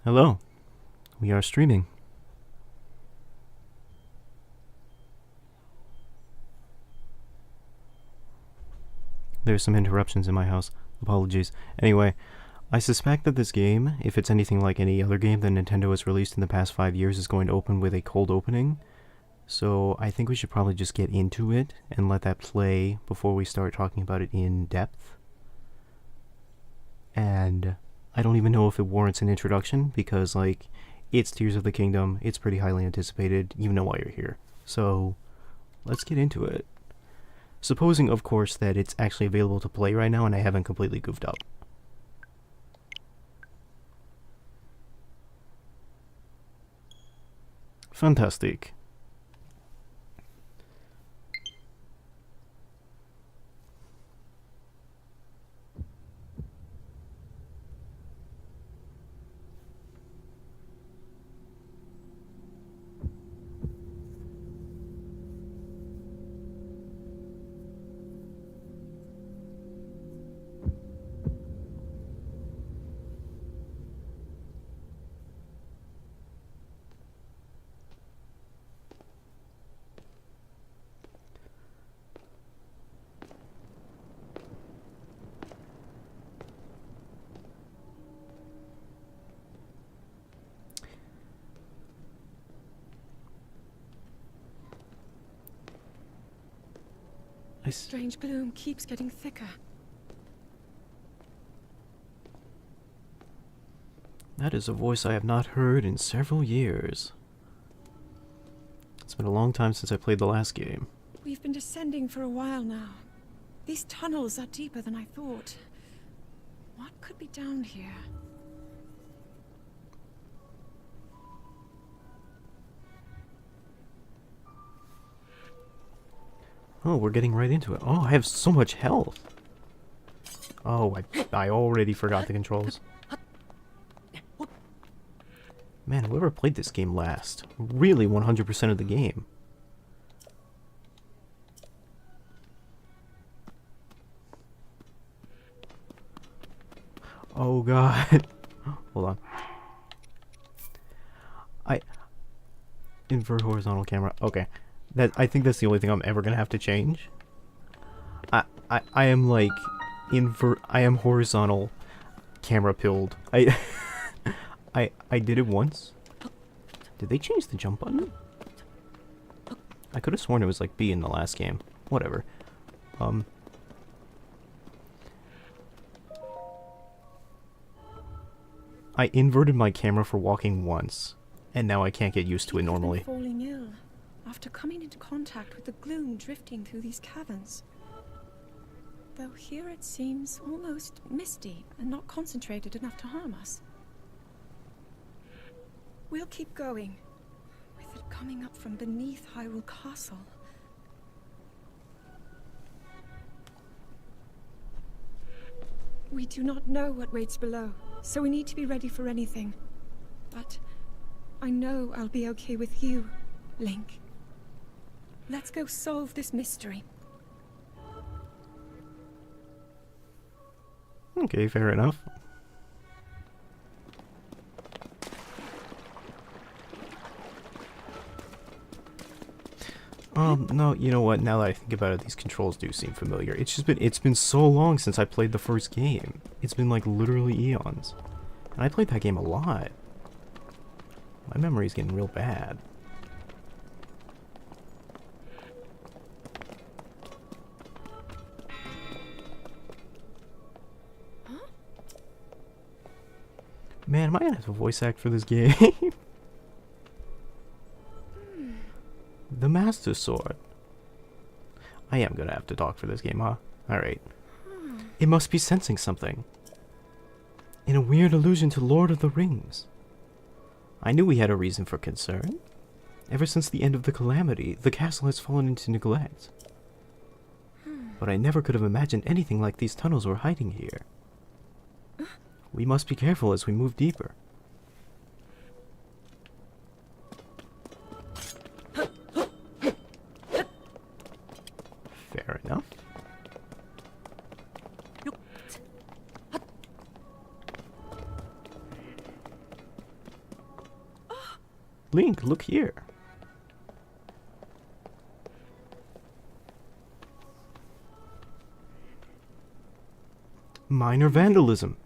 Hello. We are streaming. There's some interruptions in my house. Apologies. Anyway, I suspect that this game, if it's anything like any other game that Nintendo has released in the past 5 years, is going to open with a cold opening. So I think we should probably just get into it and let that play before we start talking about it in depth. And I don't even know if it warrants an introduction because, like, it's Tears of the Kingdom. It's pretty highly anticipated. You know why you're here. So let's get into it. Supposing, of course, that it's actually available to play right now and I haven't completely goofed up. Fantastic. The strange gloom keeps getting thicker. That is a voice I have not heard in several years. It's been a long time since I played the last game. We've been descending for a while now. These tunnels are deeper than I thought. What could be down here? Oh, we're getting right into it. Oh, I have so much health. Oh, I already forgot the controls. Man, whoever played this game last, really 100% of the game. Oh god. Hold on. Invert horizontal camera. Okay. I think that's the only thing I'm ever gonna have to change. I am like I am horizontal camera pilled. I did it once. Did they change the jump button? I could have sworn it was like B in the last game. Whatever. I inverted my camera for walking once, and now I can't get used to it normally. People have been falling ill after coming into contact with the gloom drifting through these caverns. Though here it seems almost misty and not concentrated enough to harm us. We'll keep going, with it coming up from beneath Hyrule Castle. We do not know what waits below, so we need to be ready for anything. But I know I'll be okay with you, Link. Let's go solve this mystery. Okay, fair enough. No, you know what, now that I think about it, these controls do seem familiar. It's been so long since I played the first game. It's been like literally eons. And I played that game a lot. My memory's getting real bad. Huh? Man, am I gonna have to voice act for this game? The Master Sword. I am gonna have to talk for this game, huh? Alright. It must be sensing something. In a weird allusion to Lord of the Rings. I knew we had a reason for concern. Ever since the end of the calamity, the castle has fallen into neglect. But I never could have imagined anything like these tunnels were hiding here. We must be careful as we move deeper. Fair enough. Link, look here. Minor vandalism.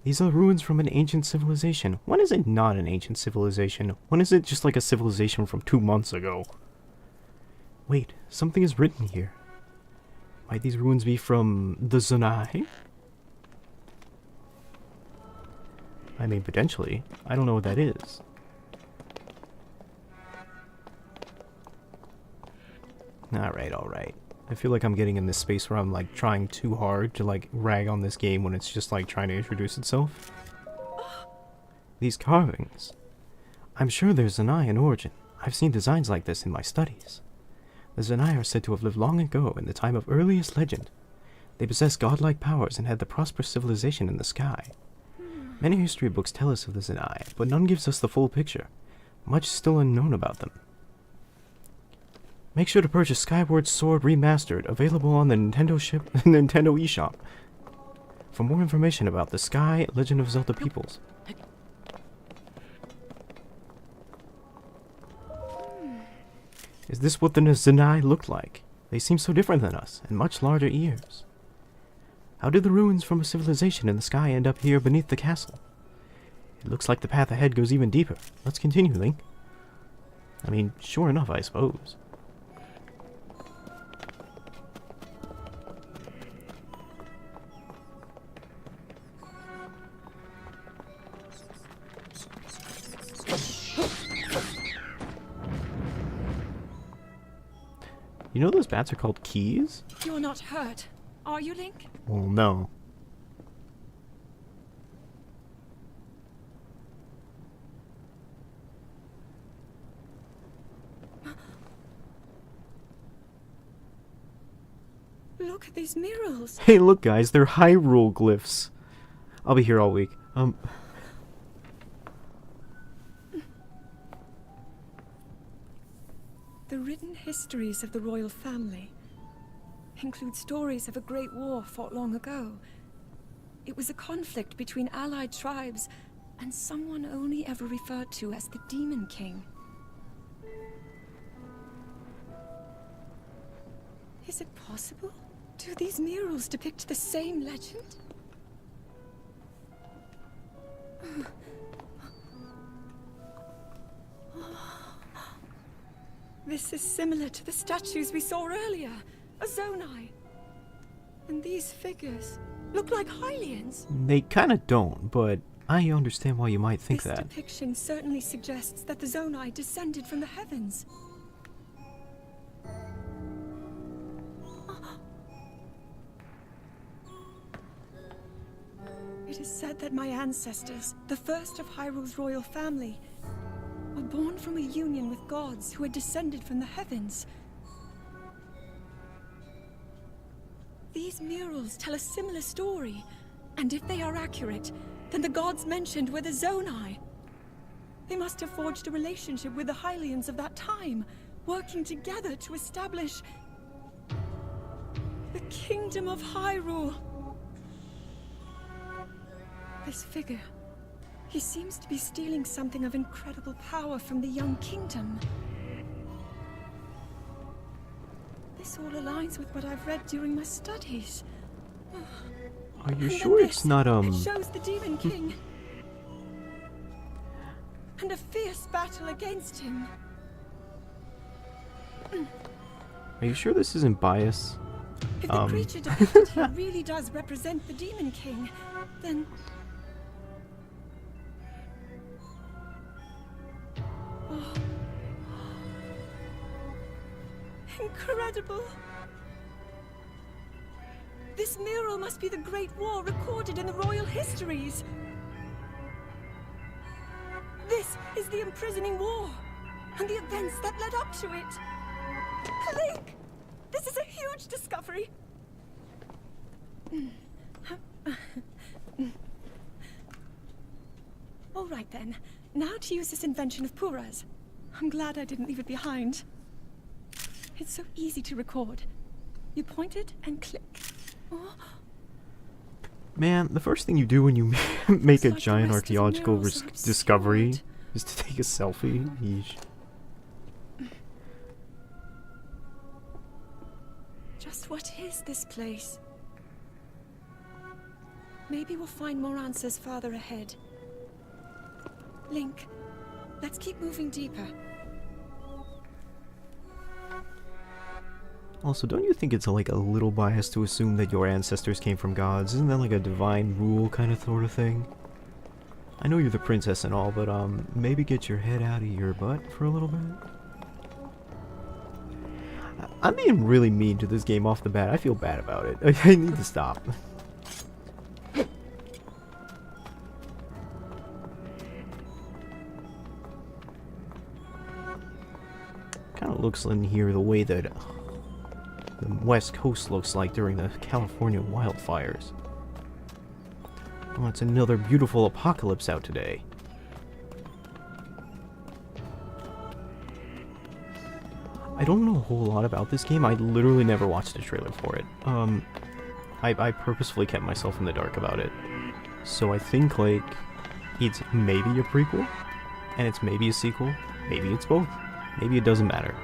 These are ruins from an ancient civilization. When is it not an ancient civilization? When is it just like a civilization from 2 months ago? Wait, something is written here. Might these ruins be from the Zonai? I mean, potentially. I don't know what that is. Alright, alright. I feel like I'm getting in this space where I'm like trying too hard to like rag on this game when it's just like trying to introduce itself. These carvings. I'm sure they're Zonai in origin. I've seen designs like this in my studies. The Zonai are said to have lived long ago in the time of earliest legend. They possess godlike powers and had the prosperous civilization in the sky. Many history books tell us of the Zonai, but none gives us the full picture. Much is still unknown about them. Make sure to purchase Skyward Sword Remastered, available on the Nintendo eShop. For more information about the Sky Legend of Zelda peoples. Is this what the Zonai looked like? They seem so different than us, and much larger ears. How did the ruins from a civilization in the sky end up here beneath the castle? It looks like the path ahead goes even deeper. Let's continue, Link. I mean, sure enough, I suppose. You know those bats are called keys? You're not hurt, are you, Link? Well, no. Look at these murals. Hey, look, guys, they're Hyrule glyphs. I'll be here all week. The written histories of the royal family include stories of a great war fought long ago. It was a conflict between allied tribes and someone only ever referred to as the Demon King. Is it possible? Do these murals depict the same legend? This is similar to the statues we saw earlier, a Zonai. And these figures look like Hylians. They kinda don't, but I understand why you might think that. This depiction certainly suggests that the Zonai descended from the heavens. It is said that my ancestors, the first of Hyrule's royal family, were born from a union with gods who had descended from the heavens. These murals tell a similar story, and if they are accurate, then the gods mentioned were the Zonai. They must have forged a relationship with the Hylians of that time, working together to establish the Kingdom of Hyrule. This figure, he seems to be stealing something of incredible power from the young kingdom. This all aligns with what I've read during my studies. Are you sure it's not, It shows the Demon King. And a fierce battle against him. Are you sure this isn't bias? If the creature depicted here really does represent the Demon King, then... Oh. Incredible! This mural must be the Great War recorded in the royal histories. This is the imprisoning war, and the events that led up to it. Link! This is a huge discovery! All right then, now to use this invention of Pura's. I'm glad I didn't leave it behind. It's so easy to record. You point it and click. Oh. Man, the first thing you do when you make a Like giant the rest of the archaeological murals are discovery obscured. Just to take a selfie? Yeesh. Just what is this place? Maybe we'll find more answers farther ahead. Link, let's keep moving deeper. Also, don't you think it's like a little biased to assume that your ancestors came from gods? Isn't that like a divine rule kind of sort of thing? I know you're the princess and all, but maybe get your head out of your butt for a little bit? I'm being really mean to this game off the bat. I feel bad about it. I need to stop. Kind of looks in here the way that the West Coast looks like during the California wildfires. Oh, it's another beautiful apocalypse out today. I don't know a whole lot about this game. I literally never watched a trailer for it. I purposefully kept myself in the dark about it. So I think, like, it's maybe a prequel, and it's maybe a sequel, maybe it's both. Maybe it doesn't matter.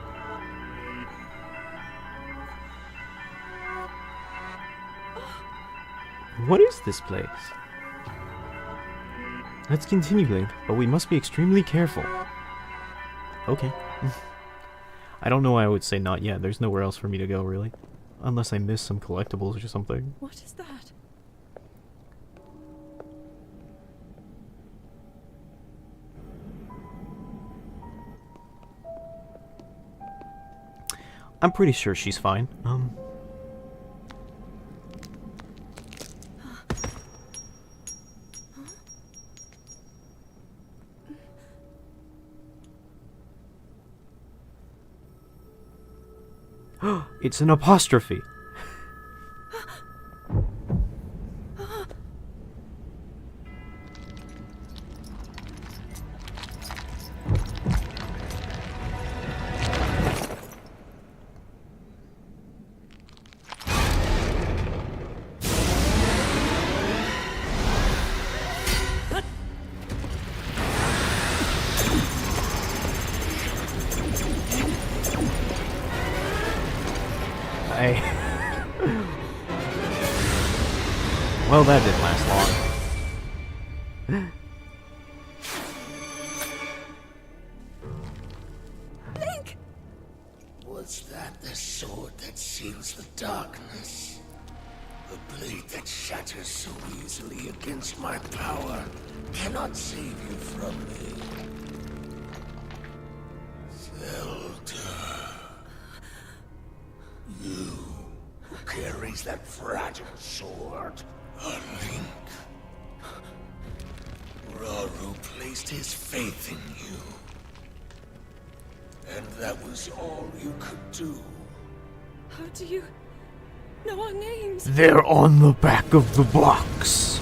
What is this place? Let's continue, Link, but we must be extremely careful. Okay. I don't know why I would say not yet. There's nowhere else for me to go, really. Unless I miss some collectibles or something. What is that? I'm pretty sure she's fine. It's an apostrophe. Well, that didn't last long. Link! Was that the sword that seals the darkness? The blade that shatters so easily against my power cannot save you from me. Zelda. You who carries that fragile sword. A Link. Raru placed his faith in you. And that was all you could do. How do you know our names? They're on the back of the box.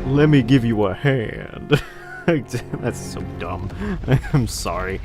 Let me give you a hand. That's so dumb. I'm sorry.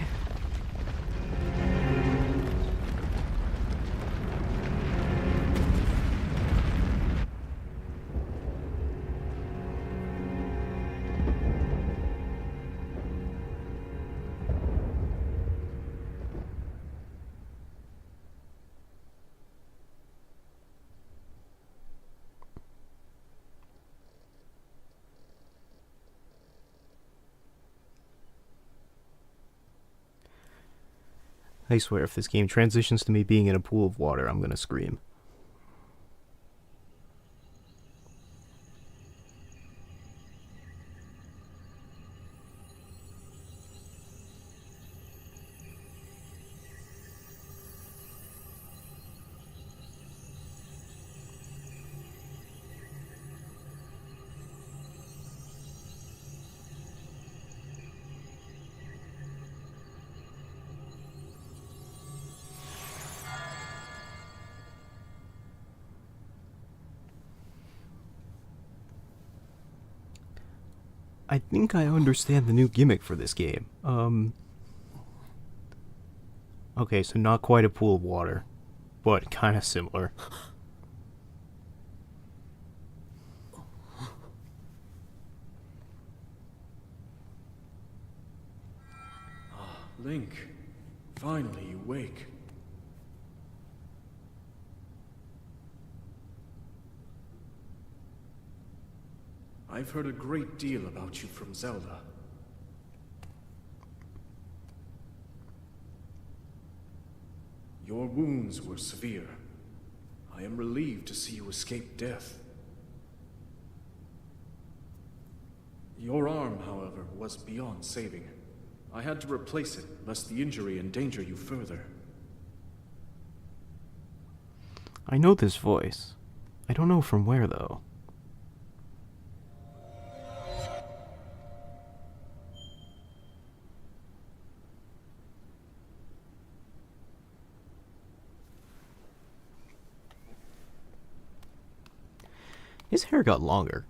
I swear, if this game transitions to me being in a pool of water, I'm gonna scream. I think I understand the new gimmick for this game. Okay, so not quite a pool of water, but kind of similar. Link, finally you wake. I've heard a great deal about you from Zelda. Your wounds were severe. I am relieved to see you escape death. Your arm, however, was beyond saving. I had to replace it, lest the injury endanger you further. I know this voice. I don't know from where, though. His hair got longer.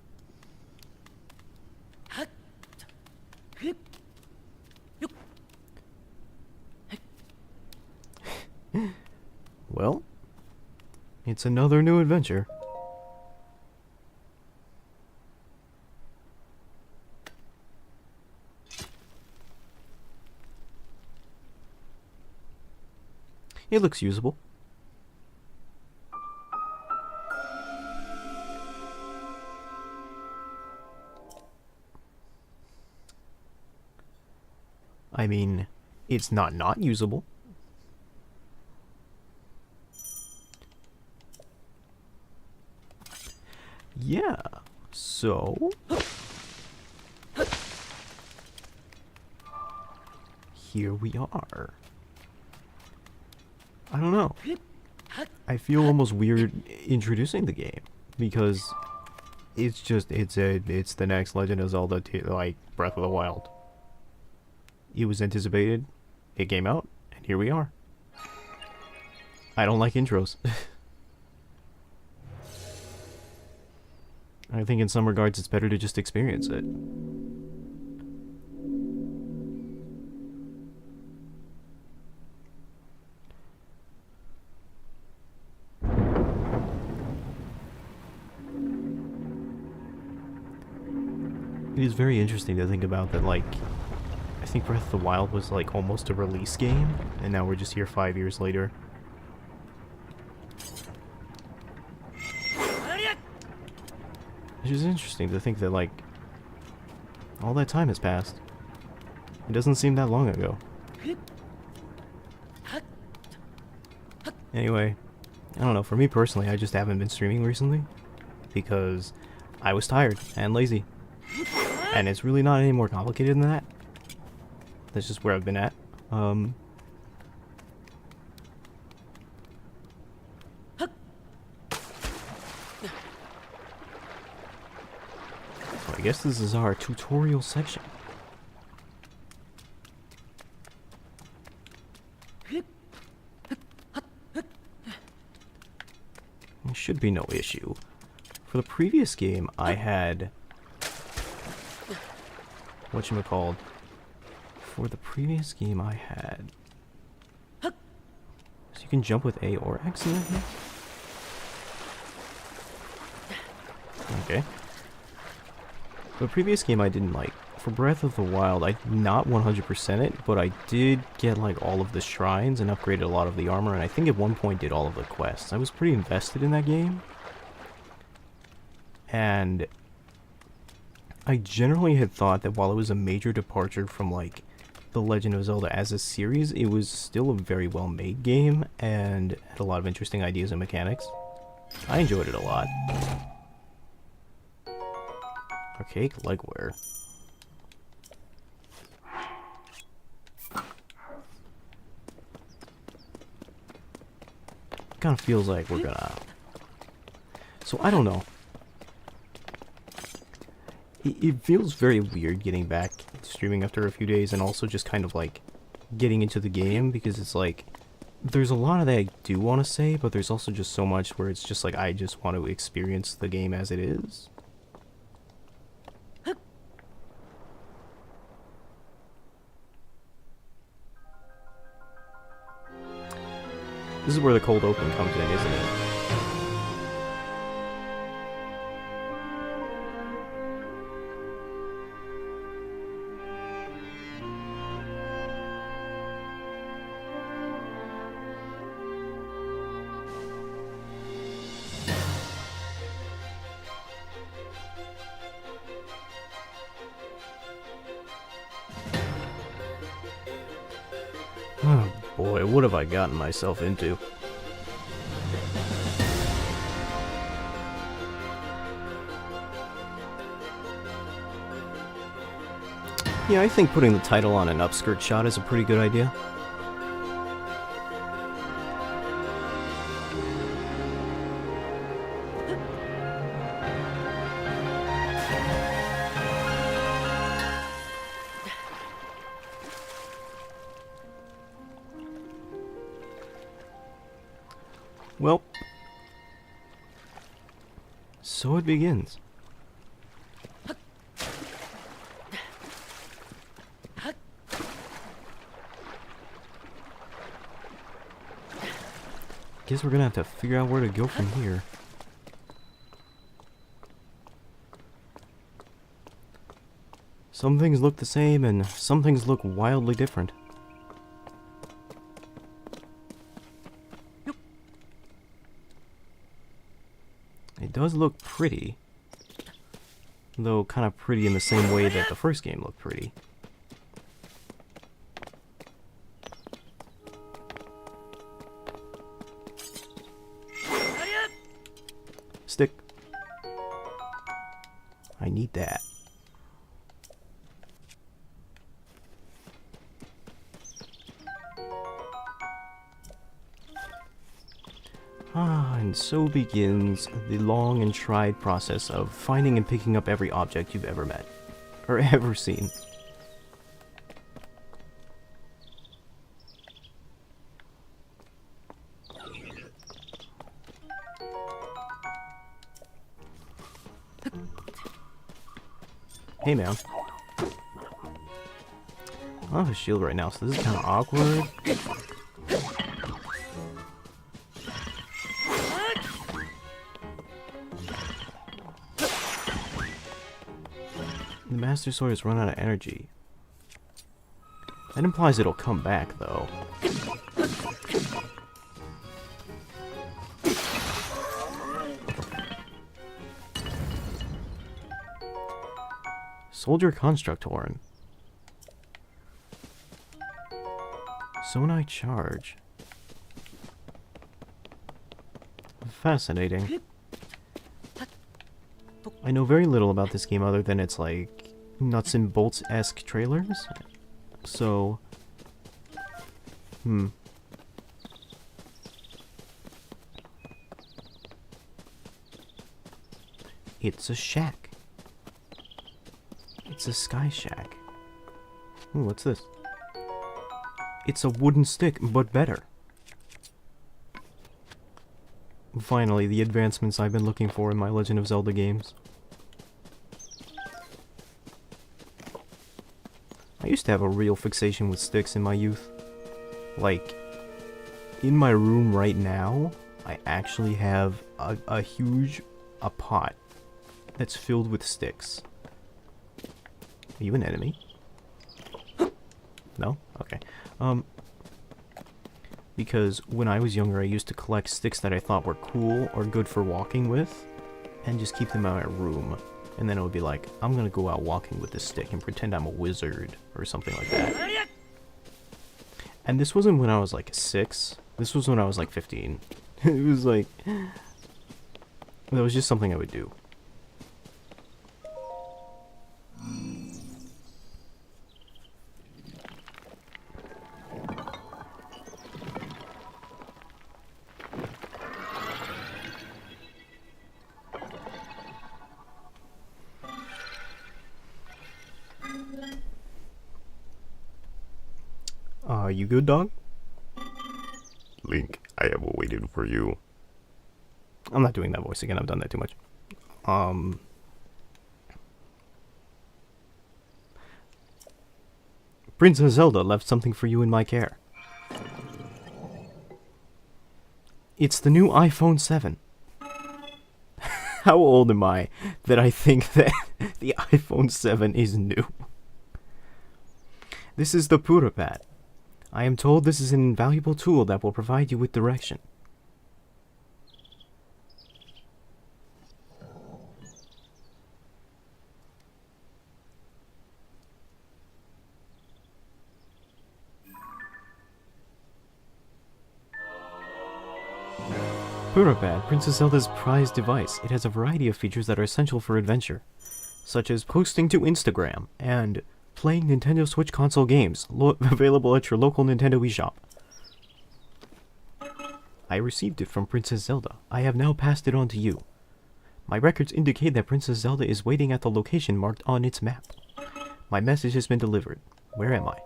Well, it's another new adventure. It looks usable. I mean, it's not usable. Yeah, so... here we are. I don't know. I feel almost weird introducing the game, because it's just, it's the next Legend of Zelda, like, Breath of the Wild. It was anticipated, it came out, and here we are. I don't like intros. I think in some regards it's better to just experience it. It is very interesting to think about that, like, I think Breath of the Wild was like almost a release game, and now we're just here 5 years later. Which is interesting to think that, like, all that time has passed. It doesn't seem that long ago. Anyway, I don't know, for me personally, I just haven't been streaming recently because I was tired and lazy. And it's really not any more complicated than that. That's just where I've been at. I guess this is our tutorial section. There should be no issue. For the previous game, I had... whatchamacalled? For the previous game, I had... so you can jump with A or X in that game? Okay. For the previous game, I didn't like... for Breath of the Wild, I did not 100% it, but I did get like all of the shrines and upgraded a lot of the armor, and I think at one point did all of the quests. I was pretty invested in that game. And I generally had thought that while it was a major departure from like The Legend of Zelda as a series, it was still a very well made game and had a lot of interesting ideas and mechanics. I enjoyed it a lot. Archaic legwear. Kind of feels like we're gonna... So I don't know. It feels very weird getting back streaming after a few days and also just kind of like getting into the game, because it's like there's a lot of that I do want to say, but there's also just so much where it's just like I just want to experience the game as it is. This is where the cold open comes in, isn't it? Oh boy, what have I gotten myself into? Yeah, I think putting the title on an upskirt shot is a pretty good idea. Well, so it begins. Guess we're gonna have to figure out where to go from here. Some things look the same and some things look wildly different. It does look pretty, though kind of pretty in the same way that the first game looked pretty. Stick. I need that. And so begins the long and tried process of finding and picking up every object you've ever met, or ever seen. Hey man. I don't have a shield right now, so this is kind of awkward. The Master Sword has run out of energy. That implies it'll come back, though. Soldier Construct Horn. Sonai Charge. Fascinating. I know very little about this game other than its, like, nuts and bolts-esque trailers. So... It's a shack. It's a sky shack. Ooh, what's this? It's a wooden stick, but better. Finally, the advancements I've been looking for in my Legend of Zelda games. I used to have a real fixation with sticks in my youth. Like, in my room right now, I actually have a huge pot that's filled with sticks. Are you an enemy? No? Okay. Because when I was younger, I used to collect sticks that I thought were cool or good for walking with, and just keep them in my room. And then it would be like, I'm gonna go out walking with this stick and pretend I'm a wizard, or something like that. And this wasn't when I was like 6. This was when I was like 15. It was like... That was just something I would do. You good, dog? Link, I have waited for you. I'm not doing that voice again. I've done that too much. Princess Zelda left something for you in my care. It's the new iPhone 7. How old am I that I think that the iPhone 7 is new? This is the Purapad. I am told this is an invaluable tool that will provide you with direction. Purapad, Princess Zelda's prized device. It has a variety of features that are essential for adventure, such as posting to Instagram and playing Nintendo Switch console games, available at your local Nintendo eShop. I received it from Princess Zelda. I have now passed it on to you. My records indicate that Princess Zelda is waiting at the location marked on its map. My message has been delivered. Where am I?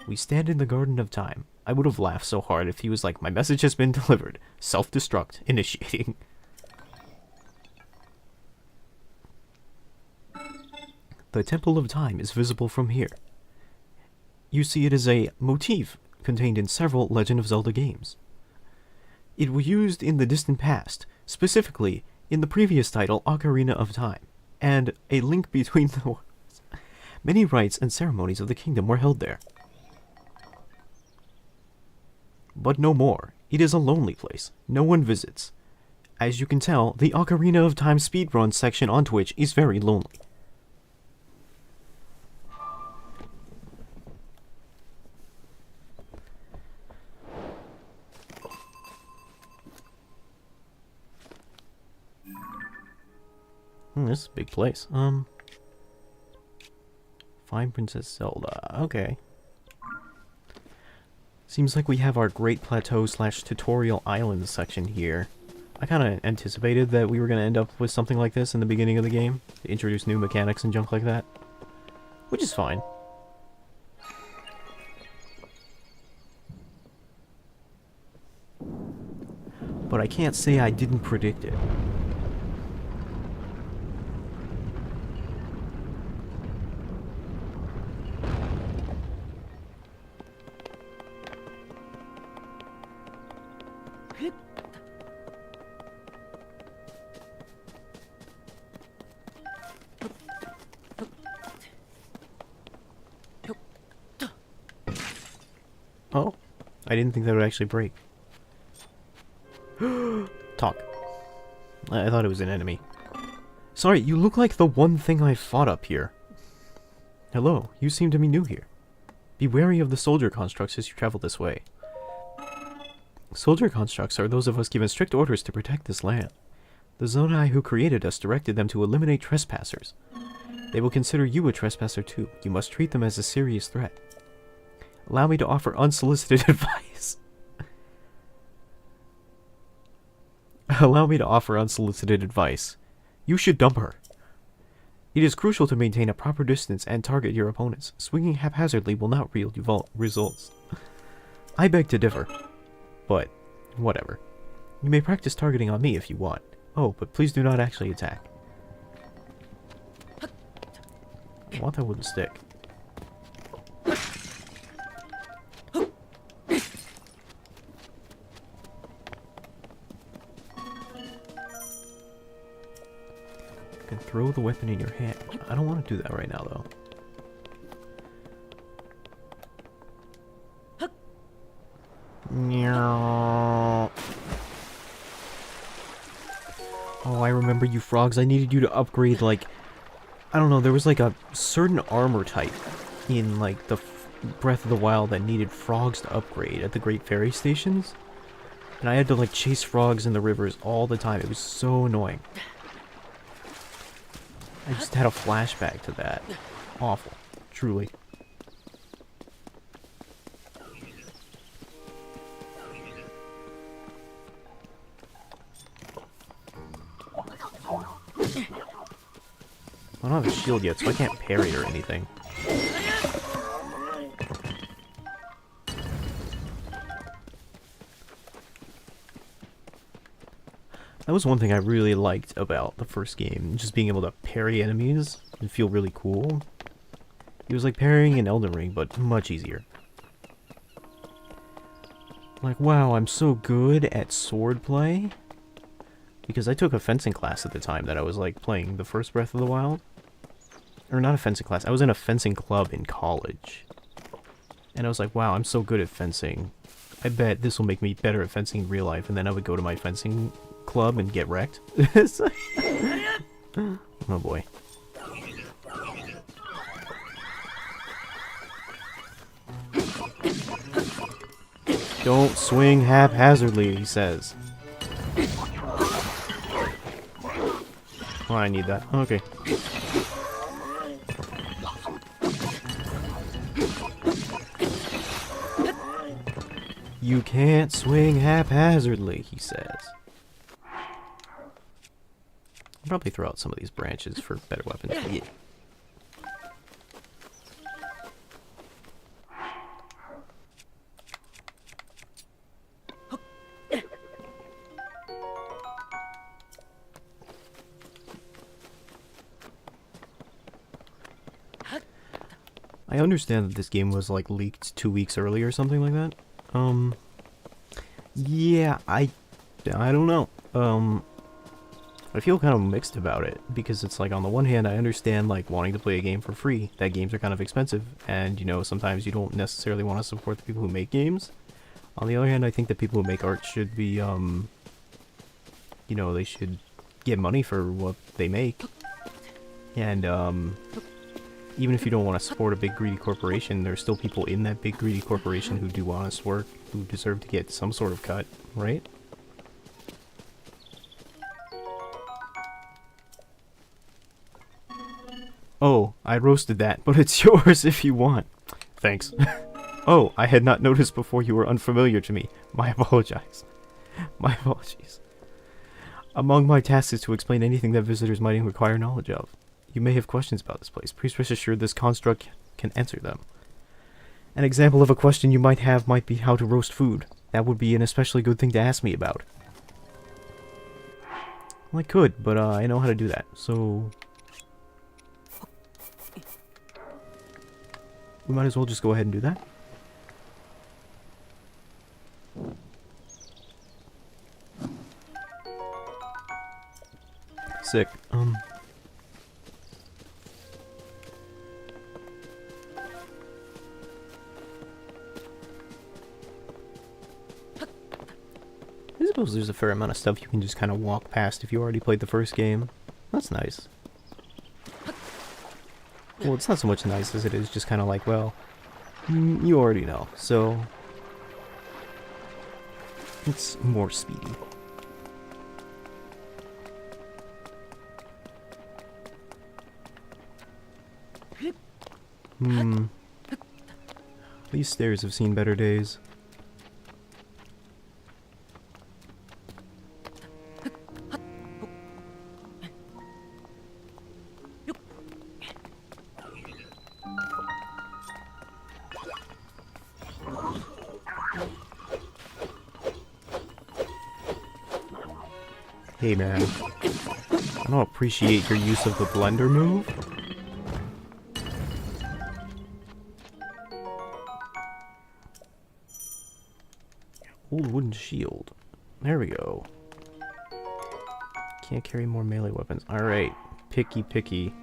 We stand in the Garden of Time. I would have laughed so hard if he was like, my message has been delivered. Self-destruct. Initiating. The Temple of Time is visible from here. You see it as a motif contained in several Legend of Zelda games. It was used in the distant past, specifically in the previous title, Ocarina of Time, and a link between the worlds. Many rites and ceremonies of the kingdom were held there. But no more. It is a lonely place. No one visits. As you can tell, the Ocarina of Time speedrun section on Twitch is very lonely. This is a big place. Find Princess Zelda. Okay. Seems like we have our Great Plateau / Tutorial Island section here. I kind of anticipated that we were going to end up with something like this in the beginning of the game, to introduce new mechanics and junk like that. Which is fine. But I can't say I didn't predict it. Oh, I didn't think that would actually break. Talk. I thought it was an enemy. Sorry, you look like the one thing I fought up here. Hello, you seem to be new here. Be wary of the soldier constructs as you travel this way. Soldier constructs are those of us given strict orders to protect this land. The Zonai who created us directed them to eliminate trespassers. They will consider you a trespasser too. You must treat them as a serious threat. Allow me to offer unsolicited advice. Allow me to offer unsolicited advice. You should dump her. It is crucial to maintain a proper distance and target your opponents. Swinging haphazardly will not yield results. I beg to differ. But, whatever. You may practice targeting on me if you want. Oh, but please do not actually attack. I want that wooden stick. You can throw the weapon in your hand. I don't want to do that right now, though. Oh, I remember you frogs. I needed you to upgrade, like, I don't know, there was like a certain armor type in like the Breath of the Wild that needed frogs to upgrade at the Great Fairy stations. And I had to like chase frogs in the rivers all the time. It was so annoying. I just had a flashback to that. Awful. Truly. I don't have a shield yet, so I can't parry or anything. That was one thing I really liked about the first game, just being able to parry enemies and feel really cool. It was like parrying in Elden Ring, but much easier. Like, wow, I'm so good at swordplay. Because I took a fencing class at the time that I was like playing the first Breath of the Wild. Or not a fencing class, I was in a fencing club in college. And I was like, wow, I'm so good at fencing. I bet this will make me better at fencing in real life. And then I would go to my fencing club and get wrecked. Oh boy. Don't swing haphazardly, he says. Oh, I need that. Okay. You can't swing haphazardly, he says. I'll probably throw out some of these branches for better weapons. Yeah. I understand that this game was like leaked 2 weeks early or something like that. Yeah, I don't know. I feel kind of mixed about it because it's like on the one hand I understand like wanting to play a game for free, that games are kind of expensive and you know sometimes you don't necessarily want to support the people who make games. On the other hand, I think that people who make art should be you know, they should get money for what they make. And even if you don't want to support a big greedy corporation, there's still people in that big greedy corporation who do honest work, who deserve to get some sort of cut, right? Oh, I roasted that, but it's yours if you want. Thanks. Oh, I had not noticed before you were unfamiliar to me. My apologies. My apologies. Among my tasks is to explain anything that visitors might require knowledge of. You may have questions about this place. Please rest assured this construct can answer them. An example of a question you might have might be how to roast food. That would be an especially good thing to ask me about. Well, I could, but I know how to do that, so... we might as well just go ahead and do that. Sick. I suppose there's a fair amount of stuff you can just kind of walk past if you already played the first game. That's nice. Well, it's not so much nice as it is just kind of like, well, you already know, so it's more speedy. These stairs have seen better days. Hey man, I don't appreciate your use of the blender move. Old wooden shield. There we go. Can't carry more melee weapons. Alright, picky picky.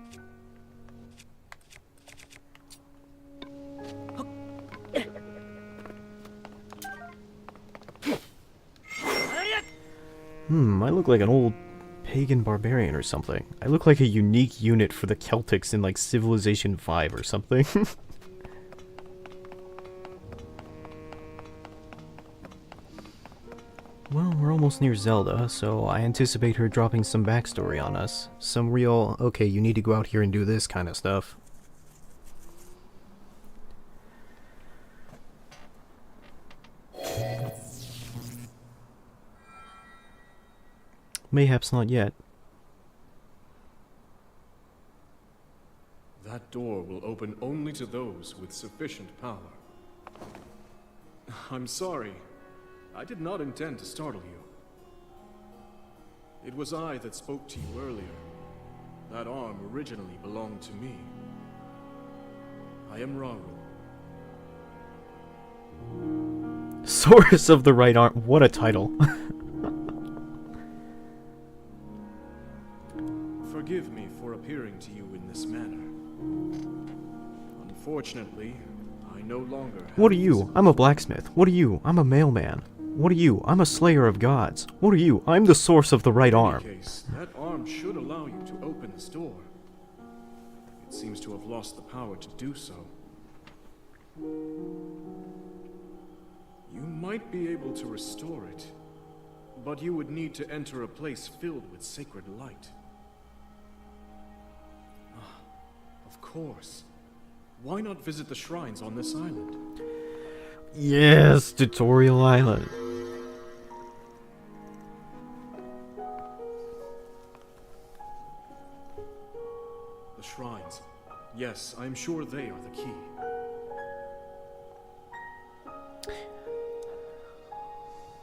I look like an old pagan barbarian or something. I look like a unique unit for the Celtics in like Civilization 5 or something. almost near Zelda, so I anticipate her dropping some backstory on us. Some real, okay, you need to go out here and do this kind of stuff. Mayhaps not yet. That door will open only to those with sufficient power. I'm sorry. I did not intend to startle you. It was I that spoke to you earlier. That arm originally belonged to me. I am Raru. Source of the right arm. What a title. Forgive me for appearing to you in this manner. Unfortunately, I no longer have What are you? physical- I'm a blacksmith. What are you? I'm a mailman. What are you? I'm a slayer of gods. What are you? I'm the source of the right arm. In any case, that arm should allow you to open this door. It seems to have lost the power to do so. You might be able to restore it, but you would need to enter a place filled with sacred light. Ah, of course. Why not visit the shrines on this island? Yes, Tutorial Island. The shrines. Yes, I am sure they are the key.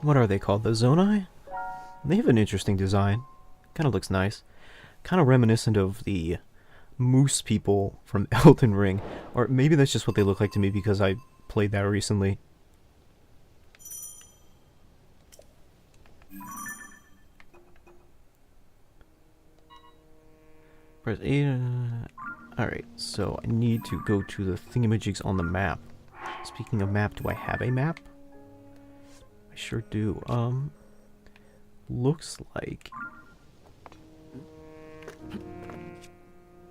What are they called? The Zonai? They have an interesting design. Kind of looks nice. Kind of reminiscent of the moose people from Elden Ring. Or maybe that's just what they look like to me because I played that recently. Press A. Alright, so I need to go to the thingamajigs on the map. Speaking of map, do I have a map? I sure do. Looks like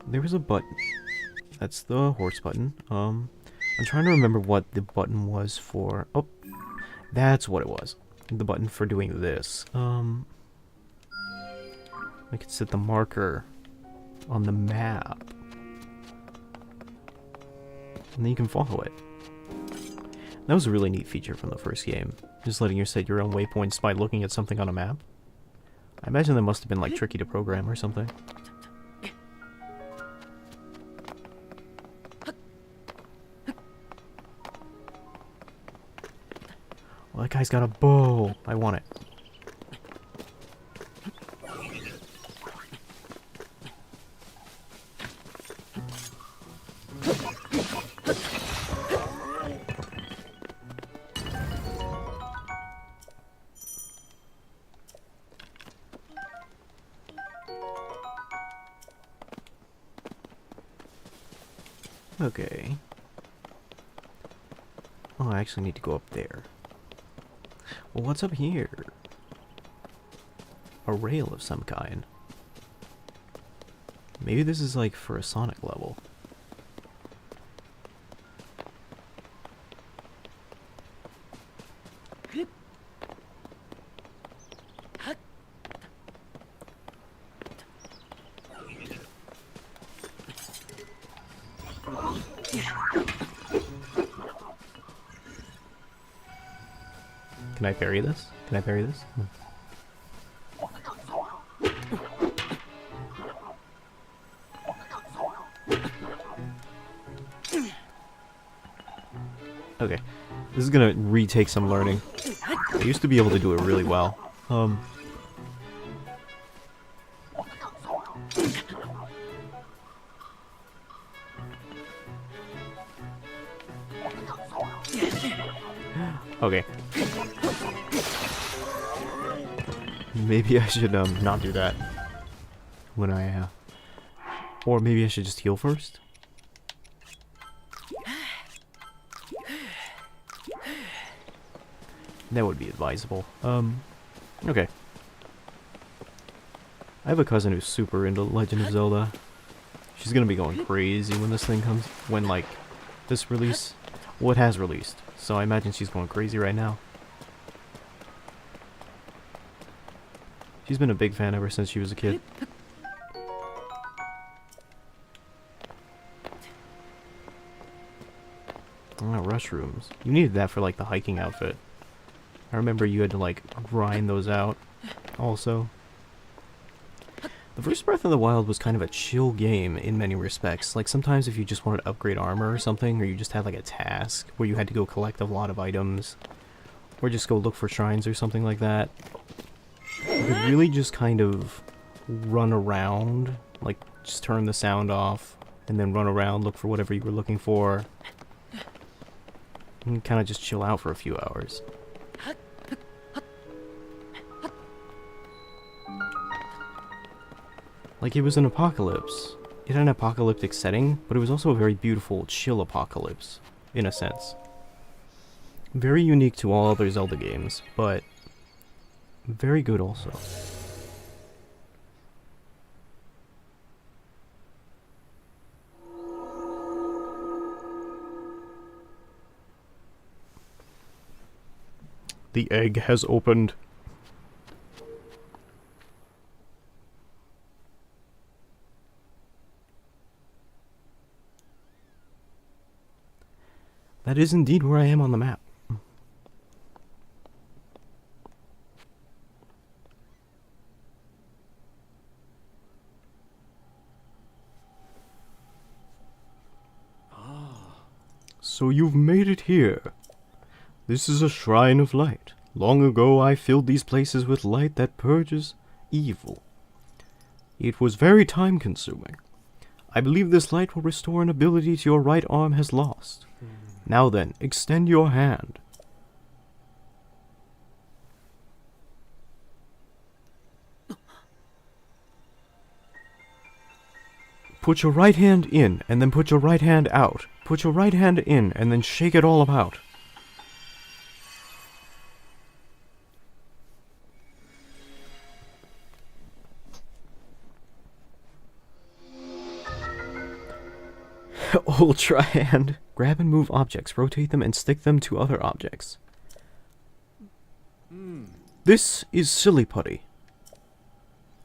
there was a button. That's the horse button. I'm trying to remember what the button was for. Oh, that's what it was. The button for doing this. I could set the marker on the map, and then you can follow it. That was a really neat feature from the first game. Just letting you set your own waypoints by looking at something on a map. I imagine that must have been like tricky to program or something. Well, that guy's got a bow. I want it. Okay. Oh, I actually need to go up there. Well, what's up here? A rail of some kind. Maybe this is like for a Sonic level. Can I parry this? Can I parry this? Okay. This is gonna retake some learning. I used to be able to do it really well. Okay. Maybe I should not do that when I or maybe I should just heal first. That would be advisable. Okay. I have a cousin who's super into Legend of Zelda. She's gonna be going crazy when this thing comes, when like this release, well, it has released, so I imagine she's going crazy right now. She's been a big fan ever since she was a kid. Oh, rush rooms. You needed that for like the hiking outfit. I remember you had to like grind those out also. The first Breath of the Wild was kind of a chill game in many respects. Like sometimes if you just wanted to upgrade armor or something, or you just had like a task where you had to go collect a lot of items, or just go look for shrines or something like that, you could really just kind of run around, like just turn the sound off, and then run around, look for whatever you were looking for, and kind of just chill out for a few hours. Like, it was an apocalypse. It had an apocalyptic setting, but it was also a very beautiful, chill apocalypse, in a sense. Very unique to all other Zelda games, but very good also. The egg has opened. That is indeed where I am on the map. So you've made it here. This is a shrine of light. Long ago I filled these places with light that purges evil. It was very time-consuming. I believe this light will restore an ability to your right arm has lost. Now then, extend your hand. Put your right hand in, and then put your right hand out. Put your right hand in, and then shake it all about. Ultra hand. Grab and move objects, rotate them, and stick them to other objects. This is Silly Putty.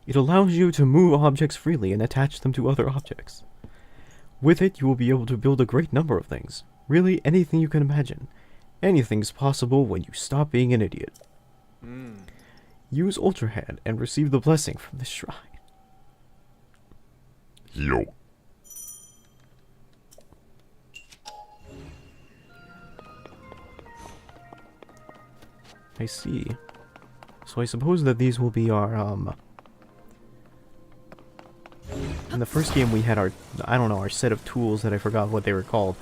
It allows you to move objects freely and attach them to other objects. With it, you will be able to build a great number of things. Really, anything you can imagine. Anything's possible when you stop being an idiot. Use Ultra Hand and receive the blessing from the shrine. Yo. I see. So I suppose that these will be our, in the first game we had our, I don't know, our set of tools that I forgot what they were called.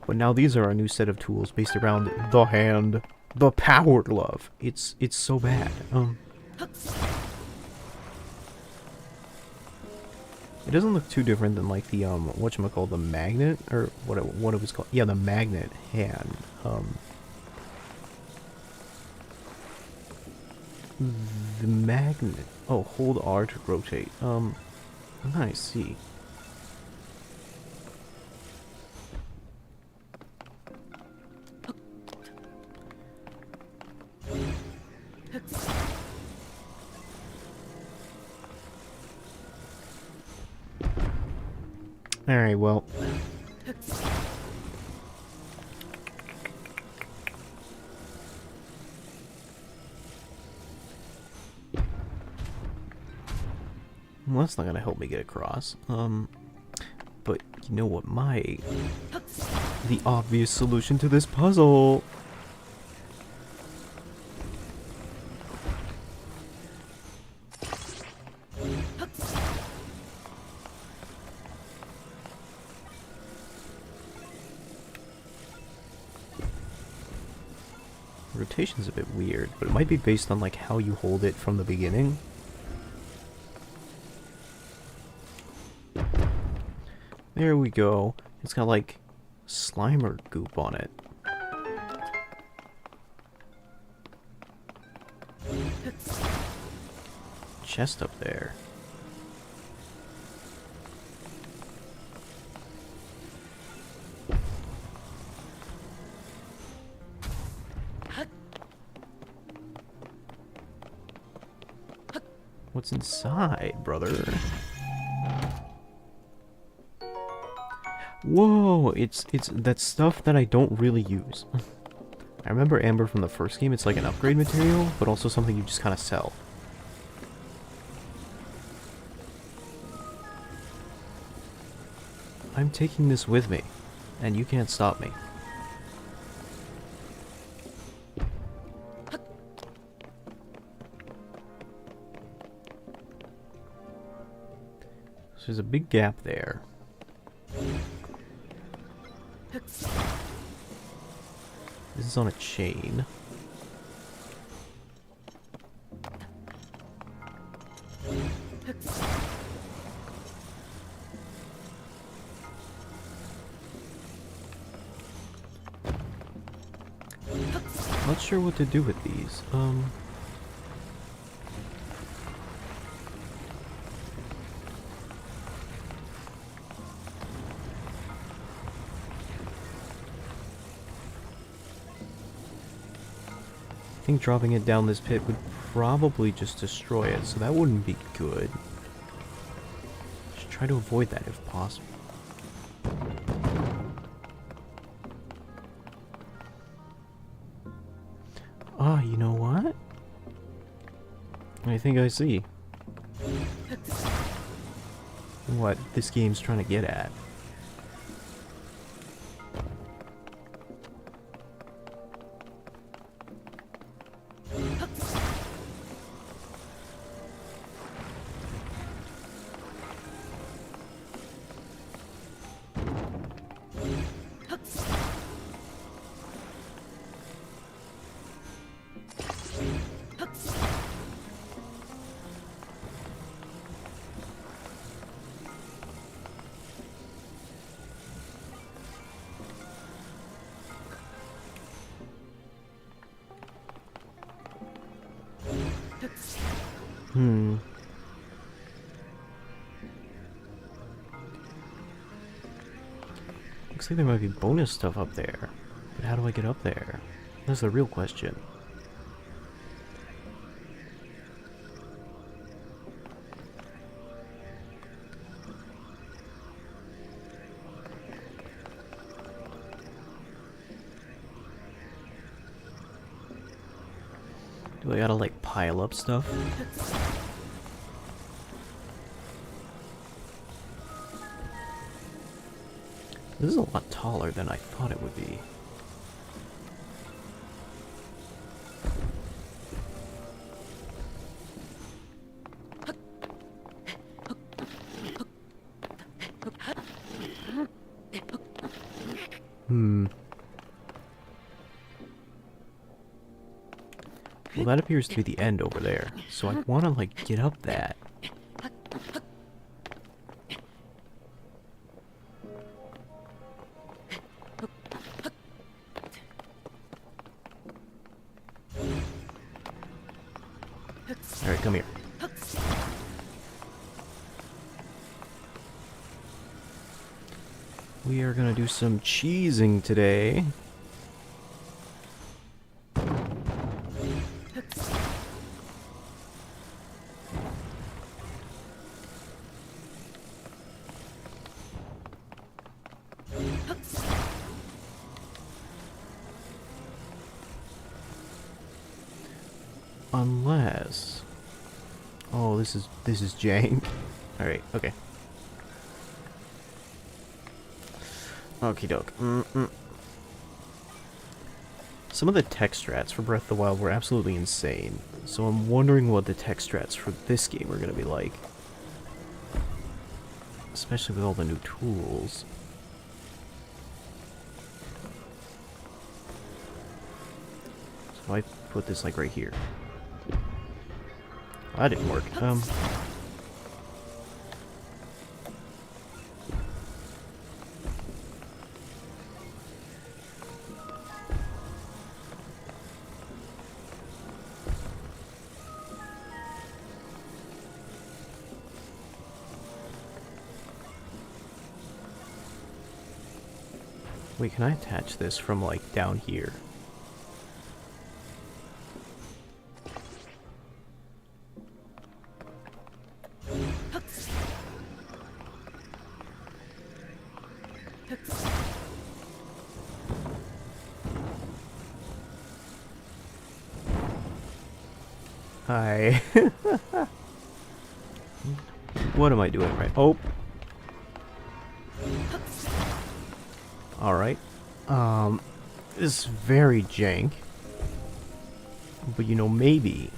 But now these are our new set of tools based around the hand, the power glove. It's so bad. It doesn't look too different than like the whatchamacallit, the magnet, or what it was called. Yeah, the magnet hand. The magnet. Oh, hold R to rotate. I see. Alright, well. Well, that's not gonna help me get across. But you know what the obvious solution to this puzzle. Rotation's a bit weird, but it might be based on like how you hold it from the beginning. There we go. It's got like Slimer goop on it. Chest up there. What's inside, brother? Whoa, it's that stuff that I don't really use. I remember amber from the first game. It's like an upgrade material, but also something you just kind of sell. I'm taking this with me, and you can't stop me. So there's a big gap there. This is on a chain. Not sure what to do with these. I think dropping it down this pit would probably just destroy it, so that wouldn't be good. Should try to avoid that if possible. Ah, you know what? I think I see what this game's trying to get at. Looks like there might be bonus stuff up there. But how do I get up there? That's the real question. Do I gotta, like, pile up stuff? This is a lot taller than I thought it would be. Well, that appears to be the end over there. So I want to, like, get up that. Alright, come here. We are gonna do some cheesing today. Unless... Oh, this is jank. Alright, okay. Okie doke. Some of the tech strats for Breath of the Wild were absolutely insane, so I'm wondering what the tech strats for this game are gonna be like. Especially with all the new tools. So I put this like right here. That didn't work. Wait, can I attach this from like down here? Hi. What am I doing right? Oh. Alright. This is very jank. But you know, maybe.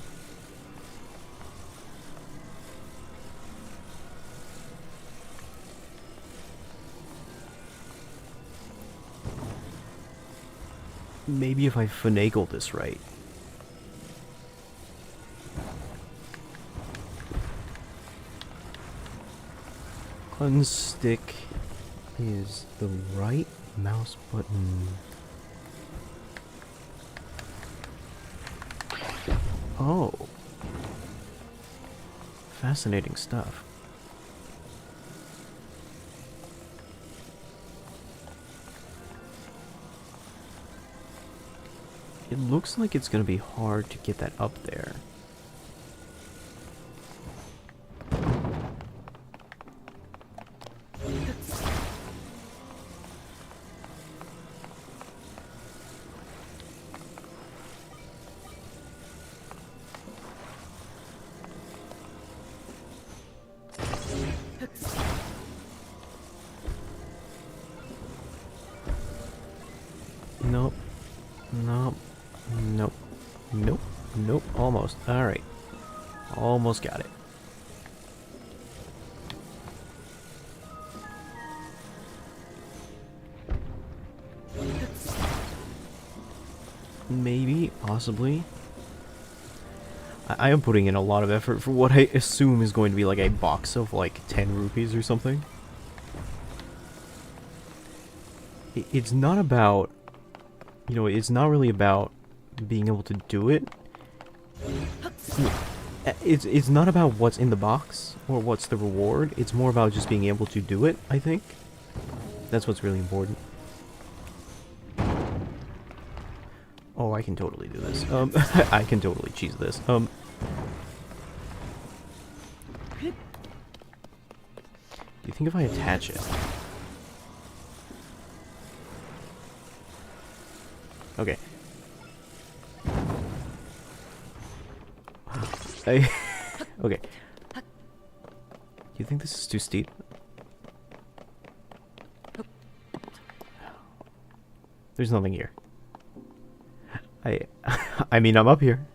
Maybe if I finagle this right. Unstick is the right mouse button. Oh. Fascinating stuff. It looks like it's gonna be hard to get that up there. Nope. Nope. Nope. Nope. Nope. Almost. Alright. Almost got it. Maybe. Possibly. I am putting in a lot of effort for what I assume is going to be like a box of like 10 rupees or something. It's not about... You know, it's not really about being able to do it. It's not about what's in the box or what's the reward. It's more about just being able to do it, I think. That's what's really important. Oh, I can totally do this. I can totally cheese this. Do you think if I attach it? Okay. Okay. Do you think this is too steep? There's nothing here. I mean, I'm up here.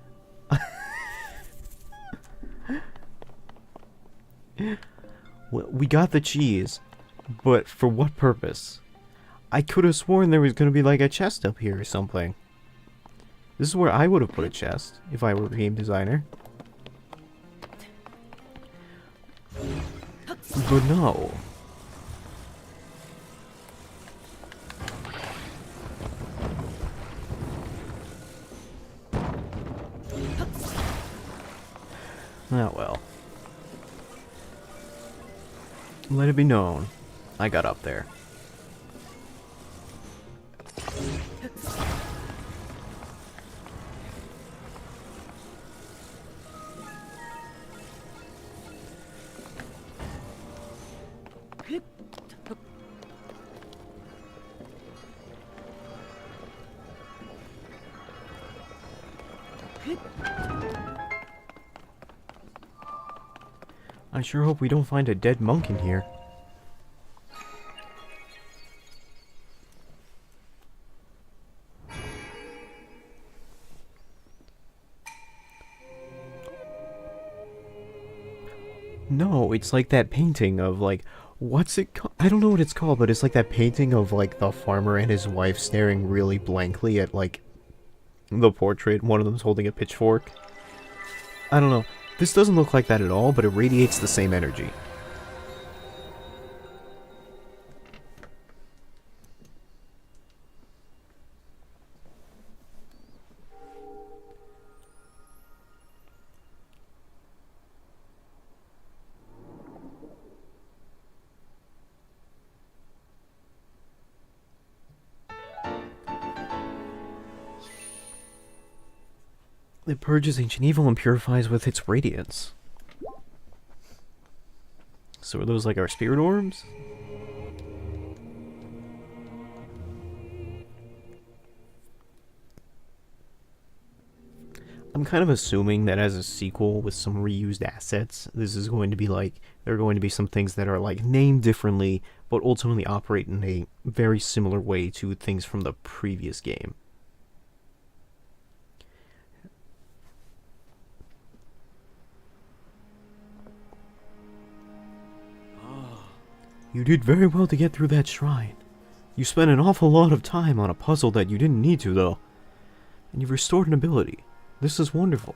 We got the cheese, but for what purpose? I could have sworn there was going to be like a chest up here or something. This is where I would have put a chest if I were a game designer. But no. Oh well. Let it be known, I got up there. I sure hope we don't find a dead monk in here. No, it's like that painting of like, what's it called? I don't know what it's called, but it's like that painting of like the farmer and his wife staring really blankly at like the portrait. One of them's holding a pitchfork. I don't know. This doesn't look like that at all, but it radiates the same energy. It purges ancient evil and purifies with its radiance. So are those like our spirit orbs? I'm kind of assuming that as a sequel with some reused assets, this is going to be like, there are going to be some things that are like named differently, but ultimately operate in a very similar way to things from the previous game. You did very well to get through that shrine. You spent an awful lot of time on a puzzle that you didn't need to, though. And you've restored an ability. This is wonderful.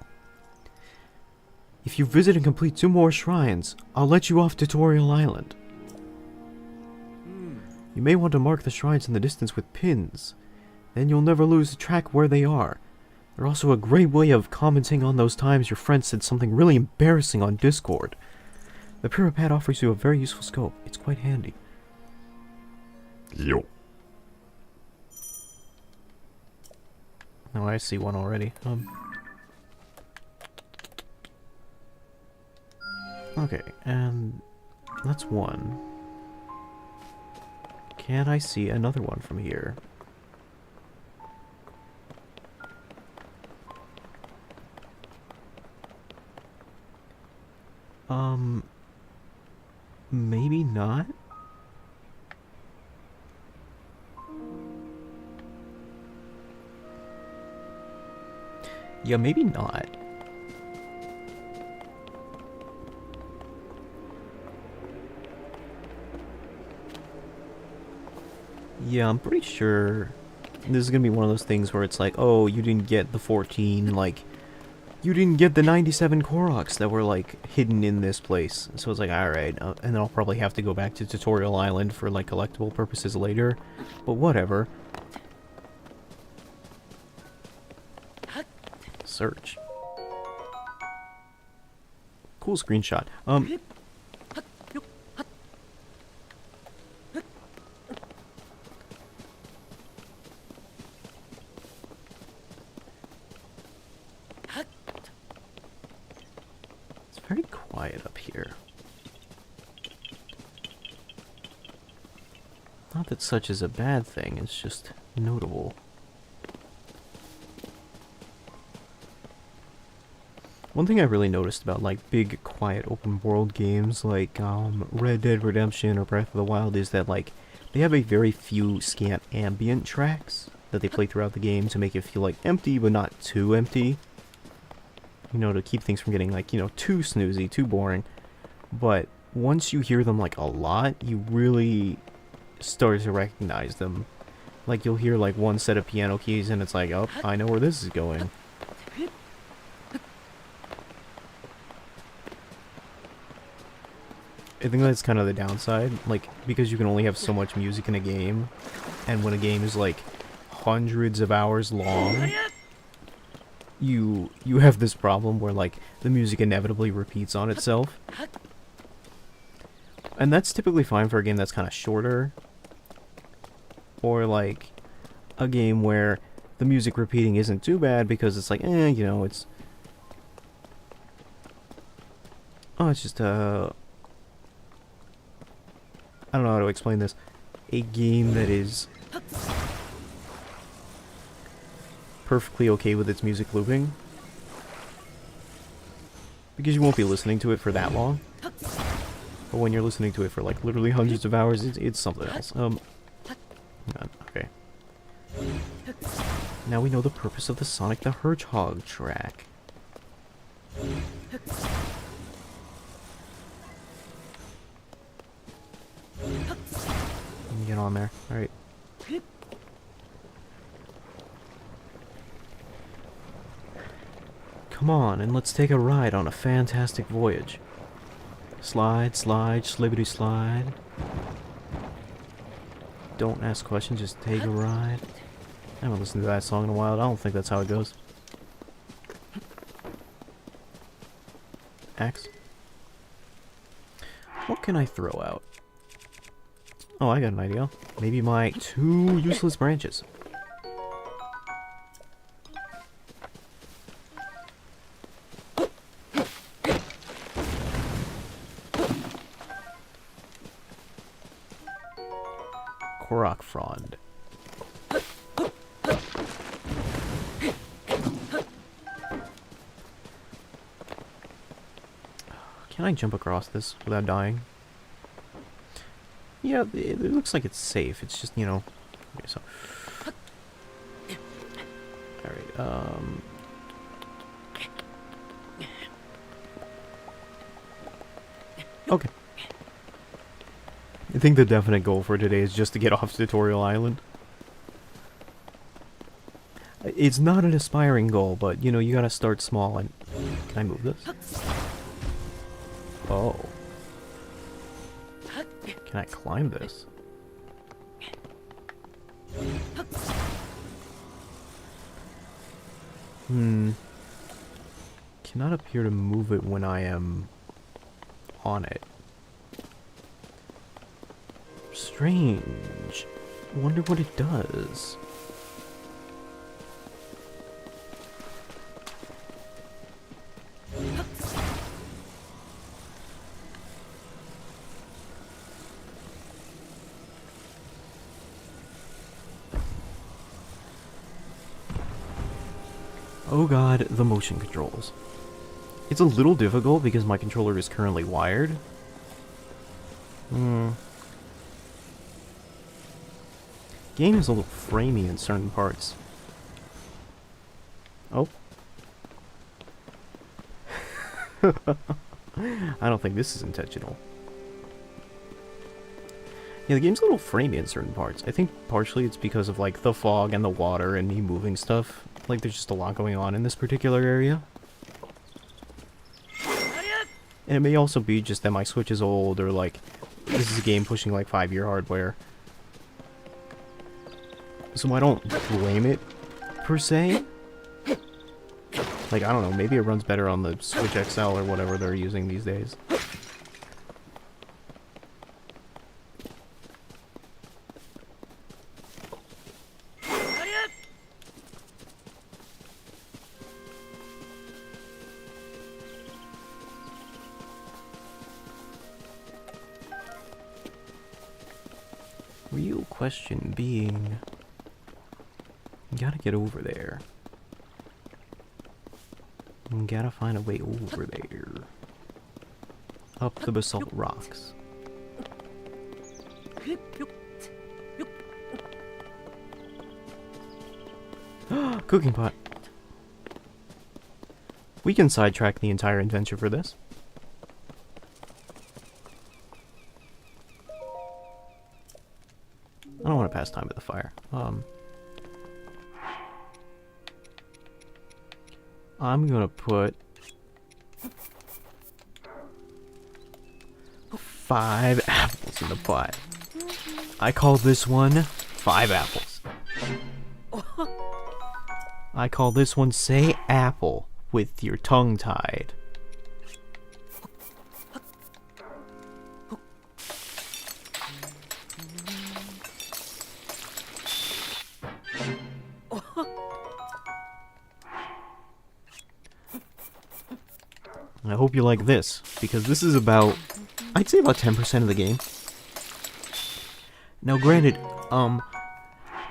If you visit and complete 2 more shrines, I'll let you off Tutorial Island. You may want to mark the shrines in the distance with pins. Then you'll never lose track where they are. They're also a great way of commenting on those times your friend said something really embarrassing on Discord. The Pyramid Pad offers you a very useful scope. It's quite handy. Yo. Oh, I see one already. Okay, and that's one. Can I see another one from here? Maybe not? Yeah, maybe not. Yeah, I'm pretty sure this is gonna be one of those things where it's like, oh, you didn't get the 14, like, you didn't get the 97 Koroks that were, like, hidden in this place. So it's like, alright, and then I'll probably have to go back to Tutorial Island for, like, collectible purposes later. But whatever. Search. Cool screenshot. It's very quiet up here. Not that such is a bad thing, it's just notable. One thing I really noticed about like big, quiet, open world games like Red Dead Redemption or Breath of the Wild is that like they have a very few scant ambient tracks that they play throughout the game to make it feel like empty but not too empty. You know, to keep things from getting like, you know, too snoozy, too boring. But once you hear them like a lot, you really start to recognize them. Like you'll hear like one set of piano keys and it's like, oh, I know where this is going. I think that's kind of the downside, like, because you can only have so much music in a game, and when a game is, like, hundreds of hours long, you have this problem where, like, the music inevitably repeats on itself. And that's typically fine for a game that's kind of shorter, or, like, a game where the music repeating isn't too bad because it's like, you know, it's... Oh, it's just, I don't know how to explain this. A game that is perfectly okay with its music looping. Because you won't be listening to it for that long. But when you're listening to it for like literally hundreds of hours, it's something else. Okay. Now we know the purpose of the Sonic the Hedgehog track. Get on there. Alright. Come on, and let's take a ride on a fantastic voyage. Slide, slide, slibbity slide. Don't ask questions, just take a ride. I haven't listened to that song in a while. I don't think that's how it goes. Axe. What can I throw out? Oh, I got an idea. Maybe my 2 useless branches. Korok Frond. Can I jump across this without dying? Yeah, it looks like it's safe. It's just, you know... Okay, so... Alright, okay. I think the definite goal for today is just to get off Tutorial Island. It's not an aspiring goal, but, you know, you gotta start small and... Can I move this? Oh. Can I climb this? Cannot appear to move it when I am on it. Strange. Wonder what it does. Oh god, the motion controls. It's a little difficult because my controller is currently wired. Game is a little framey in certain parts. Oh. I don't think this is intentional. Yeah, the game's a little framey in certain parts. I think partially it's because of, like, the fog and the water and me moving stuff. Like, there's just a lot going on in this particular area. And it may also be just that my Switch is old, or, like, this is a game pushing, like, 5-year hardware. So I don't blame it, per se. Like, I don't know, maybe it runs better on the Switch XL or whatever they're using these days. Real question being, you gotta get over there. You gotta find a way over there. Up the basalt rocks. Cooking pot. We can sidetrack the entire adventure for this. I don't want to pass time at the fire. I'm gonna put 5 apples in the pot. I call this one 5 apples. I call this one Say Apple with your tongue tied. I hope you like this, because this is about, I'd say about 10% of the game. Now granted, you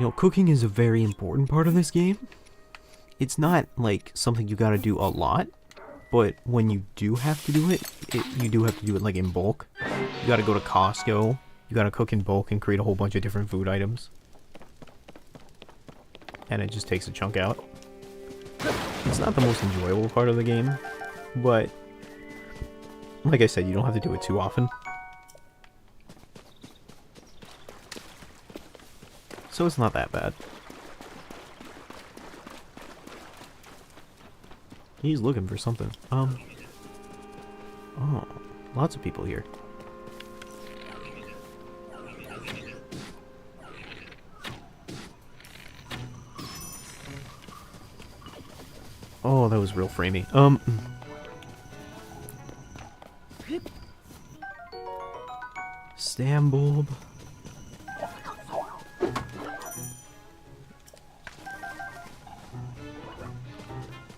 know, cooking is a very important part of this game. It's not, like, something you gotta do a lot, but when you do have to do it, you do have to do it, like, in bulk. You gotta go to Costco, you gotta cook in bulk and create a whole bunch of different food items. And it just takes a chunk out. It's not the most enjoyable part of the game, but like I said, you don't have to do it too often. So it's not that bad. He's looking for something. Oh, lots of people here. Oh, that was real framey. Stam bulb.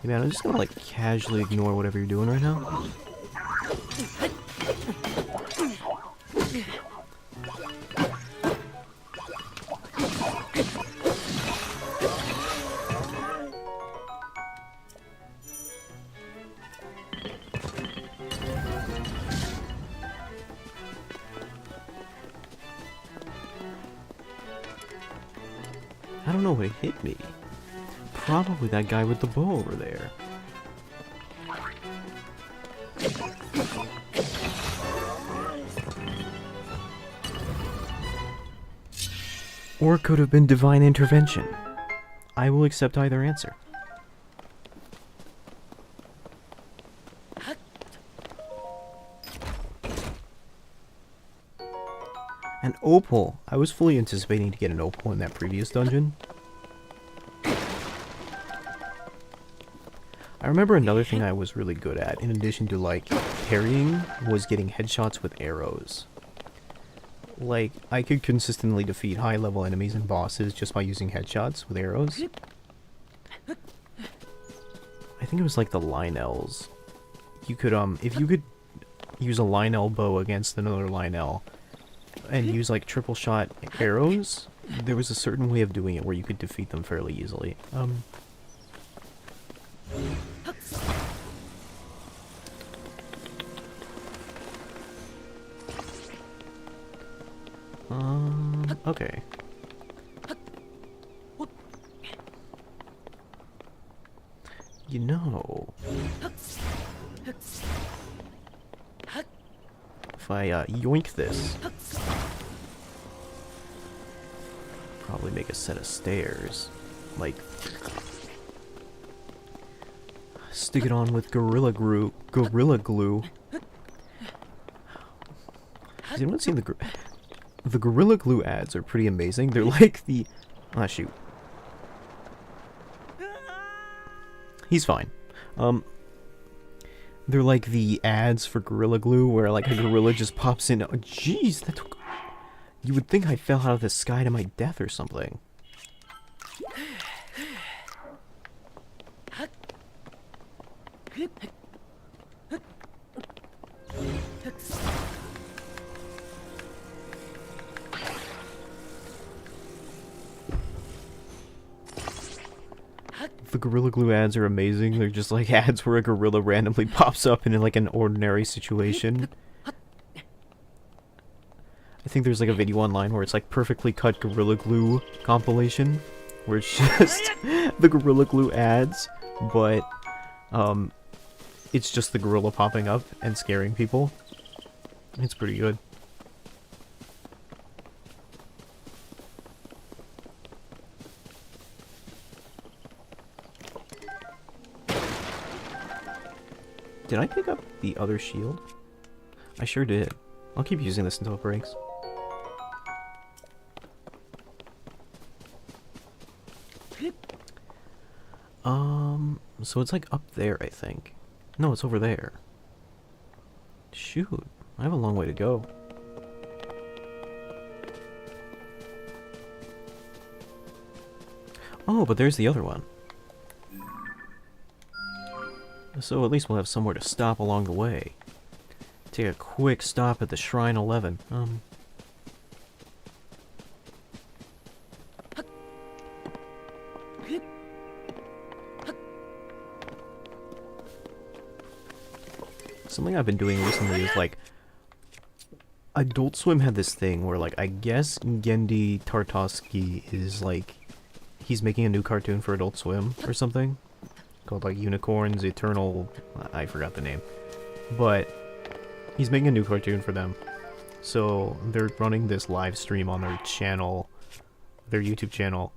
Hey man, I'm just gonna like casually ignore whatever you're doing right now. don't know what hit me. Probably that guy with the bow over there. Or it could have been divine intervention. I will accept either answer. An opal. I was fully anticipating to get an opal in that previous dungeon. I remember another thing I was really good at, in addition to, like, parrying, was getting headshots with arrows. Like, I could consistently defeat high-level enemies and bosses just by using headshots with arrows. I think it was like the Lionels. You could, if you could use a Lionel bow against another Lionel, and use, like, triple shot arrows, there was a certain way of doing it where you could defeat them fairly easily. Okay. You know, if I yoink this, probably make a set of stairs, like stick it on with gorilla glue. Has anyone seen the gorilla glue ads? Are pretty amazing. They're like the shoot. He's fine. They're like the ads for Gorilla Glue, where like a gorilla just pops in. Oh, jeez, that took. You would think I fell out of the sky to my death or something. The Gorilla Glue ads are amazing. They're just like ads where a gorilla randomly pops up in like an ordinary situation. I think there's like a video online where it's like perfectly cut Gorilla Glue compilation, where it's just the Gorilla Glue ads, but it's just the gorilla popping up and scaring people. It's pretty good. Did I pick up the other shield? I sure did. I'll keep using this until it breaks. So it's like up there, I think. No, it's over there. Shoot, I have a long way to go. Oh, but there's the other one. So at least we'll have somewhere to stop along the way. Take a quick stop at the Shrine 11. Something I've been doing recently is like Adult Swim had this thing where like I guess Gendy Tartovsky is like he's making a new cartoon for Adult Swim or something called like Unicorns Eternal, I forgot the name, but he's making a new cartoon for them. So they're running this live stream on their channel, their YouTube channel,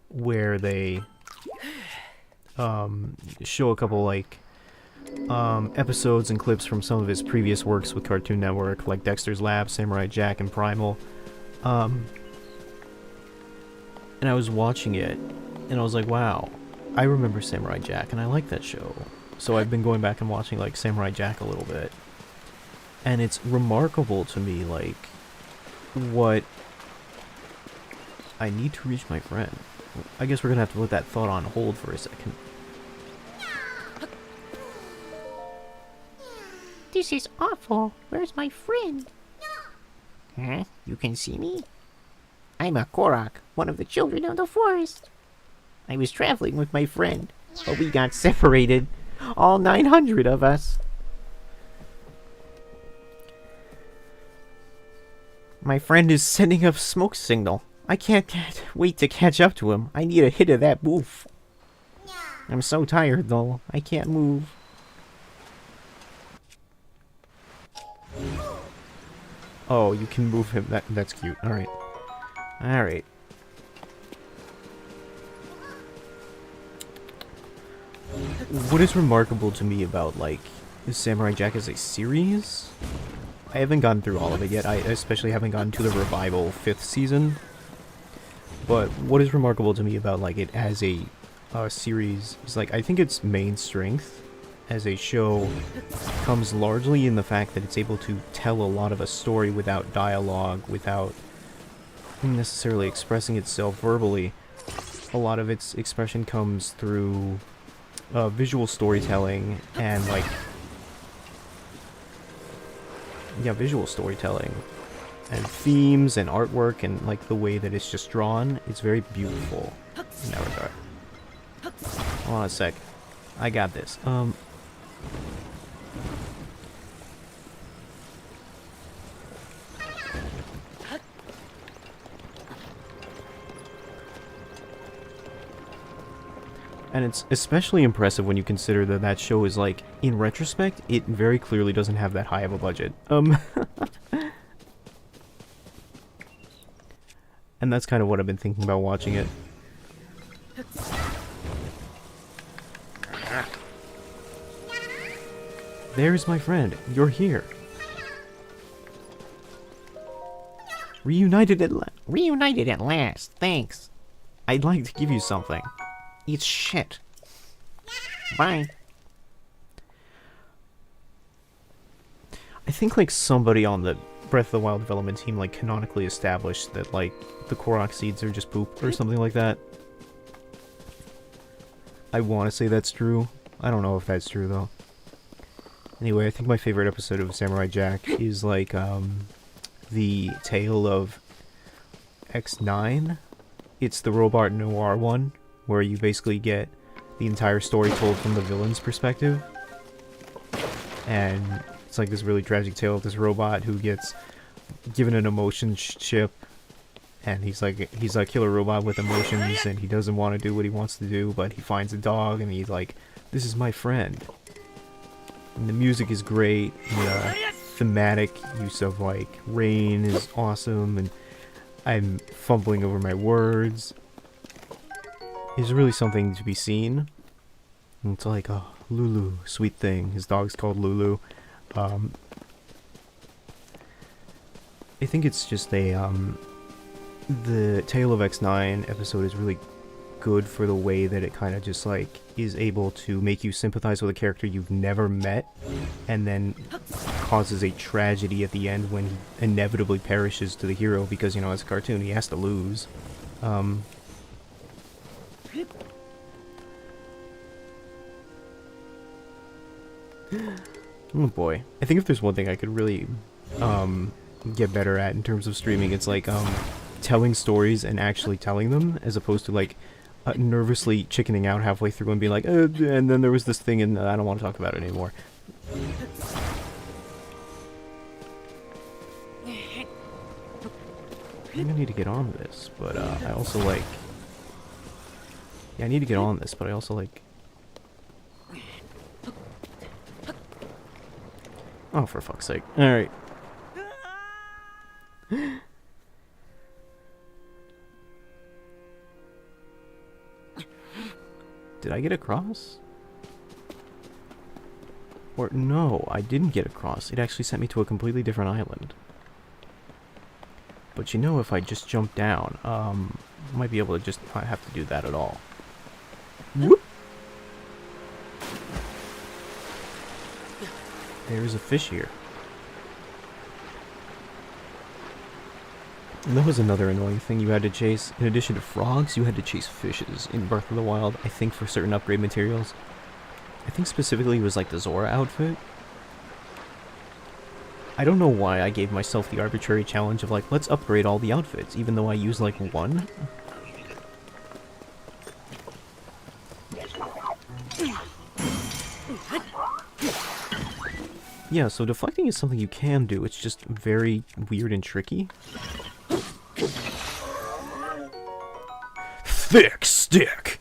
where they show a couple like episodes and clips from some of his previous works with Cartoon Network, like Dexter's Lab, Samurai Jack, and Primal. And I was watching it, and I was like, wow, I remember Samurai Jack, and I like that show. So I've been going back and watching, like, Samurai Jack a little bit. And it's remarkable to me, like, what I need to reach my friend. I guess we're gonna have to put that thought on hold for a second. This is awful. Where's my friend? Huh? You can see me? I'm a Korok, one of the children of the forest. I was traveling with my friend, but we got separated. All 900 of us. My friend is sending a smoke signal. I can't wait to catch up to him. I need a hit of that boof. I'm so tired, though. I can't move. Oh, you can move him. That's cute. Alright. Alright. What is remarkable to me about, like, Samurai Jack as a series? I haven't gone through all of it yet. I especially haven't gotten to the revival 5th season. But what is remarkable to me about, like, it as a series is, like, I think its main strength as a show comes largely in the fact that it's able to tell a lot of a story without dialogue, without necessarily expressing itself verbally. A lot of its expression comes through visual storytelling and, like, yeah, visual storytelling and themes and artwork and, like, the way that it's just drawn. It's very beautiful in that regard. Hold on a sec. I got this. And it's especially impressive when you consider that that show is, like, in retrospect, it very clearly doesn't have that high of a budget. And that's kind of what I've been thinking about watching it. There's my friend. You're here. Reunited at last. Thanks. I'd like to give you something. It's shit. Bye. I think, like, somebody on the Breath of the Wild development team, like, canonically established that, like, the Korok seeds are just poop or something like that. I want to say that's true. I don't know if that's true, though. Anyway, I think my favorite episode of Samurai Jack is, like, the Tale of X9. It's the Robot Noir one, where you basically get the entire story told from the villain's perspective. And it's like this really tragic tale of this robot who gets given an emotion chip, and he's a killer robot with emotions, and he doesn't want to do what he wants to do, but he finds a dog, and he's like, this is my friend. And the music is great, and the thematic use of, like, rain is awesome, and I'm fumbling over my words. It's really something to be seen. And it's like, oh, Lulu, sweet thing. His dog's called Lulu. I think it's just a, the Tale of X9 episode is really good for the way that it kind of just, like, is able to make you sympathize with a character you've never met, and then causes a tragedy at the end when he inevitably perishes to the hero because, you know, as a cartoon, he has to lose. Oh boy. I think if there's one thing I could really get better at in terms of streaming, it's like telling stories and actually telling them, as opposed to, like, nervously chickening out halfway through and being like, and then there was this thing and I don't want to talk about it anymore. I'm gonna need to get on this, but I also, like, yeah, I need to get on this, but I also, like, oh, for fuck's sake. Alright. Did I get across? Or, no, I didn't get across. It actually sent me to a completely different island. But you know, if I just jump down, I might be able to just not have to do that at all. Whoop! There's a fish here. And that was another annoying thing you had to chase. In addition to frogs, you had to chase fishes in Breath of the Wild, I think, for certain upgrade materials. I think specifically it was like the Zora outfit. I don't know why I gave myself the arbitrary challenge of, like, let's upgrade all the outfits, even though I use, like, one. Yeah, so deflecting is something you can do, it's just very weird and tricky. thick stick.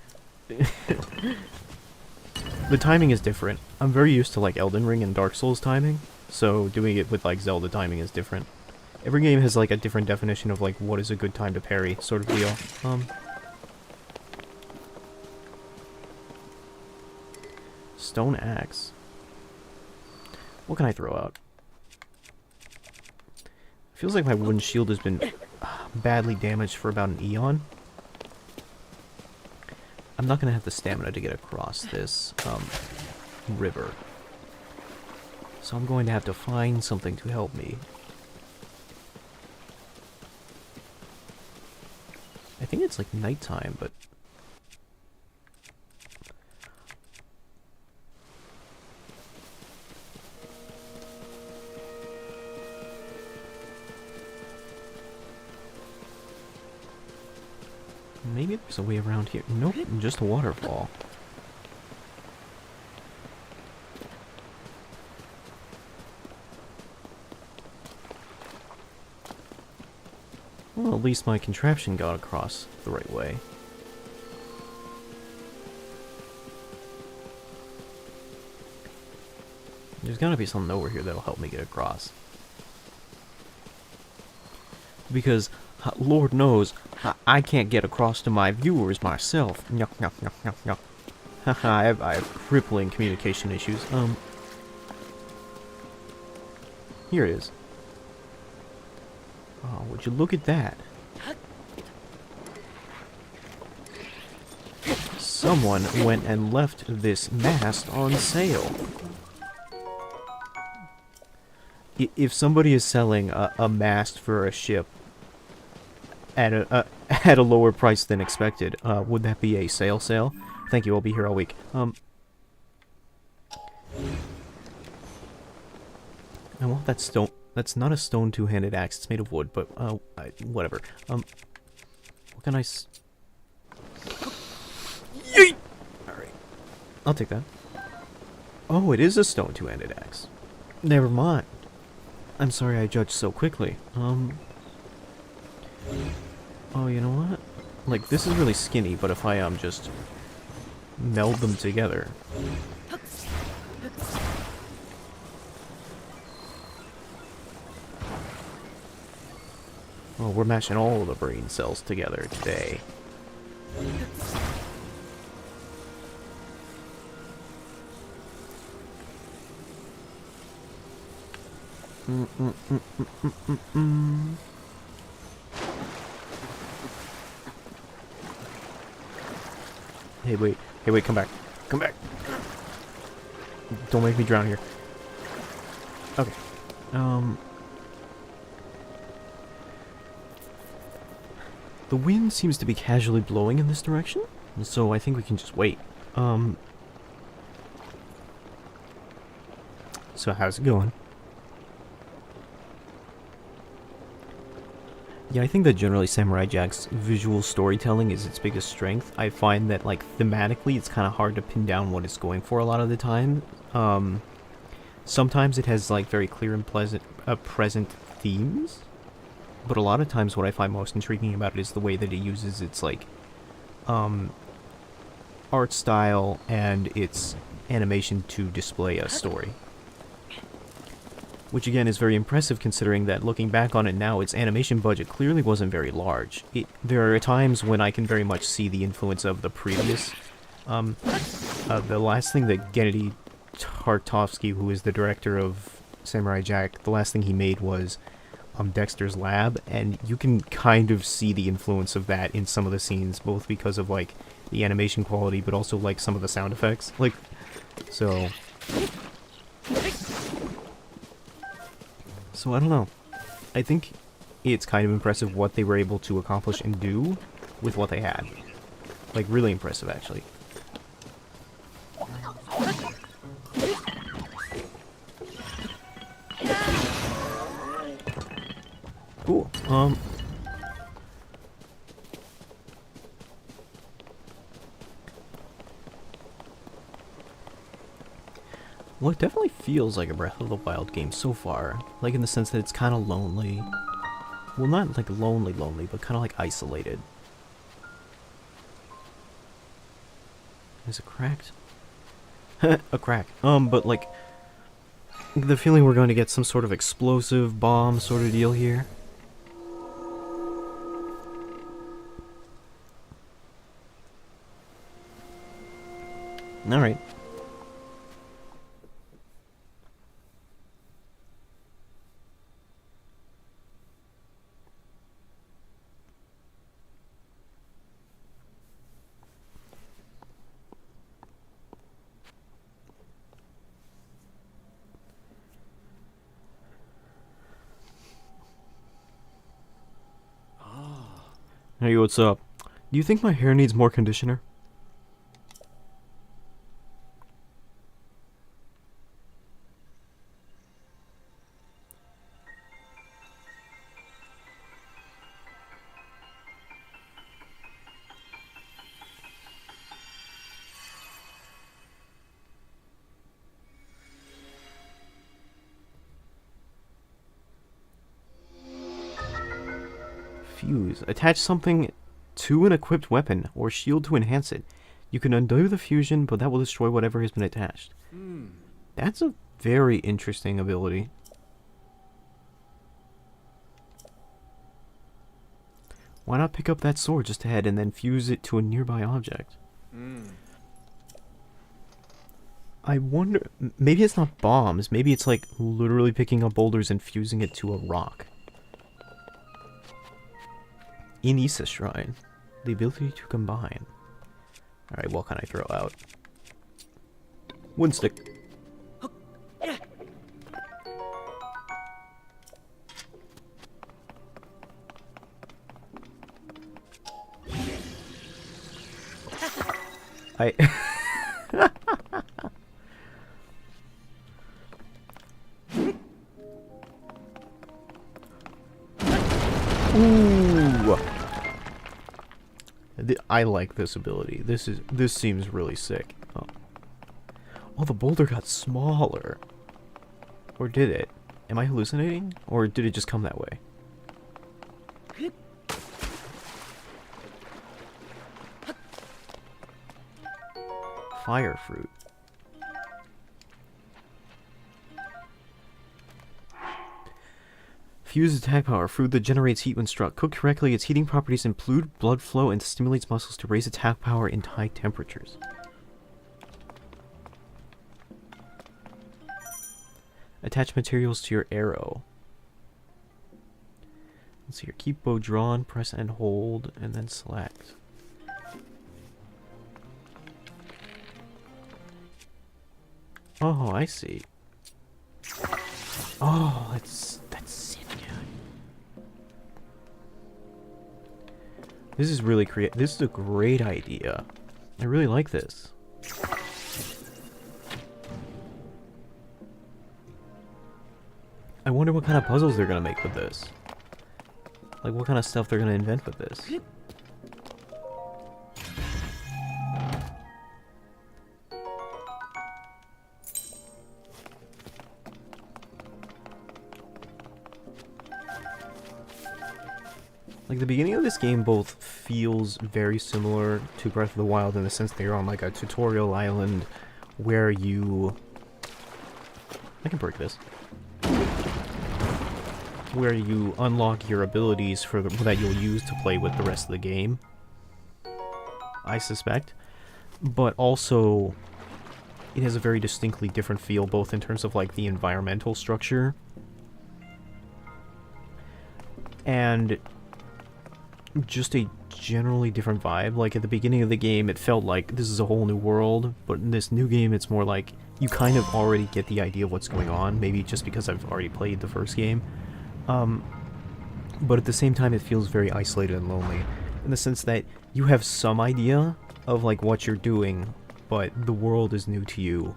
The timing is different. I'm very used to like Elden Ring and Dark Souls timing, so doing it with like Zelda timing is different. Every game has like a different definition of like what is a good time to parry, sort of deal. Stone axe. What can I throw out? Feels like my wooden shield has been badly damaged for about an eon. I'm not gonna have the stamina to get across this river, so I'm going to have to find something to help me. I think it's like nighttime, but maybe there's a way around here. Nope, just a waterfall. Well, at least my contraption got across the right way. There's gotta be something over here that'll help me get across. Because, Lord knows, I can't get across to my viewers myself. Nyuk, nyuk, nyuk, nyuk, nyuk. Haha, I have crippling communication issues. Here it is. Oh, would you look at that? Someone went and left this mast on sale. If somebody is selling a mast for a ship at a lower price than expected, would that be a sale? Thank you, I'll be here all week. I want that stone. That's not a stone two-handed axe. It's made of wood, but whatever. What can I? Yeet! All right, I'll take that. Oh, it is a stone two-handed axe. Never mind. I'm sorry I judged so quickly. Oh, you know what? Like, this is really skinny, but if I just meld them together. Oh, we're mashing all the brain cells together today. Hey, wait, come back. Come back! Don't make me drown here. Okay. The wind seems to be casually blowing in this direction, so I think we can just wait. So how's it going? Yeah, I think that generally Samurai Jack's visual storytelling is its biggest strength. I find that, like, thematically, it's kind of hard to pin down what it's going for a lot of the time. Sometimes it has, like, very clear and present themes, but a lot of times what I find most intriguing about it is the way that it uses its, like, art style and its animation to display a story. Which again is very impressive considering that looking back on it now, its animation budget clearly wasn't very large. There are times when I can very much see the influence of the previous, the last thing that Gennady Tartakovsky, who is the director of Samurai Jack, the last thing he made was Dexter's Lab, and you can kind of see the influence of that in some of the scenes, both because of, like, the animation quality, but also, like, some of the sound effects. Like, so I don't know. I think it's kind of impressive what they were able to accomplish and do with what they had. Like, really impressive, actually. Cool. Well, it definitely feels like a Breath of the Wild game so far. Like, in the sense that it's kind of lonely. Well, not like lonely, but kind of like isolated. Is it cracked? A crack. But like, the feeling we're going to get some sort of explosive bomb sort of deal here. Alright. Hey, what's up? Do you think my hair needs more conditioner? Fuse. Attach something to an equipped weapon or shield to enhance it. You can undo the fusion, but that will destroy whatever has been attached. That's a very interesting ability. Why not pick up that sword just ahead and then fuse it to a nearby object? I wonder... Maybe it's not bombs. Maybe it's like literally picking up boulders and fusing it to a rock. Inisa Shrine. The ability to combine. Alright, what can I throw out? Wind stick. I... Ooh. I like this ability. This seems really sick. Oh, the boulder got smaller. Or did it? Am I hallucinating? Or did it just come that way? Fire fruit. Fuse attack power. Fruit that generates heat when struck. Cooked correctly, its heating properties improve blood flow and stimulates muscles to raise attack power in high temperatures. Attach materials to your arrow. Let's see here. Keep bow drawn, press and hold, and then select. Oh, I see. Oh, that's sick, dude. This is really creative. This is a great idea. I really like this. I wonder what kind of puzzles they're gonna make with this. Like, what kind of stuff they're gonna invent with this. Like, the beginning of this game both feels very similar to Breath of the Wild in the sense that you're on, like, a tutorial island where you... I can break this. Where you unlock your abilities for that you'll use to play with the rest of the game. I suspect. But also, it has a very distinctly different feel, both in terms of, like, the environmental structure and just a generally different vibe. Like, at the beginning of the game, it felt like this is a whole new world, but in this new game, it's more like you kind of already get the idea of what's going on, maybe just because I've already played the first game. But at the same time, it feels very isolated and lonely, in the sense that you have some idea of, like, what you're doing, but the world is new to you.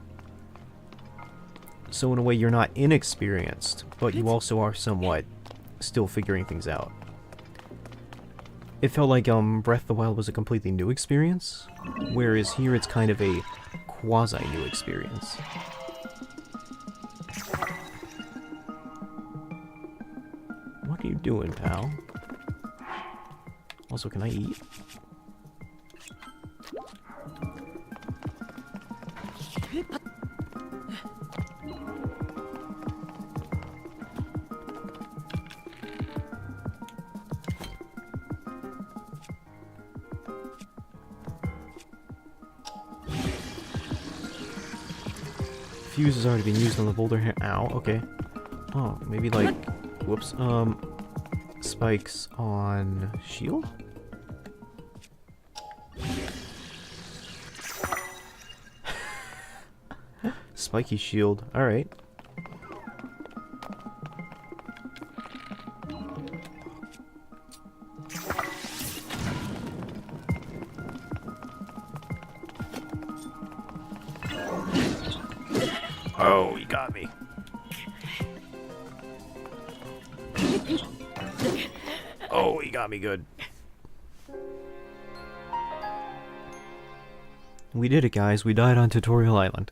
So in a way, you're not inexperienced, but you also are somewhat still figuring things out. It felt like Breath of the Wild was a completely new experience, whereas here it's kind of a quasi-new experience. What are you doing, pal? Also, can I eat? Fuse has already been used on the boulder here. Ow, okay. Oh, maybe like, whoops, spikes on shield? Spiky shield, alright. Oh, he got me. Oh, he got me good. We did it, guys. We died on Tutorial Island.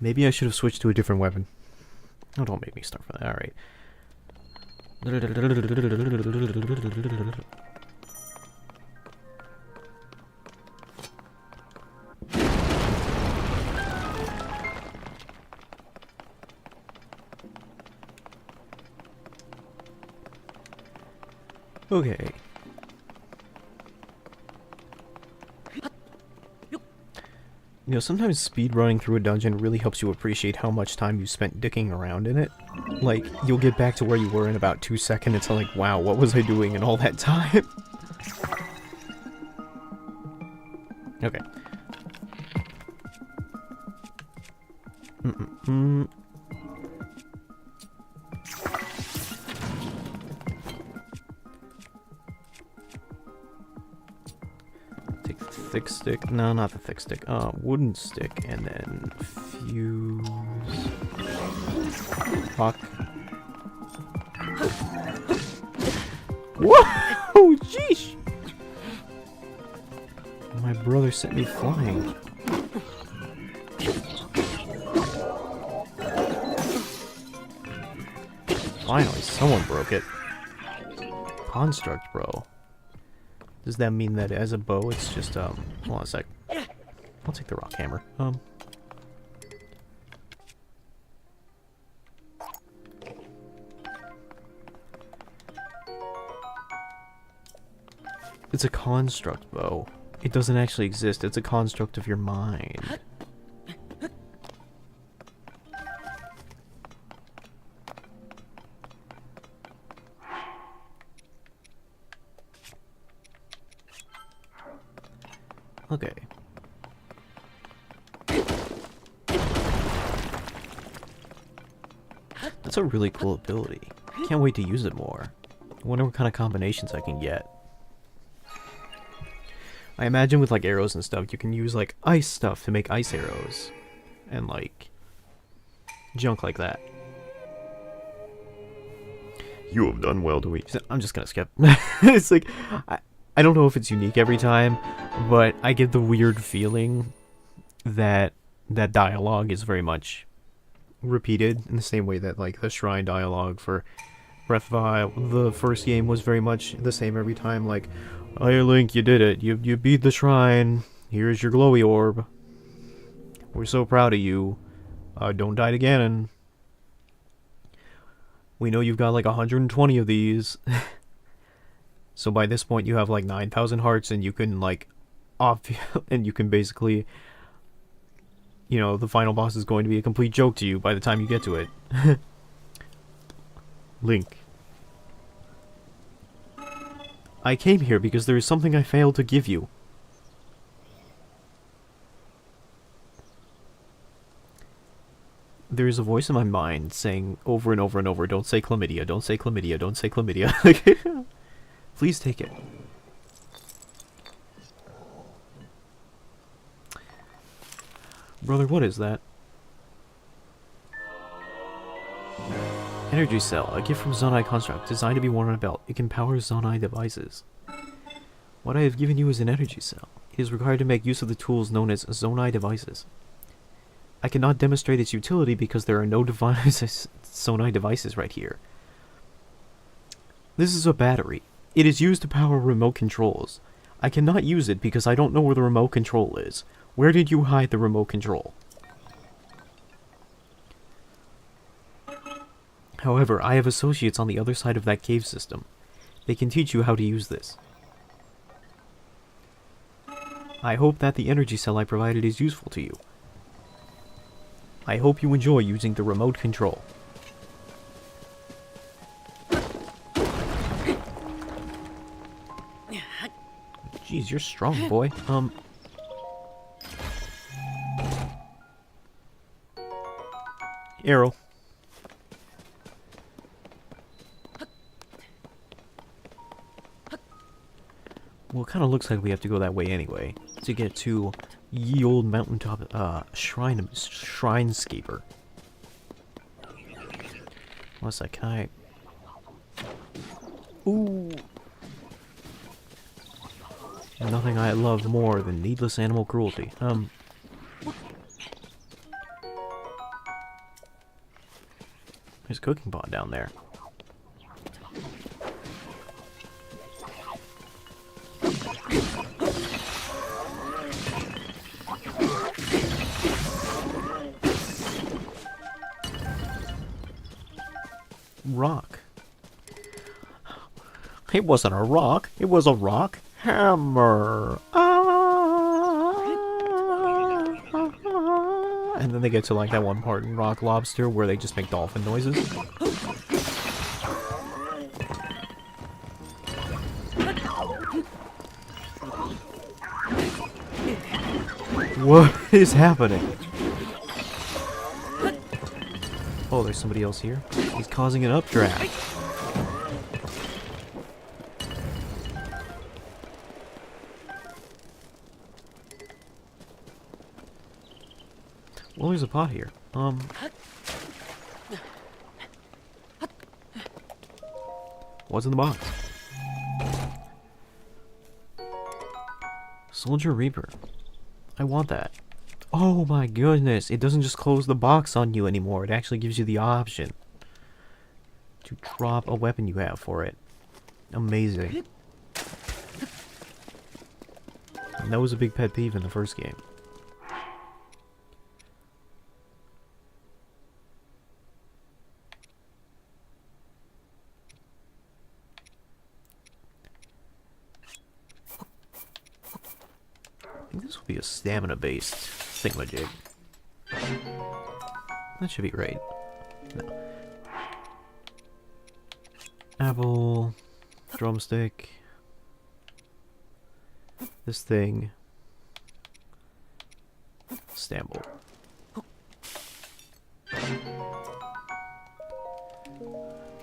Maybe I should have switched to a different weapon. Oh, don't make me start from that. Alright. Okay. You know, sometimes speed running through a dungeon really helps you appreciate how much time you spent dicking around in it. Like, you'll get back to where you were in about 2 seconds. It's like, wow, what was I doing in all that time? Okay. Take the thick stick. No, not the thick stick. Wooden stick, and then fuse. Fuck. Whoa! Jeez! My brother sent me flying. Finally, someone broke it. Construct, bro. Does that mean that as a bow, it's just, hold on a sec. I'll take the rock hammer. It's a construct bow. It doesn't actually exist. It's a construct of your mind. Okay. That's a really cool ability. Can't wait to use it more. I wonder what kind of combinations I can get. I imagine with like arrows and stuff, you can use like ice stuff to make ice arrows. And like junk like that. You have done well to eat. I'm just gonna skip. It's like, I don't know if it's unique every time, but I get the weird feeling that that dialogue is very much repeated in the same way that like the shrine dialogue for Breath of Fire, the first game, was very much the same every time. Like, "Hey Link, you did it. You beat the shrine. Here's your glowy orb. We're so proud of you. Don't die again. And we know you've got like 120 of these." So by this point you have like 9,000 hearts, and you can like and you can basically, you know, the final boss is going to be a complete joke to you by the time you get to it. Link. I came here because there is something I failed to give you. There is a voice in my mind saying over and over and over, "Don't say chlamydia, don't say chlamydia, don't say chlamydia." Please take it. Brother, what is that? Energy Cell, a gift from Zonai Construct, designed to be worn on a belt. It can power Zonai devices. What I have given you is an energy cell. It is required to make use of the tools known as Zonai devices. I cannot demonstrate its utility because there are no Zonai devices right here. This is a battery. It is used to power remote controls. I cannot use it because I don't know where the remote control is. Where did you hide the remote control? However, I have associates on the other side of that cave system. They can teach you how to use this. I hope that the energy cell I provided is useful to you. I hope you enjoy using the remote control. Jeez, you're strong, boy. Arrow. Well, it kind of looks like we have to go that way anyway to get to ye old mountaintop shrinescaper. What's that? Can I? Ooh. Nothing I love more than needless animal cruelty. There's a cooking pot down there. Rock. It wasn't a rock. It was a rock hammer. And then they get to like that one part in Rock Lobster where they just make dolphin noises. What is happening? Oh, there's somebody else here. He's causing an updraft. Well, there's a pot here. What's in the box? Soldier Reaper. I want that. Oh my goodness, it doesn't just close the box on you anymore. It actually gives you the option to drop a weapon you have for it. Amazing. And that was a big pet peeve in the first game. I think this will be a stamina-based thingamajig. That should be right. No. Apple, drumstick, this thing, Stamble.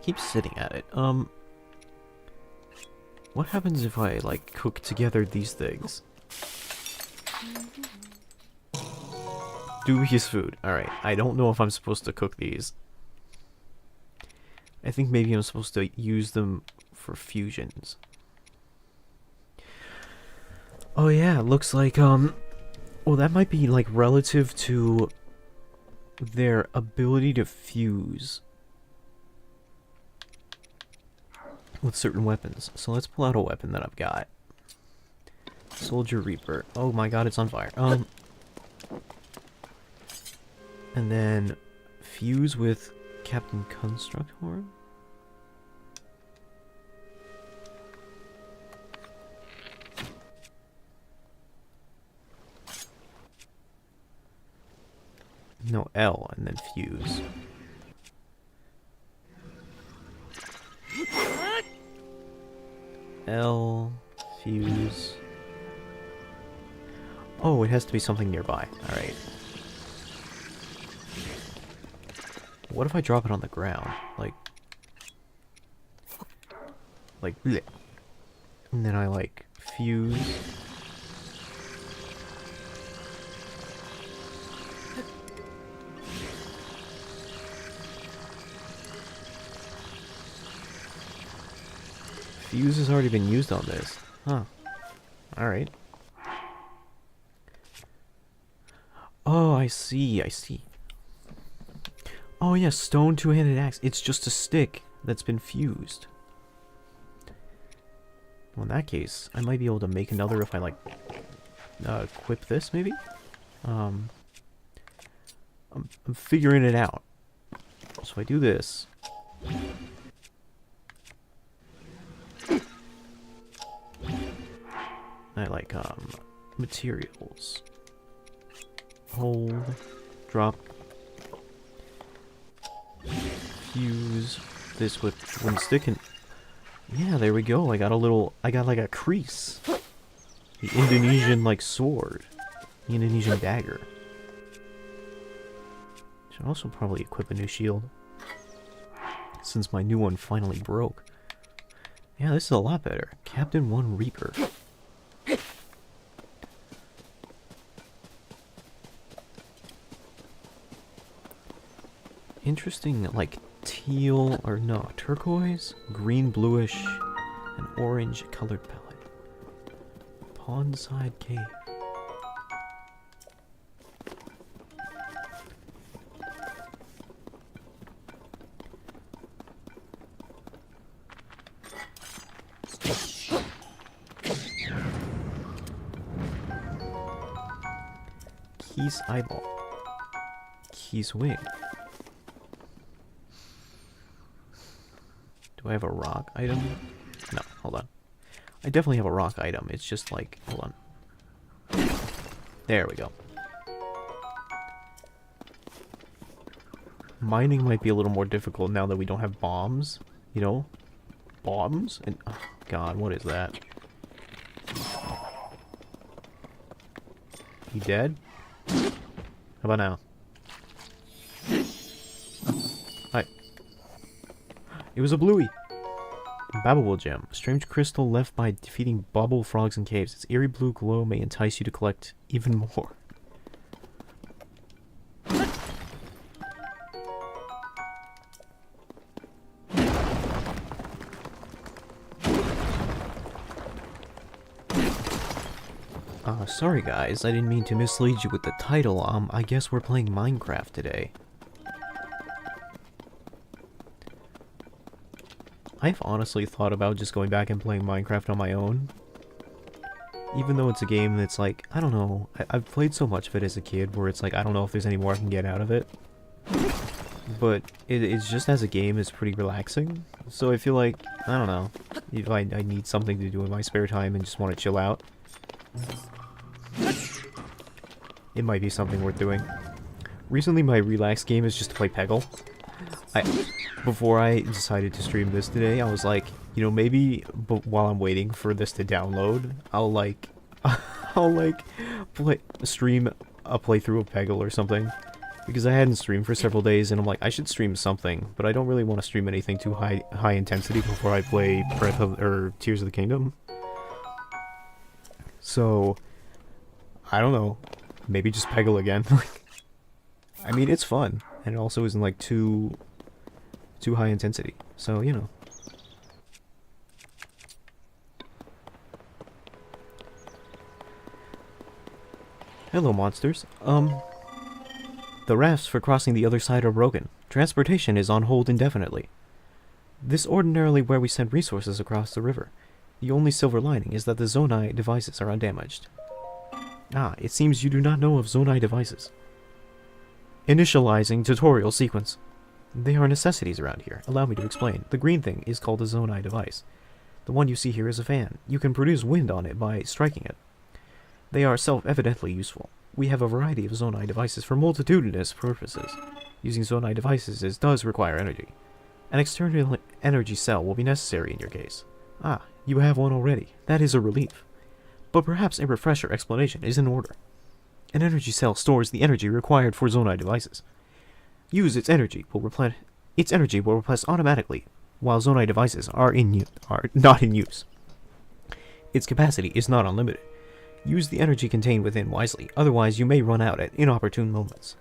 Keep sitting at it. What happens if I like cook together these things? Dubious food. Alright, I don't know if I'm supposed to cook these. I think maybe I'm supposed to use them for fusions. Oh yeah, it looks like, well that might be like relative to their ability to fuse with certain weapons. So let's pull out a weapon that I've got. Soldier Reaper. Oh my god, it's on fire. And then fuse with Captain Constructor. No, L and then fuse. L, fuse. Oh, it has to be something nearby. Alright. What if I drop it on the ground? Like, bleh. And then I, like, fuse. Fuse has already been used on this. Huh. Alright. Oh, I see, I see. Oh yeah, stone two-handed axe. It's just a stick that's been fused. Well, in that case, I might be able to make another if I, like, equip this, maybe? I'm figuring it out. So I do this. I like, materials. Hold. Drop. Fuse this with one stick and... Yeah, there we go. I got like a crease. The Indonesian, like, sword. The Indonesian dagger. Should also probably equip a new shield. Since my new one finally broke. Yeah, this is a lot better. Captain 1 Reaper. Interesting, like, teal, or no, turquoise, green, bluish, and orange colored palette. Pondside Cave. Key's eyeball. Key's wing. Do I have a rock item? No, hold on. I definitely have a rock item. It's just like, hold on. There we go. Mining might be a little more difficult now that we don't have bombs. You know? Bombs? And, oh god, what is that? He dead? How about now? Hi. It was a bluey. Babble gem. A strange crystal left by defeating bubble frogs in caves. Its eerie blue glow may entice you to collect even more. Sorry guys, I didn't mean to mislead you with the title. I guess we're playing Minecraft today. I've honestly thought about just going back and playing Minecraft on my own. Even though it's a game that's like, I don't know, I've played so much of it as a kid where it's like, I don't know if there's any more I can get out of it. But it's just as a game, it's pretty relaxing. So I feel like, I don't know, if I need something to do in my spare time and just want to chill out, it might be something worth doing. Recently my relax game is just to play Peggle. Before I decided to stream this today, I was like, you know, maybe while I'm waiting for this to download, I'll like, stream a playthrough of Peggle or something. Because I hadn't streamed for several days, and I'm like, I should stream something, but I don't really want to stream anything too high intensity before I play Tears of the Kingdom. So, I don't know, maybe just Peggle again. I mean, it's fun, and it also isn't like too high intensity, so, you know. Hello, monsters. The rafts for crossing the other side are broken. Transportation is on hold indefinitely. This ordinarily where we send resources across the river. The only silver lining is that the Zonai devices are undamaged. Ah, it seems you do not know of Zonai devices. Initializing tutorial sequence. They are necessities around here. Allow me to explain. The green thing is called a Zonai device. The one you see here is a fan. You can produce wind on it by striking it. They are self-evidently useful. We have a variety of Zonai devices for multitudinous purposes. Using Zonai devices does require energy. An external energy cell will be necessary in your case. Ah, you have one already. That is a relief. But perhaps a refresher explanation is in order. An energy cell stores the energy required for Zonai devices. Use its energy will replenish automatically while Zonai devices are not in use. Its capacity is not unlimited. Use the energy contained within wisely, otherwise you may run out at inopportune moments.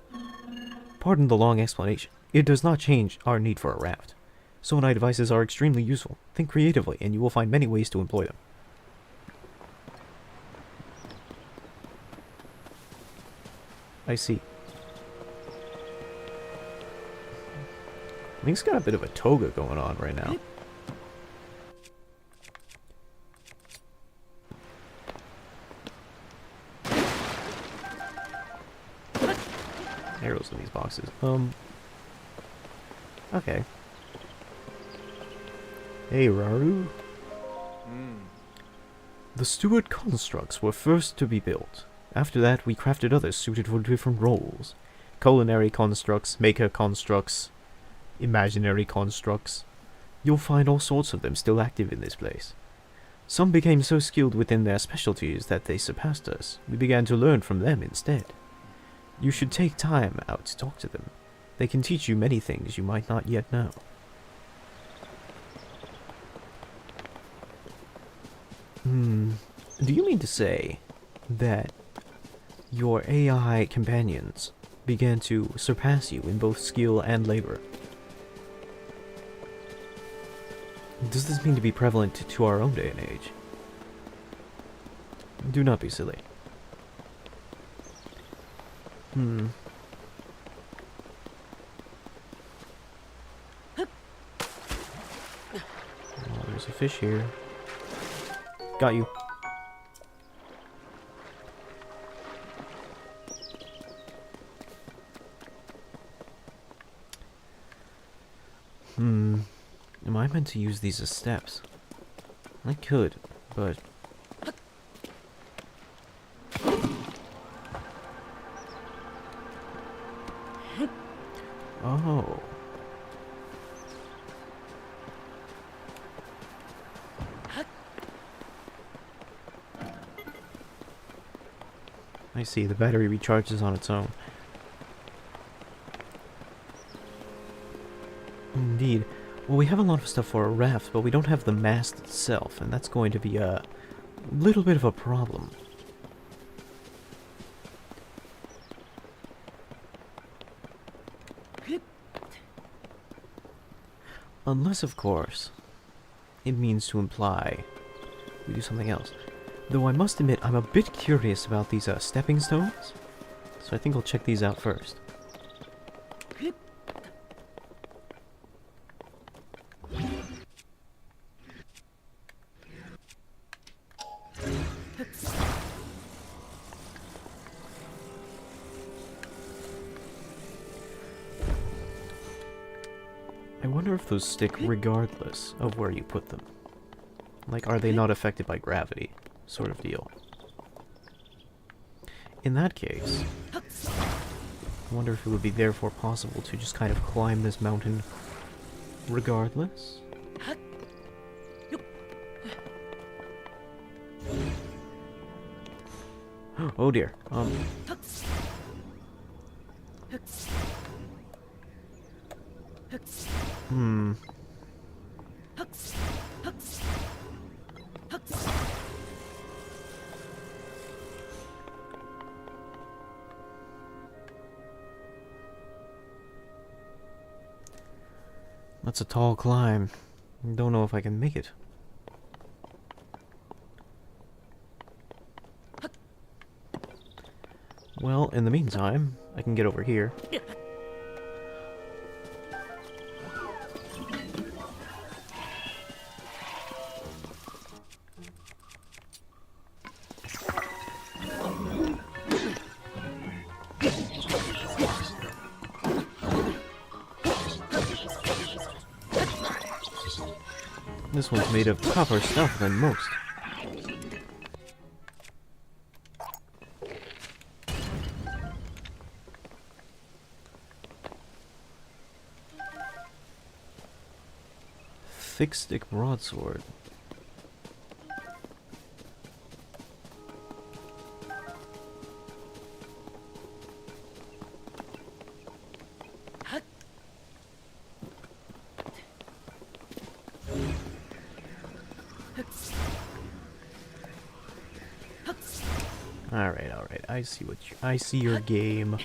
Pardon the long explanation. It does not change our need for a raft. Zonai devices are extremely useful. Think creatively and you will find many ways to employ them. I see. Link's got a bit of a toga going on right now. arrows in these boxes. Okay. Hey, Raru. The Steward constructs were first to be built. After that, we crafted others suited for different roles. Culinary constructs, maker constructs, imaginary constructs. You'll find all sorts of them still active in this place. Some became so skilled within their specialties that they surpassed us. We began to learn from them instead. You should take time out to talk to them. They can teach you many things you might not yet know. Do you mean to say that your AI companions began to surpass you in both skill and labor? Does this mean to be prevalent to our own day and age? Do not be silly. Oh, there's a fish here. Got you. Am I meant to use these as steps? I could, but... Oh. I see, the battery recharges on its own. Indeed. Well, we have a lot of stuff for a raft, but we don't have the mast itself, and that's going to be a little bit of a problem. Unless, of course, it means to imply we do something else. Though I must admit, I'm a bit curious about these stepping stones, so I think I'll check these out first. I wonder if those stick regardless of where you put them. Like, are they not affected by gravity? Sort of deal. In that case, I wonder if it would be therefore possible to just kind of climb this mountain regardless? Oh dear. That's a tall climb. Don't know if I can make it. Well, in the meantime, I can get over here. This one's made of tougher stuff than most. Thick stick broadsword. Alright, I see what I see your game.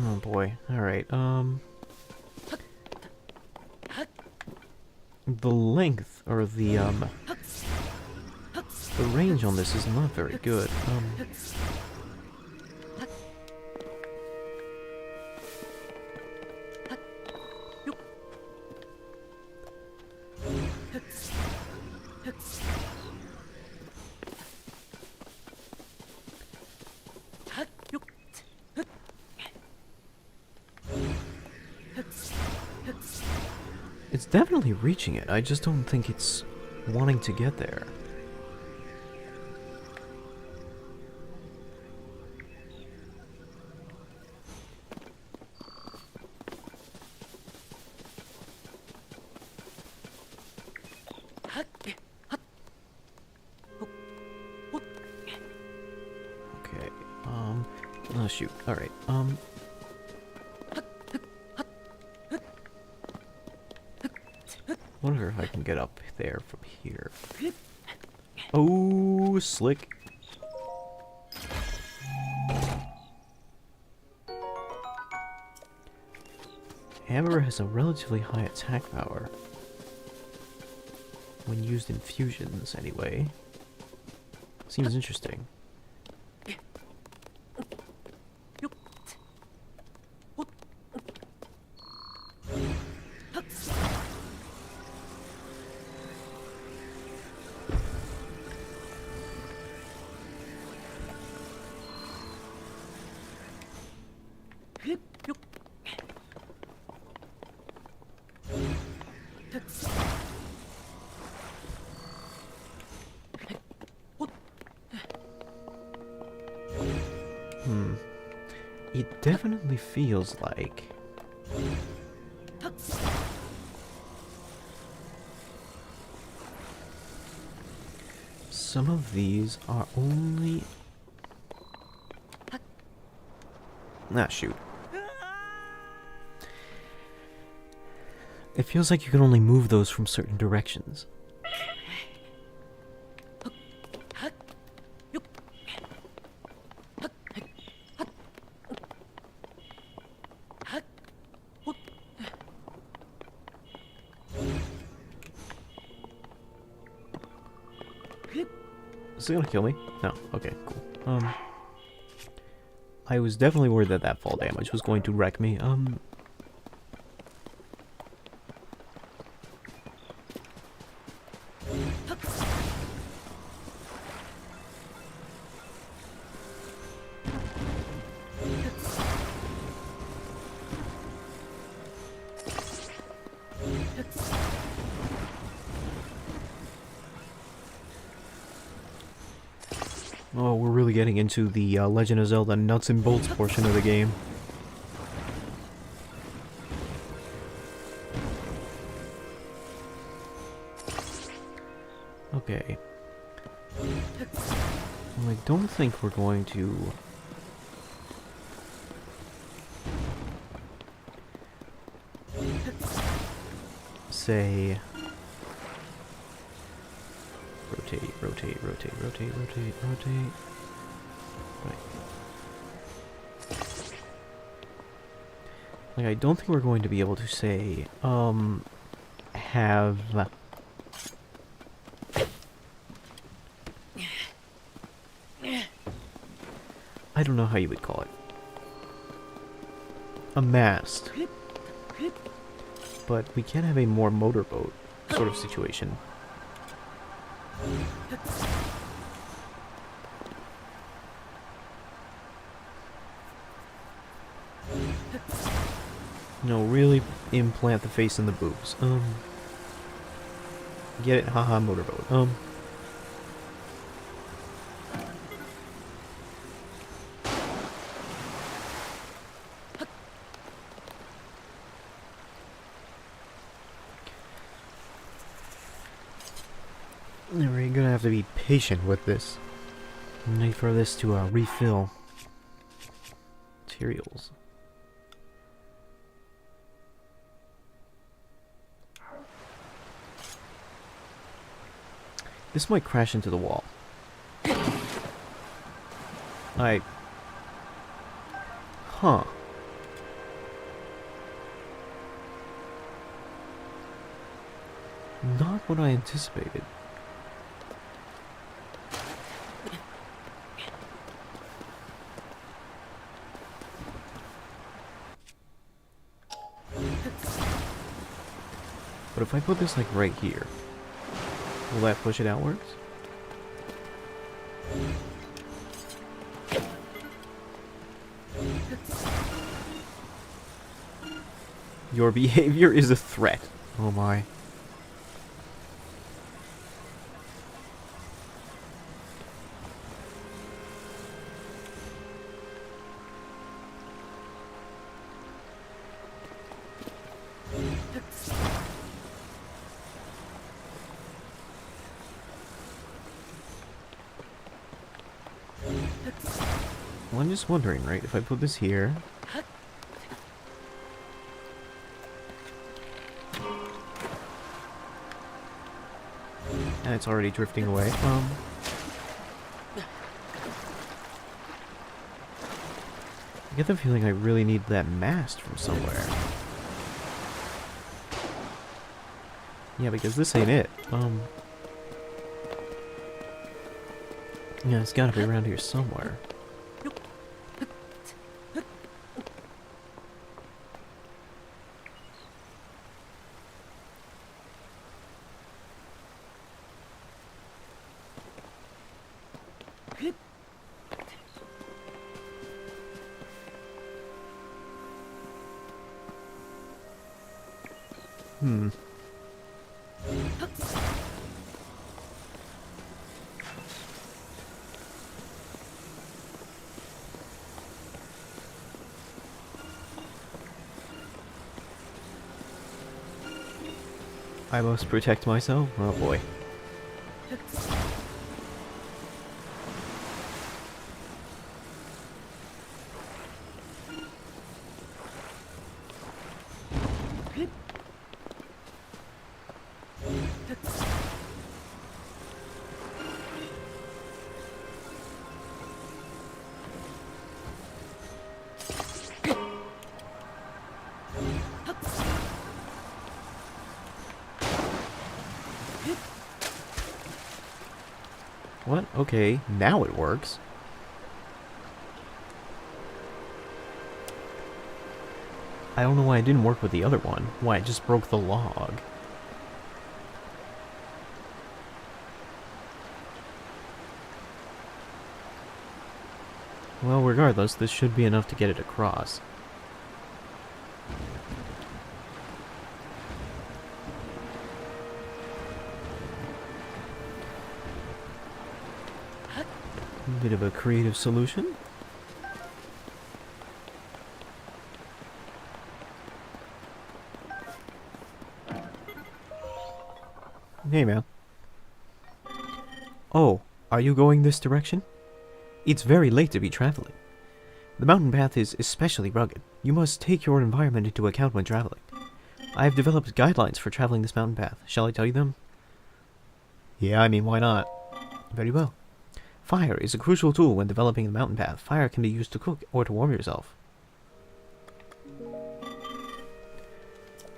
Oh boy, alright, the length or the range on this is not very good. It's definitely reaching it. I just don't think it's wanting to get there. Okay, oh shoot, alright, wonder if I can get up there from here. Oh, slick. Hammer has a relatively high attack power. When used in fusions, anyway. Seems interesting. It definitely feels like some of these are only... Ah, shoot. It feels like you can only move those from certain directions. Is it gonna kill me? No. Okay, cool. I was definitely worried that that fall damage was going to wreck me. Oh, we're really getting into the Legend of Zelda nuts and bolts portion of the game. Okay. Well, I don't think we're going to... say... rotate. Right. Like, I don't think we're going to be able to say, have... I don't know how you would call it. Amassed. But we can have a more motorboat sort of situation. No, really implant the face in the boobs. Get it? Haha, motorboat. We're gonna have to be patient with this. Wait for this to refill materials. This might crash into the wall. Huh. Not what I anticipated. But if I put this like right here, will that push it outwards? Your behavior is a threat. Oh my. Well, I'm just wondering, right? If I put this here, and it's already drifting away. I get the feeling I really need that mast from somewhere. Yeah, because this ain't it. Yeah, it's gotta be around here somewhere. Hmm. I must protect myself? Oh boy. What? Okay, now it works. I don't know why it didn't work with the other one. Why, it just broke the log. Well, regardless, this should be enough to get it across. Bit of a creative solution. Hey, man. Oh, are you going this direction? It's very late to be traveling. The mountain path is especially rugged. You must take your environment into account when traveling. I have developed guidelines for traveling this mountain path. Shall I tell you them? Yeah, I mean, why not? Very well. Fire is a crucial tool when developing the mountain path. Fire can be used to cook or to warm yourself.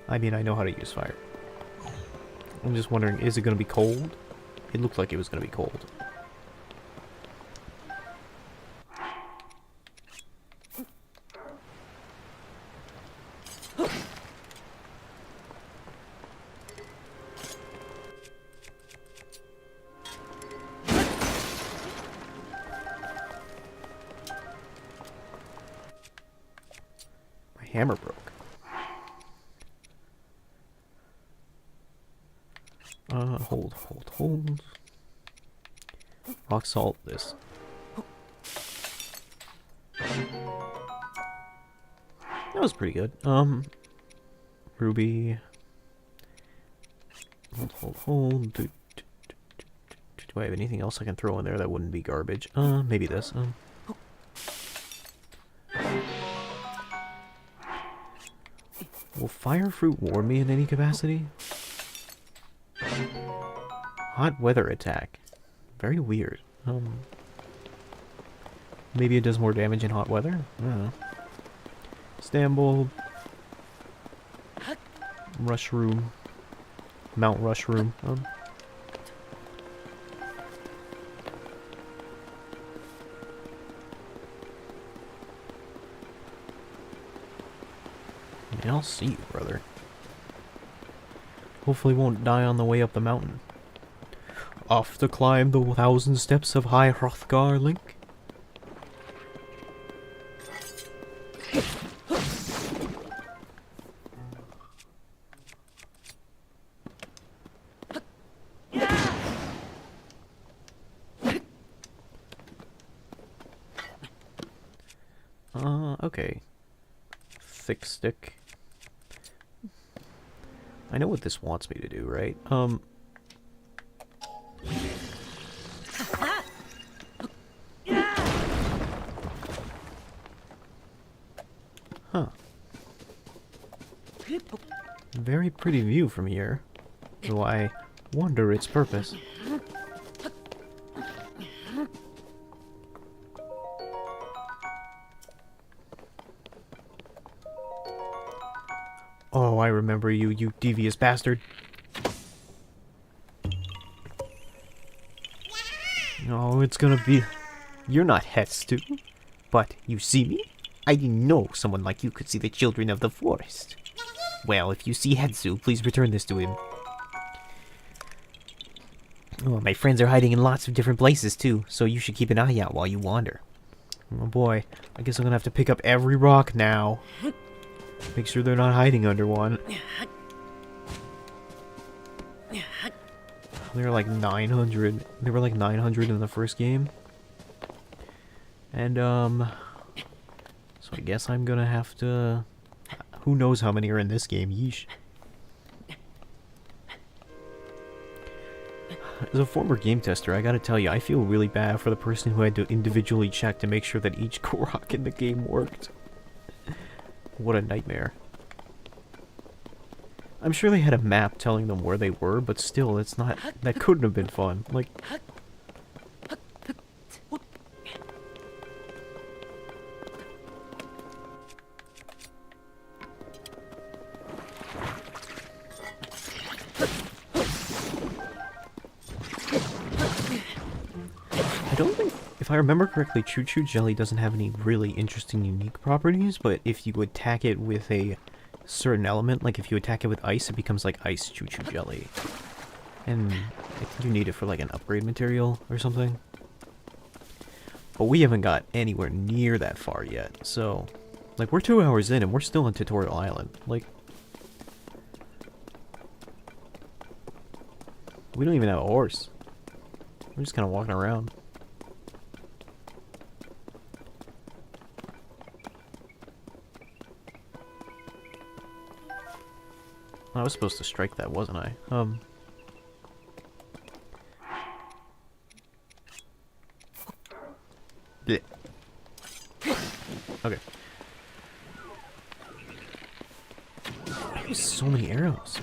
I mean, I know how to use fire. I'm just wondering, is it going to be cold? It looked like it was going to be cold. Hammer broke. Hold. Rock salt this. That was pretty good. Ruby. Hold. Do I have anything else I can throw in there that wouldn't be garbage? Maybe this. Will fire fruit warm me in any capacity? Hot weather attack. Very weird. Maybe it does more damage in hot weather? I don't know. Stambold. Mushroom. Mount Rush room. Yeah, I'll see you, brother. Hopefully won't die on the way up the mountain. Off to climb the 1,000 steps of High Hrothgar, Link. Okay. Thick stick. I know what this wants me to do, right? Huh. Very pretty view from here, though I wonder its purpose. Oh, I remember you, you devious bastard. Oh, it's gonna be... You're not Hetsu, but you see me? I didn't know someone like you could see the children of the forest. Well, if you see Hetsu, please return this to him. Oh, my friends are hiding in lots of different places too, so you should keep an eye out while you wander. Oh boy, I guess I'm gonna have to pick up every rock now. Make sure they're not hiding under one. They're like 900. They were like 900 in the first game. And, so I guess I'm gonna have to... Who knows how many are in this game, yeesh. As a former game tester, I gotta tell you, I feel really bad for the person who had to individually check to make sure that each Korok in the game worked. What a nightmare. I'm sure they had a map telling them where they were, but still, it's not... That couldn't have been fun. Like... I don't think... If I remember correctly, Choo Choo Jelly doesn't have any really interesting, unique properties, but if you attack it with a certain element, like if you attack it with ice, it becomes like Ice Choo Choo Jelly. And I think you need it for like an upgrade material or something. But we haven't got anywhere near that far yet, so... Like, we're 2 hours in and we're still on Tutorial Island. Like... We don't even have a horse. We're just kind of walking around. I was supposed to strike that, wasn't I? Yeah. Okay. There's so many arrows.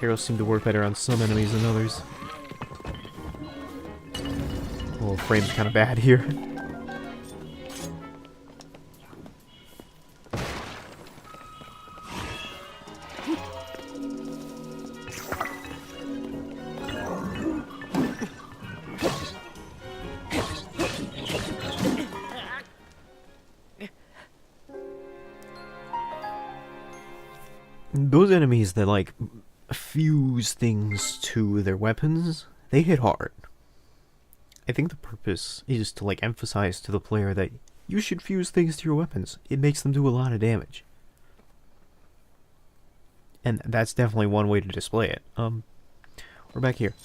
Arrows seem to work better on some enemies than others. Oh, frame's kind of bad here. Those enemies that, like, fuse things to their weapons, they hit hard. I think the purpose is to, like, emphasize to the player that you should fuse things to your weapons. It makes them do a lot of damage. And that's definitely one way to display it. We're back here.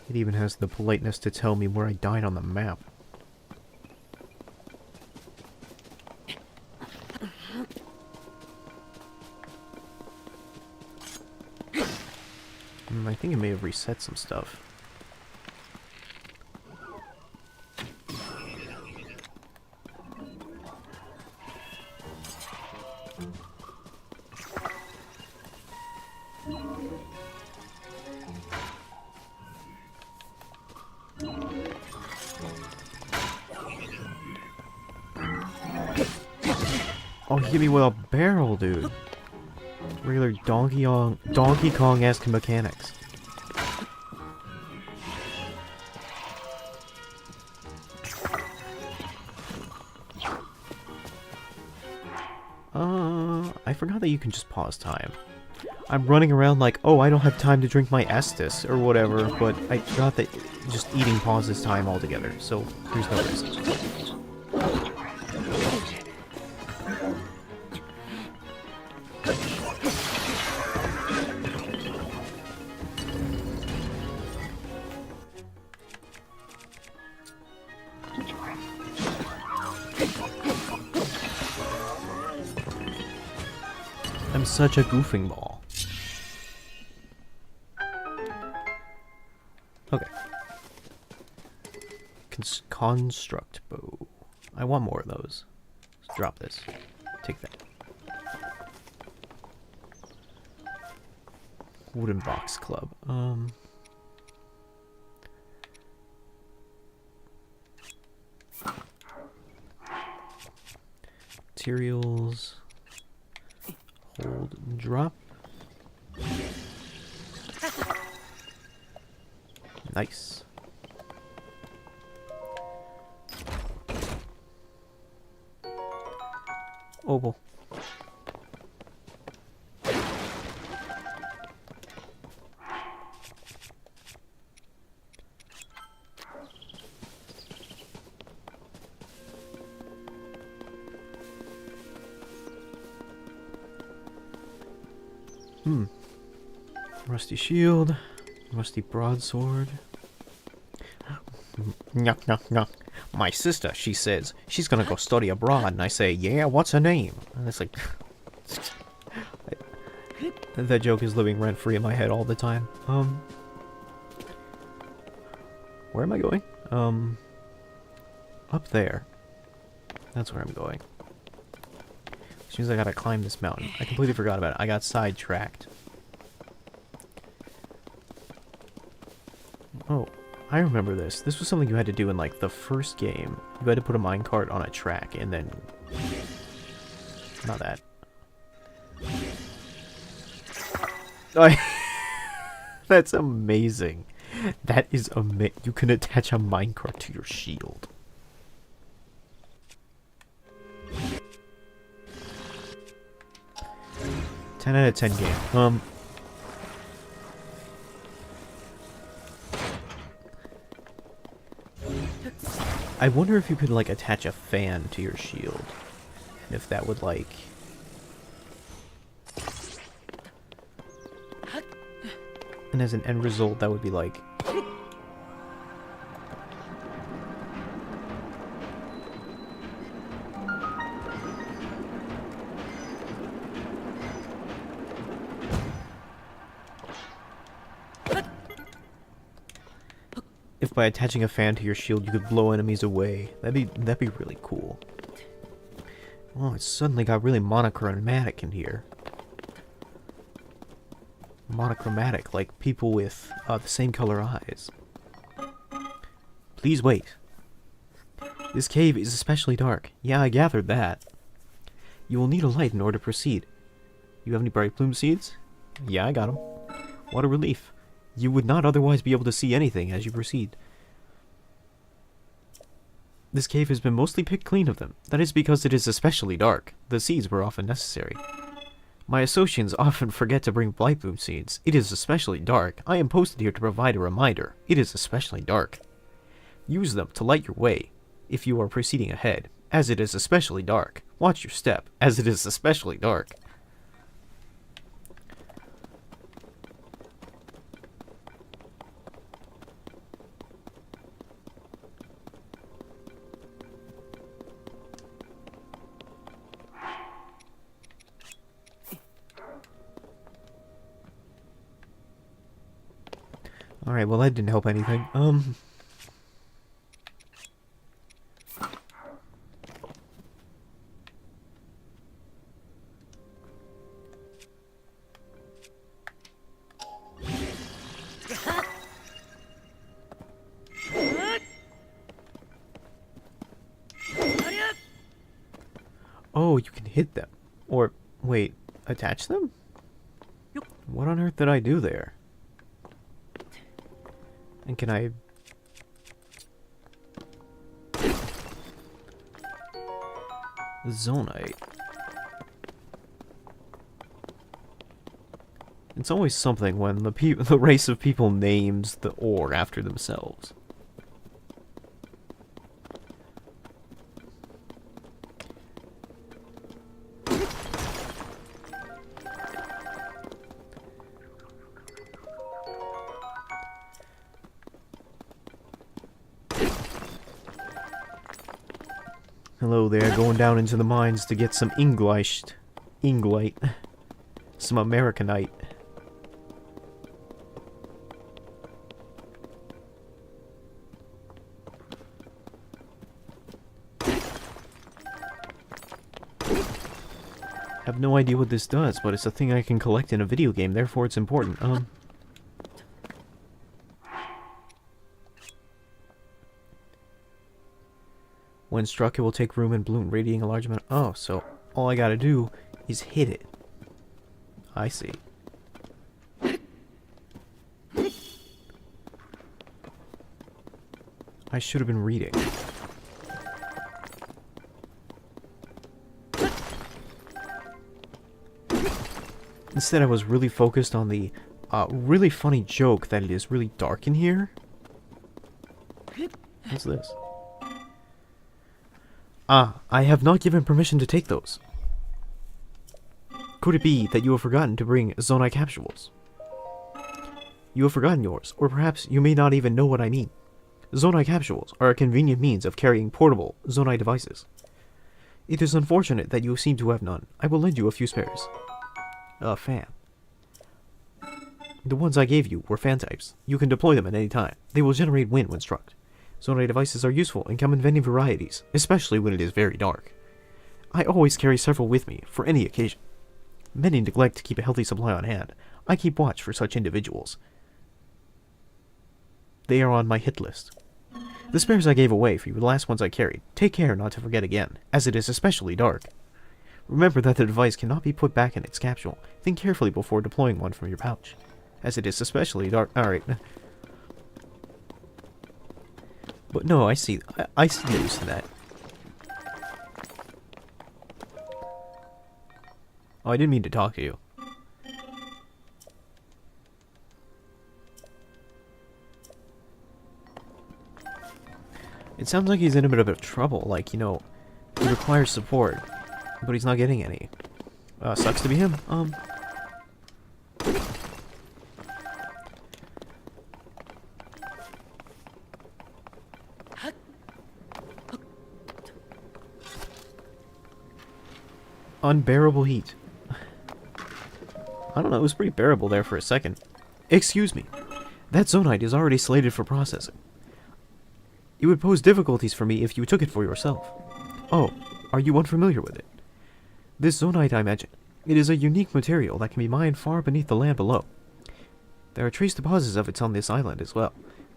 It even has the politeness to tell me where I died on the map. I think it may have reset some stuff. Oh, he hit me with a barrel, dude. Regular Donkey Kong-esque mechanics. I forgot that you can just pause time. I'm running around like, oh, I don't have time to drink my Estus or whatever, but I forgot that just eating pauses time altogether, so there's no risk. I'm such a goofing ball. Okay. Construct bow. I want more of those. Let's drop this. Take that. Wooden box club. Materials. Hold and drop. Nice. Oval. Rusty shield, rusty broadsword. Knock, knock, knock. My sister, she says, she's gonna go study abroad, and I say, yeah, what's her name? And it's like... that joke is living rent-free in my head all the time. Where am I going? Up there. That's where I'm going. Which means I gotta climb this mountain. I completely forgot about it. I got sidetracked. Oh, I remember this. This was something you had to do in, like, the first game. You had to put a minecart on a track, and then... Not that. Oh, that's amazing. That is amazing. You can attach a minecart to your shield. Ten out of 10 game. I wonder if you could, like, attach a fan to your shield. And if that would, like... And as an end result, that would be, like... If by attaching a fan to your shield you could blow enemies away, that'd be really cool. Oh, it's suddenly got really monochromatic in here. Monochromatic, like people with the same color eyes. Please wait. This cave is especially dark. Yeah, I gathered that. You will need a light in order to proceed. You have any bright plume seeds? Yeah, I got them. What a relief. You would not otherwise be able to see anything as you proceed. This cave has been mostly picked clean of them. That is because it is especially dark. The seeds were often necessary. My associates often forget to bring blight bloom seeds. It is especially dark. I am posted here to provide a reminder. It is especially dark. Use them to light your way if you are proceeding ahead, as it is especially dark. Watch your step, as it is especially dark. Alright, well that didn't help anything. Oh, you can hit them. Or, wait, attach them? What on earth did I do there? And can I... Zonite. It's always something when the race of people names the ore after themselves. Hello there, going down into the mines to get some Englite. Some Americanite. Have no idea what this does, but it's a thing I can collect in a video game, therefore it's important. When struck, it will take room and bloom, radiating a large amount. Oh, so all I gotta do is hit it. I see. I should have been reading. Instead, I was really focused on the really funny joke that it is really dark in here. What's this? Ah, I have not given permission to take those. Could it be that you have forgotten to bring Zonai capsules? You have forgotten yours, or perhaps you may not even know what I mean. Zonai capsules are a convenient means of carrying portable Zonai devices. It is unfortunate that you seem to have none. I will lend you a few spares. Fan. The ones I gave you were fan types. You can deploy them at any time. They will generate wind when struck. Zonai devices are useful and come in many varieties, especially when it is very dark. I always carry several with me, for any occasion. Many neglect to keep a healthy supply on hand. I keep watch for such individuals. They are on my hit list. The spares I gave away for you were the last ones I carried. Take care not to forget again, as it is especially dark. Remember that the device cannot be put back in its capsule. Think carefully before deploying one from your pouch, as it is especially dark. Alright. But no, I see the use of that. Oh, I didn't mean to talk to you. It sounds like he's in a bit of trouble, like, you know, he requires support, but he's not getting any. Sucks to be him. Unbearable heat. I don't know, it was pretty bearable there for a second. Excuse me. That Zonite is already slated for processing. It would pose difficulties for me if you took it for yourself. Oh, are you unfamiliar with it? This Zonite, I imagine. It is a unique material that can be mined far beneath the land below. There are trace deposits of it on this island as well,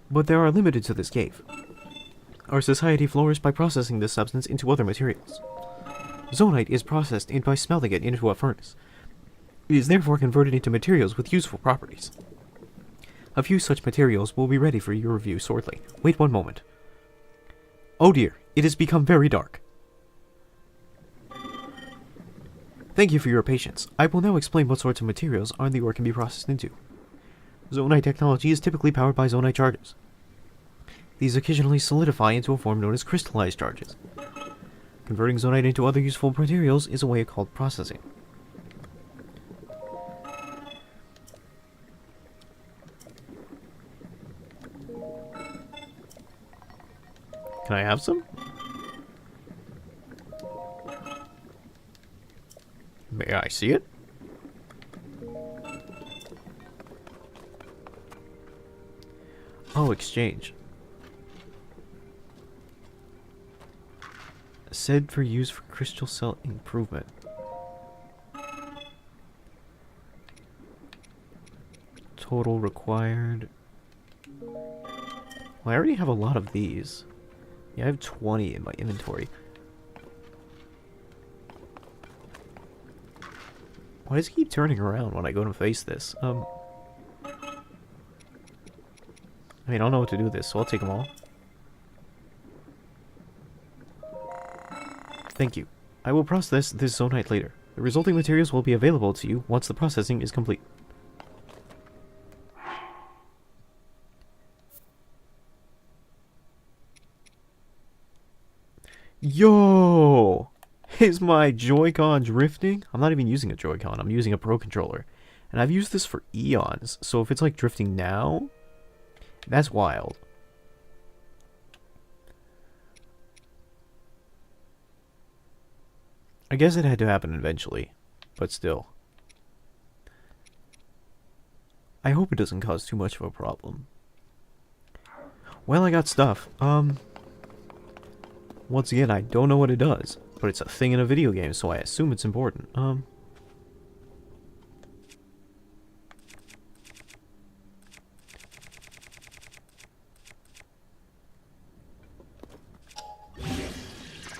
but they are limited to this cave. Our society flourished by processing this substance into other materials. Zonite is processed by smelting it into a furnace. It is therefore converted into materials with useful properties. A few such materials will be ready for your review shortly. Wait one moment. Oh dear, it has become very dark. Thank you for your patience. I will now explain what sorts of materials are in the ore can be processed into. Zonite technology is typically powered by Zonite charges. These occasionally solidify into a form known as crystallized charges. Converting Zonite into other useful materials is a way called processing. Can I have some? May I see it? Oh, exchange. Said for use for crystal cell improvement. Total required. Well, I already have a lot of these. Yeah, I have 20 in my inventory. Why does it keep turning around when I go to face this? I mean, I don't know what to do with this, so I'll take them all. Thank you. I will process this zonite later. The resulting materials will be available to you once the processing is complete. Yo! Is my Joy-Con drifting? I'm not even using a Joy-Con, I'm using a Pro Controller. And I've used this for eons, so if it's like drifting now, that's wild. I guess it had to happen eventually, but still. I hope it doesn't cause too much of a problem. Well, I got stuff. Once again, I don't know what it does, but it's a thing in a video game, so I assume it's important.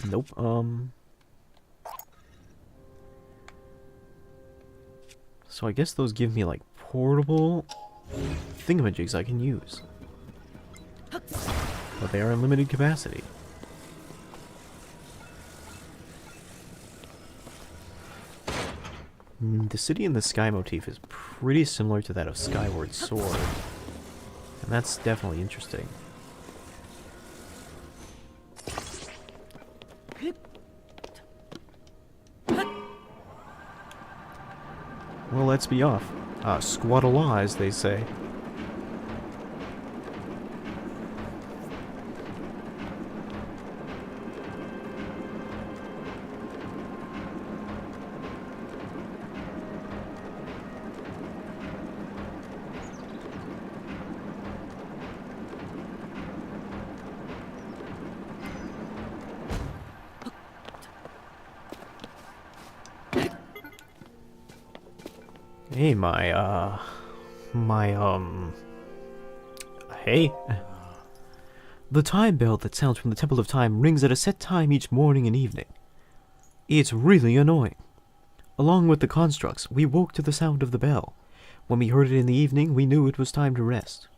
Nope, so I guess those give me, like, portable thingamajigs I can use. But they are in limited capacity. The City in the Sky motif is pretty similar to that of Skyward Sword. And that's definitely interesting. Well, let's be off. Squad-a-law, as they say. Hey, hey. The time bell that sounds from the Temple of Time rings at a set time each morning and evening. It's really annoying. Along with the constructs, we woke to the sound of the bell. When we heard it in the evening, we knew it was time to rest.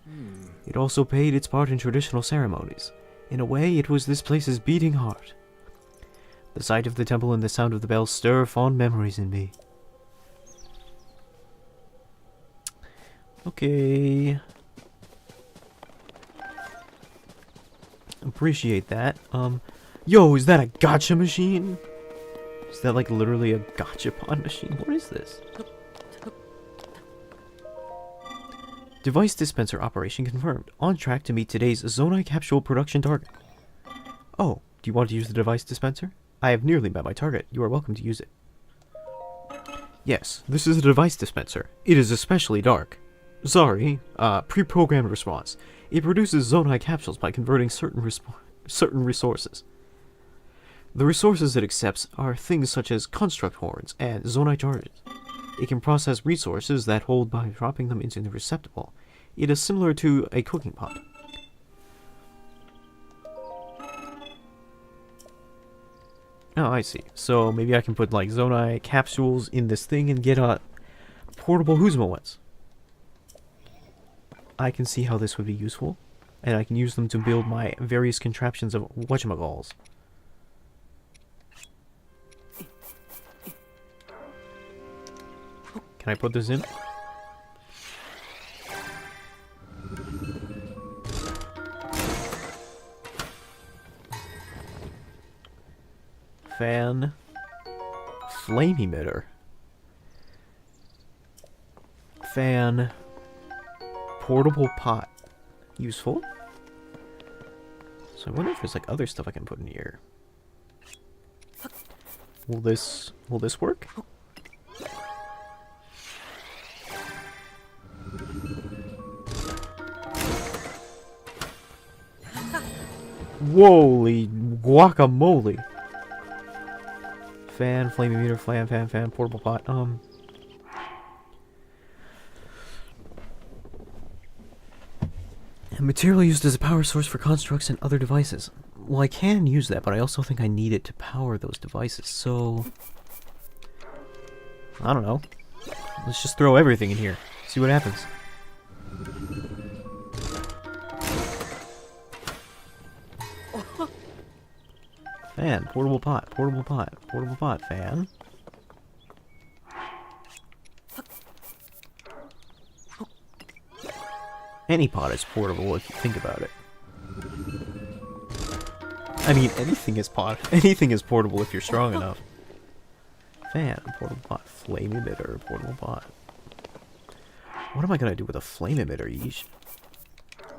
It also played its part in traditional ceremonies. In a way, it was this place's beating heart. The sight of the temple and the sound of the bell stir fond memories in me. Okay. Appreciate that. Yo, is that a gacha machine? Is that like literally a gachapon machine? What is this? Device dispenser operation confirmed. On track to meet today's Zonai capsule production target. Oh, do you want to use the device dispenser? I have nearly met my target. You are welcome to use it. Yes, this is a device dispenser. It is especially dark. Sorry, pre-programmed response. It produces Zonai capsules by converting certain resources. The resources it accepts are things such as construct horns and Zonai charges. It can process resources that hold by dropping them into the receptacle. It is similar to a cooking pot. Oh, I see. So maybe I can put like Zonai capsules in this thing and get a portable Huzumawets. I can see how this would be useful, and I can use them to build my various contraptions of whatchamagalls. Can I put this in? Fan. Flame emitter. Fan. Portable pot. Useful. So I wonder if there's like other stuff I can put in here. Will this work? Holy guacamole. Fan, flame emitter, fan, portable pot. Material used as a power source for constructs and other devices. Well, I can use that, but I also think I need it to power those devices, so... I don't know. Let's just throw everything in here. See what happens. Fan, portable pot, portable pot, portable pot, fan. Any pot is portable if you think about it. I mean, anything is anything is portable if you're strong enough. Fan, portable pot, flame emitter, portable pot. What am I gonna do with a flame emitter, yeesh?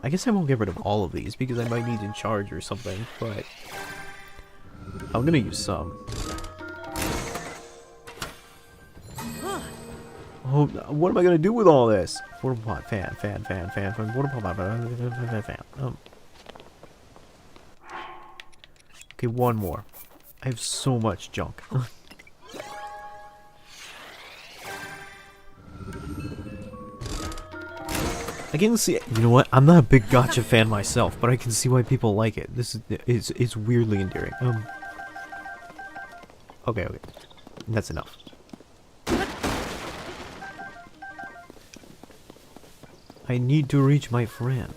I guess I won't get rid of all of these because I might need to charge or something, but I'm gonna use some. Oh, what am I gonna do with all this? Portable pot, fan, portable pot, fan. Okay, one more. I have so much junk. I can see, you know what? I'm not a big gacha fan myself, but I can see why people like it. This is it's weirdly endearing. Okay, that's enough. I need to reach my friend.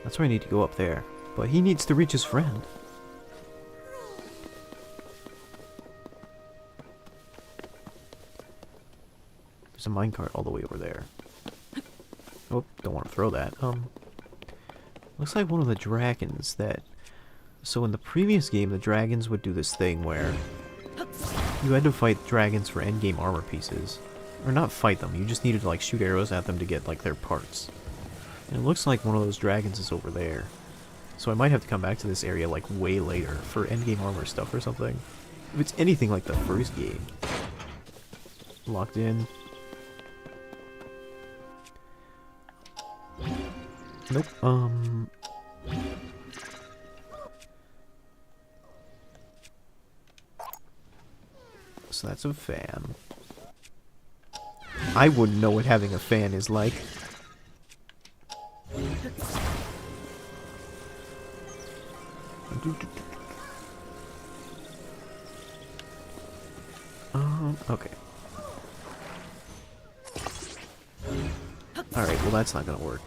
That's where I need to go up there. But he needs to reach his friend. There's a minecart all the way over there. Oh, don't want to throw that. Looks like one of the dragons that... So in the previous game, the dragons would do this thing where you had to fight dragons for endgame armor pieces. Or not fight them, you just needed to like shoot arrows at them to get like their parts. And it looks like one of those dragons is over there. So I might have to come back to this area like way later for endgame armor stuff or something. If it's anything like the first game. Locked in. Nope, so that's a fan. I wouldn't know what having a fan is like. Okay. Alright, well that's not gonna work.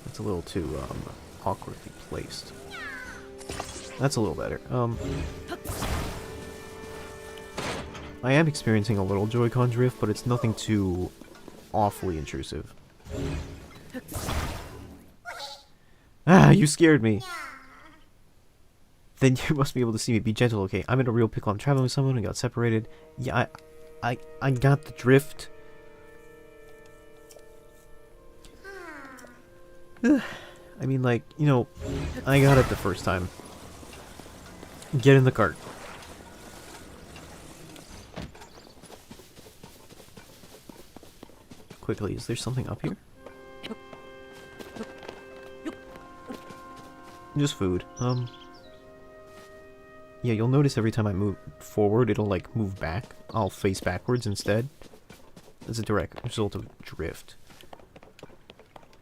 That's a little too, awkwardly placed. That's a little better. I am experiencing a little Joy-Con drift, but it's nothing too awfully intrusive. Ah, you scared me! Then you must be able to see me. Be gentle, okay? I'm in a real pickle. I'm traveling with someone and got separated. Yeah, I got the drift. I mean, like, you know, I got it the first time. Get in the cart. Quickly, is there something up here? Just food. Yeah, you'll notice every time I move forward, it'll, like, move back. I'll face backwards instead. That's a direct result of drift.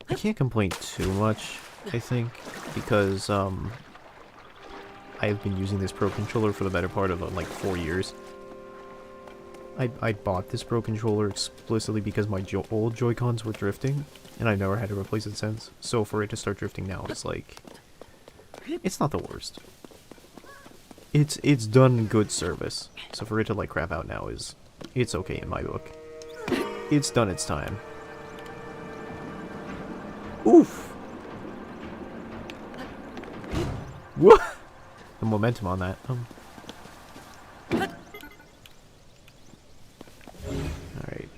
I can't complain too much, I think, because, I've been using this Pro Controller for the better part of, like, 4 years. I bought this Pro Controller explicitly because my old Joy-Cons were drifting, and I never had to replace it since. So for it to start drifting now, it's like... It's not the worst. It's done good service. So for it to, like, crap out now is... It's okay in my book. It's done its time. Oof! What? The momentum on that. Alright.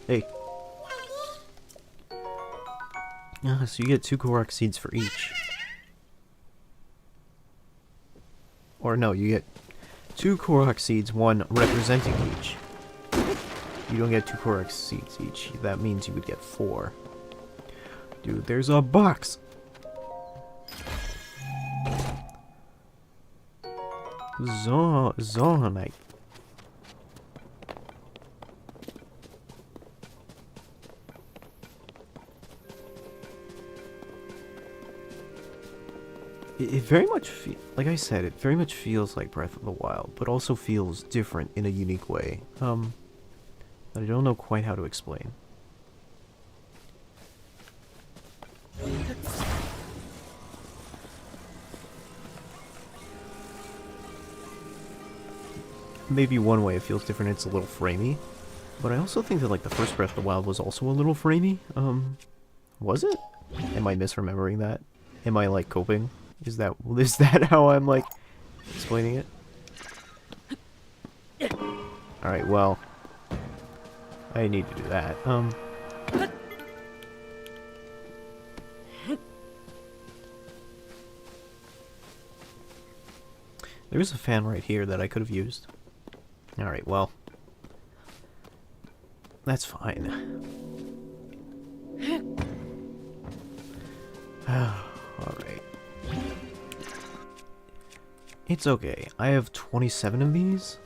Hey. So you get 2 Korok seeds for each. Or no, you get 2 Korok seeds, 1 representing each. You don't get 2 Korok seeds each. That means you would get 4. Dude, there's a box! Zonite. It very much, like I said, it very much feels like Breath of the Wild, but also feels different in a unique way. That I don't know quite how to explain. Maybe one way it feels different, it's a little framey. But I also think that, like, the first Breath of the Wild was also a little framey. Was it? Am I misremembering that? Am I, like, coping? Is that how I'm, like, explaining it? Alright, well, I need to do that. There's a fan right here that I could have used. Alright, well, that's fine. Alright. It's okay. I have 27 of these.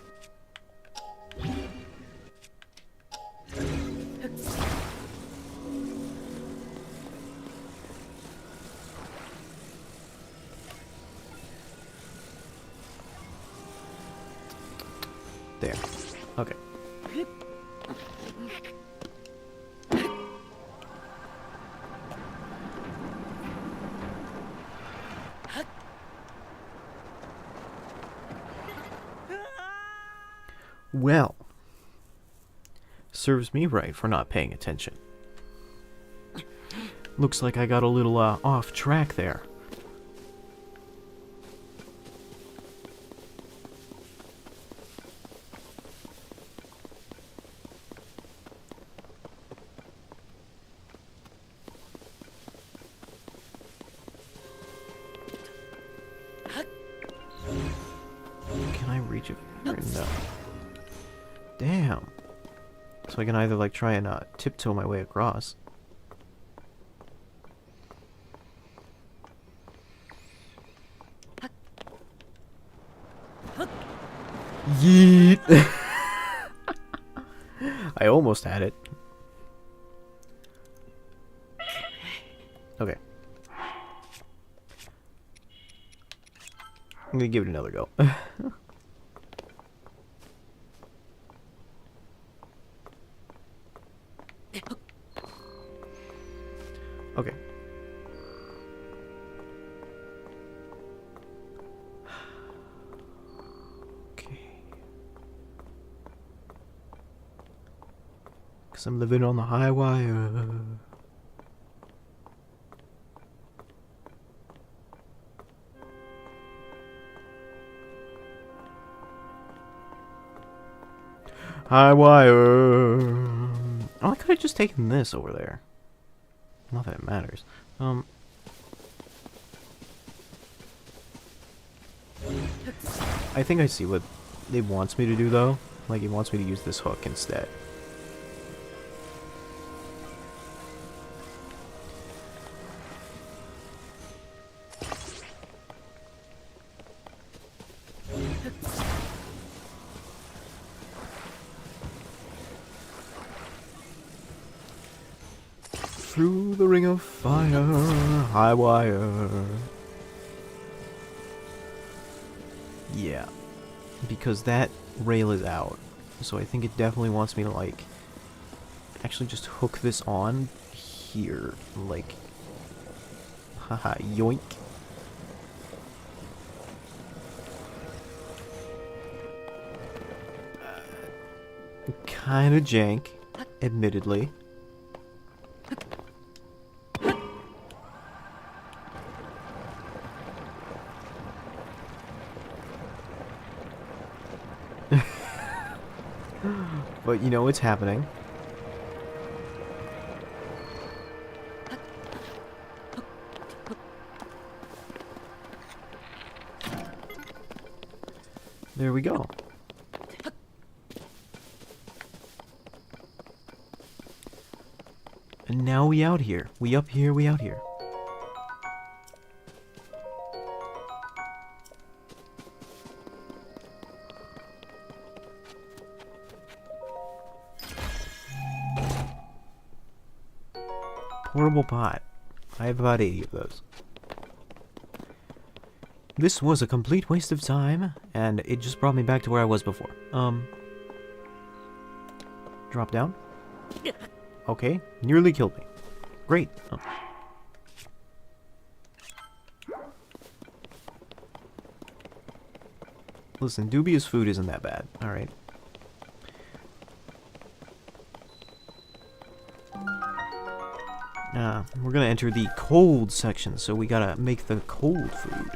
There. Okay. Well, serves me right for not paying attention. Looks like I got a little off track there. Can I reach it? Or no. Damn. So I can either like try and tiptoe my way across. Yeet! I almost had it. Okay. I'm gonna give it another go. Okay. Okay. Cause I'm living on the high wire. High wire. Oh, I could have just taken this over there. Not that it matters. I think I see what it wants me to do, though. Like, it wants me to use this hook instead. Through the ring of fire, high wire. Yeah, because that rail is out, so I think it definitely wants me to, like, actually just hook this on here, like, haha, yoink. Kinda jank, admittedly. But you know it's happening. There we go. And now we out here. We up here, we out here. Portable pot. I have about 80 of those. This was a complete waste of time, and it just brought me back to where I was before. Drop down. Okay, nearly killed me. Great. Oh. Listen, dubious food isn't that bad. Alright. We're gonna enter the cold section, so we gotta make the cold food.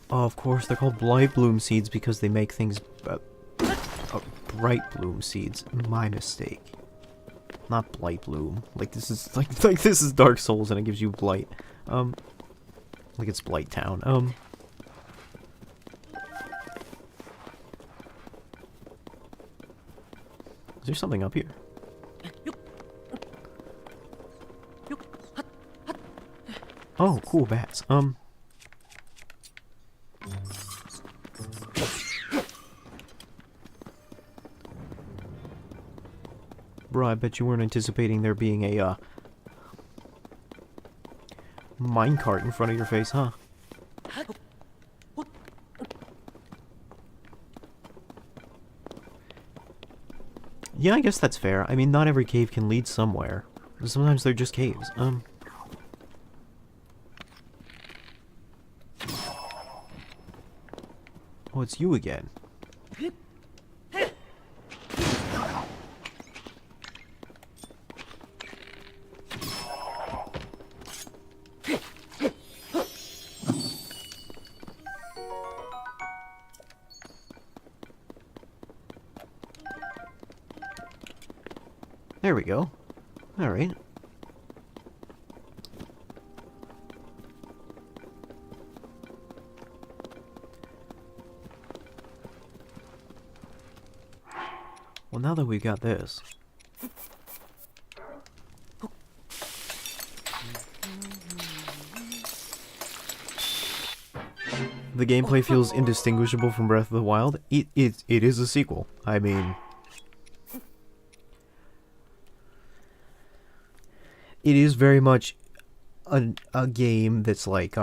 Oh, of course, they're called blight bloom seeds because they make things bright bloom seeds. My mistake. Not blight bloom. Like this is like this is Dark Souls and it gives you blight. Like it's Blight Town. Is there something up here? Oh, cool bats. Bro, I bet you weren't anticipating there being a, minecart in front of your face, huh? Yeah, I guess that's fair. I mean, not every cave can lead somewhere. Sometimes they're just caves. Oh, it's you again. There we go. Alright. Well, now that we've got this... The gameplay feels indistinguishable from Breath of the Wild. It is a sequel. I mean... It is very much a game that's like,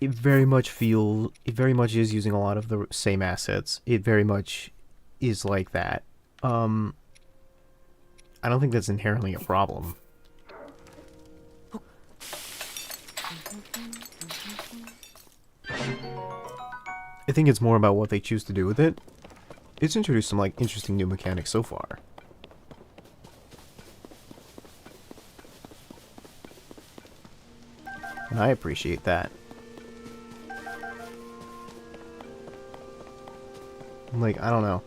it very much is using a lot of the same assets. It very much is like that. I don't think that's inherently a problem. I think it's more about what they choose to do with it. It's introduced some, like, interesting new mechanics so far. And I appreciate that. Like, I don't know.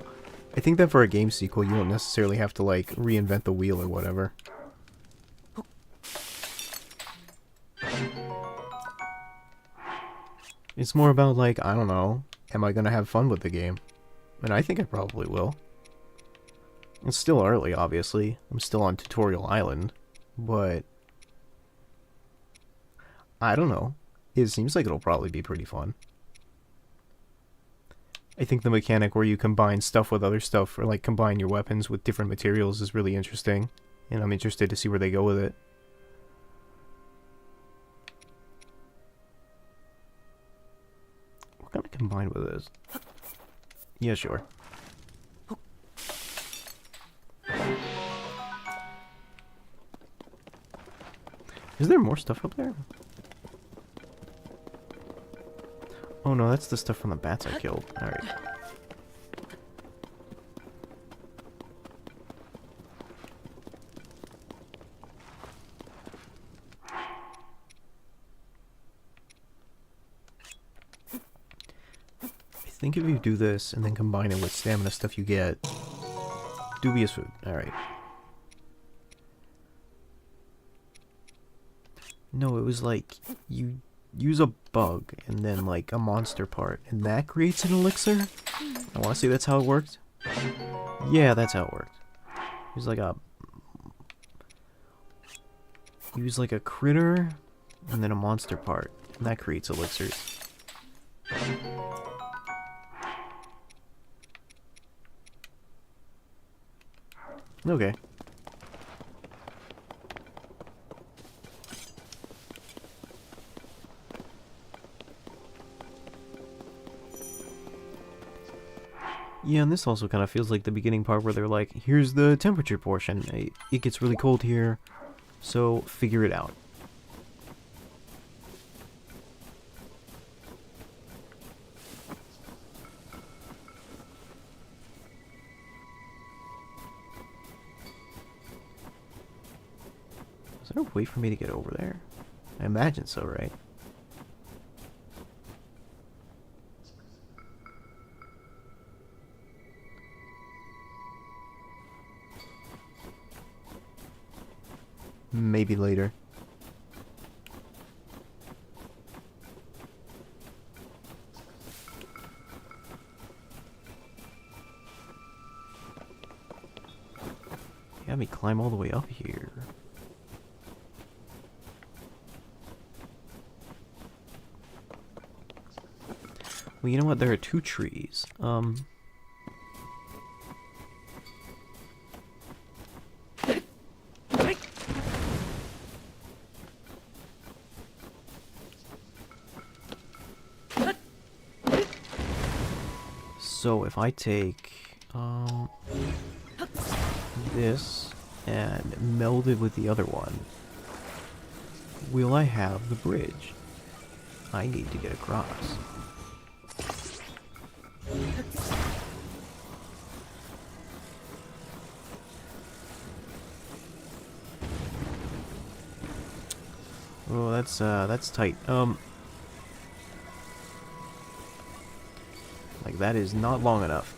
I think that for a game sequel, you don't necessarily have to, like, reinvent the wheel or whatever. It's more about, like, I don't know, am I gonna have fun with the game? And I think I probably will. It's still early, obviously. I'm still on Tutorial Island, but... I don't know. It seems like it'll probably be pretty fun. I think the mechanic where you combine stuff with other stuff, or like combine your weapons with different materials is really interesting. And I'm interested to see where they go with it. What can I combine with this? Yeah, sure. Is there more stuff up there? Oh no, that's the stuff from the bats I killed. Alright. I think if you do this and then combine it with stamina stuff you get... Dubious food. Alright. No, it was like... You use a bug and then like a monster part and that creates an elixir? I want to say that's how it worked. Yeah, that's how it worked. Use like a critter and then a monster part and that creates elixirs. Okay. Yeah, and this also kind of feels like the beginning part where they're like, here's the temperature portion. It gets really cold here, so figure it out. Is there a way for me to get over there? I imagine so, right? Maybe later. You had me climb all the way up here. Well, you know what? There are 2 trees. So if I take this and meld it with the other one, will I have the bridge I need to get across? Oh, that's tight. Like that is not long enough.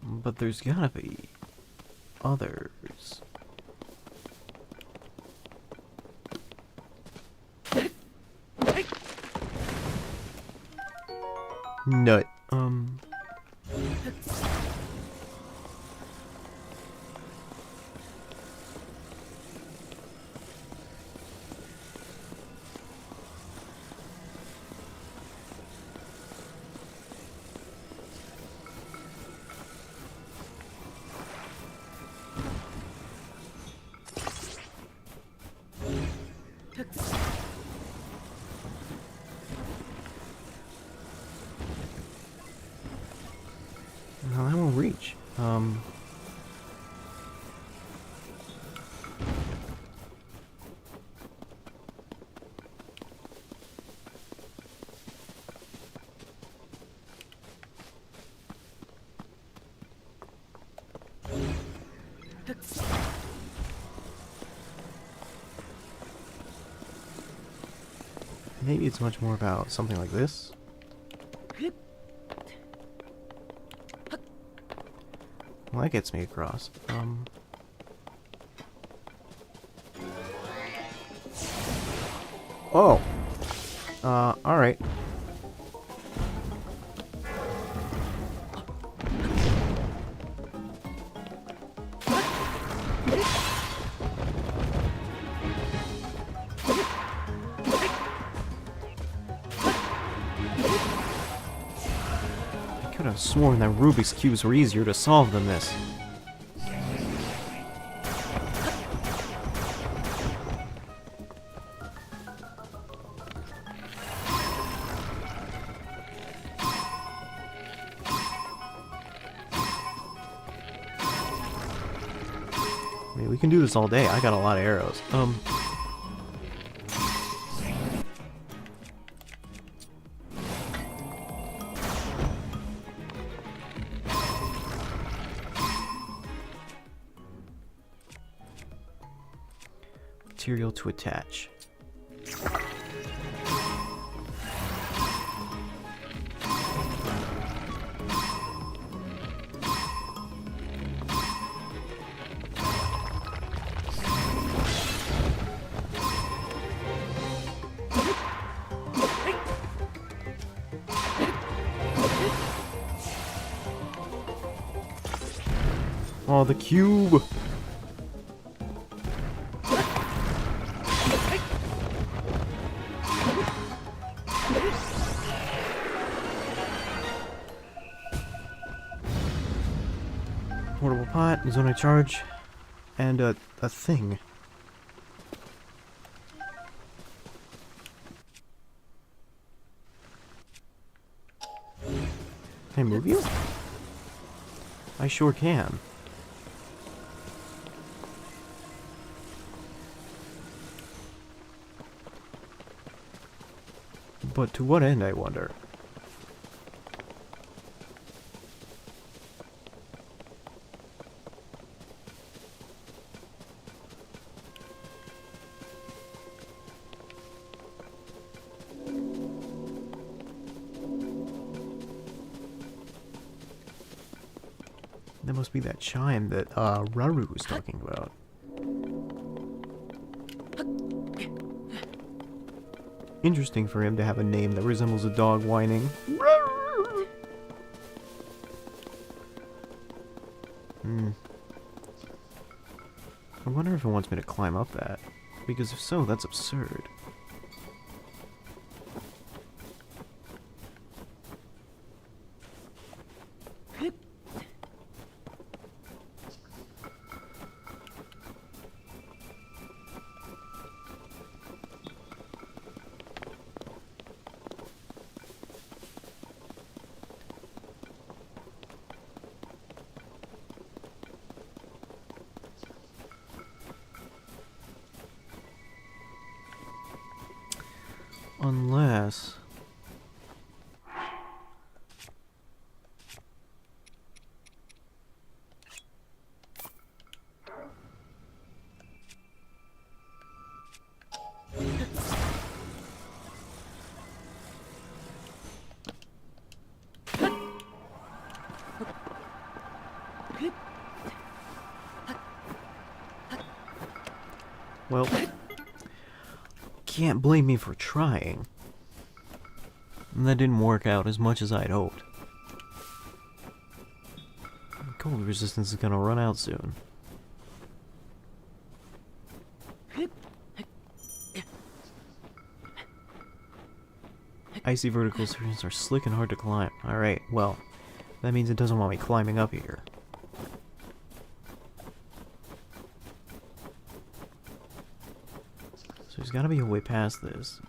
But there's gotta be others. Nut. No, that won't reach. Maybe it's much more about something like this. Well, that gets me across. Oh! Alright. I could have sworn that Rubik's Cubes were easier to solve than this. I mean, we can do this all day. I got a lot of arrows. Material to attach. Oh, the cube! is on a charge and a thing. Can I move you? I sure can. But to what end, I wonder? That must be that chime that Raru was talking about. Interesting for him to have a name that resembles a dog whining. I wonder if it wants me to climb up that. Because if so, that's absurd. Unless... Well, can't blame me for trying. And that didn't work out as much as I'd hoped. Cold resistance is gonna run out soon. Icy vertical surfaces are slick and hard to climb. Alright, well, that means it doesn't want me climbing up here. So there's gotta be a way past this.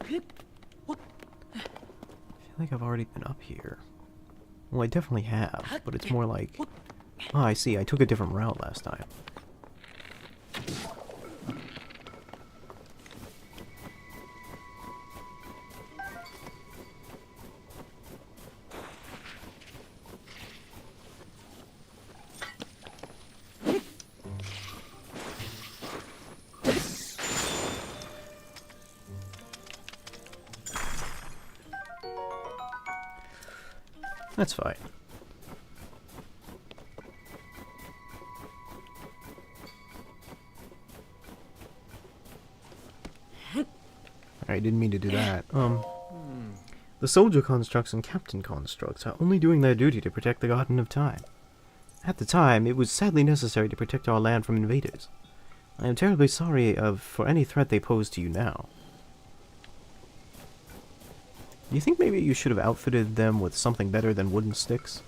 I feel like I've already been up here. Well, I definitely have, but it's more like... Oh, I see, I took a different route last time. That's fine. I didn't mean to do that. The soldier constructs and captain constructs are only doing their duty to protect the Garden of Time. At the time, it was sadly necessary to protect our land from invaders. I am terribly sorry for any threat they pose to you now. Do you think maybe you should have outfitted them with something better than wooden sticks?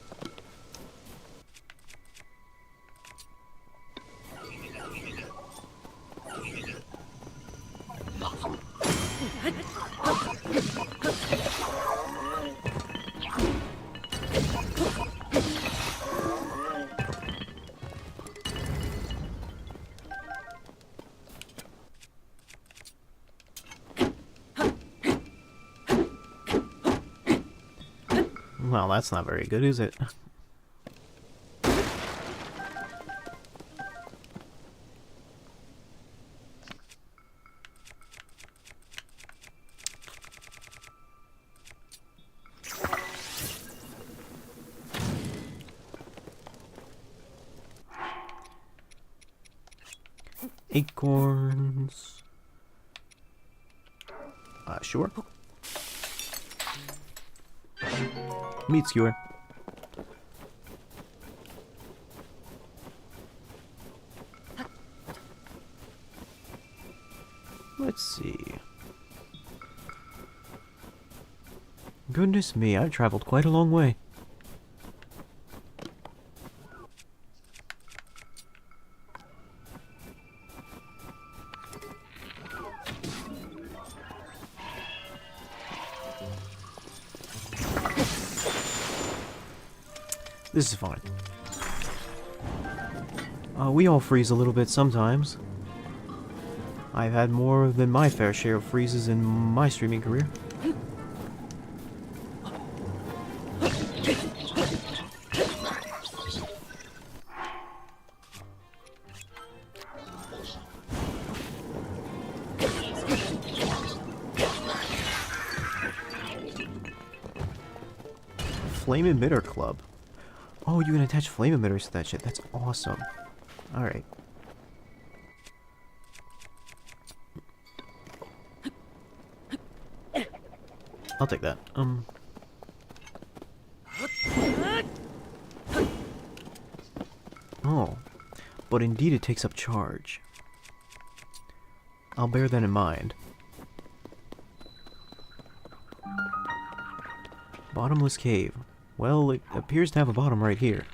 Well, that's not very good, is it? acorns. Sure. Meat skewer. Let's see. Goodness me, I've traveled quite a long way. This is fine. We all freeze a little bit sometimes. I've had more than my fair share of freezes in my streaming career. Flame Emitter Club. Oh, you can attach flame emitters to that shit. That's awesome. Alright. I'll take that. Oh. But indeed it takes up charge. I'll bear that in mind. Bottomless cave. Well, it appears to have a bottom right here.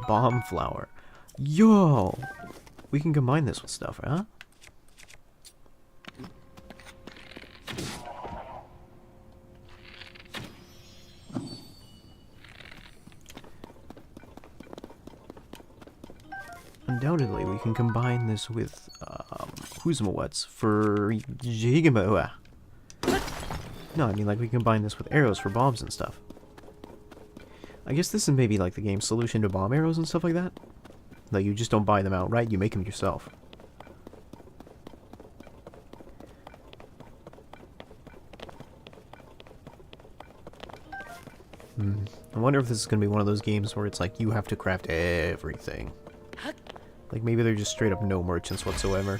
Bomb flower. Yo! We can combine this with stuff, huh? Undoubtedly, we can combine this with, Huzmawets for Jigama. No, I mean, like, we can combine this with arrows for bombs and stuff. I guess this is maybe, like, the game's solution to bomb arrows and stuff like that. Like, you just don't buy them outright, you make them yourself. I wonder if this is going to be one of those games where it's like, you have to craft everything. Like, maybe they're just straight up no merchants whatsoever.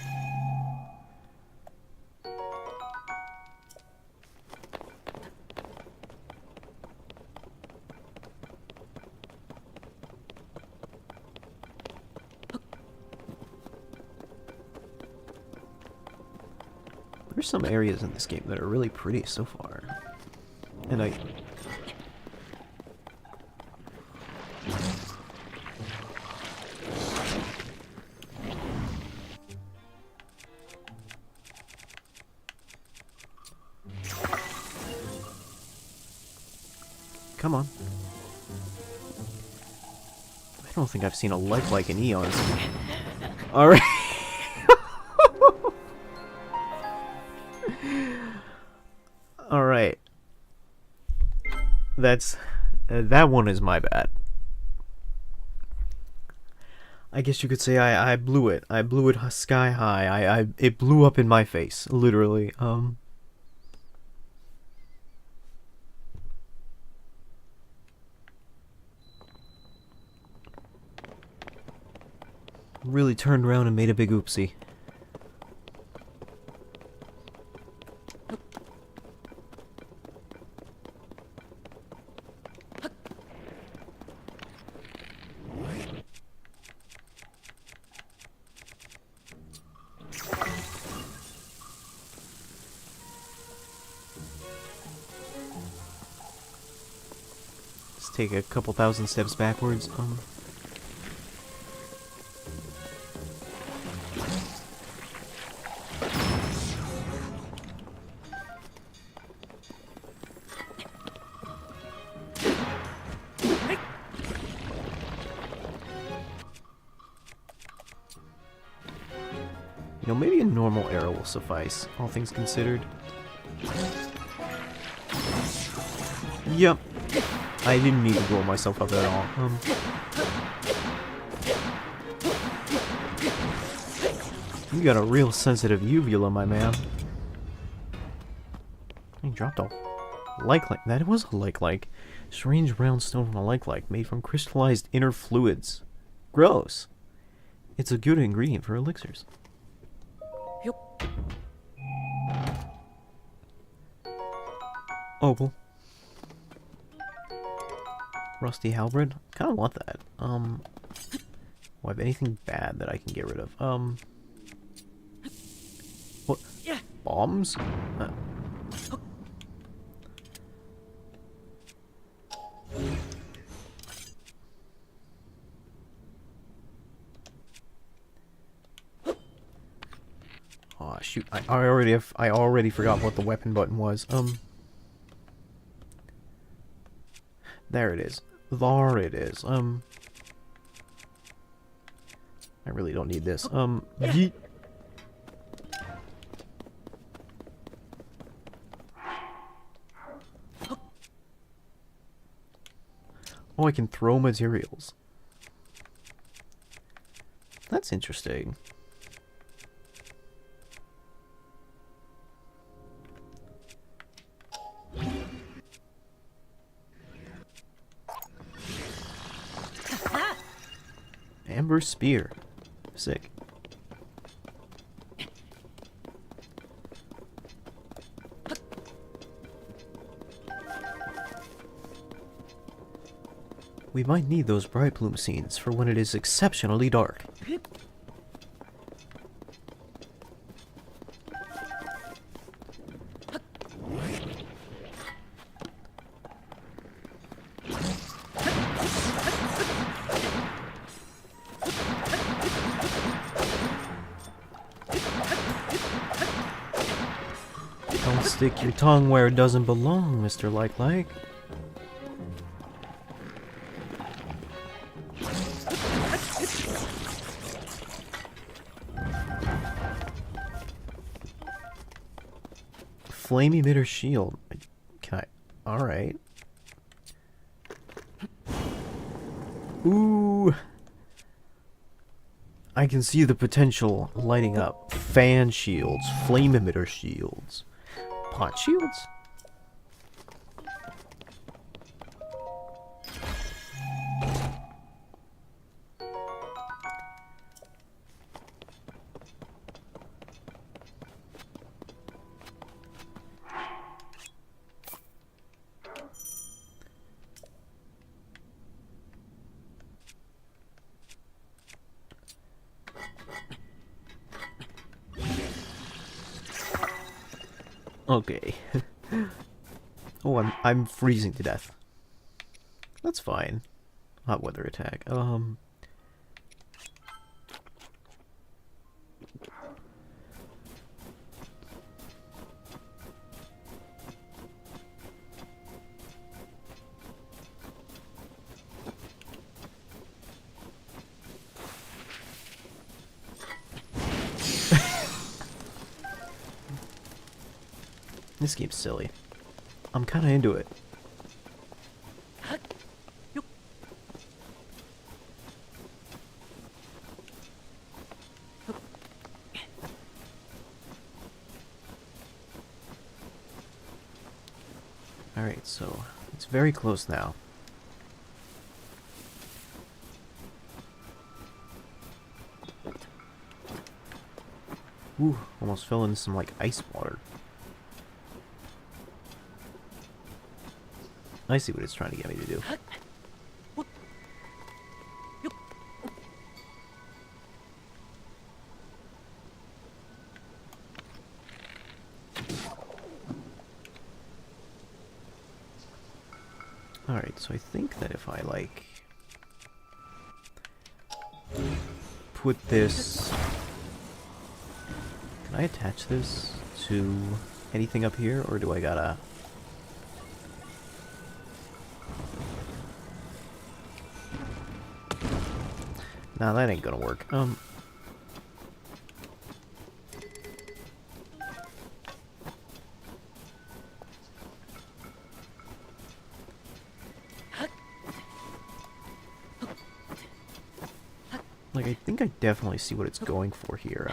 There's some areas in this game that are really pretty so far. And come on. I don't think I've seen a life like in eons. Alright. Alright. That one is my bad. I guess you could say I blew it. I blew it sky high. It blew up in my face, literally. Really turned around and made a big oopsie. Let's take a couple thousand steps backwards. You know, maybe a normal arrow will suffice, all things considered. Yep. I didn't need to blow myself up at all. You got a real sensitive uvula, my man. He dropped a Like. That was a like. Strange brown stone from a like, made from crystallized inner fluids. Gross. It's a good ingredient for elixirs. Opal. Rusty halberd. Kind of want that. Do I have anything bad that I can get rid of? What? Bombs? Oh shoot! I already forgot what the weapon button was. There it is. There it is. I really don't need this. Yeet. Oh, I can throw materials. That's interesting. Amber spear. Sick. We might need those bright bloom scenes for when it is exceptionally dark. Don't stick your tongue where it doesn't belong, Mr. Like. Flame emitter shield. Can I? Alright. Ooh. I can see the potential lighting up. Fan shields. Flame emitter shields. Pot shields? Okay. Oh, I'm freezing to death. That's fine. Hot weather attack. This game's silly. I'm kind of into it. Alright, so it's very close now. Ooh, almost fell into some like ice water. I see what it's trying to get me to do. Alright, so I think that if I, like, put this... Can I attach this to anything up here, or do I gotta... Nah, that ain't gonna work. Like, I think I definitely see what it's going for here.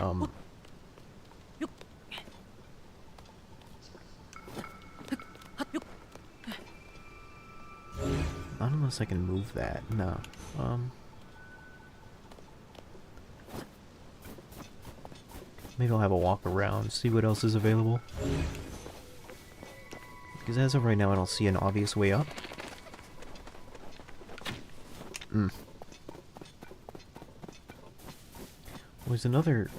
Not unless I can move that. No. Maybe I'll have a walk around, see what else is available. Because as of right now, I don't see an obvious way up. There's another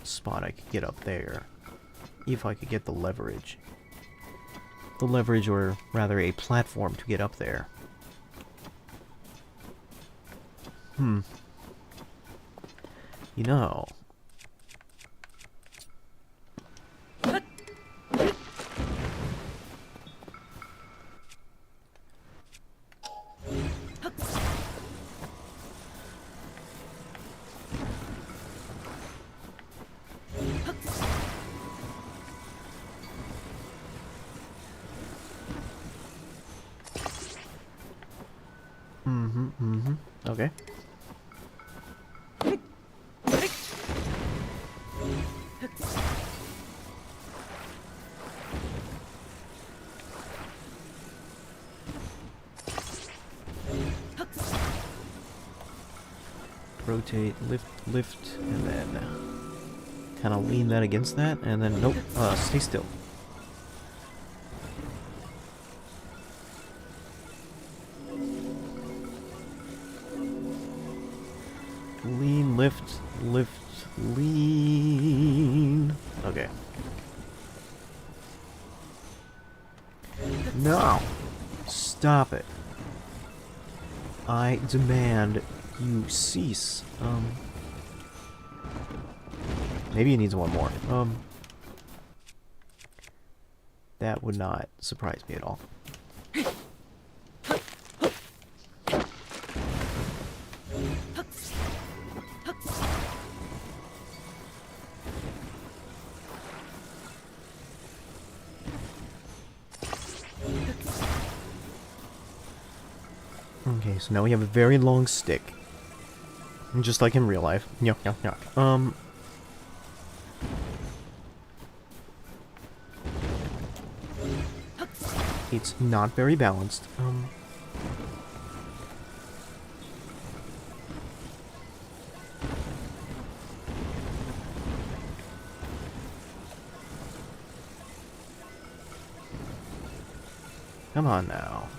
spot I could get up there. If I could get the leverage. The leverage, or rather a platform to get up there. You know... Okay. Rotate, lift, and then kind of lean that against that, and then nope, stay still. Lean, lift, lean. Okay. No! Stop it. I demand you cease. Maybe he needs one more. That would not surprise me at all. Okay, so now we have a very long stick. Just like in real life. Yuck, yuck, yuck. It's not very balanced. Come on now.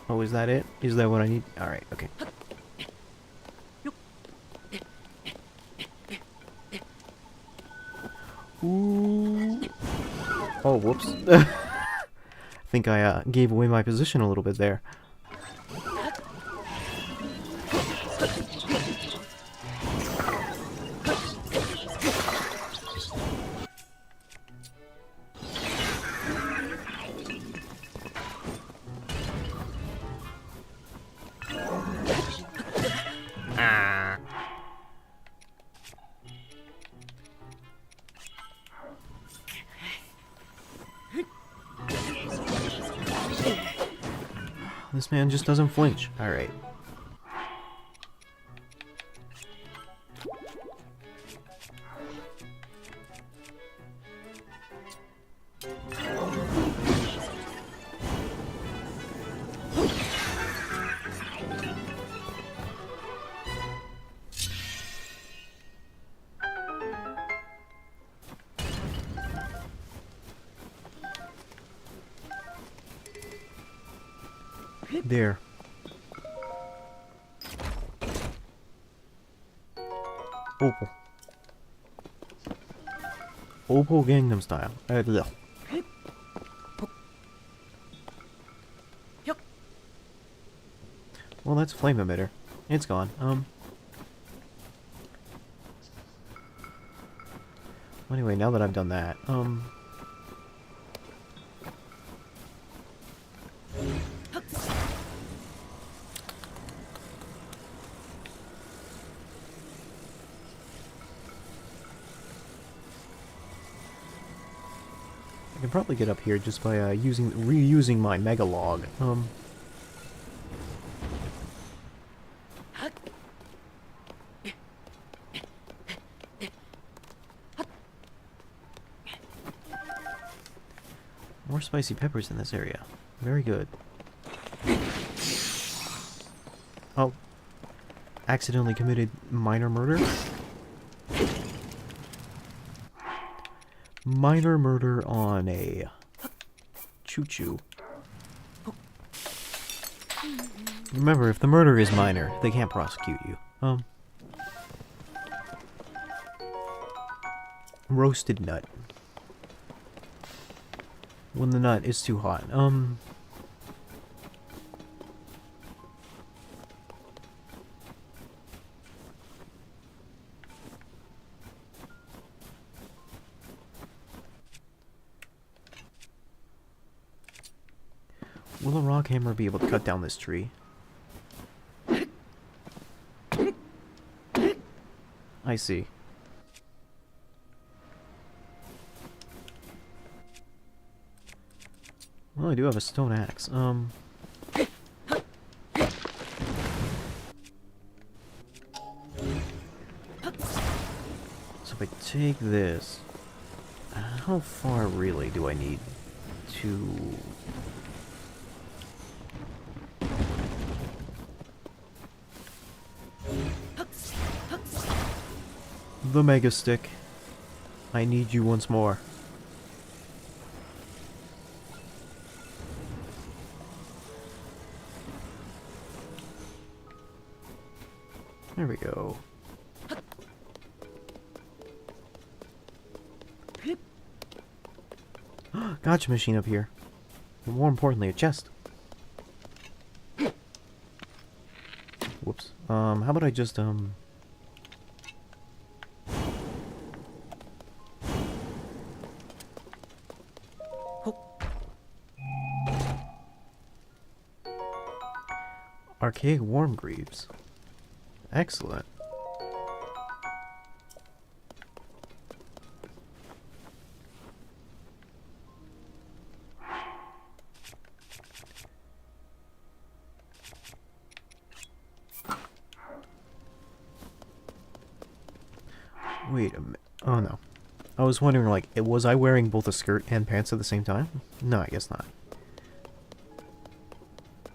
Oh, is that it? Is that what I need? Alright, okay. Ooh. Oh, whoops. I think I gave away my position a little bit there. This man just doesn't flinch. Alright. There. Opal. Opal Gangnam Style. Well, that's a flame emitter. It's gone. Anyway, now that I've done that, I can probably get up here just by reusing my Mega Log. spicy peppers in this area. Very good. Oh. Accidentally committed minor murder? Minor murder on a choo-choo. Remember, if the murder is minor, they can't prosecute you. Roasted nut. When the nut is too hot. Will a rock hammer be able to cut down this tree? I see. Well, I do have a stone axe. So if I take this, how far really do I need to... The Mega Stick. I need you once more. There we go. Gotcha machine up here. But more importantly, a chest. Whoops. How about I just, Archaic Worm Greaves. Excellent. Wait a minute. Oh no. I was wondering, like, was I wearing both a skirt and pants at the same time? No, I guess not.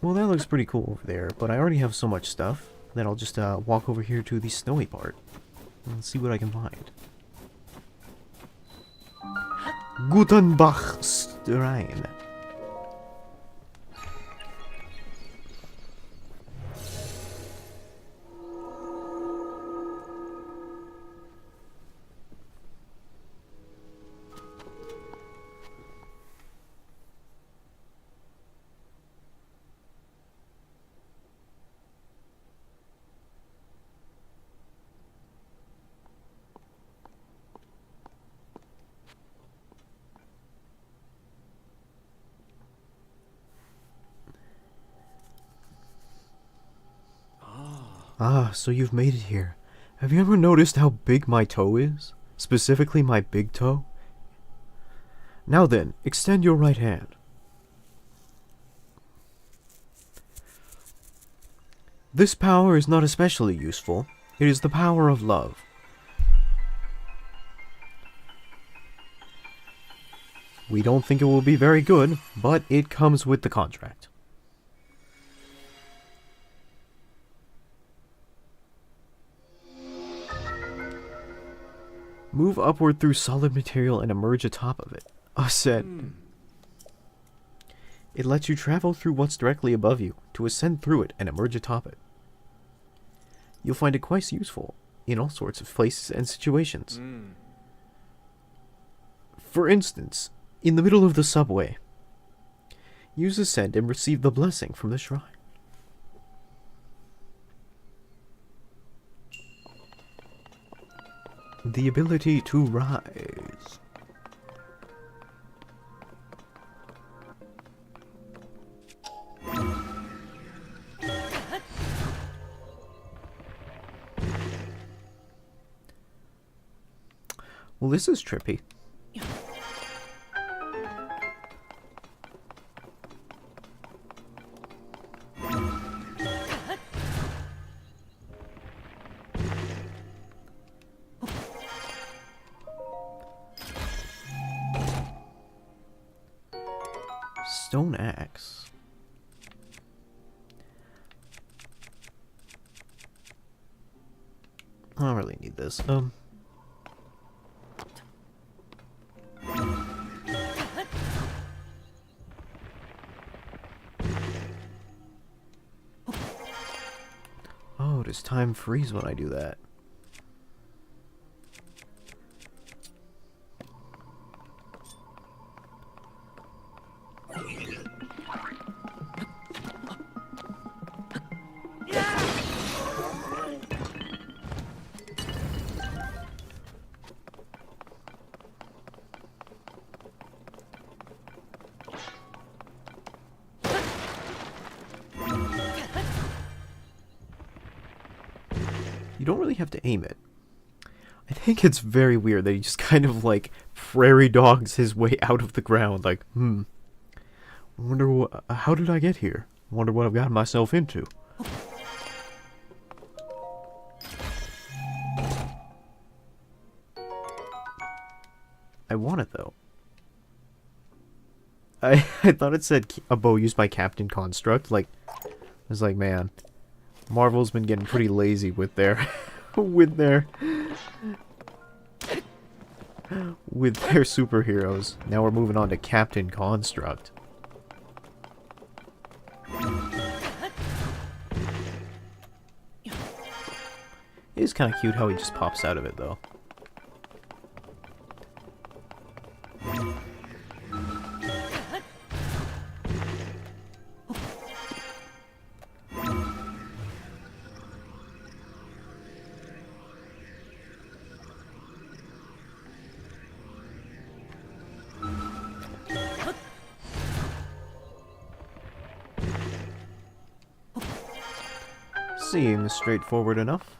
Well, that looks pretty cool over there, but I already have so much stuff that I'll just walk over here to the snowy part and see what I can find. Gutenbachstein. Ah, so you've made it here. Have you ever noticed how big my toe is? Specifically my big toe? Now then, extend your right hand. This power is not especially useful. It is the power of love. We don't think it will be very good, but it comes with the contract. Move upward through solid material and emerge atop of it. Ascend. It lets you travel through what's directly above you, to ascend through it and emerge atop it. You'll find it quite useful in all sorts of places and situations. For instance, in the middle of the subway, use ascend and receive the blessing from the shrine. The ability to rise. Well, this is trippy. stone axe. I don't really need this. Oh, does time freeze when I do that? You don't really have to aim it. I think it's very weird that he just kind of like prairie dogs his way out of the ground. Like, I wonder how did I get here? I wonder what I've gotten myself into. I want it though. I thought it said a bow used by Captain Construct. Like, I was like, man, Marvel's been getting pretty lazy with their with their superheroes. Now we're moving on to Captain Construct. It is kind of cute how he just pops out of it though. Seems straightforward enough.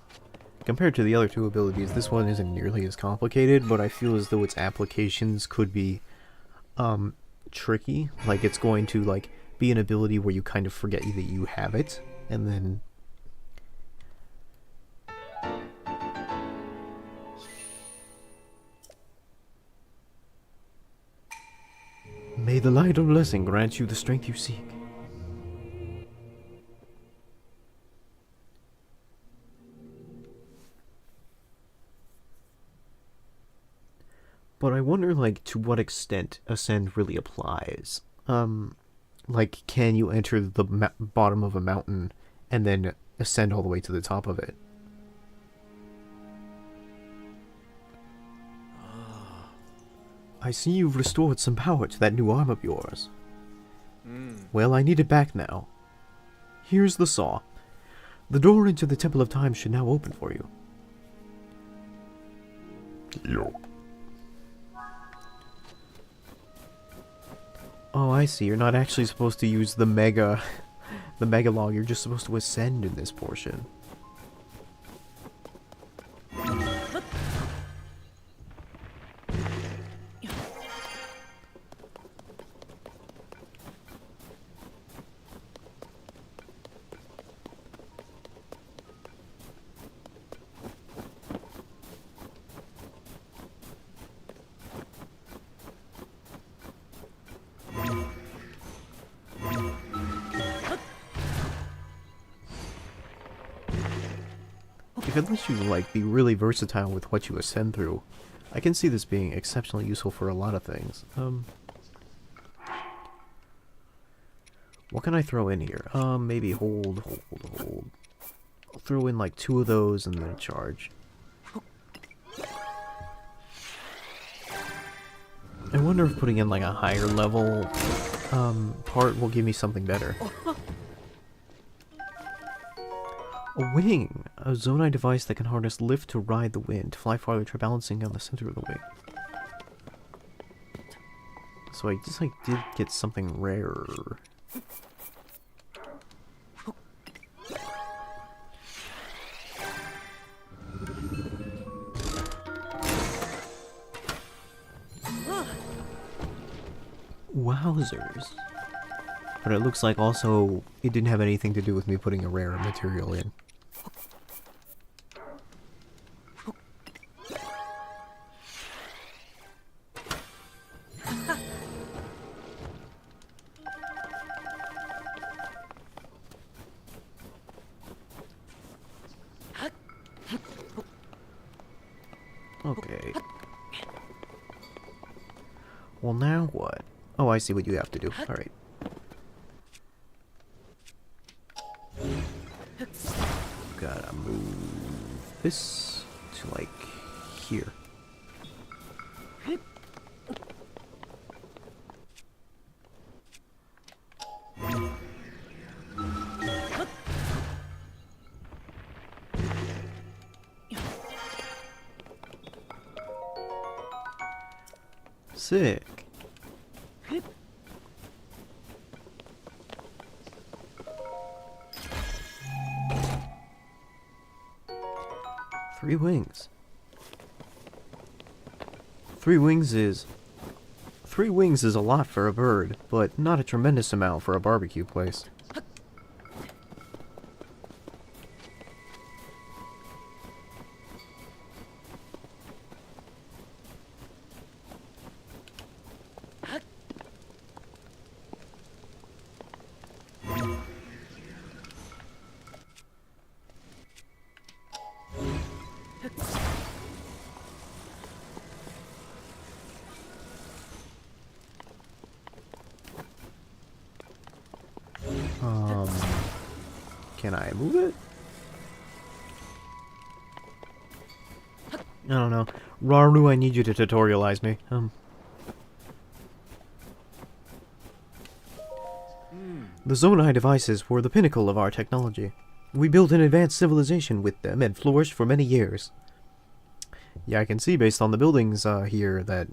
Compared to the other two abilities, this one isn't nearly as complicated, but I feel as though its applications could be tricky. Like, it's going to like be an ability where you kind of forget that you have it, and then may the light of blessing grant you the strength you seek. But I wonder, like, to what extent Ascend really applies. Like, can you enter the bottom of a mountain and then ascend all the way to the top of it? I see you've restored some power to that new arm of yours. Well, I need it back now. Here's the saw. The door into the Temple of Time should now open for you. Yo. Oh, I see. You're not actually supposed to use the mega log. You're just supposed to ascend in this portion. If it lets you, like, be really versatile with what you ascend through, I can see this being exceptionally useful for a lot of things. What can I throw in here? Maybe hold. I'll throw in, like, 2 of those and then charge. I wonder if putting in, like, a higher level, part will give me something better. A wing! A Zonai device that can harness lift to ride the wind, fly farther, try balancing on the center of the wing. So I just, like, did get something rarer. Wowzers. But it looks like also it didn't have anything to do with me putting a rare material in. Well, now what? Oh, I see what you have to do. Alright. Gotta move this to, like, here. Sick. Three wings. Three wings is a lot for a bird, but not a tremendous amount for a barbecue place. Can I move it? I don't know. Raru, I need you to tutorialize me. The Zonai devices were the pinnacle of our technology. We built an advanced civilization with them and flourished for many years. Yeah, I can see based on the buildings here that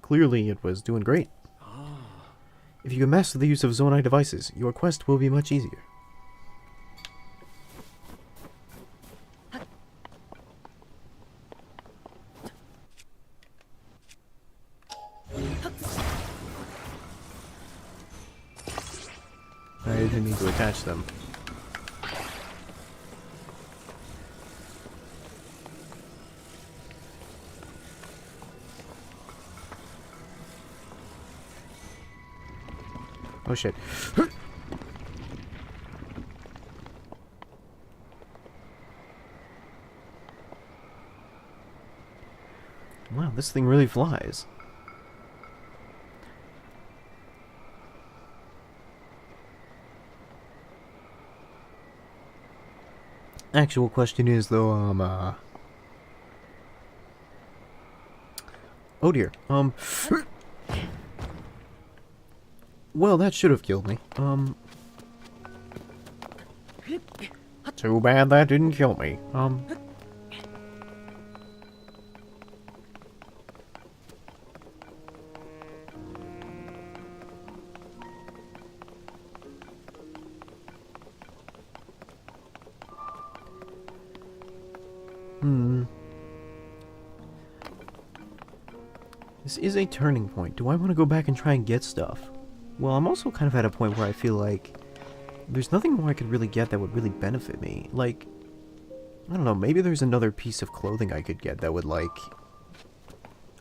clearly it was doing great. If you can master the use of Zonai devices, your quest will be much easier. I didn't need to attach them. Oh shit. Wow, this thing really flies. Actual question is though, oh dear, well, that should have killed me. Too bad that didn't kill me. This is a turning point. Do I want to go back and try and get stuff? Well, I'm also kind of at a point where I feel like there's nothing more I could really get that would really benefit me. Like, I don't know, maybe there's another piece of clothing I could get that would, like,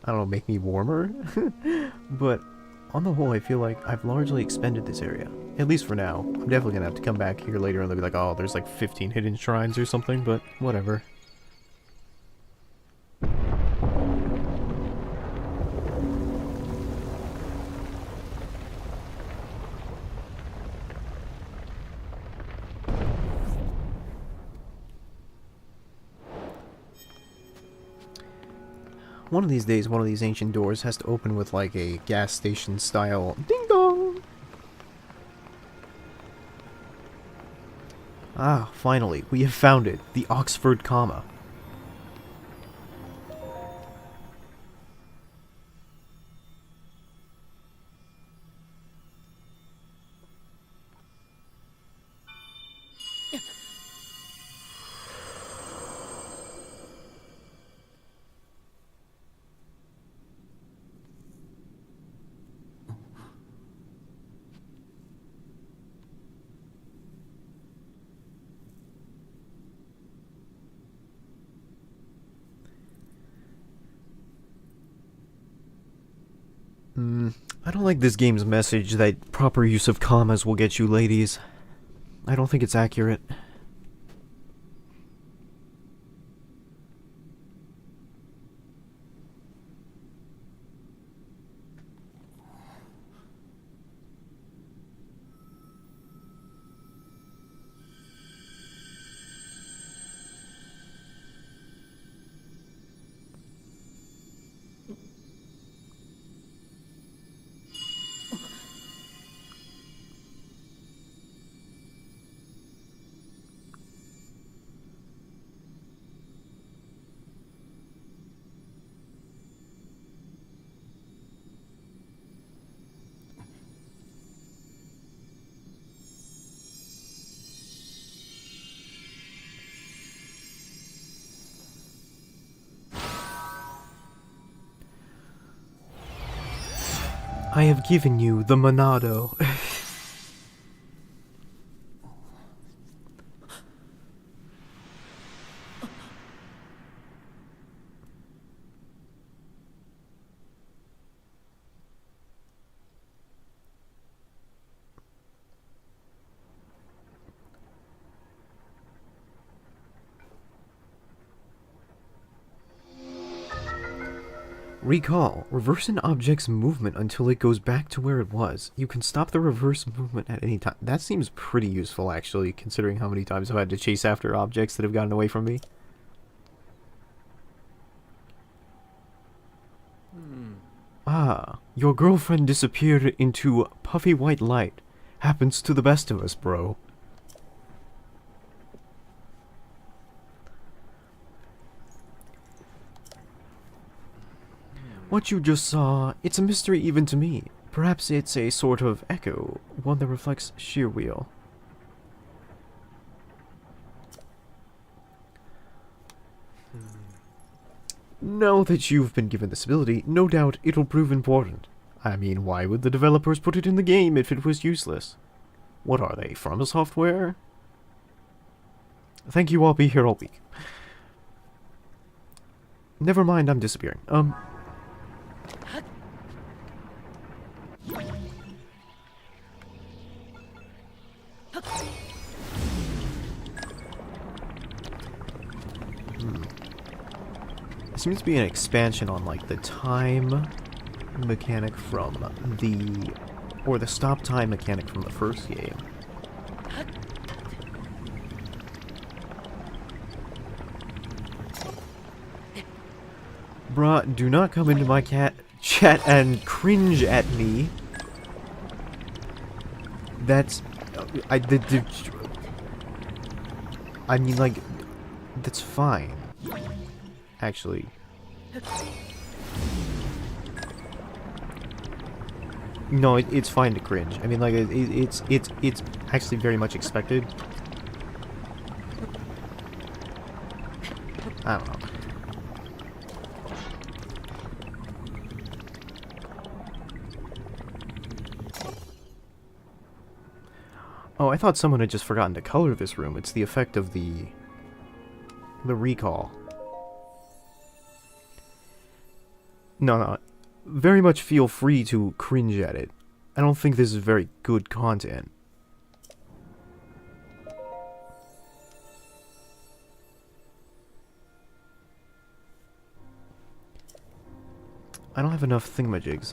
I don't know, make me warmer? But on the whole, I feel like I've largely expended this area. At least for now. I'm definitely gonna have to come back here later and they'll be like, oh, there's like 15 hidden shrines or something, but whatever. One of these days, one of these ancient doors has to open with like a gas station style ding dong. Ah, finally, we have found it. The Oxford comma. I don't like this game's message that proper use of commas will get you ladies. I don't think it's accurate. I have given you the Monado. Recall. Reverse an object's movement until it goes back to where it was. You can stop the reverse movement at any time. That seems pretty useful, actually, considering how many times I've had to chase after objects that have gotten away from me. Ah, your girlfriend disappeared into puffy white light. Happens to the best of us, bro. What you just saw, it's a mystery even to me. Perhaps it's a sort of echo, one that reflects sheer wheel. Now that you've been given this ability, no doubt it'll prove important. I mean, why would the developers put it in the game if it was useless? What are they, from a software? Thank you, I'll be here all week. Never mind, I'm disappearing. There seems to be an expansion on, like, the time mechanic from the... or the stop time mechanic from the first game. Bruh, do not come into my chat and cringe at me. That's... I mean, like, that's fine. Actually. No, it's fine to cringe. I mean, like, it's actually very much expected. I don't know. Oh, I thought someone had just forgotten to color this room. It's the effect of the recall. No, very much feel free to cringe at it. I don't think this is very good content. I don't have enough thingamajigs.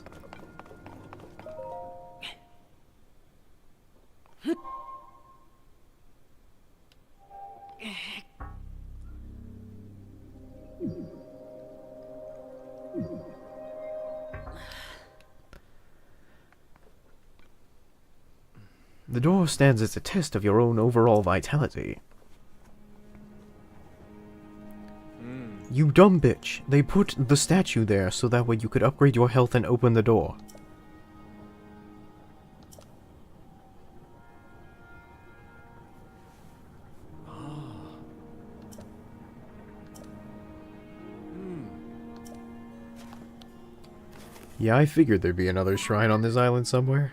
The door stands as a test of your own overall vitality. You dumb bitch. They put the statue there so that way you could upgrade your health and open the door. Yeah, I figured there'd be another shrine on this island somewhere.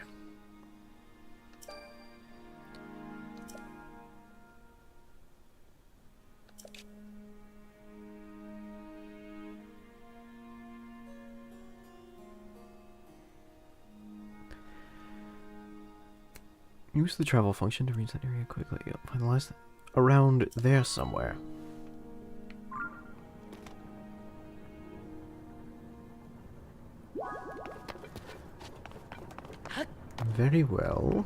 Use the travel function to reach that area quickly. Find the last around there somewhere. Very well.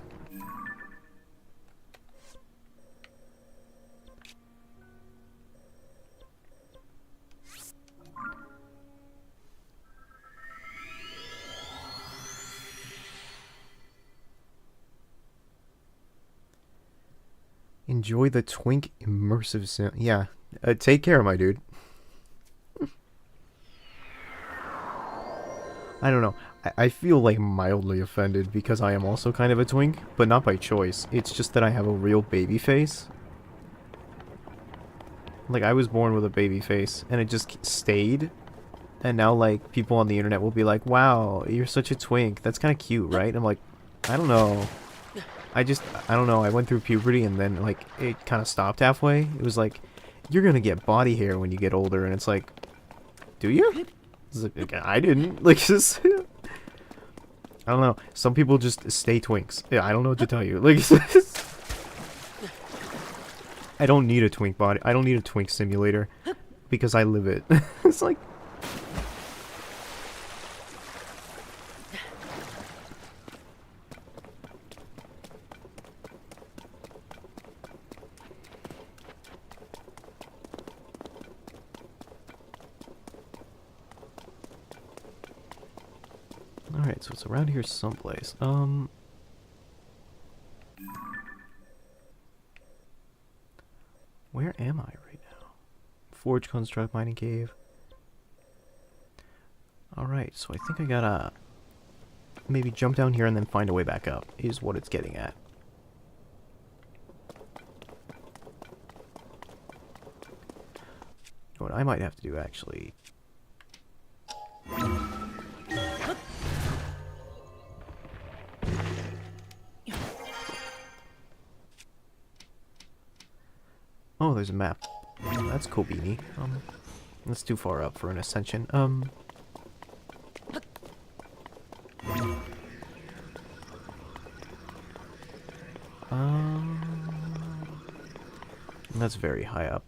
Enjoy the twink immersive sound. Yeah, take care, my dude. I don't know. I feel like mildly offended because I am also kind of a twink, but not by choice. It's just that I have a real baby face. Like, I was born with a baby face, and it just stayed. And now, like, people on the internet will be like, wow, you're such a twink. That's kind of cute, right? I'm like, I don't know. I don't know. I went through puberty and then, like, it kind of stopped halfway. It was like, you're gonna get body hair when you get older. And it's like, do you? It's like, I didn't. Like, just... I don't know. Some people just stay twinks. Yeah, I don't know what to tell you. Like, I don't need a twink body. I don't need a twink simulator. Because I live it. It's like... Alright, so it's around here someplace. Where am I right now? Forge, construct, mining cave. Alright, so I think I gotta maybe jump down here and then find a way back up, is what it's getting at. What I might have to do, actually... Oh, there's a map. That's cool, beanie. That's too far up for an ascension. That's very high up.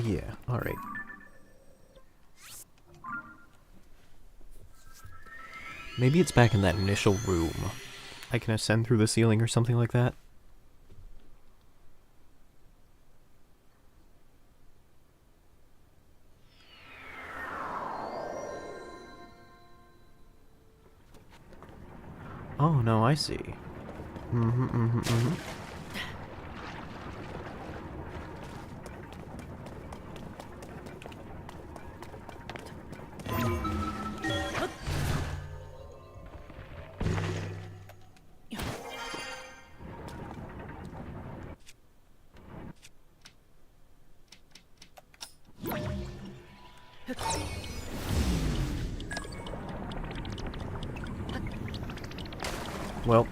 Yeah. Alright. Maybe it's back in that initial room. I can ascend through the ceiling or something like that. Oh, no, I see. Well,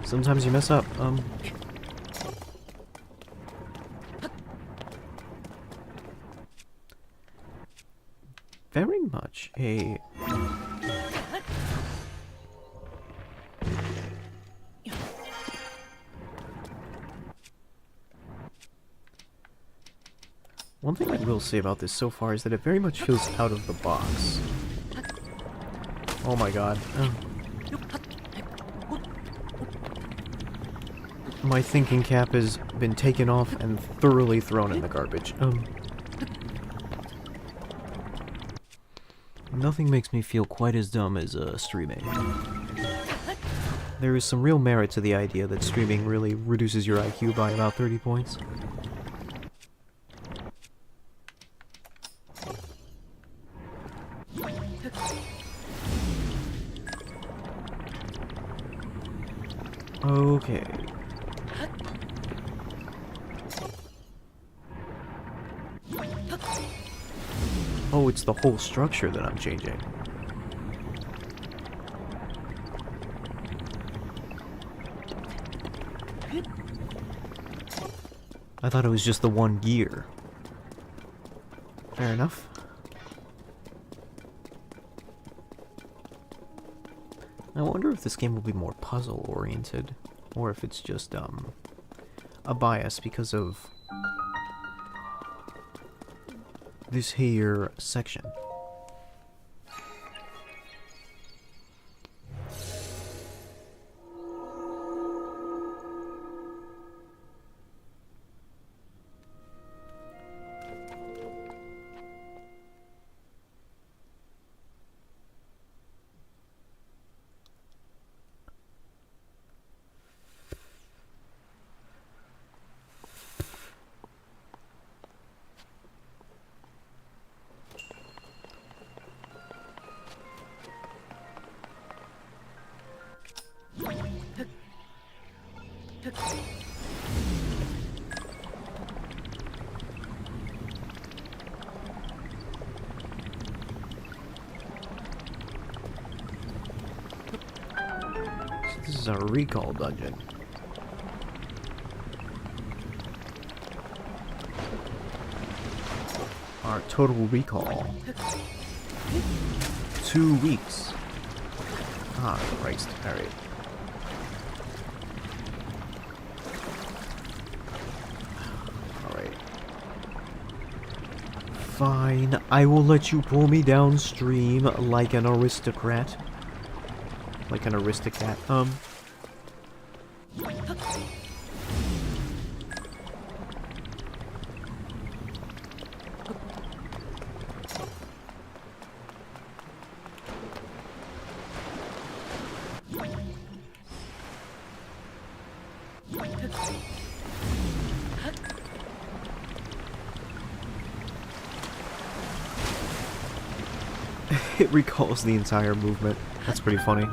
sometimes you mess up. Very much a... One thing I will say about this so far is that it very much feels out of the box. Oh my god. My thinking cap has been taken off and thoroughly thrown in the garbage. Nothing makes me feel quite as dumb as streaming. There is some real merit to the idea that streaming really reduces your IQ by about 30 points. Okay. Oh, it's the whole structure that I'm changing. I thought it was just the one gear. Fair enough. I wonder if this game will be more puzzle-oriented, or if it's just, a bias because of this here section. So this is our recall dungeon. Our total recall. 2 weeks. Ah, Christ. Alright. Alright. Fine. I will let you pull me downstream like an aristocrat. Like an aristocrat. It recalls the entire movement. That's pretty funny.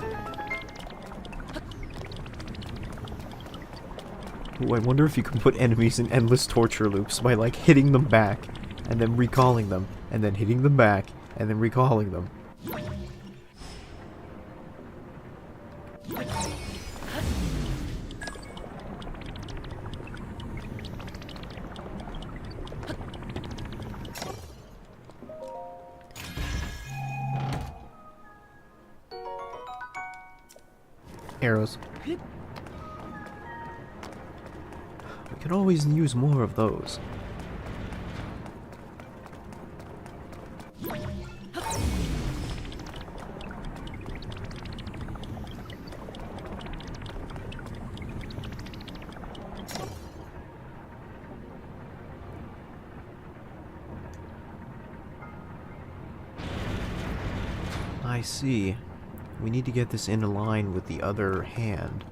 Ooh, I wonder if you can put enemies in endless torture loops by, like, hitting them back, and then recalling them, and then hitting them back, and then recalling them. Arrows. We could always use more of those. I see. We need to get this in line with the other hand.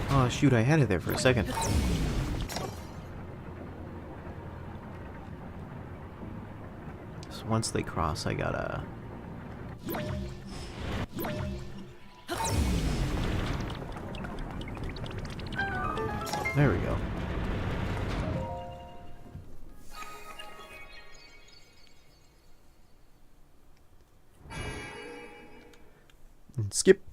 Oh shoot, I had it there for a second. So once they cross, I gotta... There we go. And skip.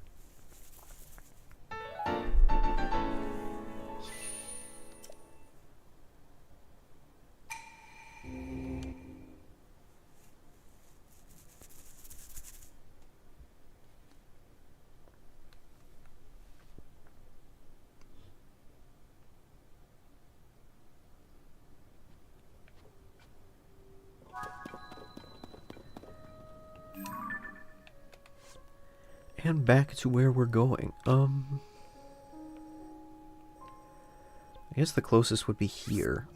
And back to where we're going. I guess the closest would be here.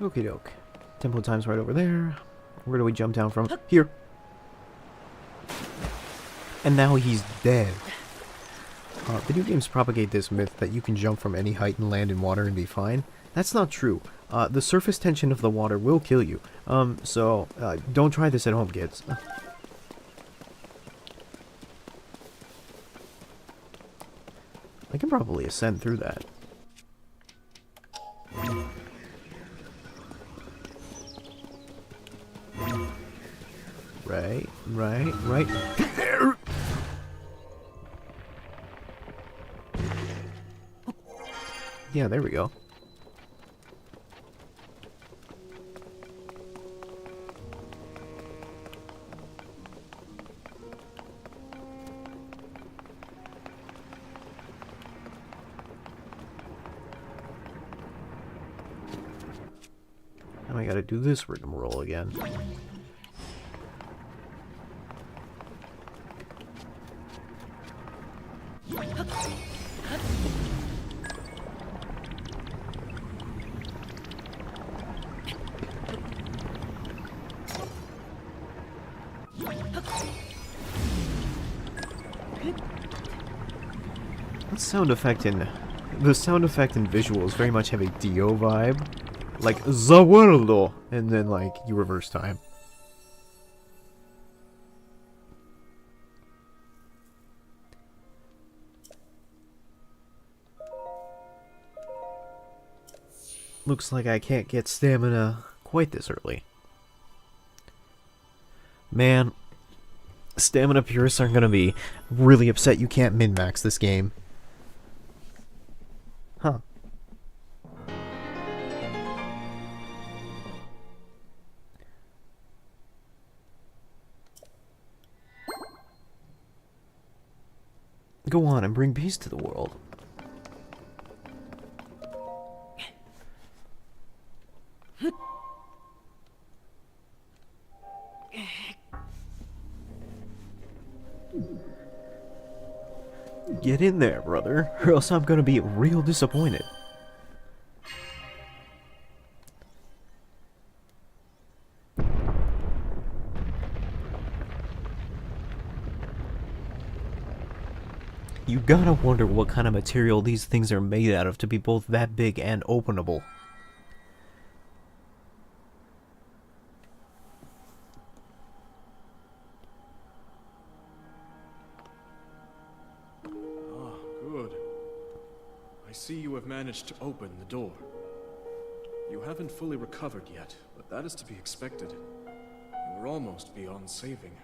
Okie doke. Temple time's right over there. Where do we jump down from? Here. And now he's dead. Video games propagate this myth that you can jump from any height and land in water and be fine. That's not true. The surface tension of the water will kill you. So don't try this at home, kids. I can probably ascend through that. Right. Yeah, there we go. Now I gotta do this rigmarole again. That sound effect in... The sound effect and visuals very much have a Dio vibe. Like, the world! And then, like, you reverse time. Looks like I can't get stamina quite this early. Man, stamina purists are gonna be really upset you can't min-max this game. Huh. Go on and bring peace to the world. Get in there, brother, or else I'm gonna be real disappointed. You gotta wonder what kind of material these things are made out of to be both that big and openable. Good. I see you have managed to open the door. You haven't fully recovered yet, but that is to be expected. You were almost beyond saving.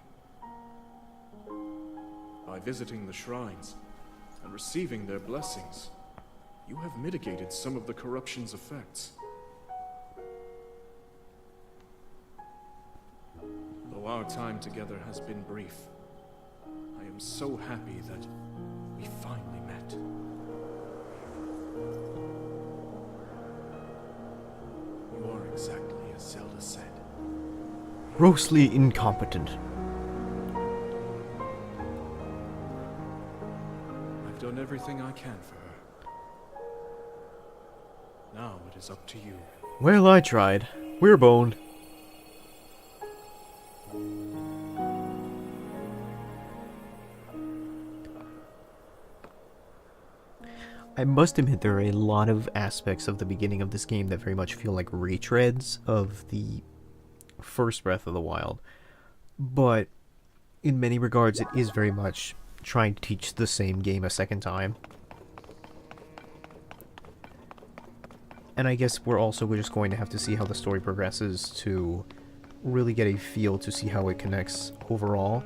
By visiting the shrines and receiving their blessings, you have mitigated some of the corruption's effects. Though our time together has been brief, I am so happy that we finally met. You are exactly as Zelda said. Grossly incompetent. I've done everything I can for her. Now it is up to you. Well, I tried. We're boned. I must admit there are a lot of aspects of the beginning of this game that very much feel like retreads of the first Breath of the Wild. But in many regards it is very much trying to teach the same game a second time. And I guess we're also just going to have to see how the story progresses to really get a feel to see how it connects overall.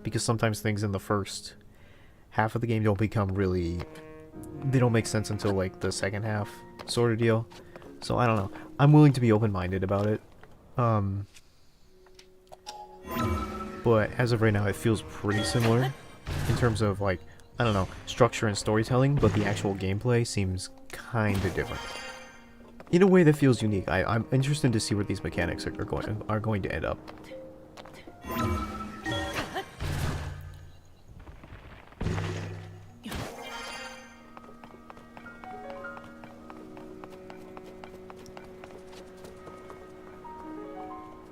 Because sometimes things in the first half of the game don't become really... They don't make sense until like the second half sort of deal. So I don't know. I'm willing to be open-minded about it. But as of right now it feels pretty similar in terms of like, I don't know, structure and storytelling, but the actual gameplay seems kinda different. In a way that feels unique. I'm interested to see where these mechanics are going to end up.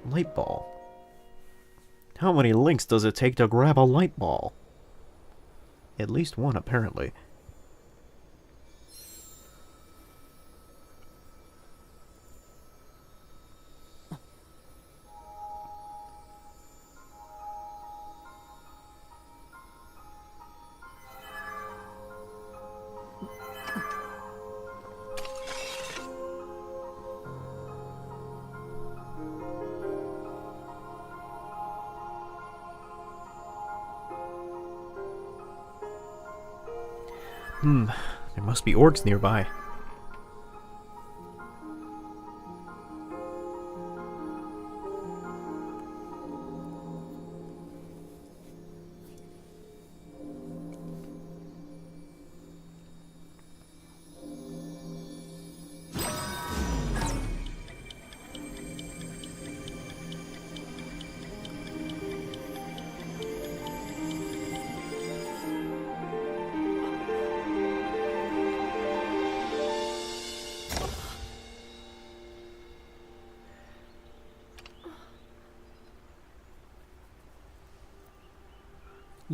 Light ball. How many links does it take to grab a light ball? At least one, apparently. There must be orcs nearby.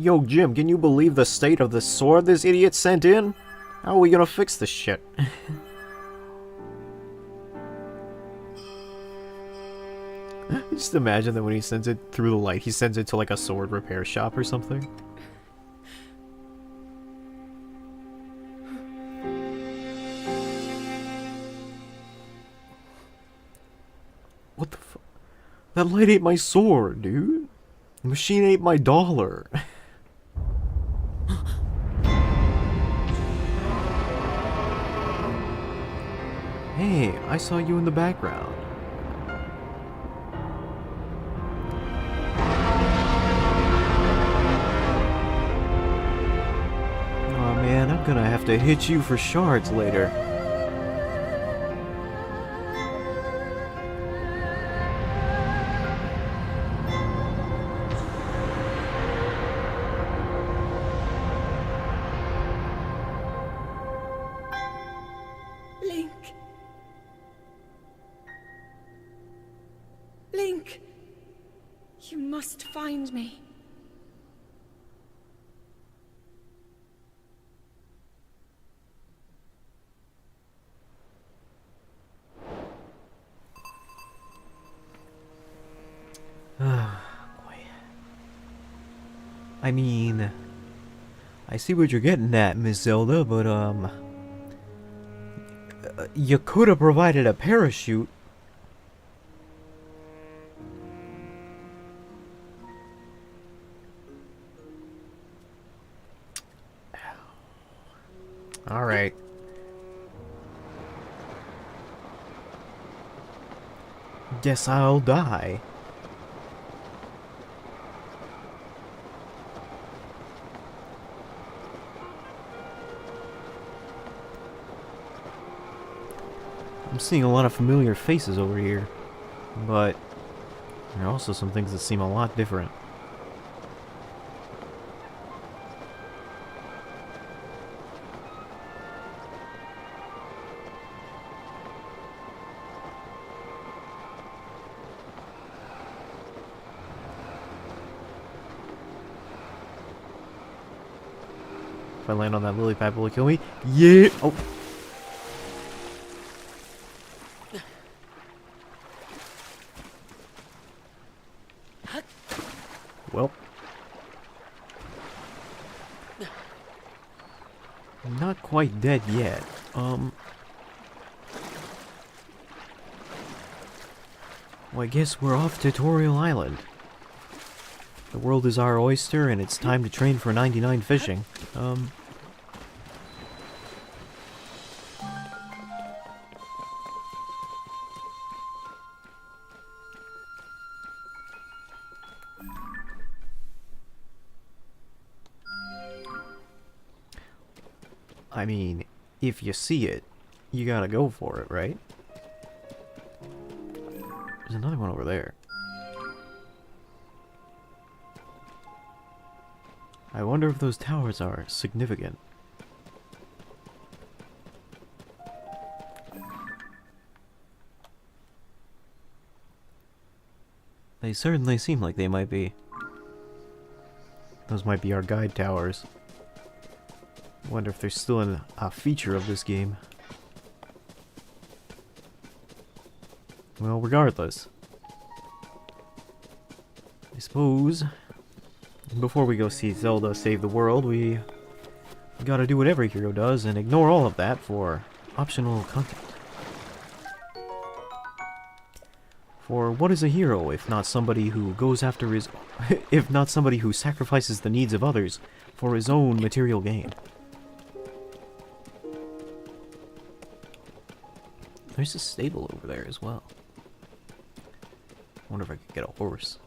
Yo, Jim, can you believe the state of the sword this idiot sent in? How are we gonna fix this shit? Just imagine that when he sends it through the light, he sends it to like a sword repair shop or something. What the fuck? That light ate my sword, dude. The machine ate my dollar. Hey, I saw you in the background. Oh man, I'm gonna have to hit you for shards later. Link. Link. You must find me. Boy. I mean, I see what you're getting at, Miss Zelda, but you could have provided a parachute. All right. Guess I'll die. I'm seeing a lot of familiar faces over here, but there are also some things that seem a lot different. If I land on that lily pad, will it kill me? Yeah! Oh! Well. I'm not quite dead yet. Well, I guess we're off Tutorial Island. The world is our oyster, and it's time to train for 99 fishing. I mean, if you see it, you gotta go for it, right? There's another one over there. I wonder if those towers are significant. They certainly seem like they might be. Those might be our guide towers. Wonder if they're still a feature of this game. Well, regardless. I suppose before we go see Zelda save the world, we gotta do what every hero does and ignore all of that for optional content. For what is a hero if not somebody who goes after his if not somebody who sacrifices the needs of others for his own material gain? There's a stable over there as well. Wonder if I could get a horse.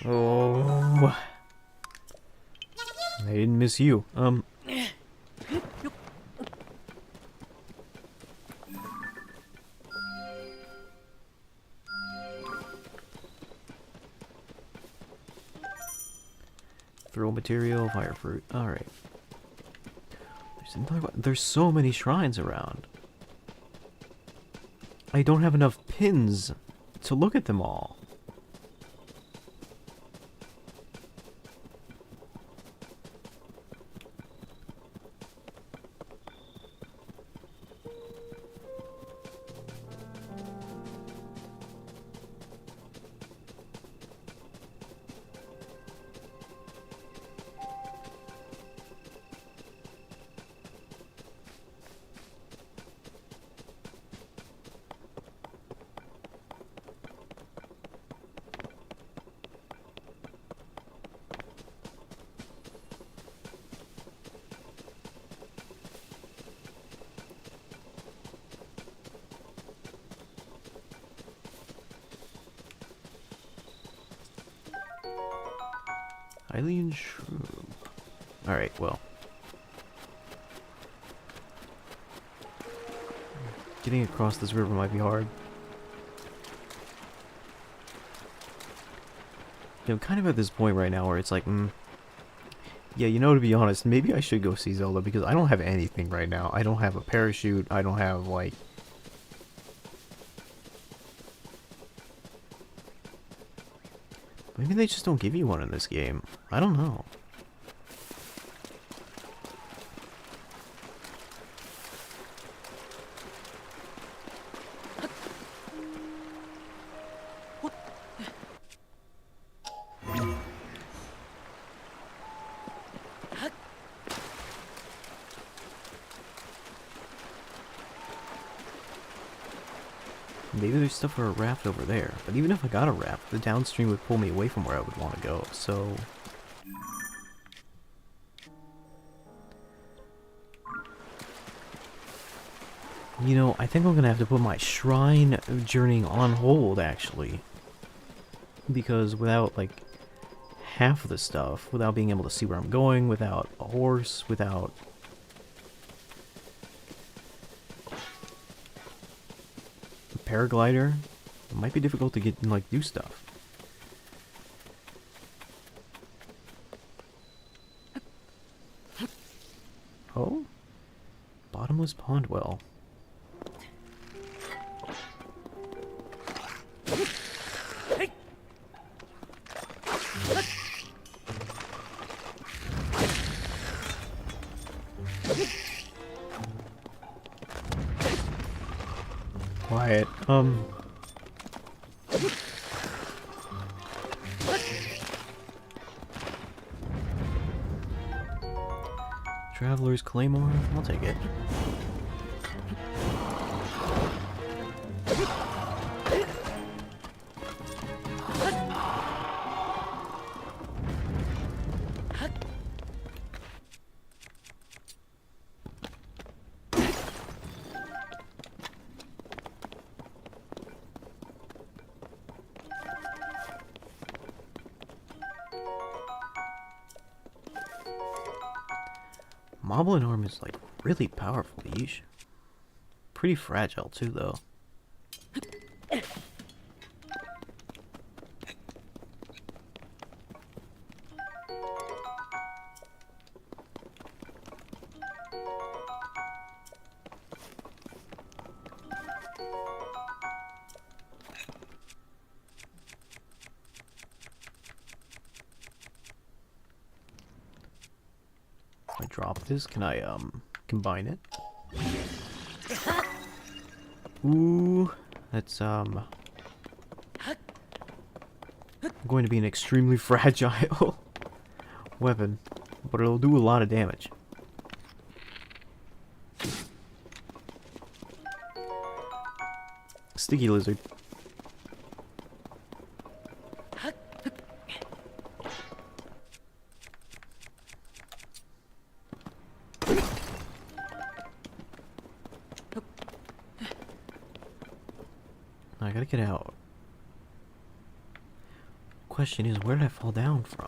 Oh, I didn't miss you. Throw material, fire fruit. Alright. There's another one. There's so many shrines around. I don't have enough pins to look at them all. Alien shroom. Alright, well. Getting across this river might be hard. I'm kind of at this point right now where it's like, yeah, you know, to be honest, maybe I should go see Zelda because I don't have anything right now. I don't have a parachute. I don't have, like... Maybe they just don't give you one in this game. I don't know. Maybe there's stuff for a raft over there, but even if I got a raft, the downstream would pull me away from where I would want to go, so... You know, I think I'm gonna have to put my shrine journeying on hold, actually. Because without, like, half of the stuff, without being able to see where I'm going, without a horse, without... paraglider, it might be difficult to get and like do stuff. Oh? Bottomless pond well. Quiet. Traveler's Claymore? I'll take it. Moblin arm is like really powerful, yeesh. Pretty fragile too, though. If I drop this, can I combine it? Ooh, that's going to be an extremely fragile weapon, but it'll do a lot of damage. Sticky lizard. I gotta get out. Question is, where did I fall down from?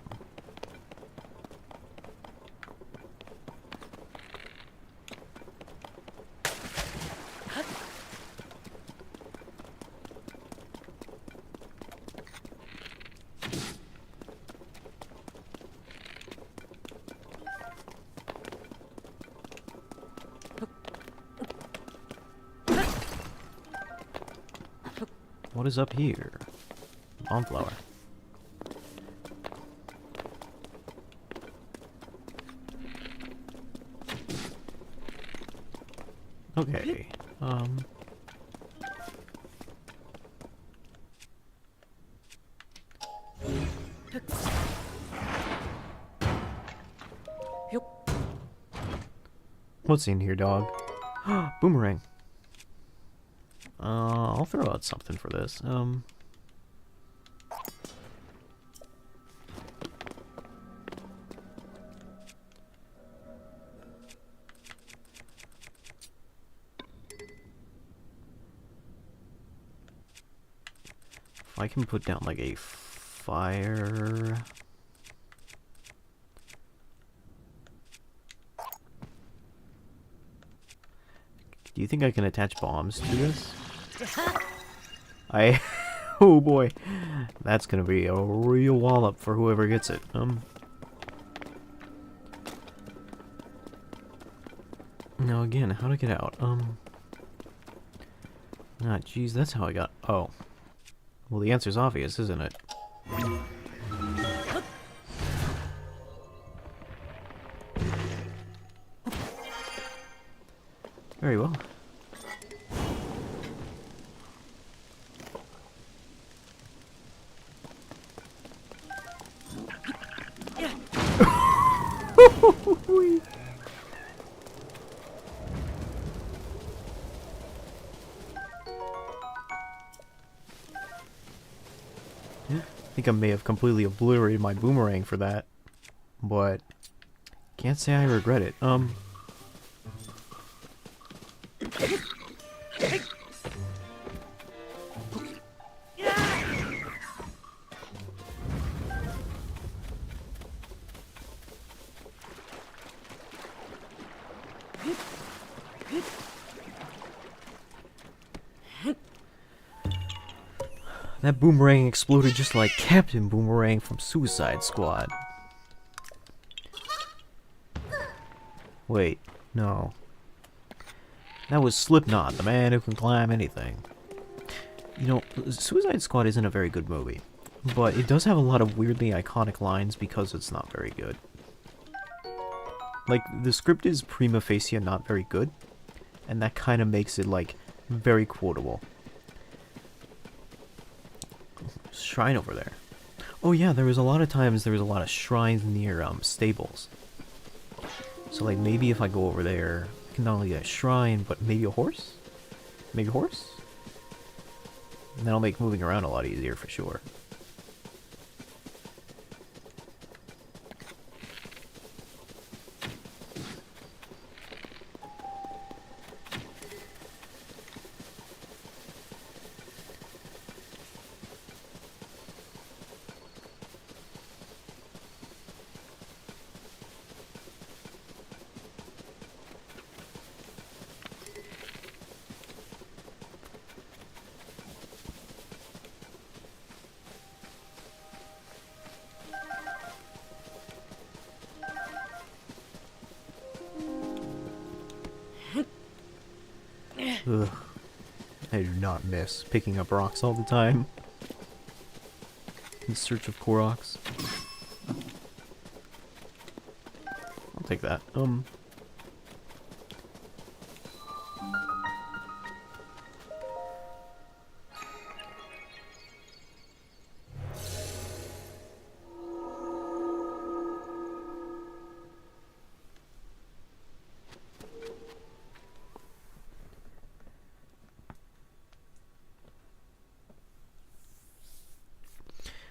What is up here? Bomb flower. Okay. What's in here, dog? Boomerang. I'll throw out something for this. If I can put down like a fire. Do you think I can attach bombs to this? Oh boy. That's gonna be a real wallop for whoever gets it. Now again, how to get out? Ah, jeez, that's how I got. Oh. Well, the answer's obvious, isn't it? Very well. I think I may have completely obliterated my boomerang for that, but can't say I regret it. That boomerang exploded just like Captain Boomerang from Suicide Squad. Wait, no. That was Slipknot, the man who can climb anything. You know, Suicide Squad isn't a very good movie, but it does have a lot of weirdly iconic lines because it's not very good. Like, the script is prima facie not very good, and that kind of makes it, like, very quotable. Shrine over there. Oh yeah, there was a lot of shrines near stables. So like maybe if I go over there, I can not only get a shrine, but maybe a horse? Maybe a horse? And that'll make moving around a lot easier for sure. Ugh. I do not miss picking up rocks all the time. In search of Koroks. I'll take that.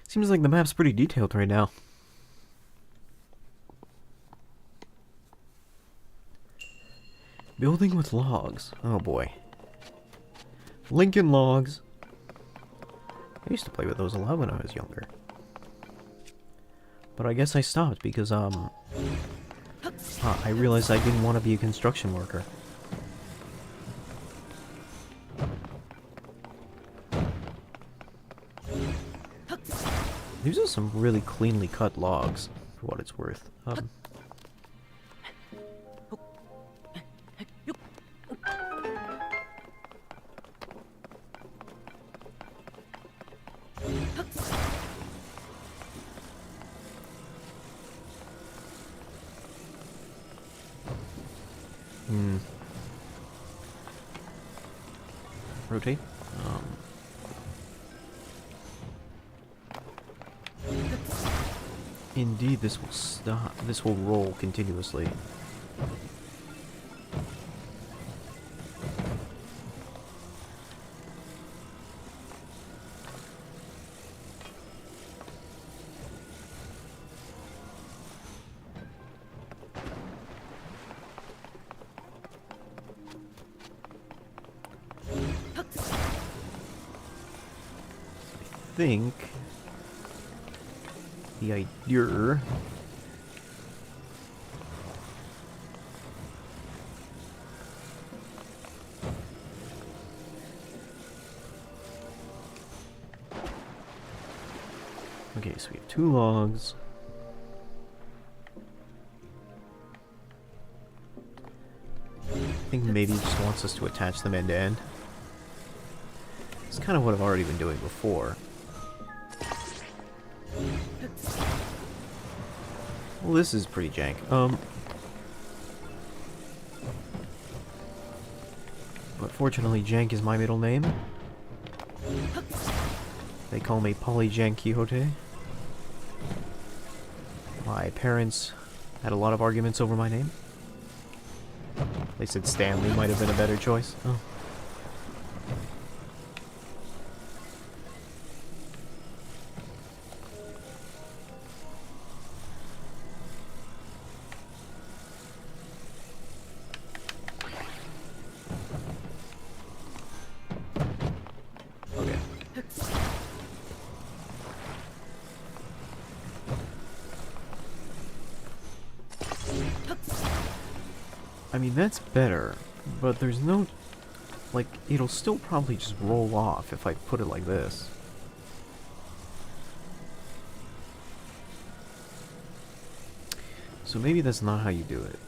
Seems like the map's pretty detailed right now. Building with logs. Oh boy. Lincoln logs. I used to play with those a lot when I was younger. But I guess I stopped because, I realized I didn't want to be a construction worker. These are some really cleanly cut logs, for what it's worth. Hmm. Rotate. Indeed, this will stop. This will roll continuously. I think the idea okay, so we have 2 logs. I think maybe he just wants us to attach them end to end. It's kind of what I've already been doing before. Well, this is pretty jank. But fortunately, Jank is my middle name. They call me Polyjank Quixote. My parents had a lot of arguments over my name. They said Stanley might have been a better choice. Oh. I mean, that's better, but there's no... like, it'll still probably just roll off if I put it like this. So maybe that's not how you do it.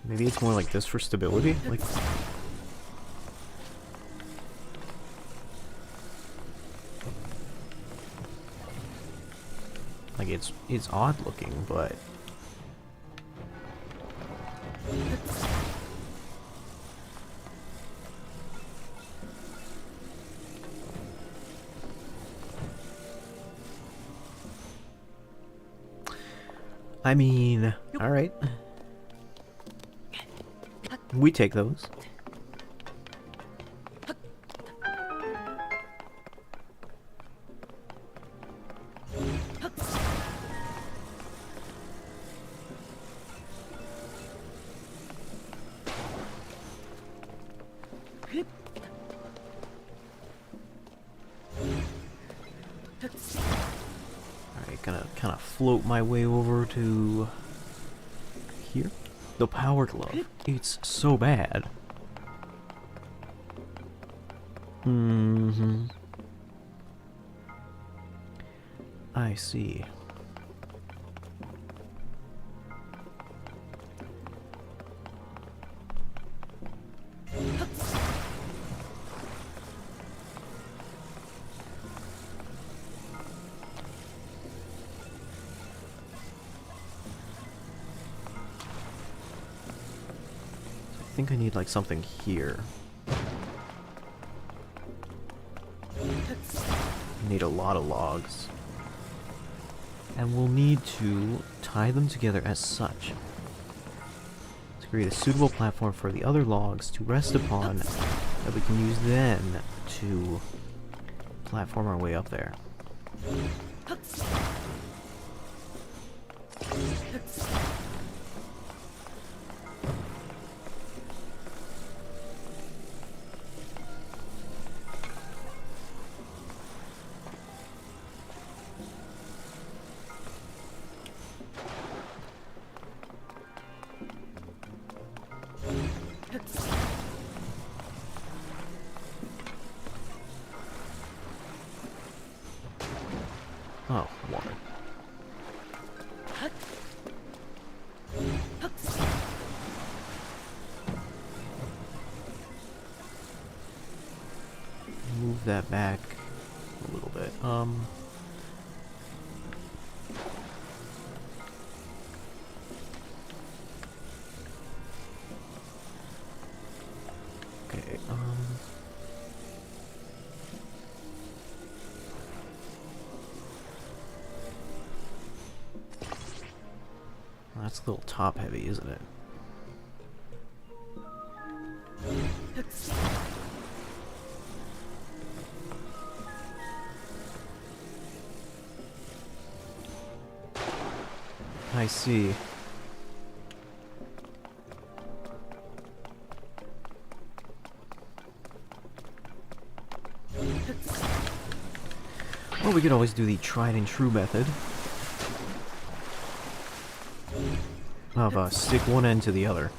Maybe it's more like this for stability? Like it's odd looking, but I mean, all right. We take those. Alright, gonna kind of float my way over to here. The power glove. It's so bad. Mm-hmm. I see. I think I need like something here. I need a lot of logs. And we'll need to tie them together as such. To create a suitable platform for the other logs to rest upon that we can use then to platform our way up there. Oh, water. Move that back a little bit. That's a little top heavy, isn't it? I see. Well, we could always do the tried and true method of stick one end to the other.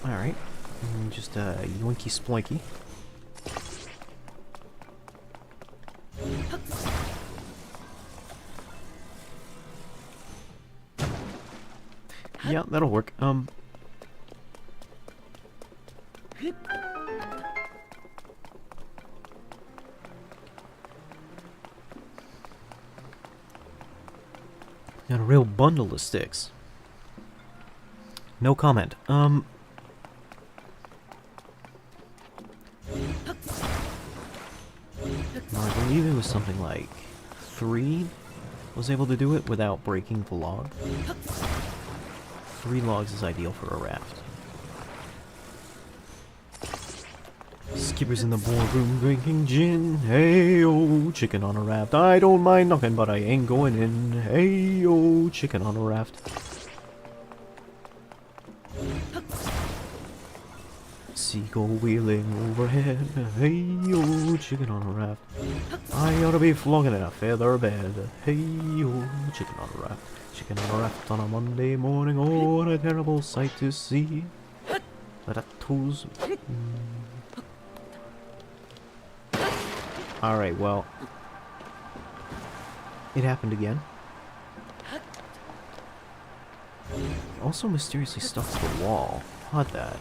Alright, just yoinky sploinky. Yeah, that'll work. Got a real bundle of sticks. No comment. No, I believe it was something like 3 was able to do it without breaking the log. 3 logs is ideal for a raft. Skippers in the boardroom drinking gin. Hey-oh, chicken on a raft. I don't mind knocking, but I ain't going in. Hey-oh, chicken on a raft. Seagull wheeling overhead. Hey-oh, chicken on a raft. I ought to be flogging in a feather bed. Hey-oh, chicken on a raft. Chicken on a raft on a Monday morning. Oh, what a terrible sight to see. That toes. Alright, well. It happened again. Also mysteriously stuck to the wall. Odd that.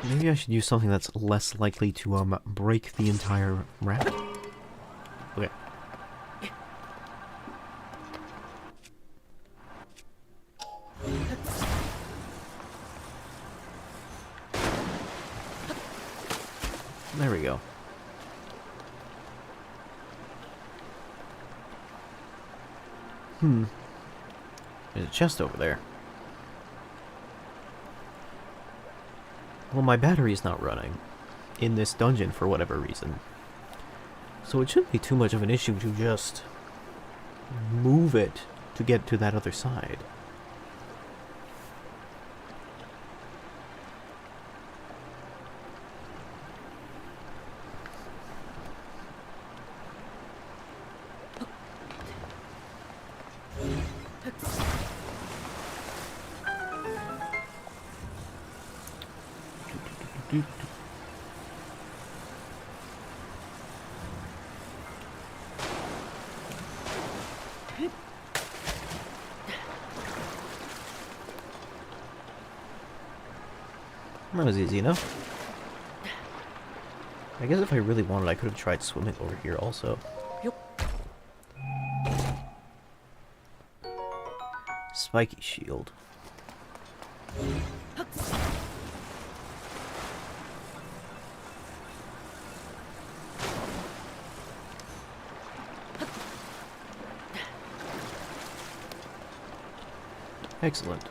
Maybe I should use something that's less likely to break the entire raft. Okay. There we go. There's a chest over there. Well, my battery's not running in this dungeon for whatever reason. So it shouldn't be too much of an issue to just move it to get to that other side. That was easy enough. I guess if I really wanted, I could have tried swimming over here also. Spiky shield. Excellent.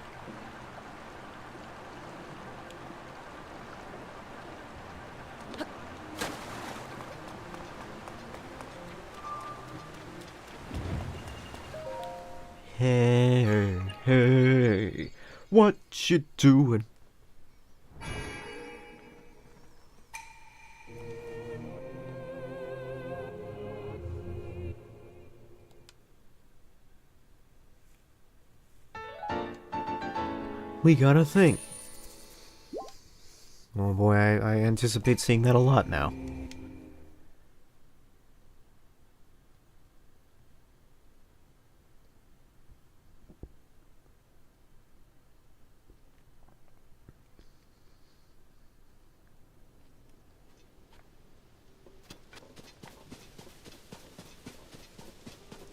Hey, hey, what you doing? We got a thing. Oh boy, I anticipate seeing that a lot now.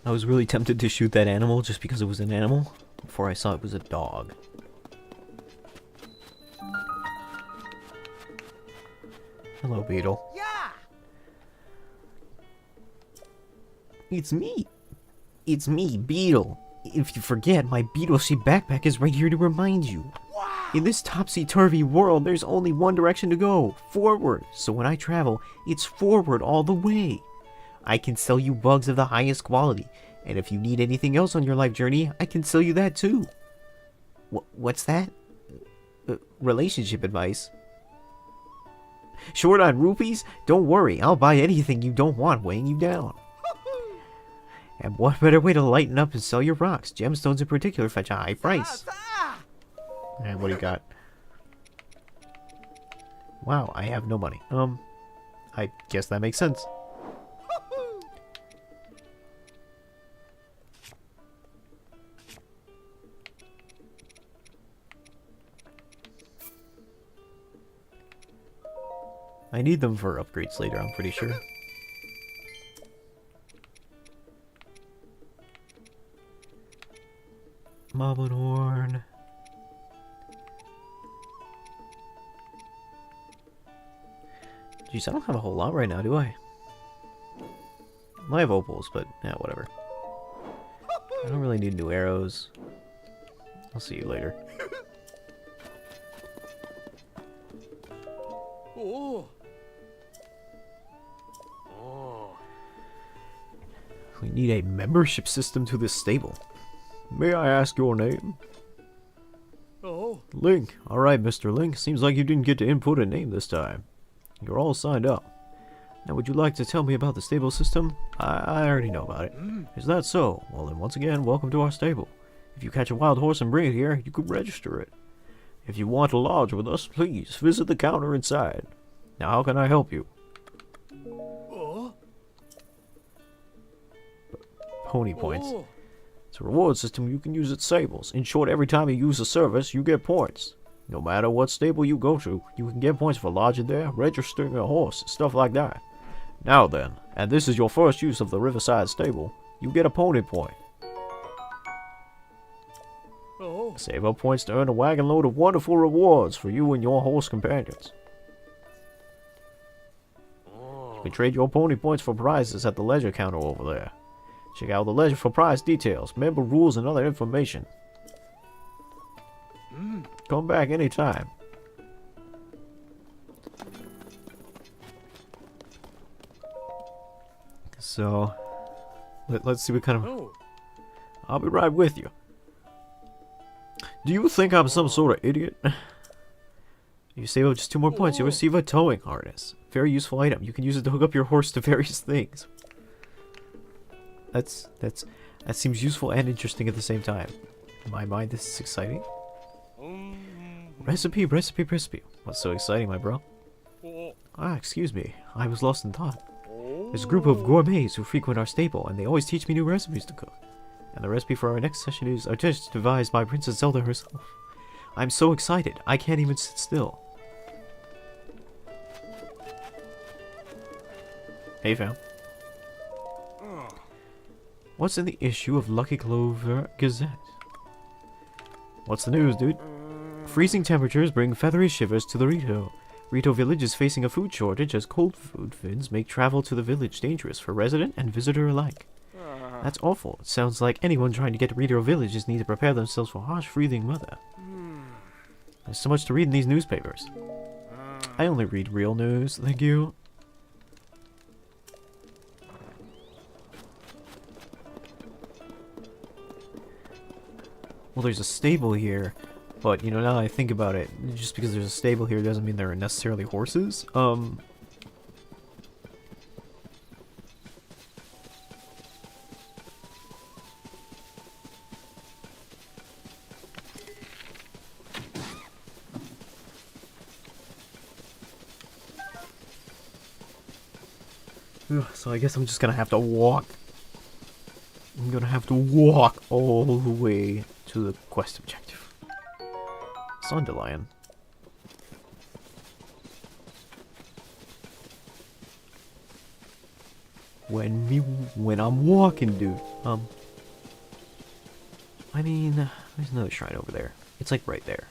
I was really tempted to shoot that animal just because it was an animal, before I saw it was a dog. Hello, Beetle. Yeah! It's me! It's me, Beetle! If you forget, my beetle-shaped backpack is right here to remind you. Wow! In this topsy-turvy world, there's only one direction to go, forward. So when I travel, it's forward all the way. I can sell you bugs of the highest quality, and if you need anything else on your life journey, I can sell you that too. What's that? Relationship advice. Short on rupees? Don't worry, I'll buy anything you don't want weighing you down. And what better way to lighten up and sell your rocks? Gemstones in particular fetch a high price. And what do you got? Wow, I have no money. I guess that makes sense. I need them for upgrades later, I'm pretty sure. Moblin Horn. Jeez, I don't have a whole lot right now, do I? I have opals, but yeah, whatever. I don't really need new arrows. I'll see you later. Oh. We need a membership system to this stable. May I ask your name? Oh. Link. Alright, Mr. Link. Seems like you didn't get to input a name this time. You're all signed up. Now, would you like to tell me about the stable system? I already know about it. Is that so? Well, then once again, welcome to our stable. If you catch a wild horse and bring it here, you could register it. If you want to lodge with us, please visit the counter inside. Now, how can I help you? Oh. Pony points. Oh. It's a reward system you can use at stables. In short, every time you use a service, you get points. No matter what stable you go to, you can get points for lodging there, registering a horse, stuff like that. Now then, and this is your first use of the Riverside stable, you get a pony point. Oh. Save up points to earn a wagon load of wonderful rewards for you and your horse companions. You can trade your pony points for prizes at the ledger counter over there. Check out the ledger for prize details, member rules, and other information. Come back anytime. So, let's see what kind of... Oh. I'll be right with you. Do you think I'm some sort of idiot? You save up just 2 more points, you'll receive a towing harness. Very useful item. You can use it to hook up your horse to various things. That seems useful and interesting at the same time. In my mind, this is exciting. Recipe. What's so exciting, my bro? Ah, excuse me. I was lost in thought. There's a group of gourmets who frequent our stable, and they always teach me new recipes to cook. And the recipe for our next session is a dish devised by Princess Zelda herself. I'm so excited, I can't even sit still. Hey, fam. What's in the issue of Lucky Clover Gazette? What's the news, dude? Freezing temperatures bring feathery shivers to the Rito. Rito village is facing a food shortage as cold food fins make travel to the village dangerous for resident and visitor alike. That's awful. It sounds like anyone trying to get to Rito villages need to prepare themselves for harsh freezing weather. There's so much to read in these newspapers. I only read real news, thank you. Well, there's a stable here, but, you know, now that I think about it, just because there's a stable here doesn't mean there are necessarily horses. Ugh, so I guess I'm just gonna have to walk. I'm gonna have to walk all the way to the quest objective. Dandelion. When I'm walking, dude. I mean, there's another shrine over there. It's like right there.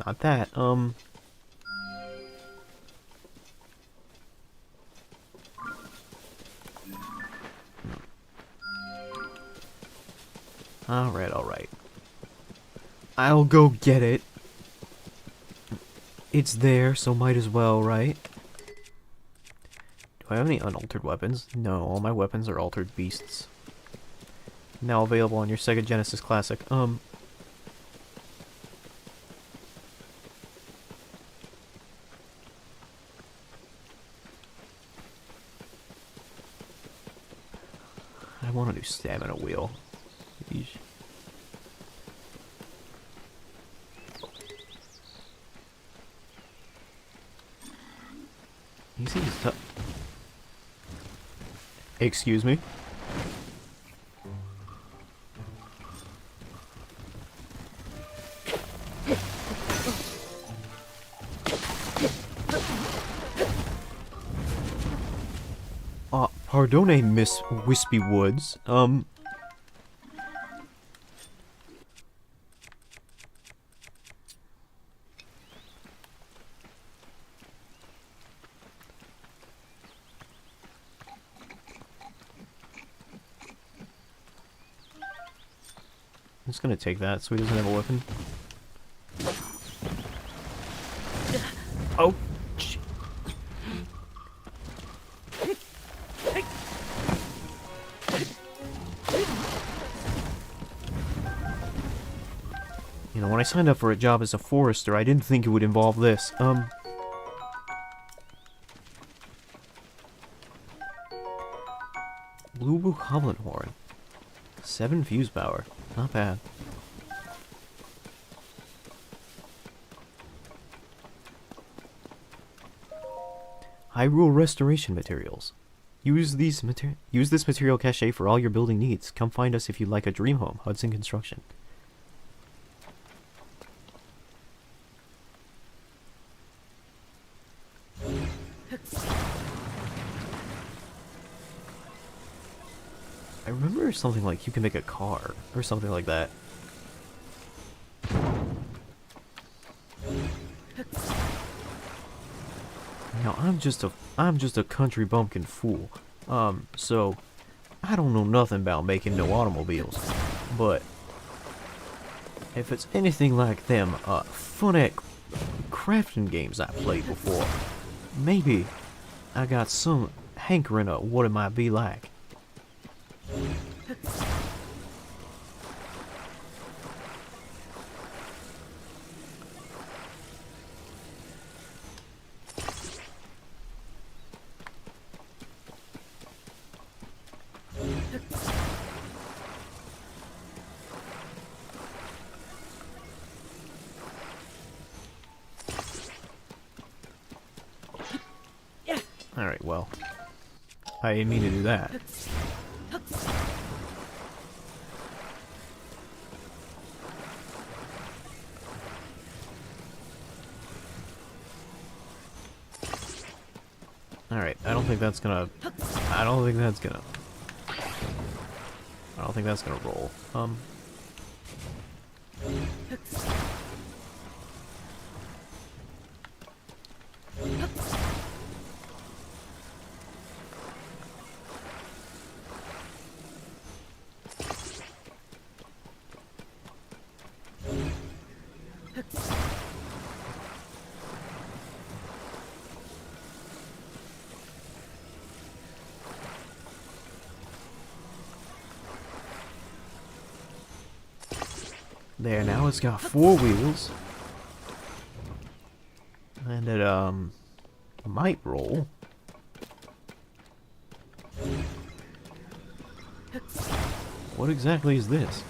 Not that. Alright. I'll go get it. It's there, so might as well, right? Do I have any unaltered weapons? No, all my weapons are altered beasts. Now available on your Sega Genesis Classic. I want to do stamina wheel. Yeesh. He seems tough. Excuse me? Pardone, Miss Wispy Woods. I'm just gonna take that so he doesn't have a weapon. Oh! You know, when I signed up for a job as a forester, I didn't think it would involve this. Blue Goblin Horn. 7 fuse power. Not bad. Hyrule Restoration Materials. Use this material cache for all your building needs. Come find us if you'd like a dream home. Hudson Construction. I remember something like you can make a car or something like that. Now I'm just a country bumpkin fool. So I don't know nothing about making no automobiles. But if it's anything like them fun crafting games I played before, maybe I got some hankering of what it might be like. Alright, well, I didn't mean to do that. Alright, I don't think that's gonna roll. There, now it's got 4 wheels. And it, might roll. What exactly is this?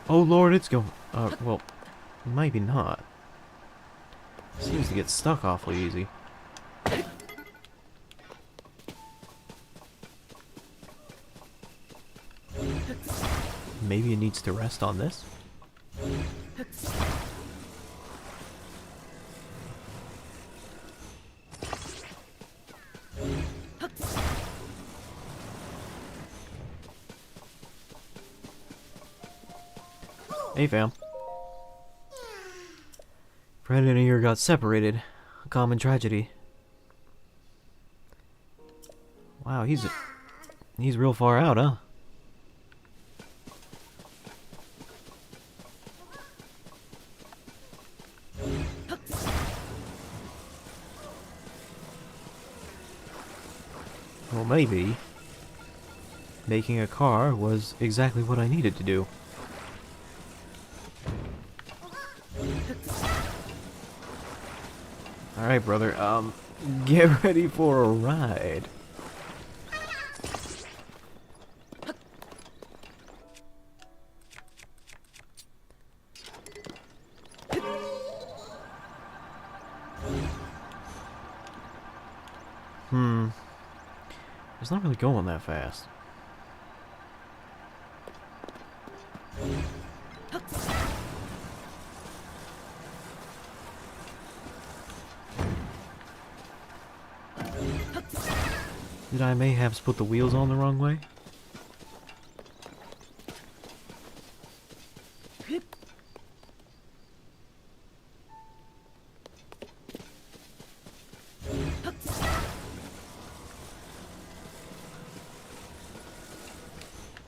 Oh lord, it's going. Well, maybe not. Seems to get stuck awfully easy. Maybe it needs to rest on this? Hey fam. Friend and here got separated. A common tragedy. Wow, he's real far out, huh? Well, maybe making a car was exactly what I needed to do. Alright, brother, get ready for a ride. It's not really going that fast. Did I may have put the wheels on the wrong way?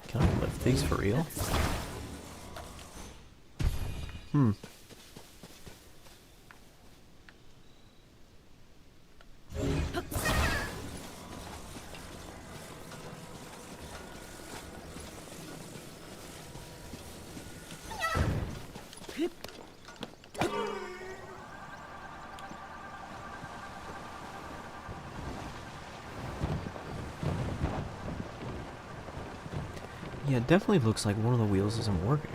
Can I lift these for real? Yeah, it definitely looks like one of the wheels isn't working.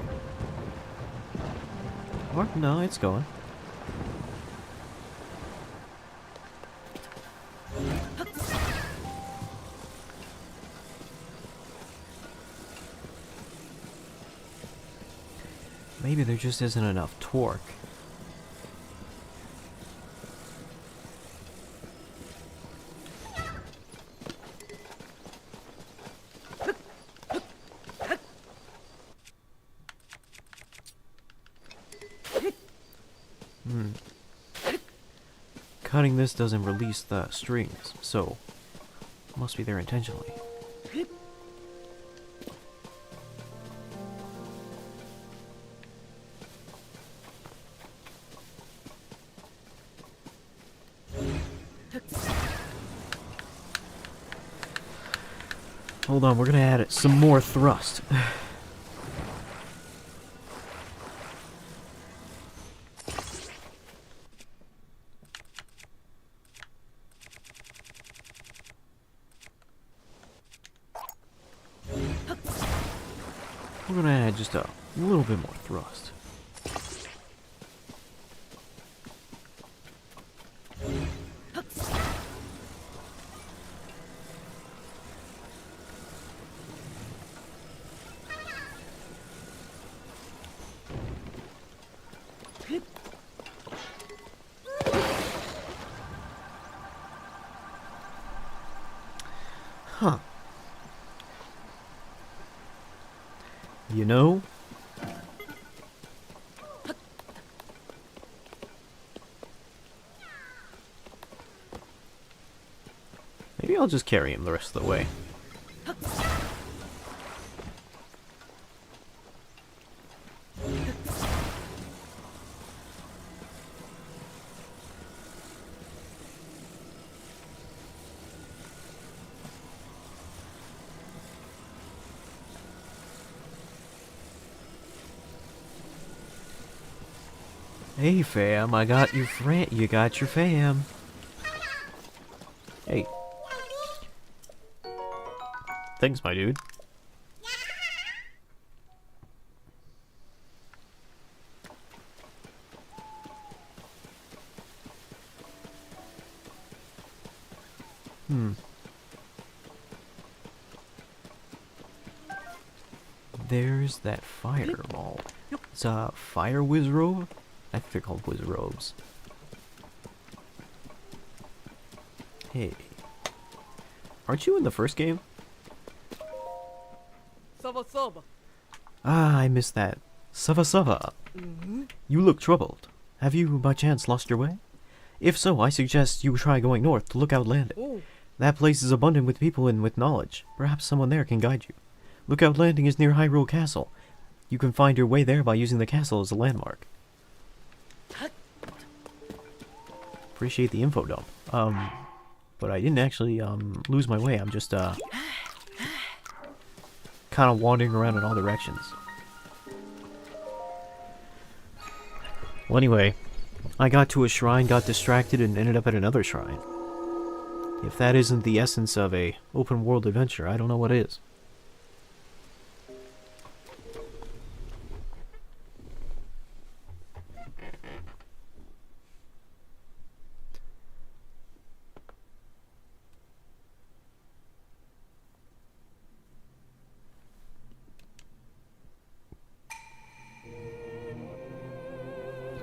Or, no, it's going. Maybe there just isn't enough torque. Cutting this doesn't release the strings, so it must be there intentionally. Hold on, we're gonna add some more thrust. We're gonna add just a little bit more thrust. Huh. You know? Maybe I'll just carry him the rest of the way. Hey fam, I got you you got your fam. Hey. Thanks, my dude. there's that fireball. It's a fire whiz robe? I think they're called whiz robes. Hey. Aren't you in the first game? Ah, I missed that. Sava Sava. You look troubled. Have you, by chance, lost your way? If so, I suggest you try going north to Lookout Landing. That place is abundant with people and with knowledge. Perhaps someone there can guide you. Lookout Landing is near Hyrule Castle. You can find your way there by using the castle as a landmark. Appreciate the info dump. But I didn't actually, lose my way. I'm just, kind of wandering around in all directions. Well, anyway, I got to a shrine, got distracted, and ended up at another shrine. If that isn't the essence of a open-world adventure, I don't know what is.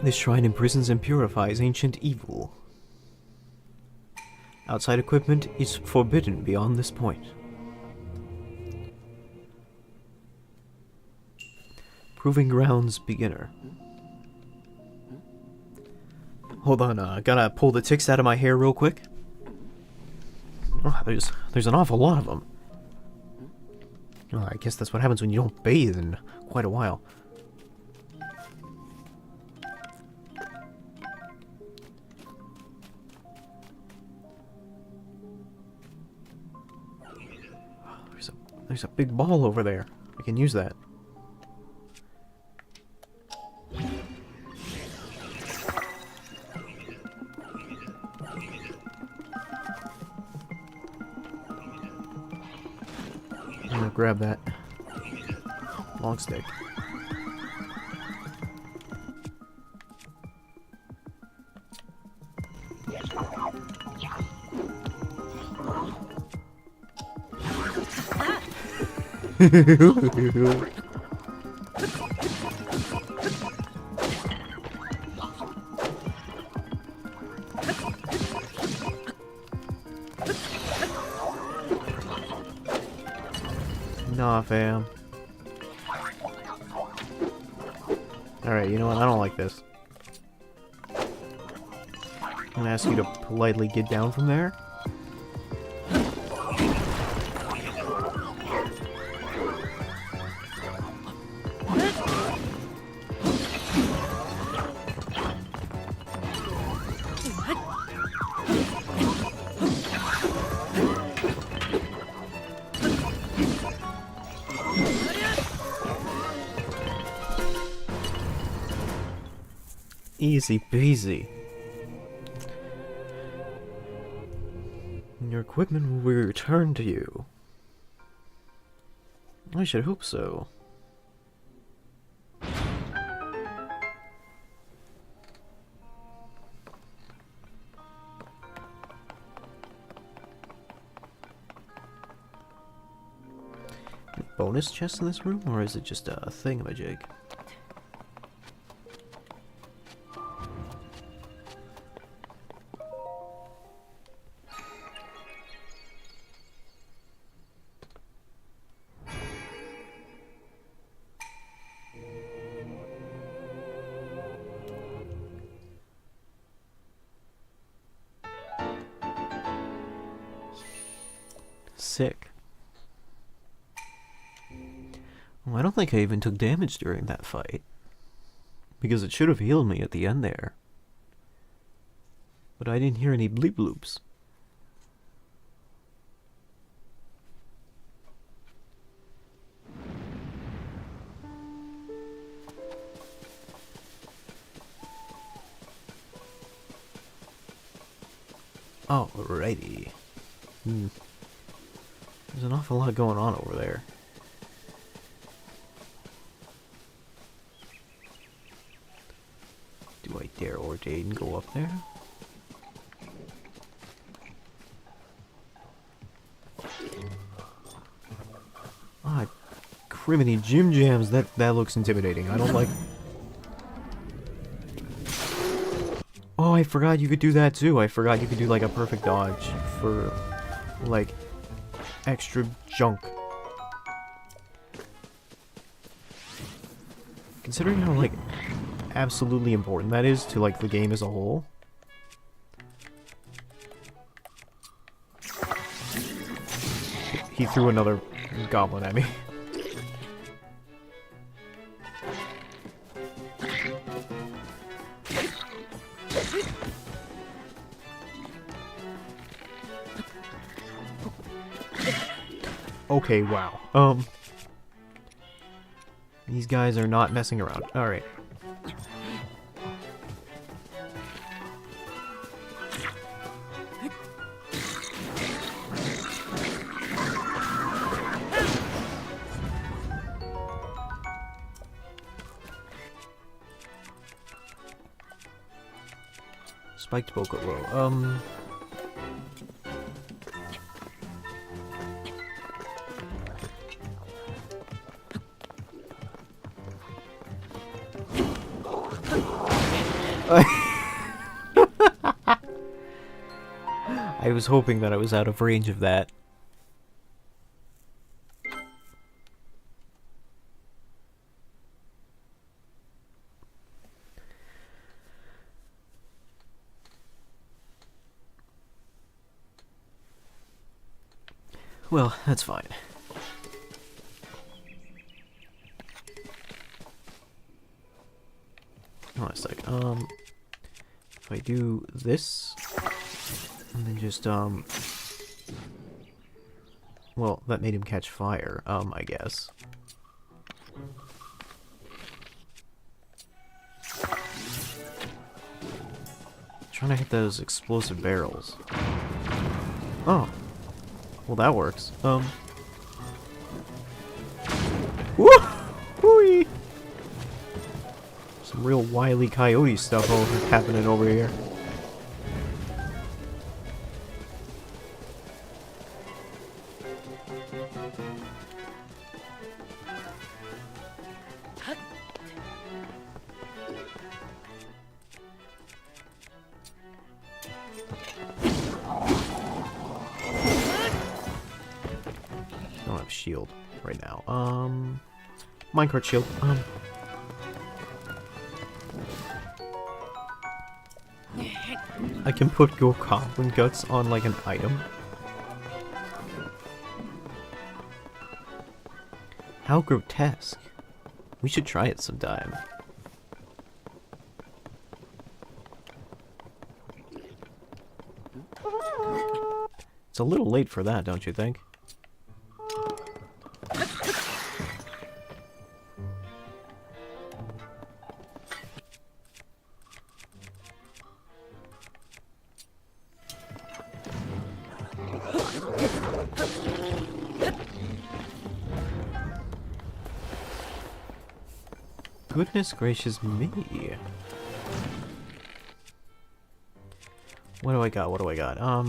This shrine imprisons and purifies ancient evil. Outside equipment is forbidden beyond this point. Proving grounds beginner. Hold on, gotta pull the ticks out of my hair real quick. Oh, there's an awful lot of them. Oh, I guess that's what happens when you don't bathe in quite a while. There's a big ball over there. I can use that. I'm gonna grab that long stick. Nah, fam. Alright, you know what? I don't like this. I'm gonna ask you to politely get down from there. Easy peasy. Your equipment will be returned to you. I should hope so. Bonus chests in this room, or is it just a thingamajig? Sick. Well, I don't think I even took damage during that fight. Because it should have healed me at the end there. But I didn't hear any bleep bloops. Alrighty. There's an awful lot going on over there. Do I dare ordain go up there? Ah, criminy Jim Jams, that looks intimidating. I don't like... Oh, I forgot you could do that too. I forgot you could do like a perfect dodge for like extra junk. Considering how like absolutely important that is to like the game as a whole. He threw another goblin at me. Okay, wow. These guys are not messing around. Alright. Spiked Bokoro. I was hoping that I was out of range of that. Well, that's fine. Hold on a sec. If I do this, and then just, well, that made him catch fire, I guess. Trying to hit those explosive barrels. Oh. Well, that works. Woo-hoo-wee! Some real Wile E. Coyote stuff happening over here. I don't have shield right now. Minecart shield. I can put goblin guts on like an item. How grotesque. We should try it sometime. It's a little late for that, don't you think? Goodness gracious me. What do I got? What do I got? I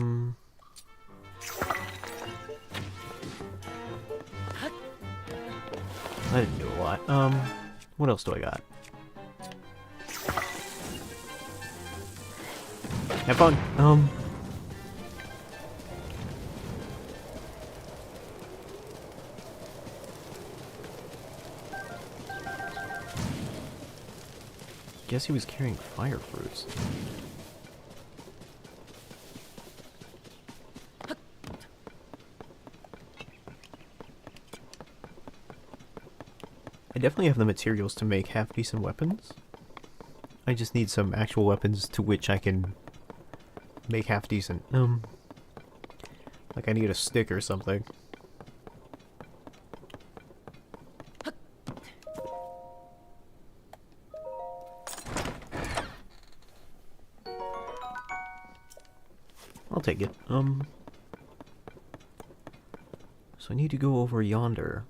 didn't do a lot. What else do I got? Have fun. Guess he was carrying fire fruits. I definitely have the materials to make half-decent weapons. I just need some actual weapons to which I can make half-decent. Like I need a stick or something. I'll take it. So I need to go over yonder.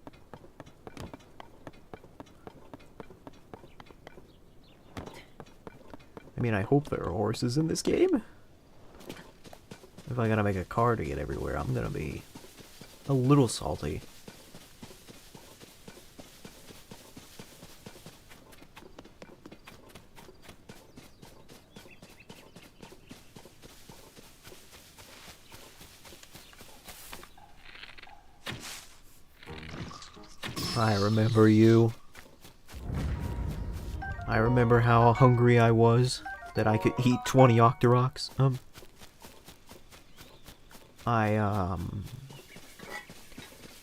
I mean, I hope there are horses in this game. If I gotta make a car to get everywhere, I'm gonna be a little salty. I remember you. I remember how hungry I was that I could eat 20 Octoroks.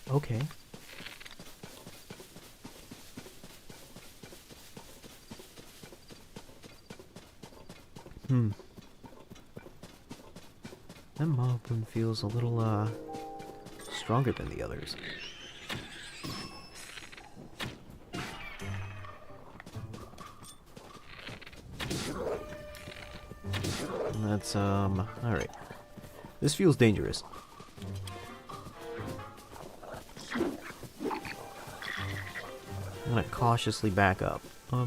Okay. That mob feels a little, stronger than the others. That's, alright. This feels dangerous. I'm gonna cautiously back up. I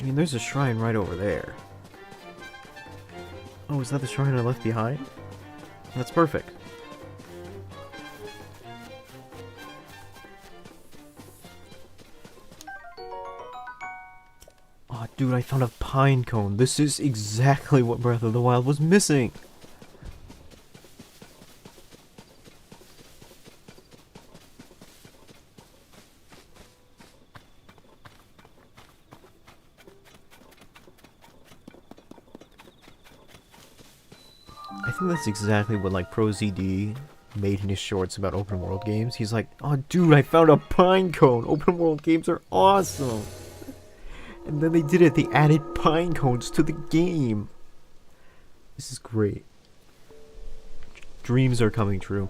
mean, there's a shrine right over there. Oh, is that the shrine I left behind? That's perfect. Oh, dude, I found a pine cone. This is exactly what Breath of the Wild was missing. I think that's exactly what, like, ProZD made in his shorts about open world games. He's like, oh, dude, I found a pine cone. Open world games are awesome. And then they did it. They added pine cones to the game. This is great. Dreams are coming true.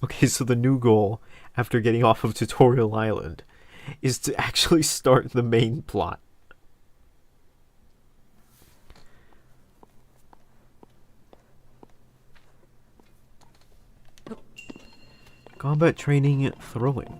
Okay, so the new goal, after getting off of Tutorial Island, is to actually start the main plot. Combat training throwing.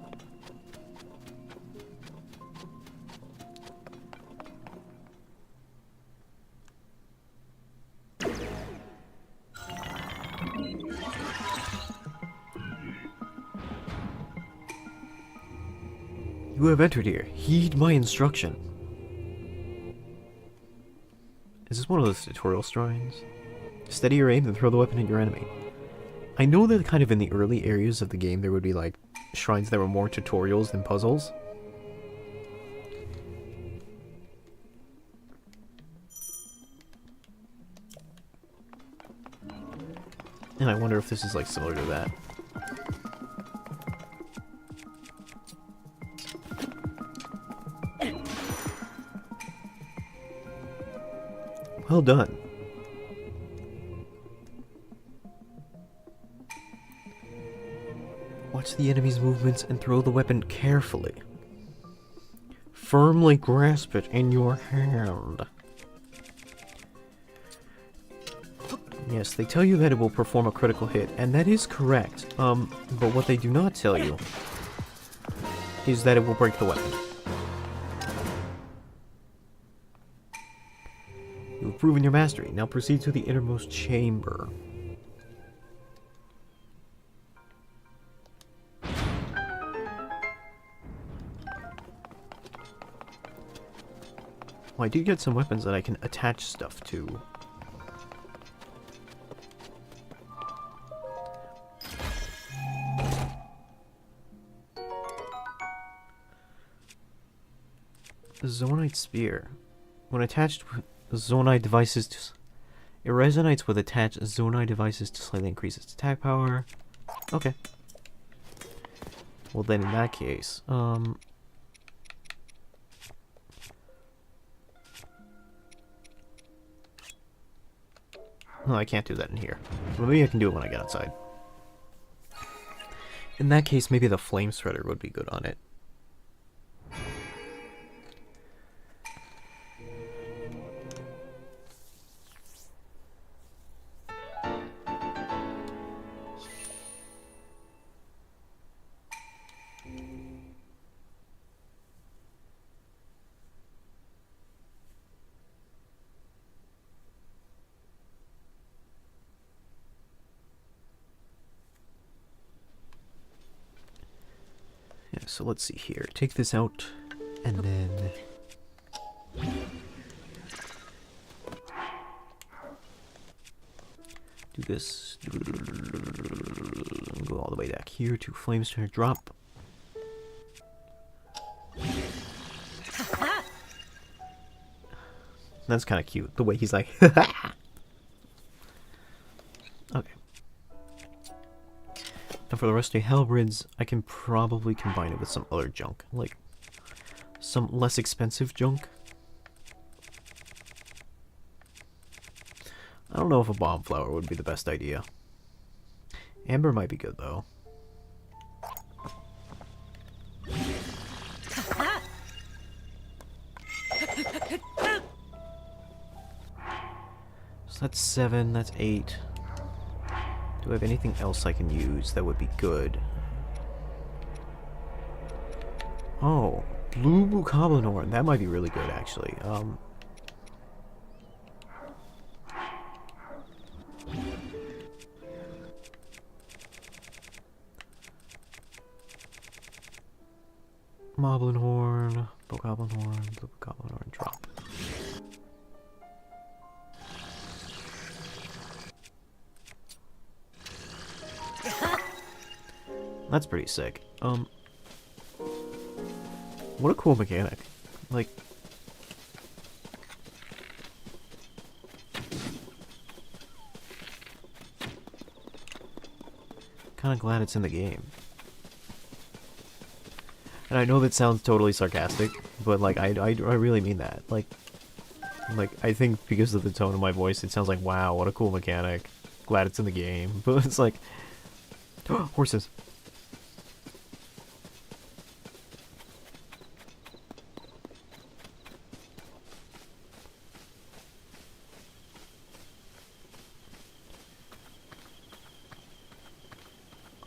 You have entered here. Heed my instruction. Is this one of those tutorial shrines? Steady your aim and throw the weapon at your enemy. I know that kind of in the early areas of the game there would be like shrines that were more tutorials than puzzles. And I wonder if this is like similar to that. Well done. Watch the enemy's movements and throw the weapon carefully. Firmly grasp it in your hand. Yes, they tell you that it will perform a critical hit, and that is correct. But what they do not tell you is that it will break the weapon. You have proven your mastery. Now proceed to the innermost chamber. Well, I do get some weapons that I can attach stuff to. The Zonite Spear. When attached with Zonite devices, it resonates with attached Zonite devices to slightly increase its attack power. Okay. Well then in that case, no, I can't do that in here. Well, maybe I can do it when I get outside. In that case, maybe the Flame Spreader would be good on it. Yeah, so let's see here. Take this out, and then... do this. Go all the way back here to Flamestar drop. That's kind of cute, the way he's like, okay. And for the rusty halberds, I can probably combine it with some other junk, like some less expensive junk. I don't know if a bomb flower would be the best idea. Amber might be good though. So that's 7, that's 8. Do I have anything else I can use that would be good? Oh, blue bokoblin horn. That might be really good actually. Moblin horn, bokoblin horn, blue bokoblin horn, drop. That's pretty sick. What a cool mechanic. Like, kind of glad it's in the game. And I know that sounds totally sarcastic, but like I really mean that. Like I think because of the tone of my voice, it sounds like, wow, what a cool mechanic. Glad it's in the game. But it's like, horses.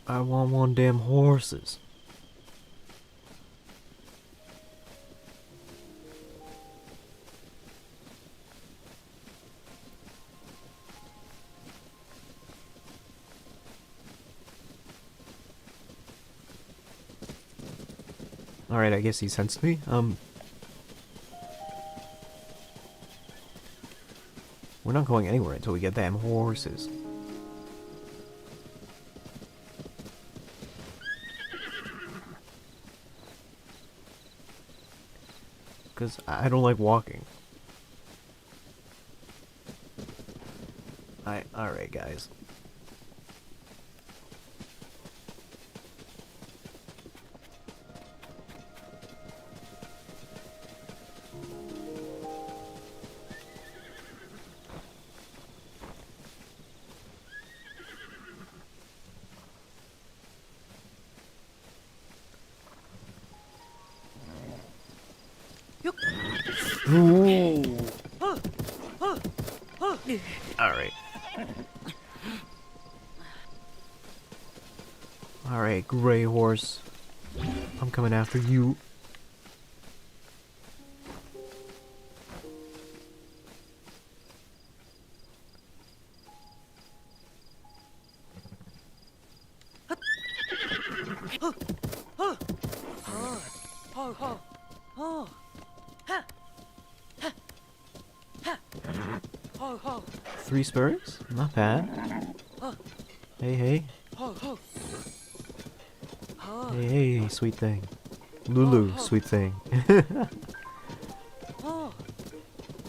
I want one damn horses. Alright, I guess he sensed me. We're not going anywhere until we get them horses. Because I don't like walking. Alright, guys. Alright. Alright, gray horse. I'm coming after you. Three spurs? Not bad. Hey, hey. Hey, hey, sweet thing. Lulu, sweet thing.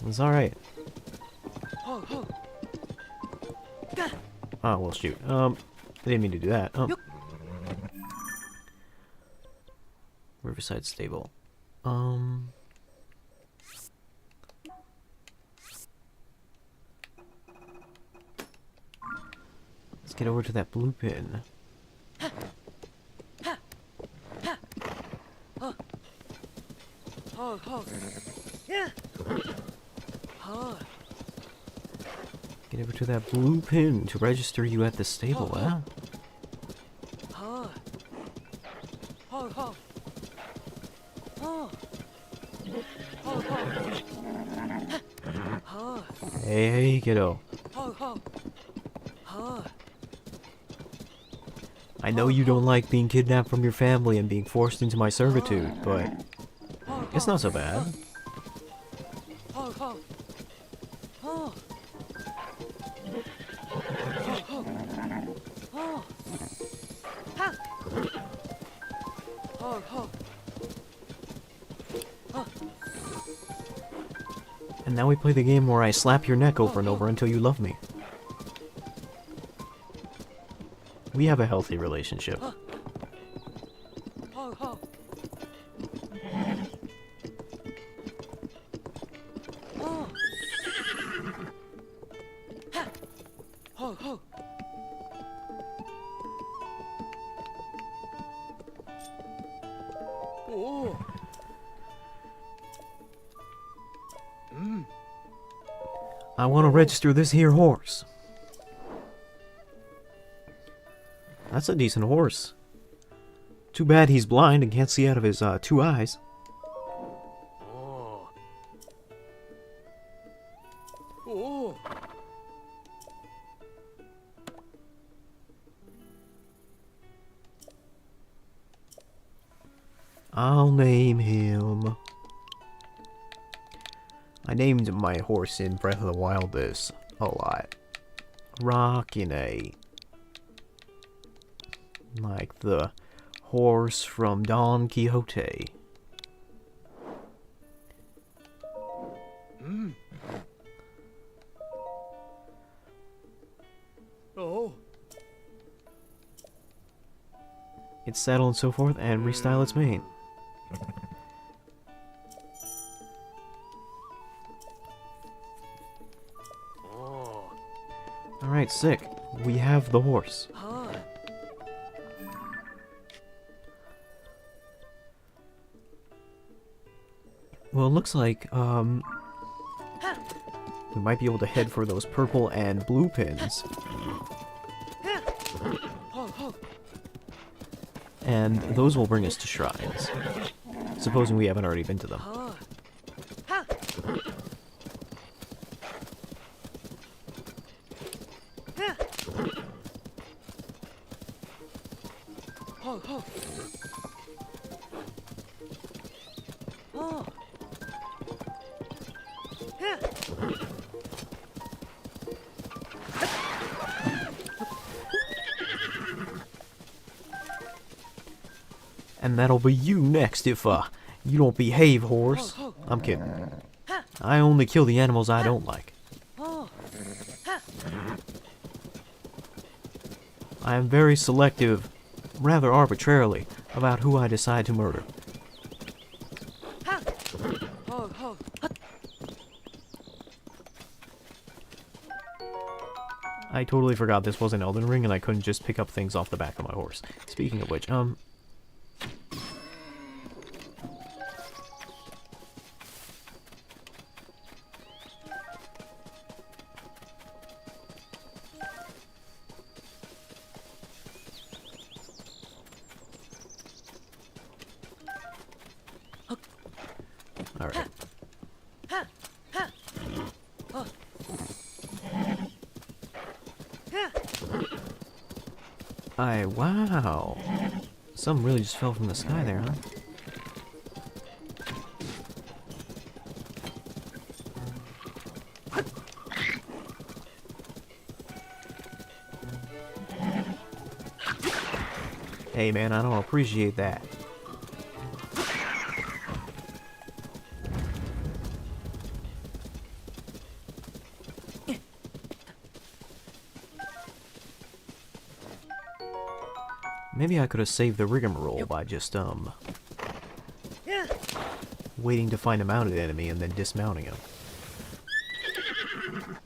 It's alright. Oh, well, shoot. I didn't mean to do that. Riverside Stable. Let's get over to that blue pin. Get over to that blue pin to register you at the stable, huh? Hey, hey, kiddo. I know you don't like being kidnapped from your family and being forced into my servitude, but it's not so bad. And now we play the game where I slap your neck over and over until you love me. We have a healthy relationship. I want to register this here horse. That's a decent horse. Too bad he's blind and can't see out of his 2 eyes. I'll name him. I named my horse in Breath of the Wild this a lot. Rockinate. Like the horse from Don Quixote. Oh. Its saddle and so forth, and restyle its mane. Alright, sick. We have the horse. Well, it looks like, we might be able to head for those purple and blue pins. And those will bring us to shrines. Supposing we haven't already been to them. And that'll be you next if, you don't behave, horse. I'm kidding. I only kill the animals I don't like. I am very selective, rather arbitrarily, about who I decide to murder. I totally forgot this wasn't Elden Ring and I couldn't just pick up things off the back of my horse. Speaking of which, alright. Wow. Something really just fell from the sky there, huh? Hey man, I don't appreciate that. Maybe I could have saved the rigmarole by just, waiting to find a mounted enemy and then dismounting him.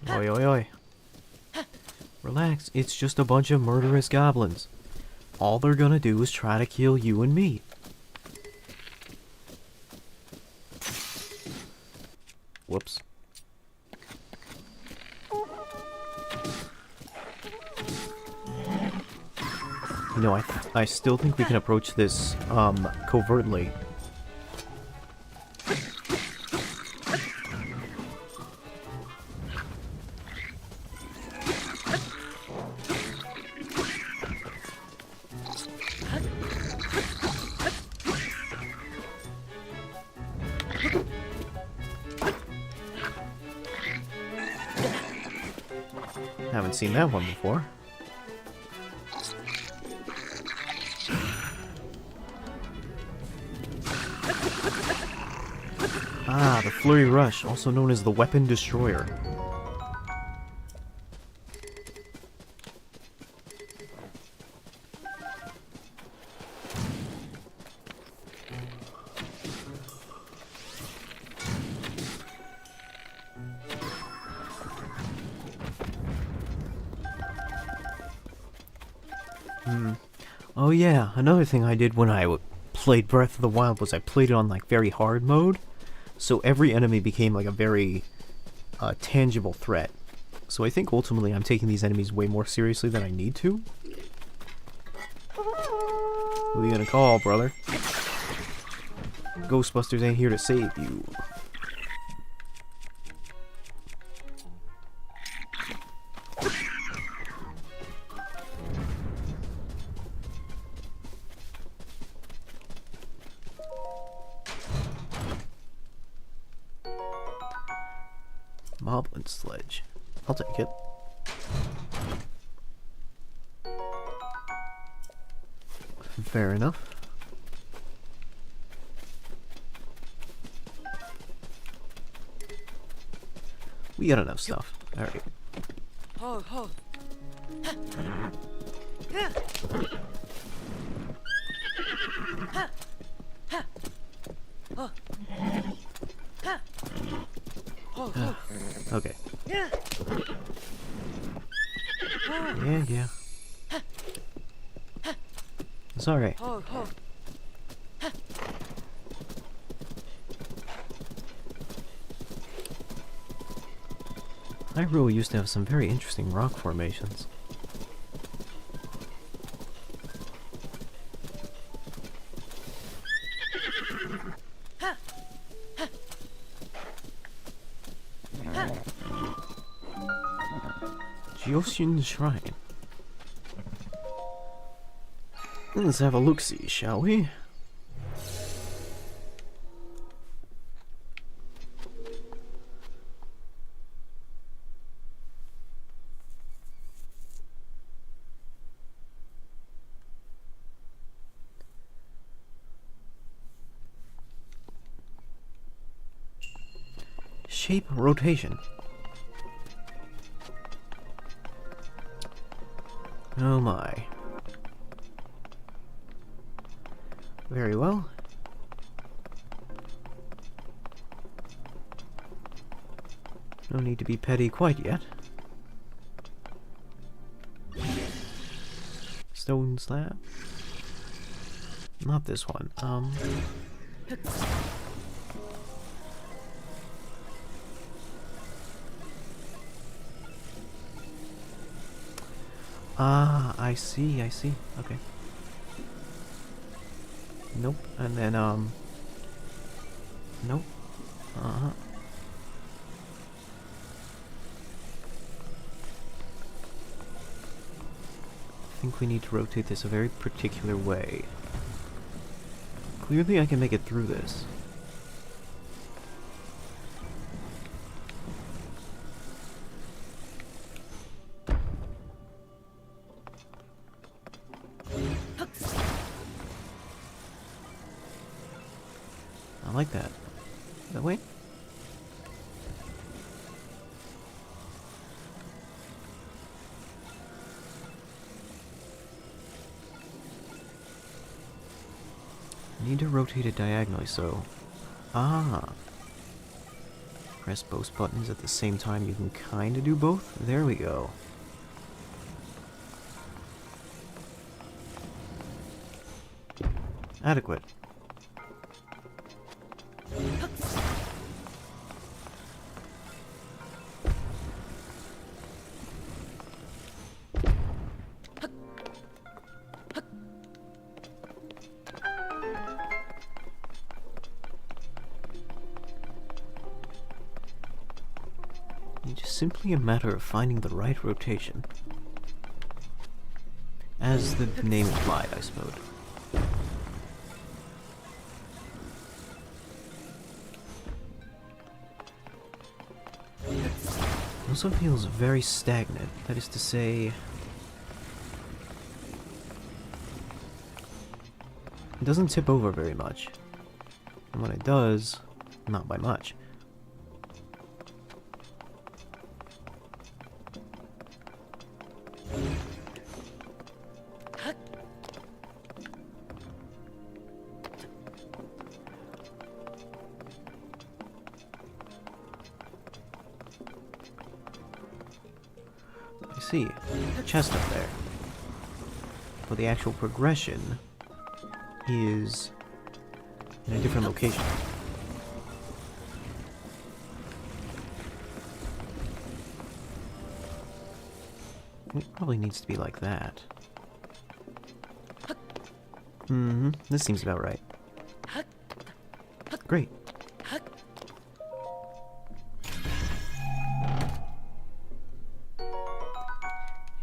Oi, oi, oi. Relax, it's just a bunch of murderous goblins. All they're gonna do is try to kill you and me. Whoops. You know, I still think we can approach this, covertly. seen that one before. Ah, the Flurry Rush, also known as the Weapon Destroyer. Oh yeah, another thing I did when I played Breath of the Wild was I played it on like very hard mode, so every enemy became like a very tangible threat. So I think ultimately I'm taking these enemies way more seriously than I need to. Who are you gonna call, brother? Ghostbusters ain't here to save you. Moblin Sledge. I'll take it. Fair enough. We got enough stuff. Alright. Ho, ho. Okay. Yeah. Yeah. It's alright. Ho, ho. Hyrule used to have some very interesting rock formations. Gyoshin Shrine. Let's have a look-see, shall we? Shape rotation. Oh my. Very well. No need to be petty quite yet. Stone slab? Not this one. Ah, I see. Okay. Nope. And then, nope. Uh-huh. I think we need to rotate this a very particular way. Clearly I can make it through this. I like that. That way? I need to rotate it diagonally, so... Ah! Press both buttons at the same time, you can kinda do both? There we go. Adequate. It's just simply a matter of finding the right rotation. As the name implied, I suppose. also feels very stagnant. That is to say, it doesn't tip over very much. And when it does, not by much. I see. Chest up there. But the actual progression is in a different location. It probably needs to be like that. Mm-hmm. This seems about right. Great.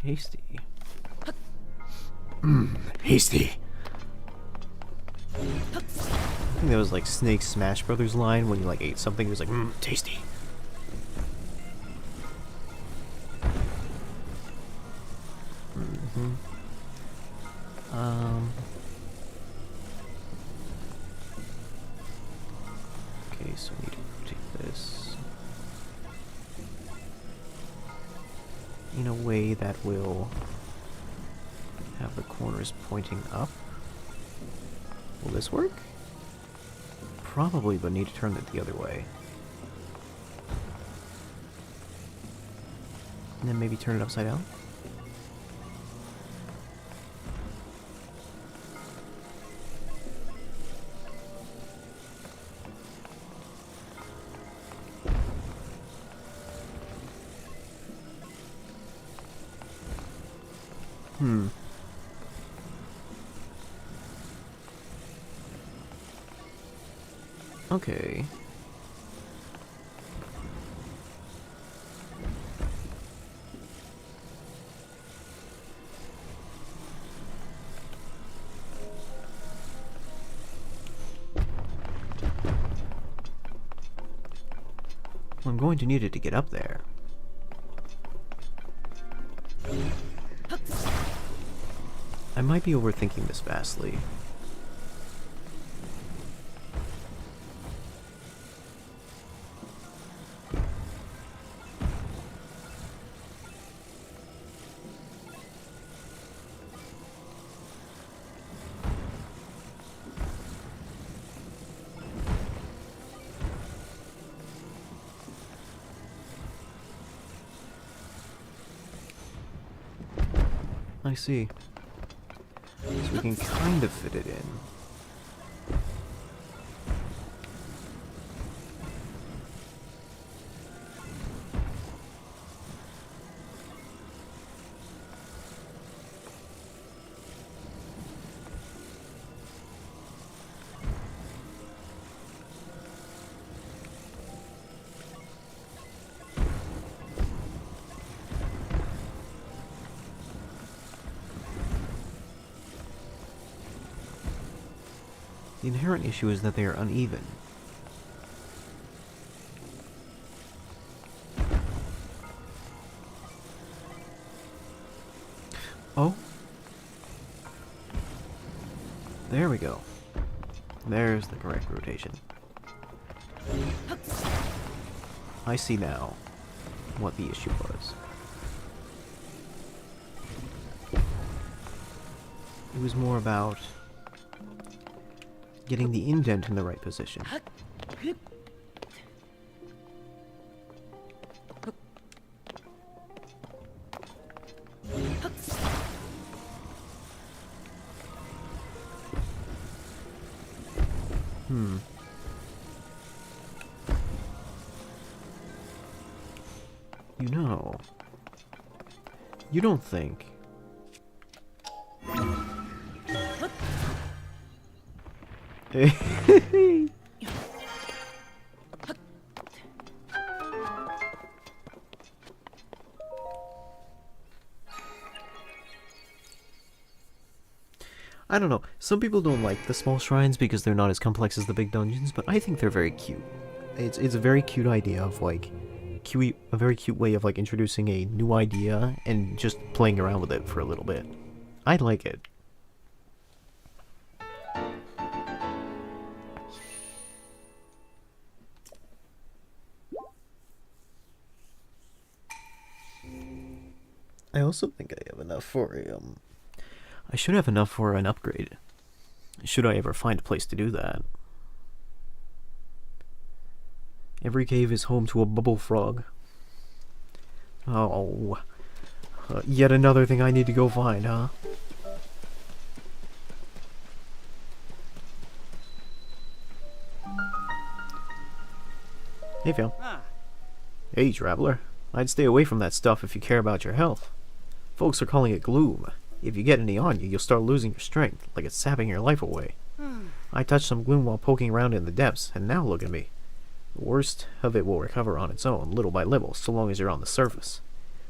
Hasty. Hasty. I think that was like Snake's Smash Brothers line when you like ate something. It was like, tasty. Okay, so we need to take this in a way that will have the corners pointing up. Will this work? Probably, but need to turn it the other way. And then maybe turn it upside down? Okay. Well, I'm going to need it to get up there. I might be overthinking this vastly. I see. So we can kind of fit it in. The inherent issue is that they are uneven. Oh. There we go. There's the correct rotation. I see now what the issue was. It was more about getting the indent in the right position. You know, you don't think I don't know. Some people don't like the small shrines because they're not as complex as the big dungeons, but I think they're very cute. It's a very cute idea of like a very cute way of like introducing a new idea and just playing around with it for a little bit. I like it. I also think I have enough for a I should have enough for an upgrade. Should I ever find a place to do that. Every cave is home to a bubble frog. Oh. Yet another thing I need to go find, huh? Hey, Phil. Hey, traveler. I'd stay away from that stuff if you care about your health. Folks are calling it gloom. If you get any on you, you'll start losing your strength, like it's sapping your life away. I touched some gloom while poking around in the depths, and now look at me. The worst of it will recover on its own, little by little, so long as you're on the surface.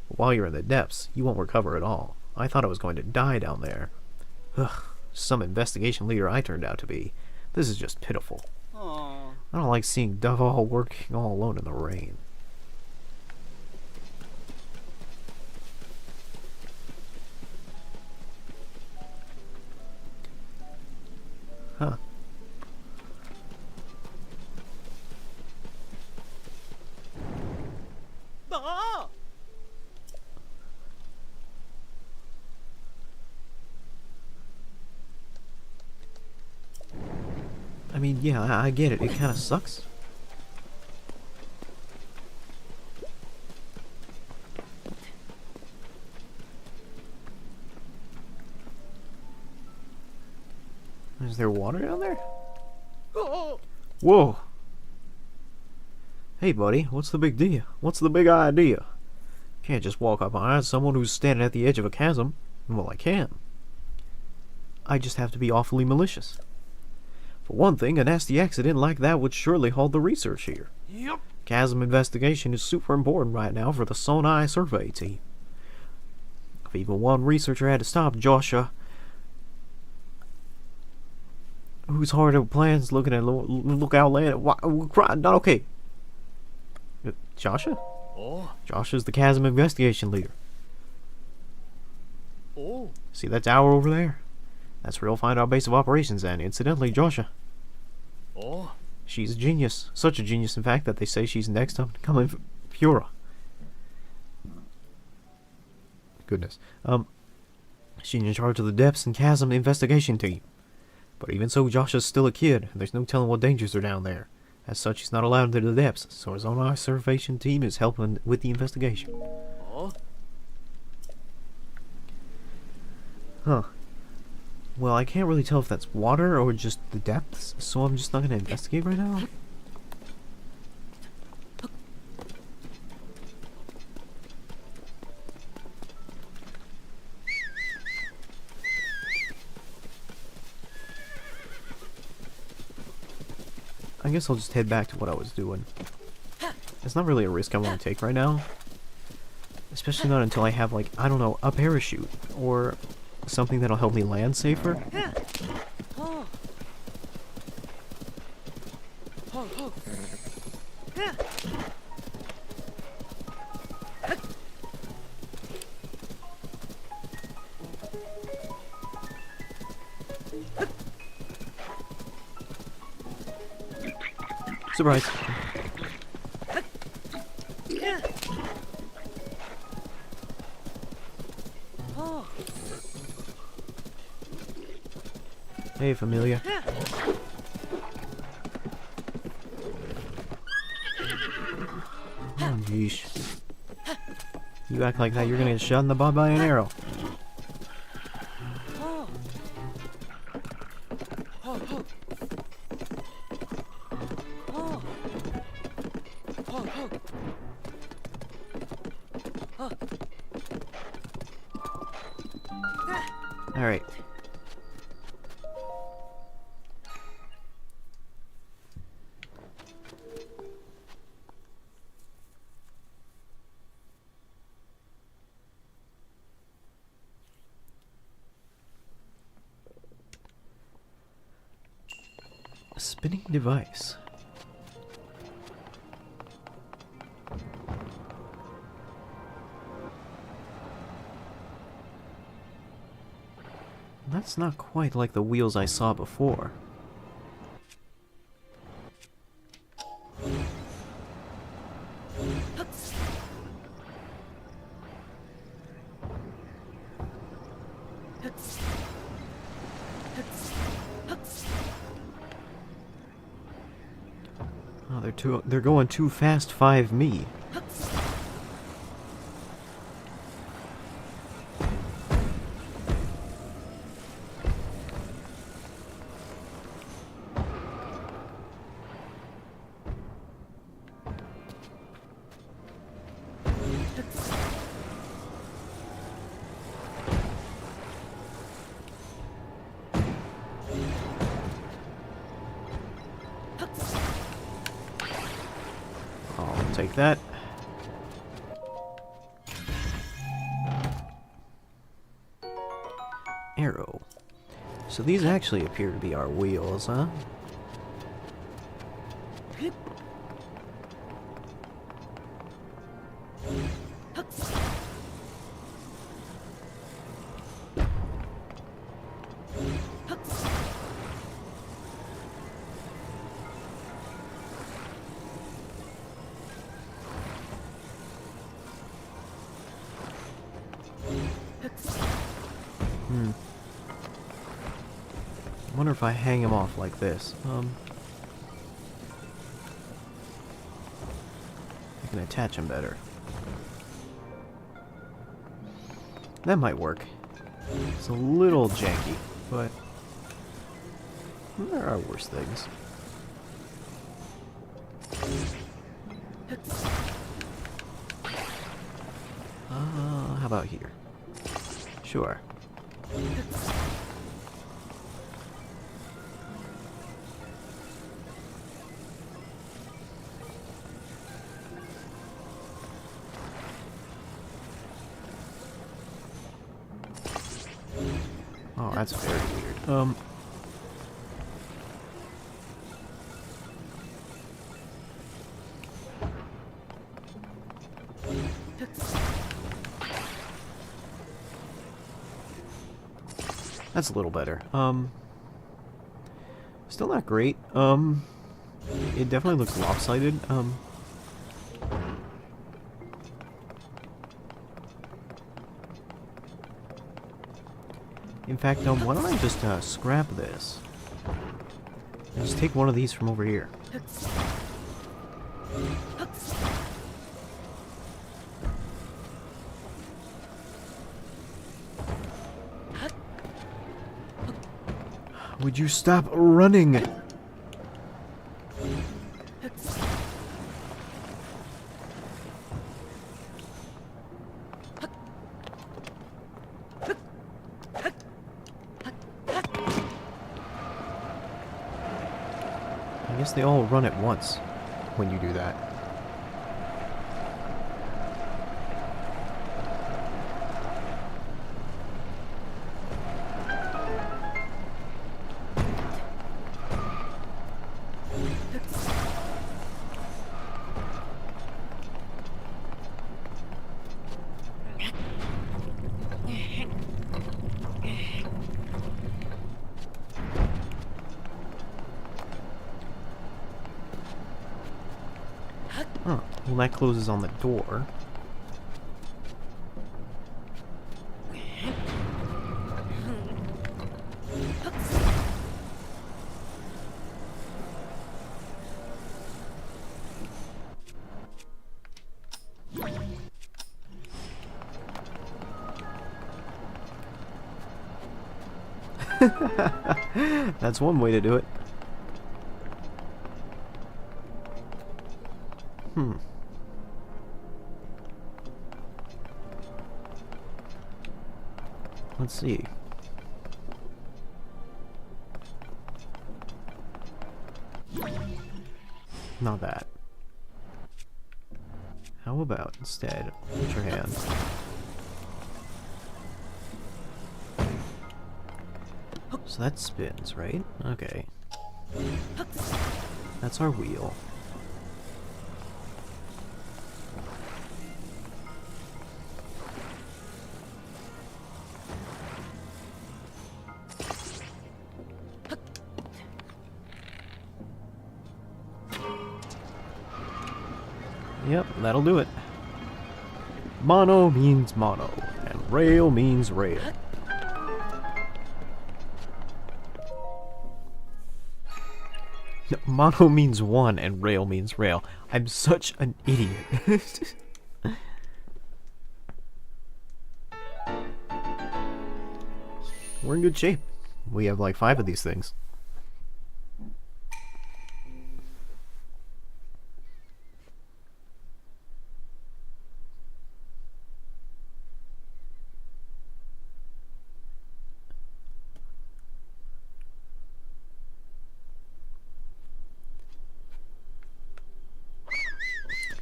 But while you're in the depths, you won't recover at all. I thought I was going to die down there. Ugh, some investigation leader I turned out to be. This is just pitiful. I don't like seeing Duval working all alone in the rain. Huh. I mean, yeah, I get it. It kind of sucks. Is there water down there? Whoa. Hey, buddy, what's the big deal? What's the big idea? Can't just walk up behind someone who's standing at the edge of a chasm. Well, I can. I just have to be awfully malicious. For one thing, a nasty accident like that would surely halt the research here. Yep. Chasm investigation is super important right now for the Sonai survey team. If even one researcher had to stop Joshua, whose hard plans looking at look outland. Not okay. Joshua? Oh. Joshua's the chasm investigation leader. Oh. See that tower over there? That's where you'll find our base of operations, and incidentally, Joshua. Oh. She's a genius. Such a genius, in fact, that they say she's next up to come in Pura. Goodness. She's in charge of the depths and chasm investigation team. But even so, Joshua's still a kid, and there's no telling what dangers are down there. As such, he's not allowed into the depths, so his own observation team is helping with the investigation. Oh. Huh. Well, I can't really tell if that's water or just the depths, so I'm just not going to investigate right now. I guess I'll just head back to what I was doing. It's not really a risk I want to take right now. Especially not until I have, like, I don't know, a parachute. Or something that'll help me land safer. Oh. Oh. Oh. Surprise. Oh. Hey, familia. Oh, yeesh. You act like that, you're gonna get shot in the butt by an arrow. Oh. Oh. Oh. Oh. Oh. Oh. Alright. A spinning device. That's not quite like the wheels I saw before. Oh, they're going too fast, 5 me. I'll take that. Arrow. So these actually appear to be our wheels, huh? I wonder if I hang him off like this. I can attach him better. That might work. It's a little janky, but there are worse things. How about here? Sure. Oh, that's very weird. That's a little better. Still not great. It definitely looks lopsided. In fact, why don't I just scrap this? And just take one of these from over here. Would you stop running? I guess they all run at once when you do that. Huh. Well, that closes on the door. That's one way to do it. Let's see. Not that. How about instead, put your hand. So that spins, right? Okay. That's our wheel. Yep, that'll do it. Mono means mono, and rail means rail. No, mono means one, and rail means rail. I'm such an idiot. We're in good shape. We have like 5 of these things.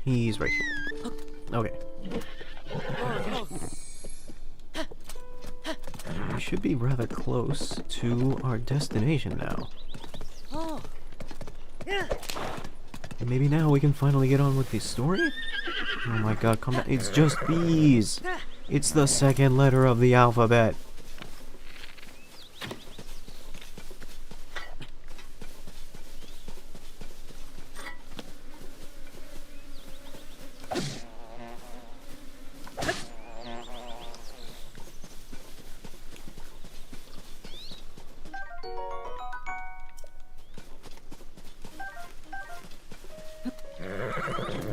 He's right here. Okay. We should be rather close to our destination now. And maybe now we can finally get on with the story? Oh my god, come on. It's just bees! It's the second letter of the alphabet.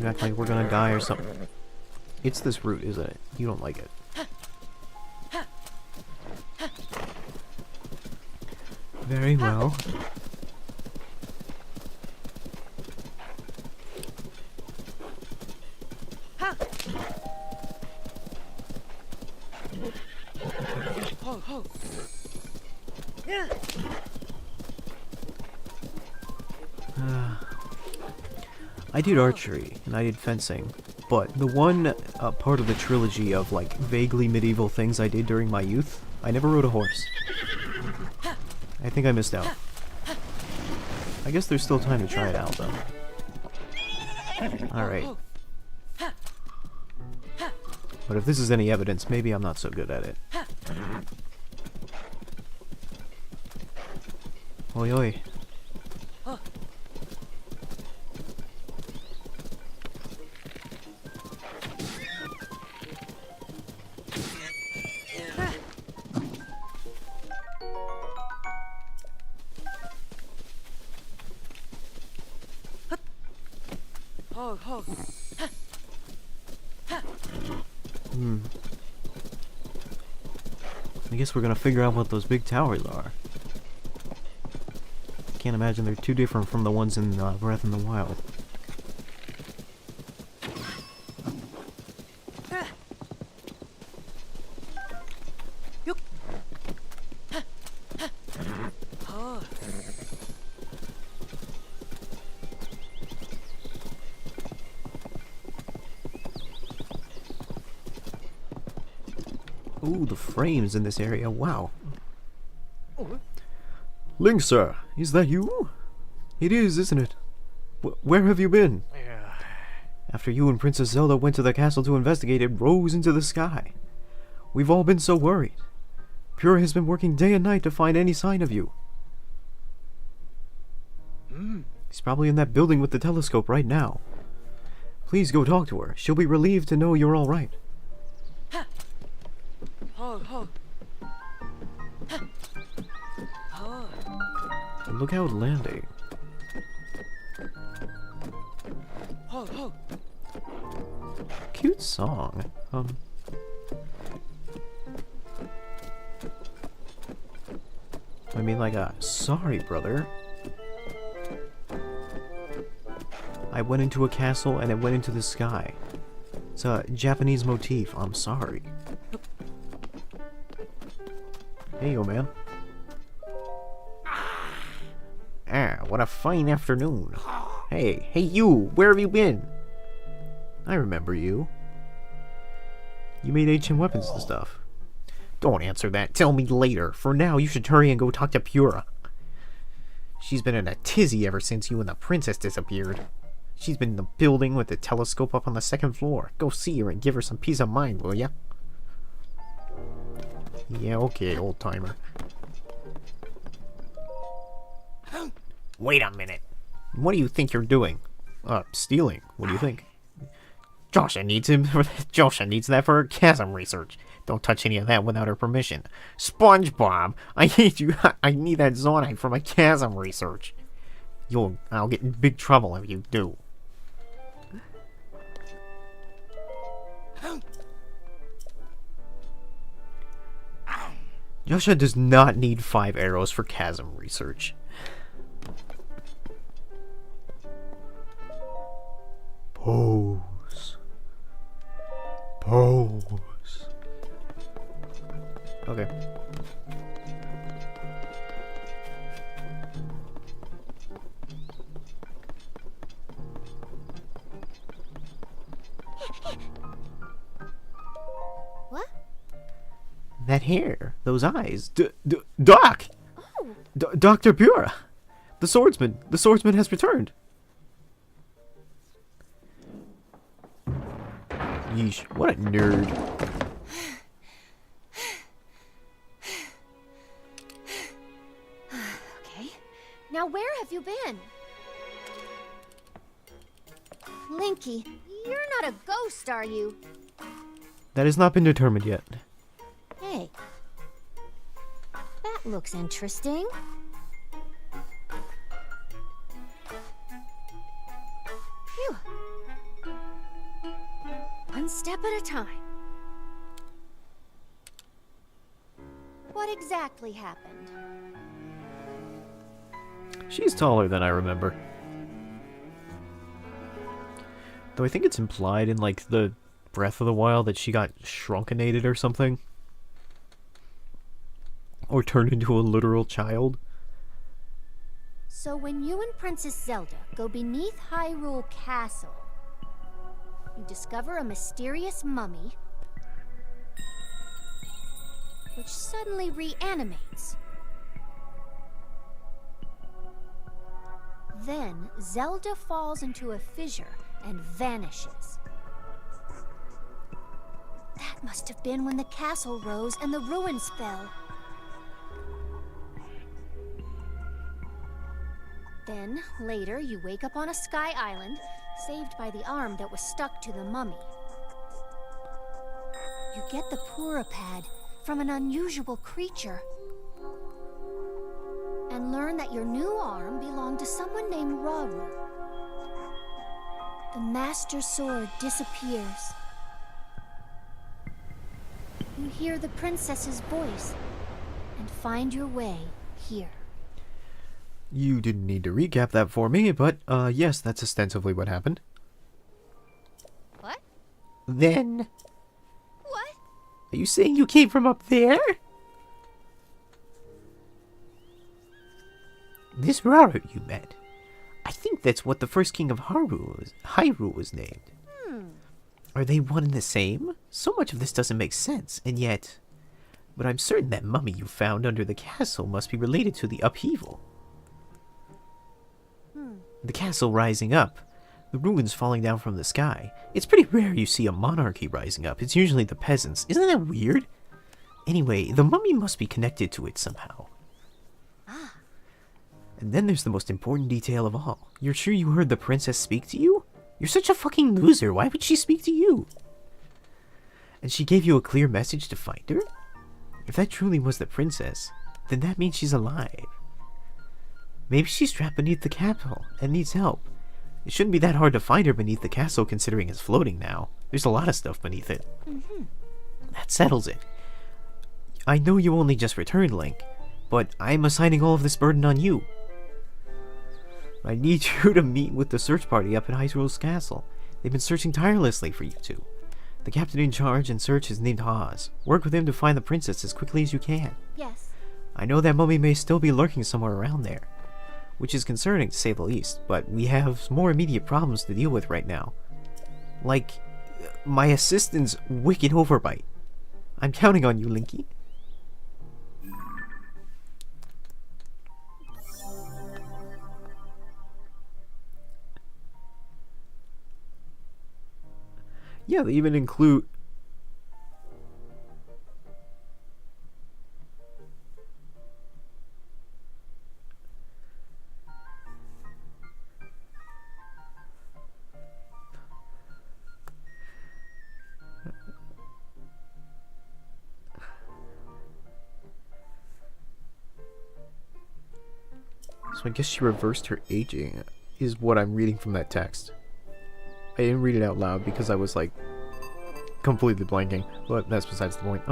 Act like we're gonna die or something. It's this route, isn't it? You don't like it. Very well. I did archery, and I did fencing, but the one part of the trilogy of, like, vaguely medieval things I did during my youth, I never rode a horse. I think I missed out. I guess there's still time to try it out, though. Alright. But if this is any evidence, maybe I'm not so good at it. Oi oi. I guess we're gonna figure out what those big towers are. Can't imagine they're too different from the ones in Breath in the Wild. Ooh, the frames in this area, wow. Link, sir, is that you? It is, isn't it? Where have you been? After you and Princess Zelda went to the castle to investigate, it rose into the sky. We've all been so worried. Pura has been working day and night to find any sign of you. He's probably in that building with the telescope right now. Please go talk to her. She'll be relieved to know you're all right. Look out landing. Cute song. I mean, like a sorry, brother. I went into a castle and it went into the sky. It's a Japanese motif. I'm sorry. Hey, yo, man. Ah, what a fine afternoon. Hey, you! Where have you been? I remember you. You made ancient weapons and stuff. Don't answer that. Tell me later. For now, you should hurry and go talk to Pura. She's been in a tizzy ever since you and the princess disappeared. She's been in the building with the telescope up on the 2nd floor. Go see her and give her some peace of mind, will ya? Yeah, okay, old-timer. Wait a minute. What do you think you're doing? Stealing. What do you think? Joshua needs him. Joshua needs that for her chasm research. Don't touch any of that without her permission. SpongeBob, I need you. I need that Zonite for my chasm research. I'll get in big trouble if you do. Joshua does not need 5 arrows for chasm research. Pose. Pose. Okay. What? That hair, those eyes. Doc! Oh, Dr. Pura! The swordsman! The swordsman has returned! Yeesh, what a nerd. okay. Now where have you been? Linky, you're not a ghost, are you? That has not been determined yet. Hey. That looks interesting. Phew. One step at a time. What exactly happened? She's taller than I remember. Though I think it's implied in, like, the Breath of the Wild that she got shrunkinated or something. Or turned into a literal child. So when you and Princess Zelda go beneath Hyrule Castle, you discover a mysterious mummy which suddenly reanimates. Then Zelda falls into a fissure and vanishes. That must have been when the castle rose and the ruins fell. Then, later, you wake up on a sky island, saved by the arm that was stuck to the mummy. You get the Purapad from an unusual creature, and learn that your new arm belonged to someone named Rauru. The Master Sword disappears. You hear the princess's voice, and find your way here. You didn't need to recap that for me, but, yes, that's ostensibly what happened. What? Then, What? are you saying you came from up there? This Rauru you met. I think that's what the first king of Hyrule was named. Are they one and the same? So much of this doesn't make sense, and yet... But I'm certain that mummy you found under the castle must be related to the upheaval. The castle rising up, the ruins falling down from the sky. It's pretty rare you see a monarchy rising up. It's usually the peasants. Isn't that weird? Anyway, the mummy must be connected to it somehow. And then there's the most important detail of all. You're sure you heard the princess speak to you? You're such a fucking loser. Why would she speak to you? And she gave you a clear message to find her? If that truly was the princess, then that means she's alive. Maybe she's trapped beneath the castle and needs help. It shouldn't be that hard to find her beneath the castle considering it's floating now. There's a lot of stuff beneath it. That settles it. I know you only just returned, Link, but I'm assigning all of this burden on you. I need you to meet with the search party up at Hyrule's castle. They've been searching tirelessly for you two. The captain in charge and search is named TLOZ. Work with him to find the princess as quickly as you can. Yes. I know that mummy may still be lurking somewhere around there, which is concerning to say the least, but we have more immediate problems to deal with right now. Like, my assistant's wicked overbite. I'm counting on you, Linky. Yeah, they even include... So I guess she reversed her aging, is what I'm reading from that text. I didn't read it out loud because I was like completely blanking, but that's besides the point.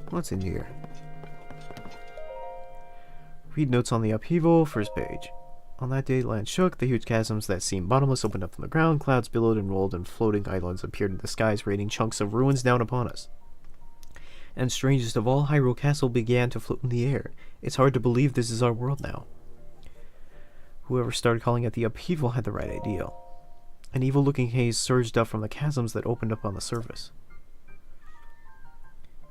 What's in here? Read notes on the upheaval, first page. On that day, the land shook, the huge chasms that seemed bottomless opened up from the ground, clouds billowed and rolled, and floating islands appeared in the skies, raining chunks of ruins down upon us. And strangest of all, Hyrule Castle began to float in the air. It's hard to believe this is our world now. Whoever started calling it the upheaval had the right idea. An evil-looking haze surged up from the chasms that opened up on the surface.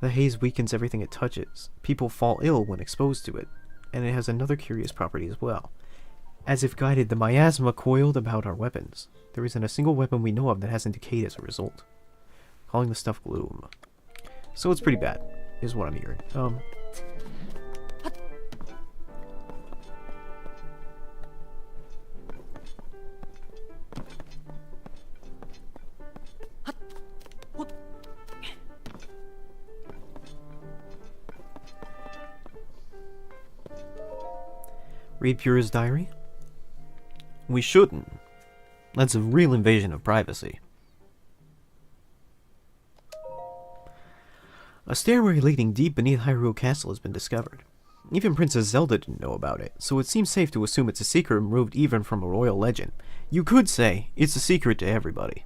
The haze weakens everything it touches. People fall ill when exposed to it, and it has another curious property as well. As if guided, the miasma coiled about our weapons. There isn't a single weapon we know of that hasn't decayed as a result. Calling the stuff gloom. So it's pretty bad, is what I'm hearing. Read Pura's diary? We shouldn't. That's a real invasion of privacy. A stairway leading deep beneath Hyrule Castle has been discovered. Even Princess Zelda didn't know about it, so it seems safe to assume it's a secret removed even from a royal legend. You could say it's a secret to everybody.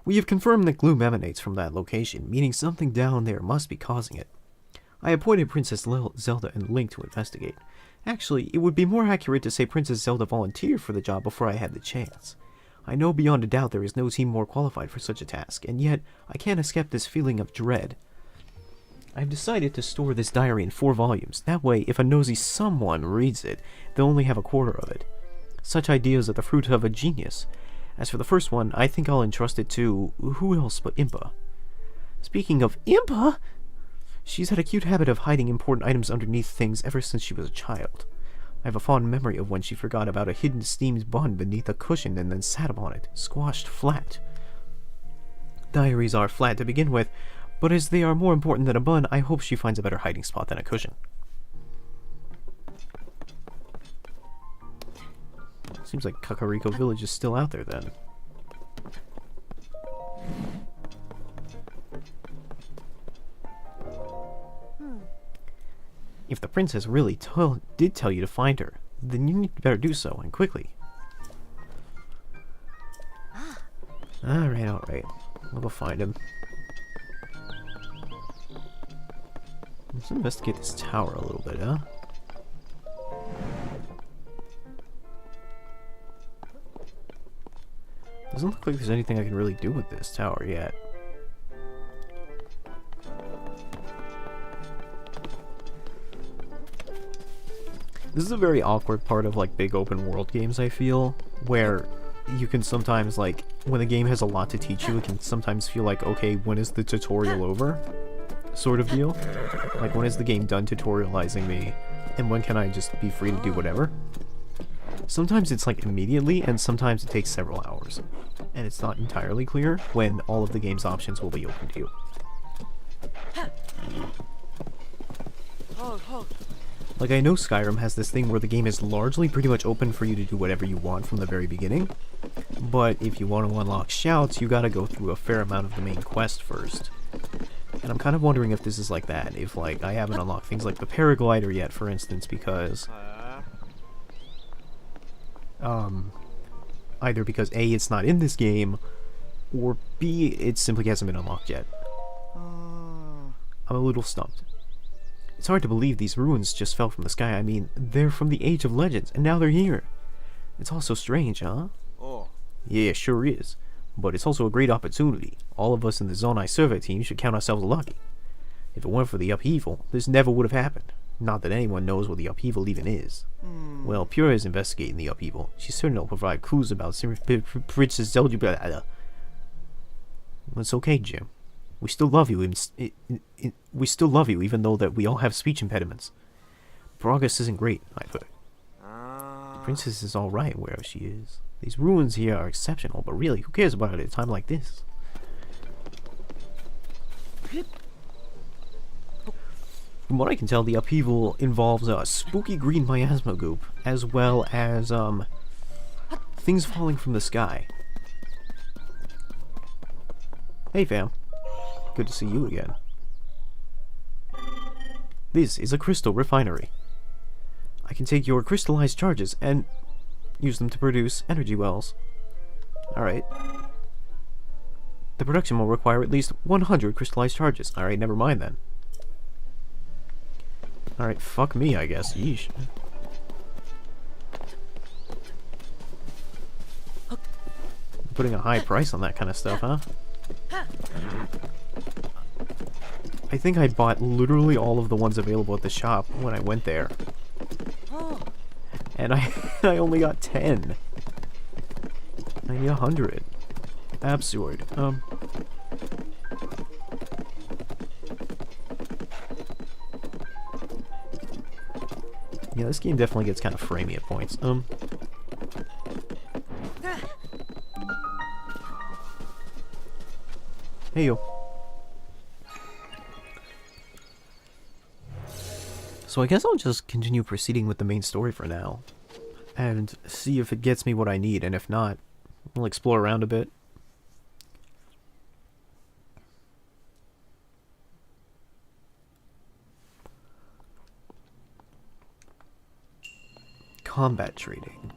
We have confirmed that gloom emanates from that location, meaning something down there must be causing it. I appointed Princess Zelda and Link to investigate. Actually, it would be more accurate to say Princess Zelda volunteered for the job before I had the chance. I know beyond a doubt there is no team more qualified for such a task, and yet I can't escape this feeling of dread. I have decided to store this diary in 4 volumes. That way, if a nosy someone reads it, they'll only have a quarter of it. Such ideas are the fruit of a genius. As for the first one, I think I'll entrust it to who else but Impa. Speaking of Impa, she's had a cute habit of hiding important items underneath things ever since she was a child. I have a fond memory of when she forgot about a hidden steamed bun beneath a cushion and then sat upon it, squashed flat. Diaries are flat to begin with, but as they are more important than a bun, I hope she finds a better hiding spot than a cushion. Seems like Kakariko Village is still out there then. If the princess really did tell you to find her, then you better do so, and quickly. Alright. We'll go find him. Let's investigate this tower a little bit, huh? Doesn't look like there's anything I can really do with this tower yet. This is a very awkward part of like big open world games, I feel, where you can sometimes like, when the game has a lot to teach you, it can sometimes feel like, okay, when is the tutorial over? Sort of deal. Like, when is the game done tutorializing me, and when can I just be free to do whatever? Sometimes it's like immediately, and sometimes it takes several hours. And it's not entirely clear when all of the game's options will be open to you. Like, I know Skyrim has this thing where the game is largely pretty much open for you to do whatever you want from the very beginning, but if you want to unlock shouts, you gotta go through a fair amount of the main quest first. And I'm kind of wondering if this is like that, if like I haven't unlocked things like the paraglider yet, for instance, because either because A, it's not in this game, or B, it simply hasn't been unlocked yet. I'm a little stumped. It's hard to believe these ruins just fell from the sky. I mean, they're from the Age of Legends, and now they're here. It's all so strange, huh? Oh. Yeah, sure is. But it's also a great opportunity. All of us in the Zonai survey team should count ourselves lucky. If it weren't for the upheaval, this never would have happened. Not that anyone knows what the upheaval even is. Well, Pura is investigating the upheaval. She's certain it'll provide clues about Princess Zelda. It's okay, Jim. We still love you. We still love you, even though that we all have speech impediments. Progress isn't great, either. The princess is alright wherever she is. These ruins here are exceptional, but really, who cares about it at a time like this? From what I can tell, the upheaval involves a spooky green miasma goop, as well as, things falling from the sky. Hey fam, good to see you again. This is a crystal refinery. I can take your crystallized charges and use them to produce energy wells. Alright. The production will require at least 100 crystallized charges. Alright, never mind then. Alright, fuck me, I guess. Yeesh. Putting a high price on that kind of stuff, huh? I think I bought literally all of the ones available at the shop when I went there. And I only got 10. I need 100. Absurd. Yeah, this game definitely gets kind of framey at points. Hey yo. So I guess I'll just continue proceeding with the main story for now. And see if it gets me what I need, and if not, we'll explore around a bit. Combat trading.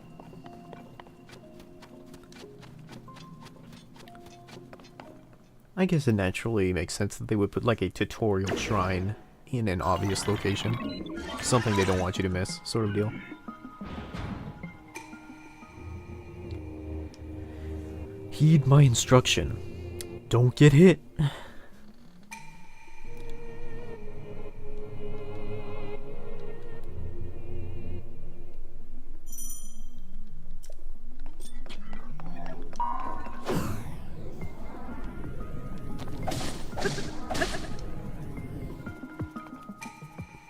I guess it naturally makes sense that they would put like a tutorial shrine in an obvious location. Something they don't want you to miss, sort of deal. Heed my instruction. Don't get hit.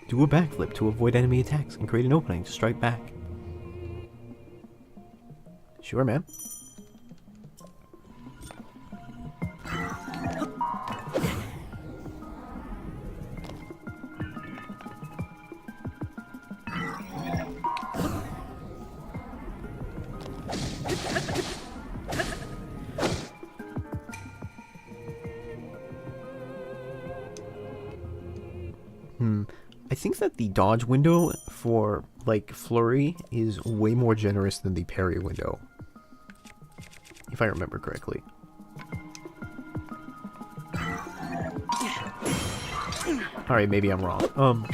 Do a backflip to avoid enemy attacks and create an opening to strike back. Sure, man. I think that the dodge window for, like, flurry is way more generous than the parry window. If I remember correctly. Alright, maybe I'm wrong.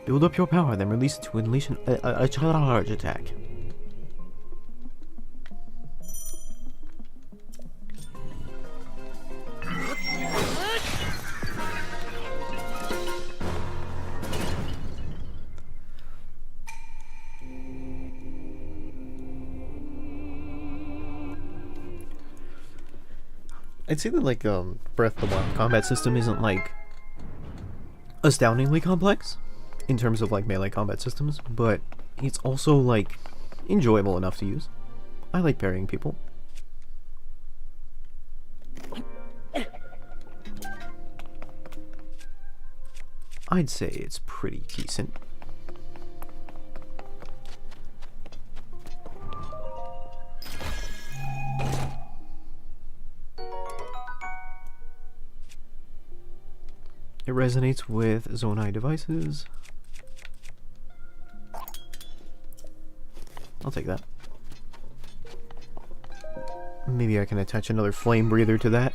Build up your power, then release it to unleash a charge attack. I'd say that, like, Breath of the Wild combat system isn't, like, astoundingly complex in terms of, like, melee combat systems, but it's also, like, enjoyable enough to use. I like parrying people. I'd say it's pretty decent. It resonates with Zonai devices. I'll take that. Maybe I can attach another flame breather to that.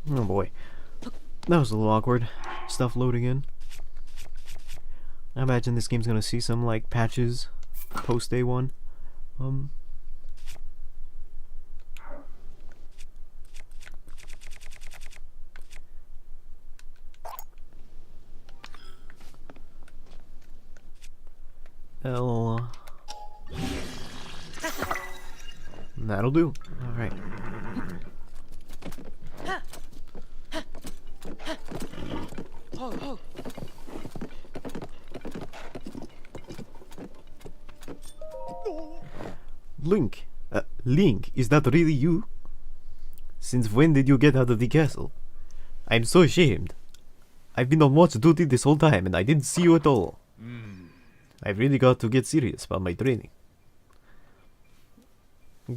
Oh boy. That was a little awkward. Stuff loading in. I imagine this game's gonna see some, like, patches post day one. L. That'll do. Alright. Hog, hog. Link. Link, is that really you? Since when did you get out of the castle? I'm so ashamed. I've been on watch duty this whole time and I didn't see you at all. I've really got to get serious about my training.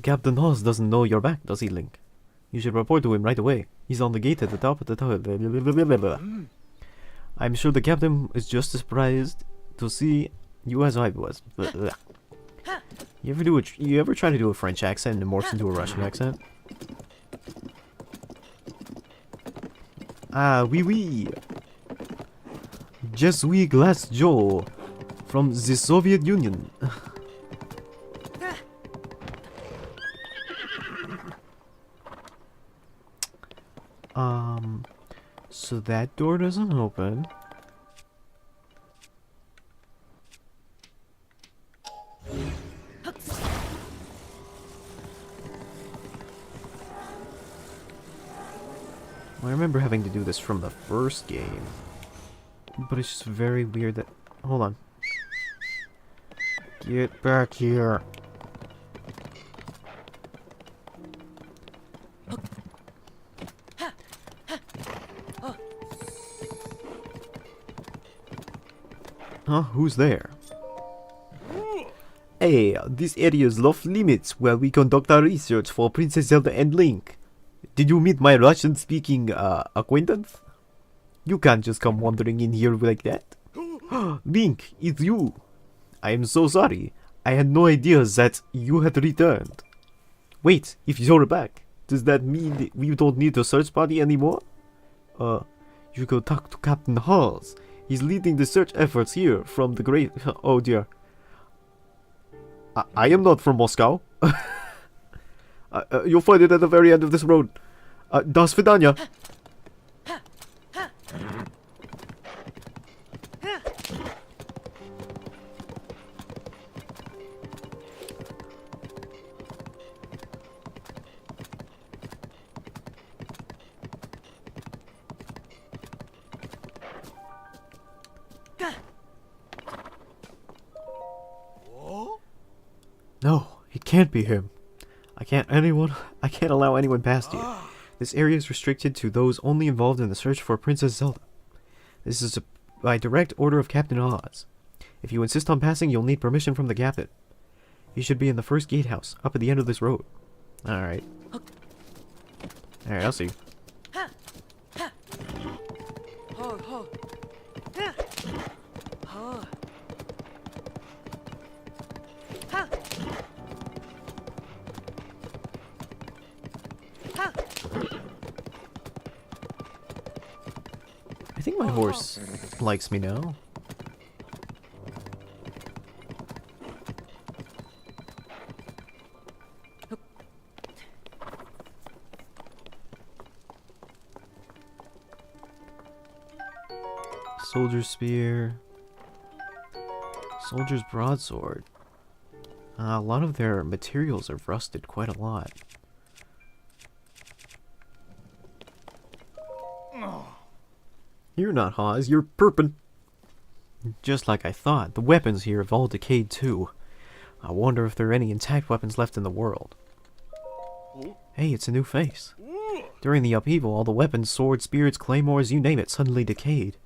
Captain TLOZ doesn't know you're back, does he, Link? You should report to him right away. He's on the gate at the top of the tower. I'm sure the captain is just as surprised to see you as I was. You ever try to do a French accent and it morphs into a Russian accent? Ah, oui oui. Je suis Glass Joe from the Soviet Union. So that door doesn't open. I remember having to do this from the first game, but it's just very weird that... Hold on. Get back here. Huh? Who's there? Hey, this area is off limits where we conduct our research for Princess Zelda and Link. Did you meet my Russian-speaking acquaintance? You can't just come wandering in here like that. Link, it's you. I am so sorry. I had no idea that you had returned. Wait, if you're back, does that mean that we don't need a search party anymore? You go talk to Captain TLOZ. He's leading the search efforts here from the great... Oh dear. I am not from Moscow. You'll find it at the very end of this road. До свидания. No, it can't be him. I can't allow anyone past here. This area is restricted to those only involved in the search for Princess Zelda. This is by direct order of Captain TLOZ. If you insist on passing, you'll need permission from the captain. He should be in the first gatehouse, up at the end of this road. Alright. Alright, I'll see. Hog, hog. Hog. I think my horse likes me now. Soldier's spear. Soldier's broadsword. A lot of their materials have rusted quite a lot. You're not Hawes, you're Perpin. Just like I thought, the weapons here have all decayed too. I wonder if there are any intact weapons left in the world. Hey, it's a new face. During the upheaval, all the weapons, swords, spears, claymores, you name it, suddenly decayed.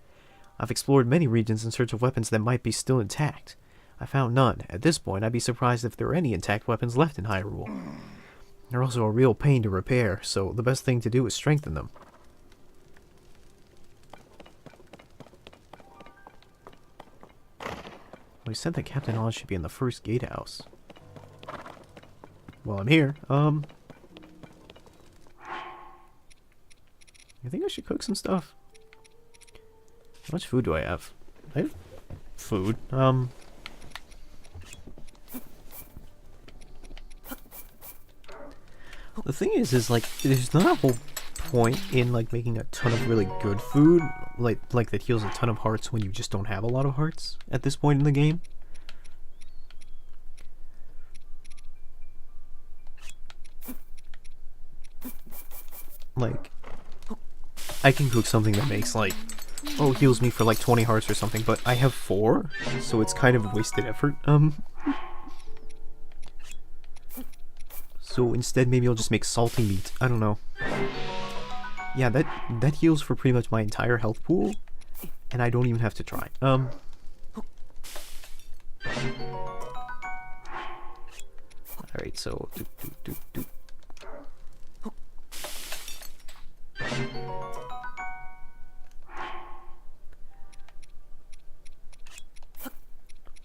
I've explored many regions in search of weapons that might be still intact. I found none. At this point, I'd be surprised if there are any intact weapons left in Hyrule. They're also a real pain to repair, so the best thing to do is strengthen them. Well, he said that Captain TLOZ should be in the first gatehouse. Well, I'm here. I think I should cook some stuff. How much food do I have? I have food. The thing is like, there's not a whole point in like making a ton of really good food, like that heals a ton of hearts when you just don't have a lot of hearts at this point in the game. Like, I can cook something that makes like, oh, heals me for like 20 hearts or something, but I have 4, so it's kind of wasted effort. So instead, maybe I'll just make salty meat. I don't know. Yeah, that heals for pretty much my entire health pool, and I don't even have to try. Alright, so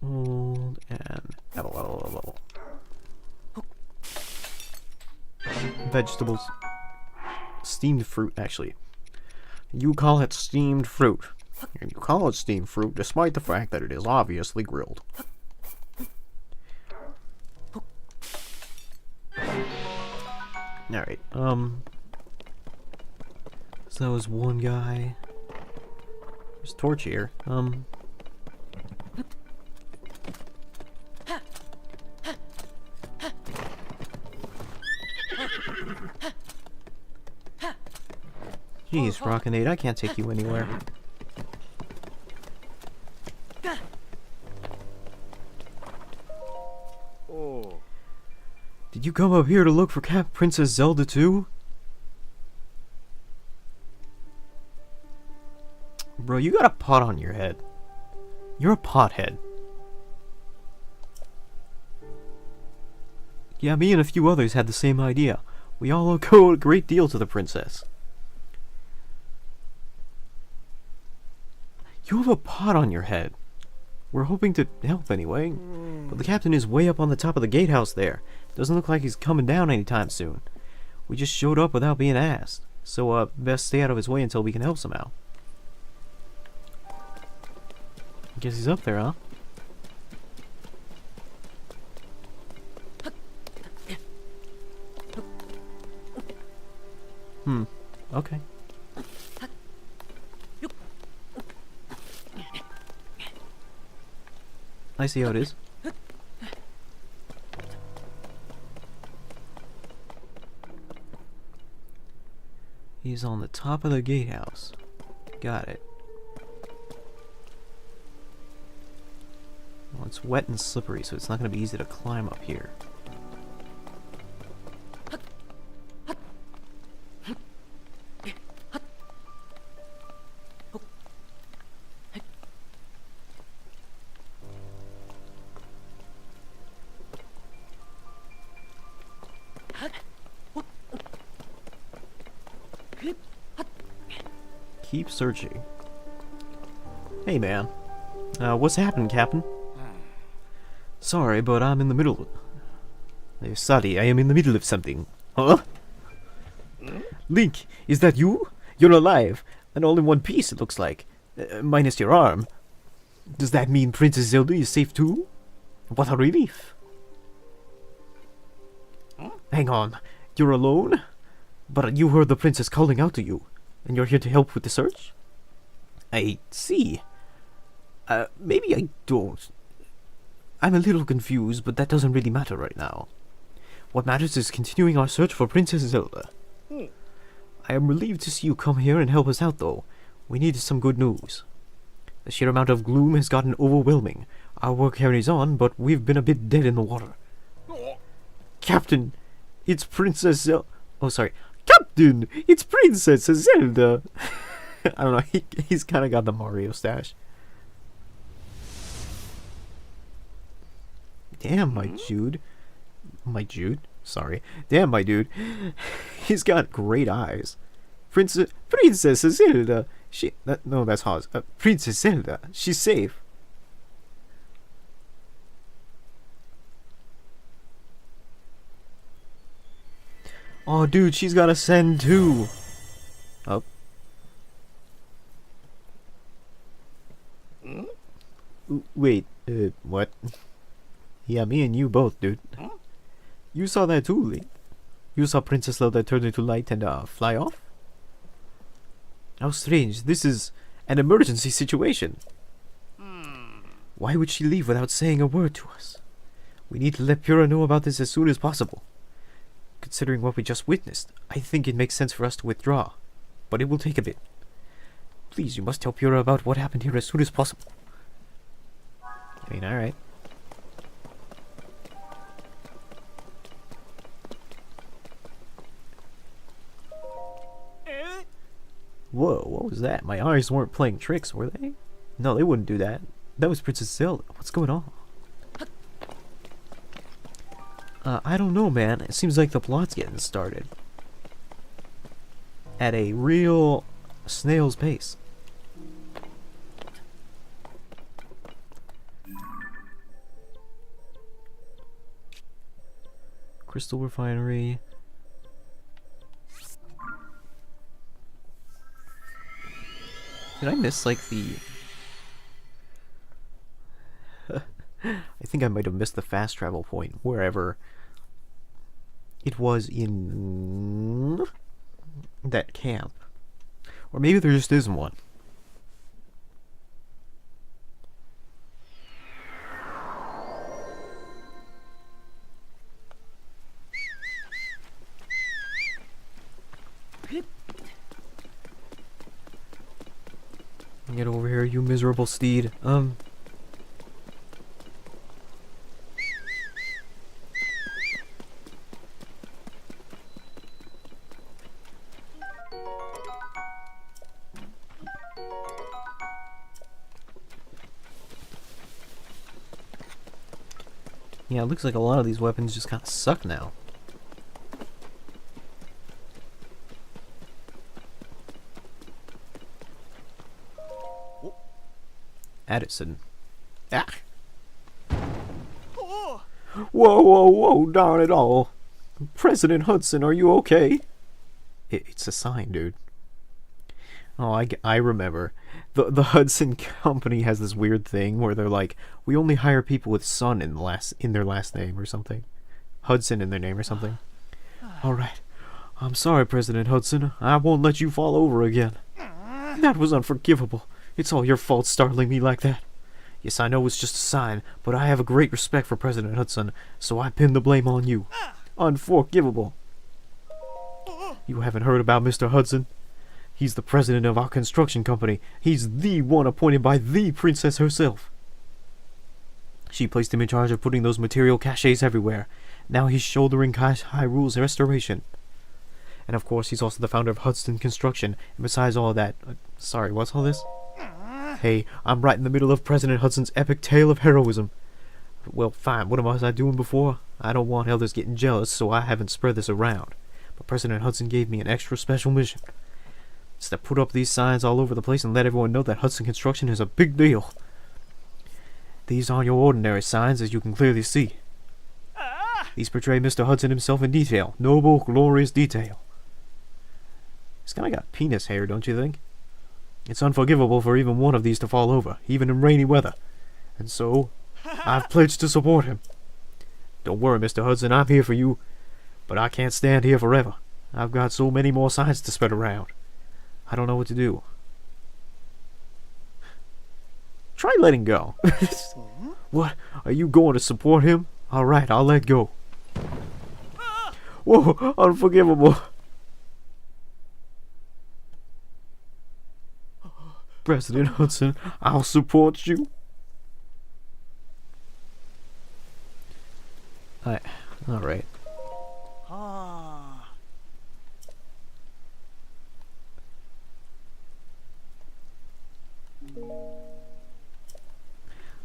Hold and level. Vegetables. Steamed fruit, actually. You call it steamed fruit. And you call it steamed fruit despite the fact that it is obviously grilled. Alright, so that was one guy. There's a torch here. Jeez, Rockinade, I can't take you anywhere. Did you come up here to look for Princess Zelda too? Bro, you got a pot on your head. You're a pothead. Yeah, me and a few others had the same idea. We all owe a great deal to the princess. You have a pot on your head. We're hoping to help anyway, but the captain is way up on the top of the gatehouse there. Doesn't look like he's coming down anytime soon. We just showed up without being asked, so best stay out of his way until we can help somehow. I guess he's up there, huh? Okay. I see how it is. He's on the top of the gatehouse. Got it. Well, it's wet and slippery, so it's not going to be easy to climb up here. Keep searching. Hey, man. What's happening, Captain? Sorry, but I'm in the middle. Sorry, I am in the middle of something. Huh? Link, is that you? You're alive, and all in one piece, it looks like. Minus your arm. Does that mean Princess Zelda is safe too? What a relief. Hang on, you're alone? But you heard the princess calling out to you, and you're here to help with the search? I see. Maybe I don't. I'm a little confused, but that doesn't really matter right now. What matters is continuing our search for Princess Zelda. I am relieved to see you come here and help us out, though. We needed some good news. The sheer amount of gloom has gotten overwhelming. Our work carries on, but we've been a bit dead in the water. Captain, it's Princess Zelda. Oh, sorry. Captain, it's Princess Zelda. I don't know, he's kind of got the Mario stash. Damn, my Jude. Sorry. Damn, my dude. He's got great eyes. Princess Zelda. No, that's Haas. Princess Zelda. She's safe. Oh, dude, she's got a send too. Oh, Wait, what? Yeah, me and you both, dude. You saw that too, Lee. You saw Princess Zelda turn into light and fly off? How strange. This is an emergency situation. Why would she leave without saying a word to us? We need to let Pura know about this as soon as possible. Considering what we just witnessed, I think it makes sense for us to withdraw. But it will take a bit. Please, you must tell Pura about what happened here as soon as possible. I mean, alright. Whoa, what was that? My eyes weren't playing tricks, were they? No, they wouldn't do that. That was Princess Zelda. What's going on? I don't know, man. It seems like the plot's getting started. At a real snail's pace. Crystal Refinery. Did I miss, like, the... I think I might have missed the fast travel point, wherever it was in that camp. Or maybe there just isn't one. Get over here, you miserable steed. Yeah, it looks like a lot of these weapons just kind of suck now. Addison. Ah! Whoa, whoa, whoa, darn it all. President Hudson, are you okay? It's a sign, dude. Oh, I remember. The Hudson Company has this weird thing where they're like, we only hire people with son in their last name or something. Hudson in their name or something. Alright. I'm sorry, President Hudson. I won't let you fall over again. That was unforgivable. It's all your fault startling me like that. Yes, I know it's just a sign, but I have a great respect for President Hudson, so I pin the blame on you. Unforgivable. You haven't heard about Mr. Hudson? He's the president of our construction company. He's the one appointed by the princess herself. She placed him in charge of putting those material caches everywhere. Now he's shouldering Hyrule's restoration. And of course, he's also the founder of Hudson Construction. And besides all that... sorry, what's all this? Hey, I'm right in the middle of President Hudson's epic tale of heroism. Well, fine, what was I doing before? I don't want others getting jealous, so I haven't spread this around. But President Hudson gave me an extra special mission. It's to put up these signs all over the place and let everyone know that Hudson Construction is a big deal. These aren't your ordinary signs, as you can clearly see. These portray Mr. Hudson himself in detail. Noble, glorious detail. He's kinda got penis hair, don't you think? It's unforgivable for even one of these to fall over, even in rainy weather. And so, I've pledged to support him. Don't worry, Mr. Hudson, I'm here for you. But I can't stand here forever. I've got so many more signs to spread around. I don't know what to do. Try letting go. What? Are you going to support him? Alright, I'll let go. Whoa, unforgivable. President Hudson, I'll support you. Alright.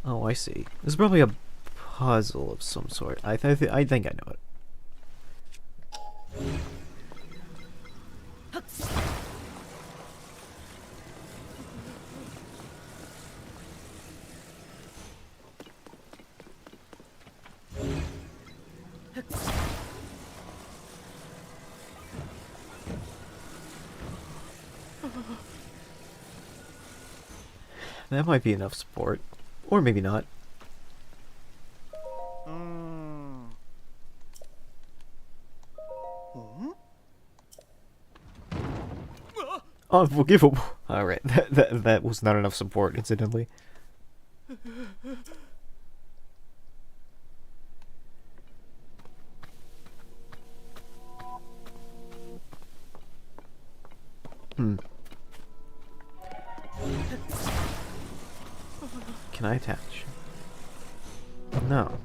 Oh, I see. This is probably a puzzle of some sort. I think I know it. That might be enough support. Or maybe not. Unforgivable. Alright, that was not enough support, incidentally. Can I attach? No.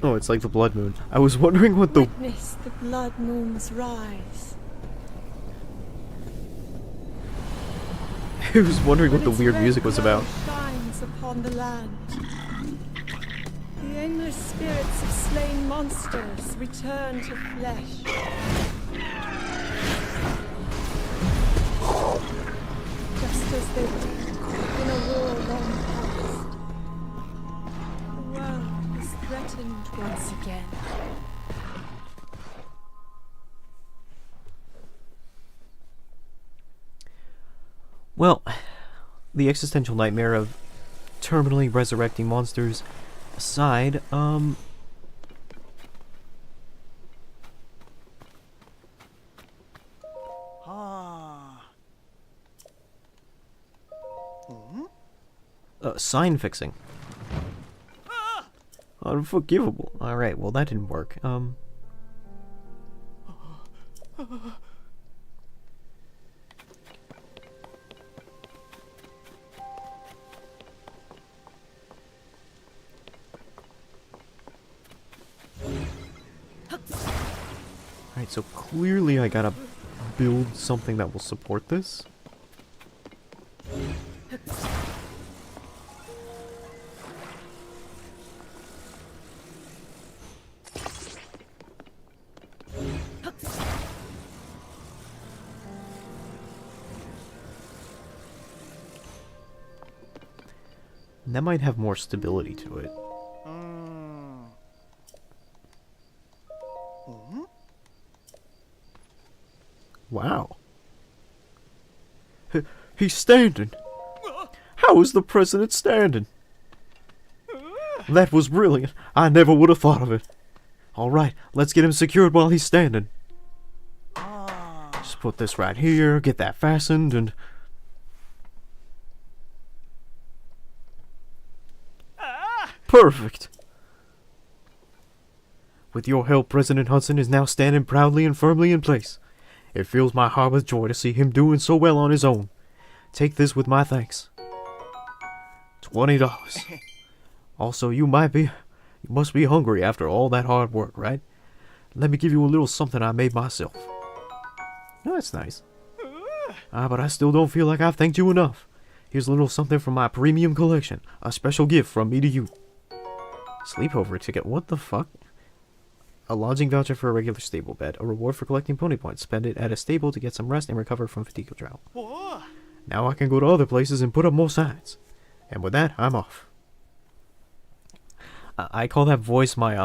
Oh, it's like the blood moon. I was wondering what the... Witness the blood moon's rise. I was wondering what the When its weird red music was about. glow shines upon the land. The aimless spirits of slain monsters return to flesh. Just as they did in a war long past. The world is threatened once again. Well, the existential nightmare of terminally resurrecting monsters aside, sign fixing. Unforgivable. Alright, well that didn't work. Alright, so clearly I gotta build something that will support this. And that might have more stability to it. Wow. He's standing. How is the president standing? That was brilliant. I never would have thought of it. Alright, let's get him secured while he's standing. Just put this right here, get that fastened, and... Perfect. With your help, President Hudson is now standing proudly and firmly in place. It fills my heart with joy to see him doing so well on his own. Take this with my thanks. $20. Also, you must be hungry after all that hard work, right? Let me give you a little something I made myself. Oh, that's nice. But I still don't feel like I've thanked you enough. Here's a little something from my premium collection. A special gift from me to you. Sleepover ticket, what the fuck? A lodging voucher for a regular stable bed. A reward for collecting pony points. Spend it at a stable to get some rest and recover from fatigue travel. Now I can go to other places and put up more signs. And with that, I'm off. I call that voice my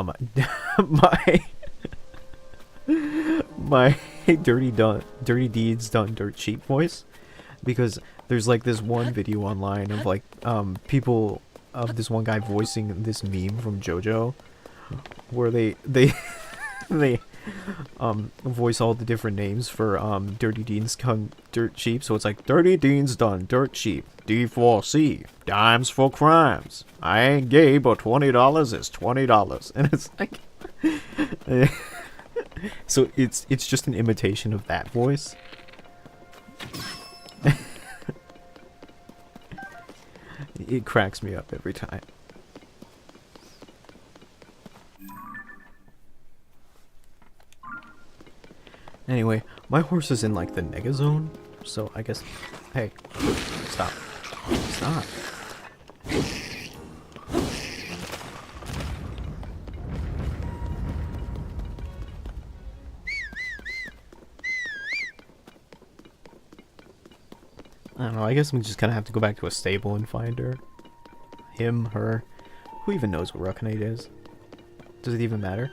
my dirty deeds done dirt cheap voice, because there's like this one video online of like people of this one guy voicing this meme from JoJo, where they voice all the different names for dirty deeds done dirt cheap. So it's like dirty deeds done dirt cheap, D4C, dimes for crimes. I ain't gay, but $20 is $20, and it's like, so it's just an imitation of that voice. It cracks me up every time. Anyway, my horse is in like the nega zone, so I guess... Hey, stop. Stop. I don't know, I guess we just kind of have to go back to a stable and find her. Him, her. Who even knows what Ruckanate is? Does it even matter?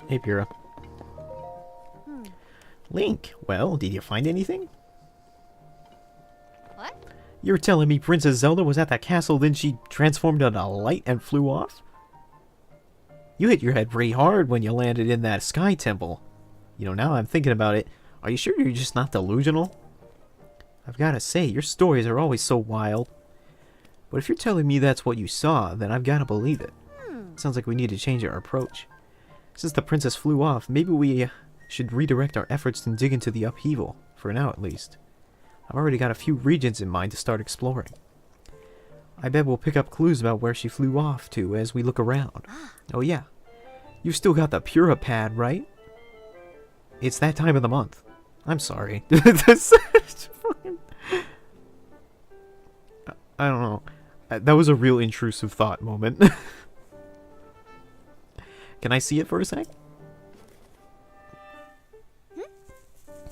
Hey, Pyrrha. Link, well, did you find anything? What? You're telling me Princess Zelda was at that castle, then she transformed into a light and flew off? You hit your head pretty hard when you landed in that sky temple. You know, now I'm thinking about it, are you sure you're just not delusional? I've gotta say, your stories are always so wild. But if you're telling me that's what you saw, then I've gotta believe it. Sounds like we need to change our approach. Since the princess flew off, maybe we should redirect our efforts and dig into the upheaval, for now at least. I've already got a few regions in mind to start exploring. I bet we'll pick up clues about where she flew off to as we look around. Oh yeah, you've still got the Pura pad, right? It's that time of the month. I'm sorry. I don't know. That was a real intrusive thought moment. Can I see it for a sec?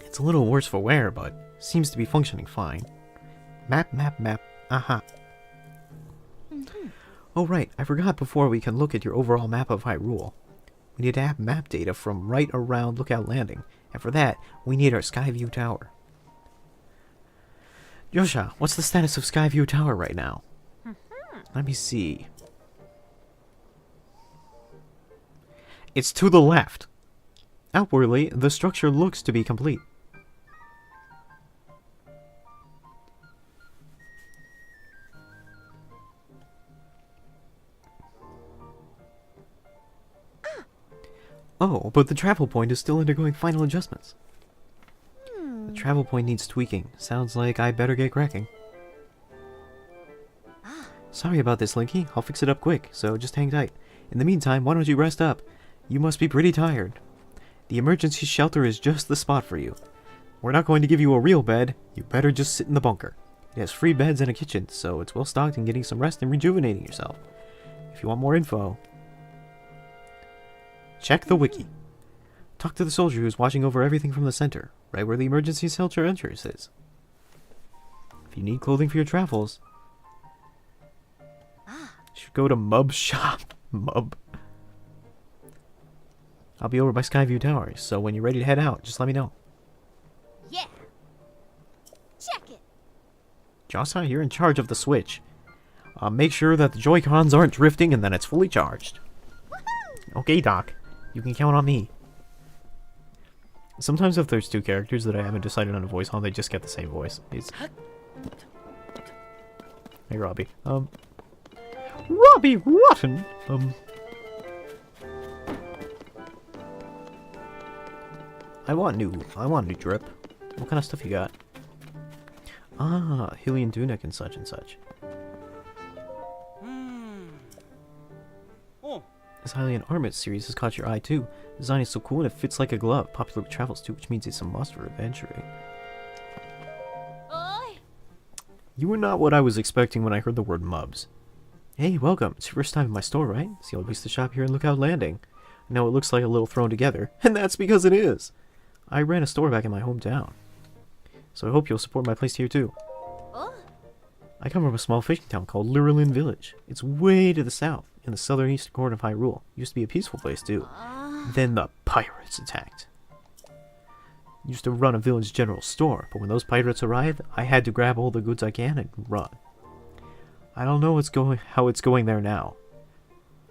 It's a little worse for wear, but seems to be functioning fine. Map, map, map. Aha. Oh right, I forgot before we can look at your overall map of Hyrule. We need to have map data from right around Lookout Landing, and for that, we need our Skyview Tower. Yosha, what's the status of Skyview Tower right now? Let me see. It's to the left. Outwardly, the structure looks to be complete. Oh, but the travel point is still undergoing final adjustments. The travel point needs tweaking. Sounds like I better get cracking. Sorry about this, Linky. I'll fix it up quick, so just hang tight. In the meantime, why don't you rest up? You must be pretty tired. The emergency shelter is just the spot for you. We're not going to give you a real bed. You better just sit in the bunker. It has free beds and a kitchen, so it's well stocked and getting some rest and rejuvenating yourself. If you want more info, check the wiki. Talk to the soldier who's watching over everything from the center, right where the emergency shelter entrance is. If you need clothing for your travels, you should go to Mub's shop. Mub. I'll be over by Skyview Tower, so when you're ready to head out, just let me know. Yeah. Check it. Jossa, you're in charge of the Switch. Make sure that the Joy-Cons aren't drifting and that it's fully charged. Okay, Doc. You can count on me. Sometimes if there's two characters that I haven't decided on a voice on, they just get the same voice. Hey, Robbie. Robbie Rotten! I want new drip. What kind of stuff you got? Ah, Hylian Tunic and such and such. Oh. This Hylian Armament series has caught your eye too. The design is so cool and it fits like a glove. Popular with travels too, which means it's a must for adventuring. Oi. You were not what I was expecting when I heard the word Mubs. Hey, welcome. It's your first time in my store, right? It's the only place to shop here in Lookout Landing. I know it looks like a little thrown together, and that's because it is. I ran a store back in my hometown, so I hope you'll support my place here too. Oh. I come from a small fishing town called Lurelin Village. It's way to the south, in the southern eastern corner of Hyrule. Used to be a peaceful place too. Then the pirates attacked. Used to run a village general store, but when those pirates arrived, I had to grab all the goods I can and run. I don't know how it's going there now.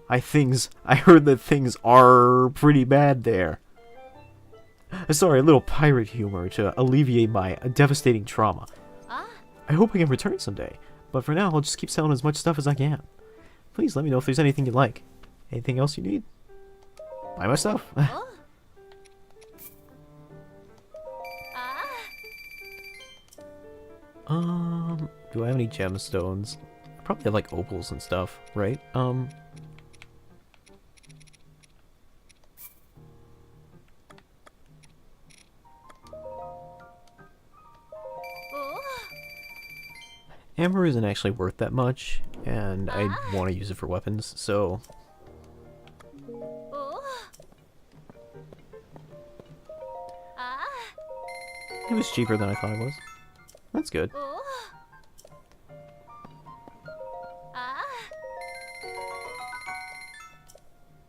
I heard that things are pretty bad there. Sorry, a little pirate humor to alleviate my devastating trauma. I hope I can return someday, but for now I'll just keep selling as much stuff as I can. Please let me know if there's anything you like. Anything else you need? Buy my stuff. Do I have any gemstones? I probably have like opals and stuff, right? Hammer isn't actually worth that much, and I want to use it for weapons, so... Oh. It was cheaper than I thought it was. That's good. Oh.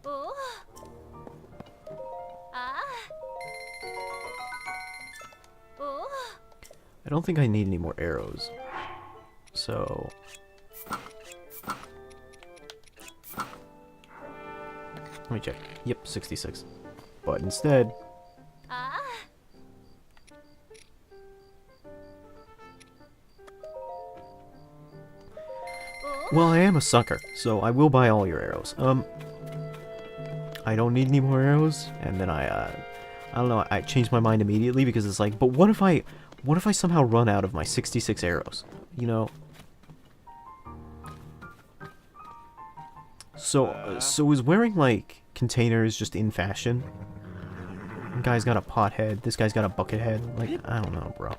Oh. Oh. I don't think I need any more arrows. So... Let me check. Yep, 66. But instead... Well, I am a sucker, so I will buy all your arrows. I don't need any more arrows, and then I don't know, I changed my mind immediately because it's like, but what if I somehow run out of my 66 arrows? You know? So is wearing, like, containers just in fashion? One guy's got a pot head, this guy's got a bucket head. Like, I don't know, bro.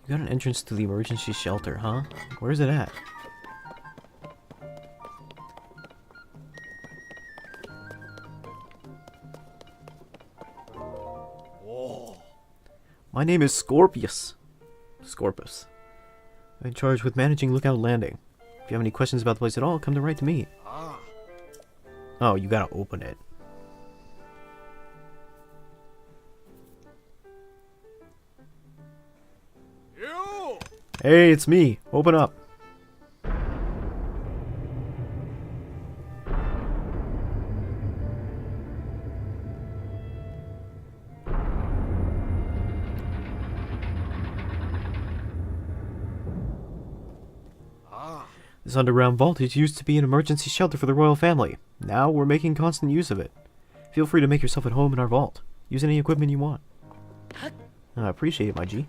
You got an entrance to the emergency shelter, huh? Where's it at? My name is Scorpius. Scorpus. I'm charged with managing Lookout Landing. If you have any questions about the place at all, come to right to me. Oh, you gotta open it. Hey, it's me. Open up. This underground vault used to be an emergency shelter for the royal family. Now we're making constant use of it. Feel free to make yourself at home in our vault. Use any equipment you want. I appreciate it, my G.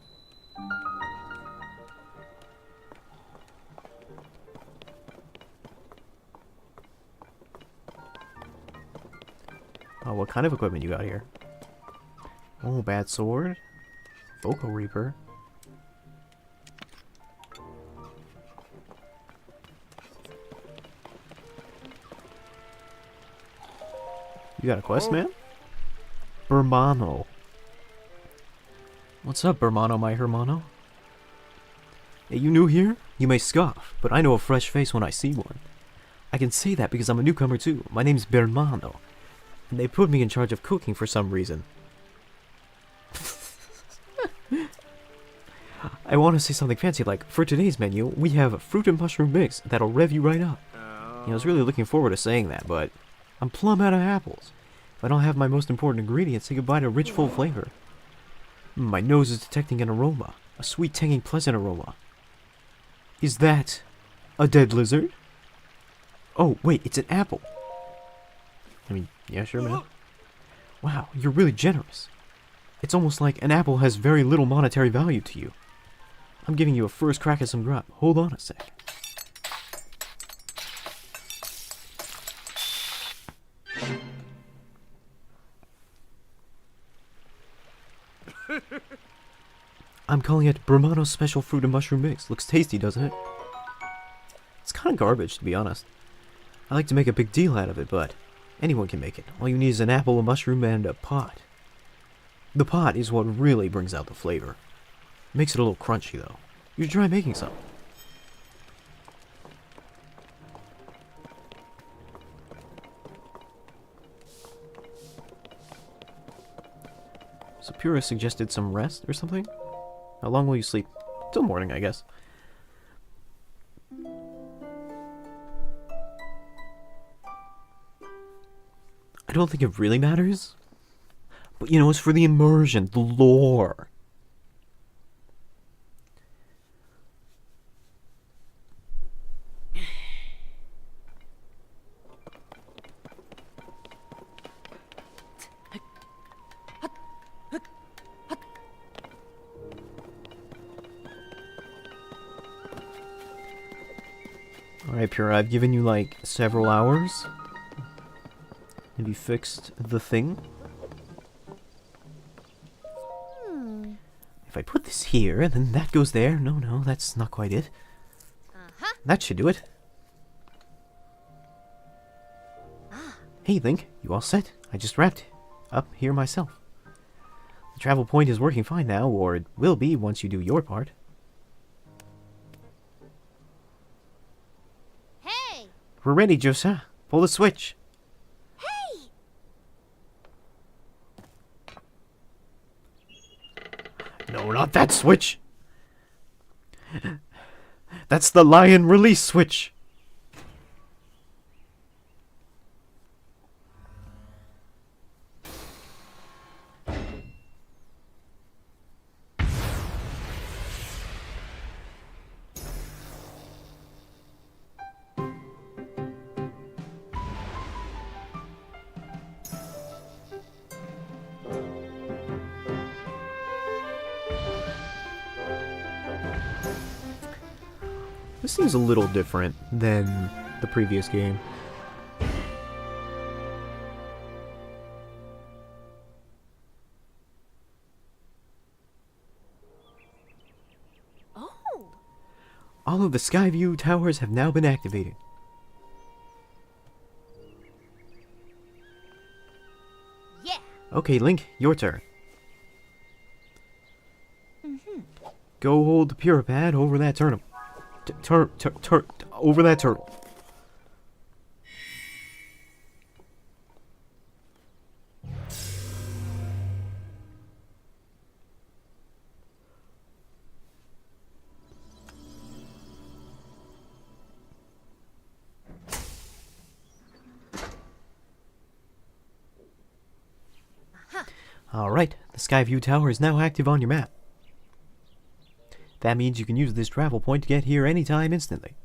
Oh, what kind of equipment you got here? Oh, bad sword. Vocal Reaper. You got a quest, man? Hermano. What's up, Hermano, my Hermano? Hey, you new here? You may scoff, but I know a fresh face when I see one. I can say that because I'm a newcomer too. My name's Bermano. And they put me in charge of cooking for some reason. I want to say something fancy like, for today's menu, we have a fruit and mushroom mix that'll rev you right up. I was really looking forward to saying that, but I'm plumb out of apples. If I don't have my most important ingredient, say goodbye to rich, full flavor. My nose is detecting an aroma. A sweet, tangy, pleasant aroma. Is that a dead lizard? Oh, wait, it's an apple. I mean, yeah, sure, man. Wow, you're really generous. It's almost like an apple has very little monetary value to you. I'm giving you a first crack at some grub. Hold on a sec. I'm calling it Bermano's Special Fruit and Mushroom Mix. Looks tasty, doesn't it? It's kind of garbage, to be honest. I like to make a big deal out of it, but anyone can make it. All you need is an apple, a mushroom, and a pot. The pot is what really brings out the flavor. Makes it a little crunchy, though. You should try making some. So Pura suggested some rest or something? How long will you sleep? Till morning, I guess. I don't think it really matters. But, you know, it's for the immersion, the lore. Alright, Pure, I've given you like several hours. Have you fixed the thing? if I put this here, then that goes there. No, no, that's not quite it. That should do it. Hey, Link, you all set? I just wrapped up here myself. The travel point is working fine now, or it will be once you do your part. Hey! We're ready, Josa. Pull the switch. Hey! No, not that switch. That's the lion release switch. This seems a little different than the previous game. Oh! All of the Skyview towers have now been activated. Yeah! Okay, Link, your turn. Go hold the pure pad over that turnip. Over that turtle. Alright, the Skyview Tower is now active on your map. That means you can use this travel point to get here anytime instantly.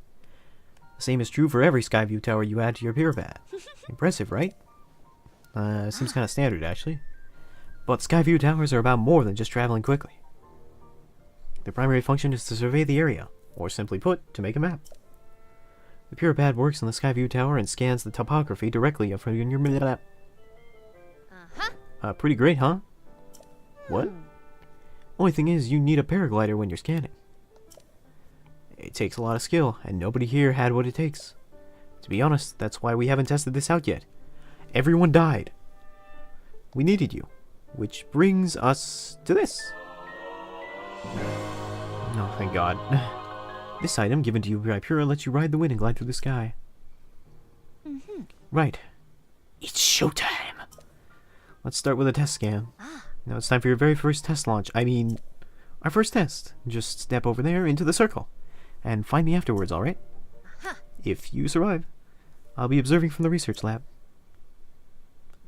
The same is true for every Skyview Tower you add to your pier pad. Impressive, right? Seems kind of standard, actually. But Skyview Towers are about more than just traveling quickly. Their primary function is to survey the area, or simply put, to make a map. The pier pad works on the Skyview Tower and scans the topography directly from your map. Pretty great, huh? What? Only thing is, you need a paraglider when you're scanning. It takes a lot of skill, and nobody here had what it takes. To be honest, that's why we haven't tested this out yet. Everyone died. We needed you. Which brings us to this. Oh, thank God. This item, given to you by Pura, lets you ride the wind and glide through the sky. Right. It's showtime! Let's start with a test scan. Now it's time for your very first test launch. I mean, our first test. Just step over there into the circle. And find me afterwards, alright? If you survive. I'll be observing from the research lab.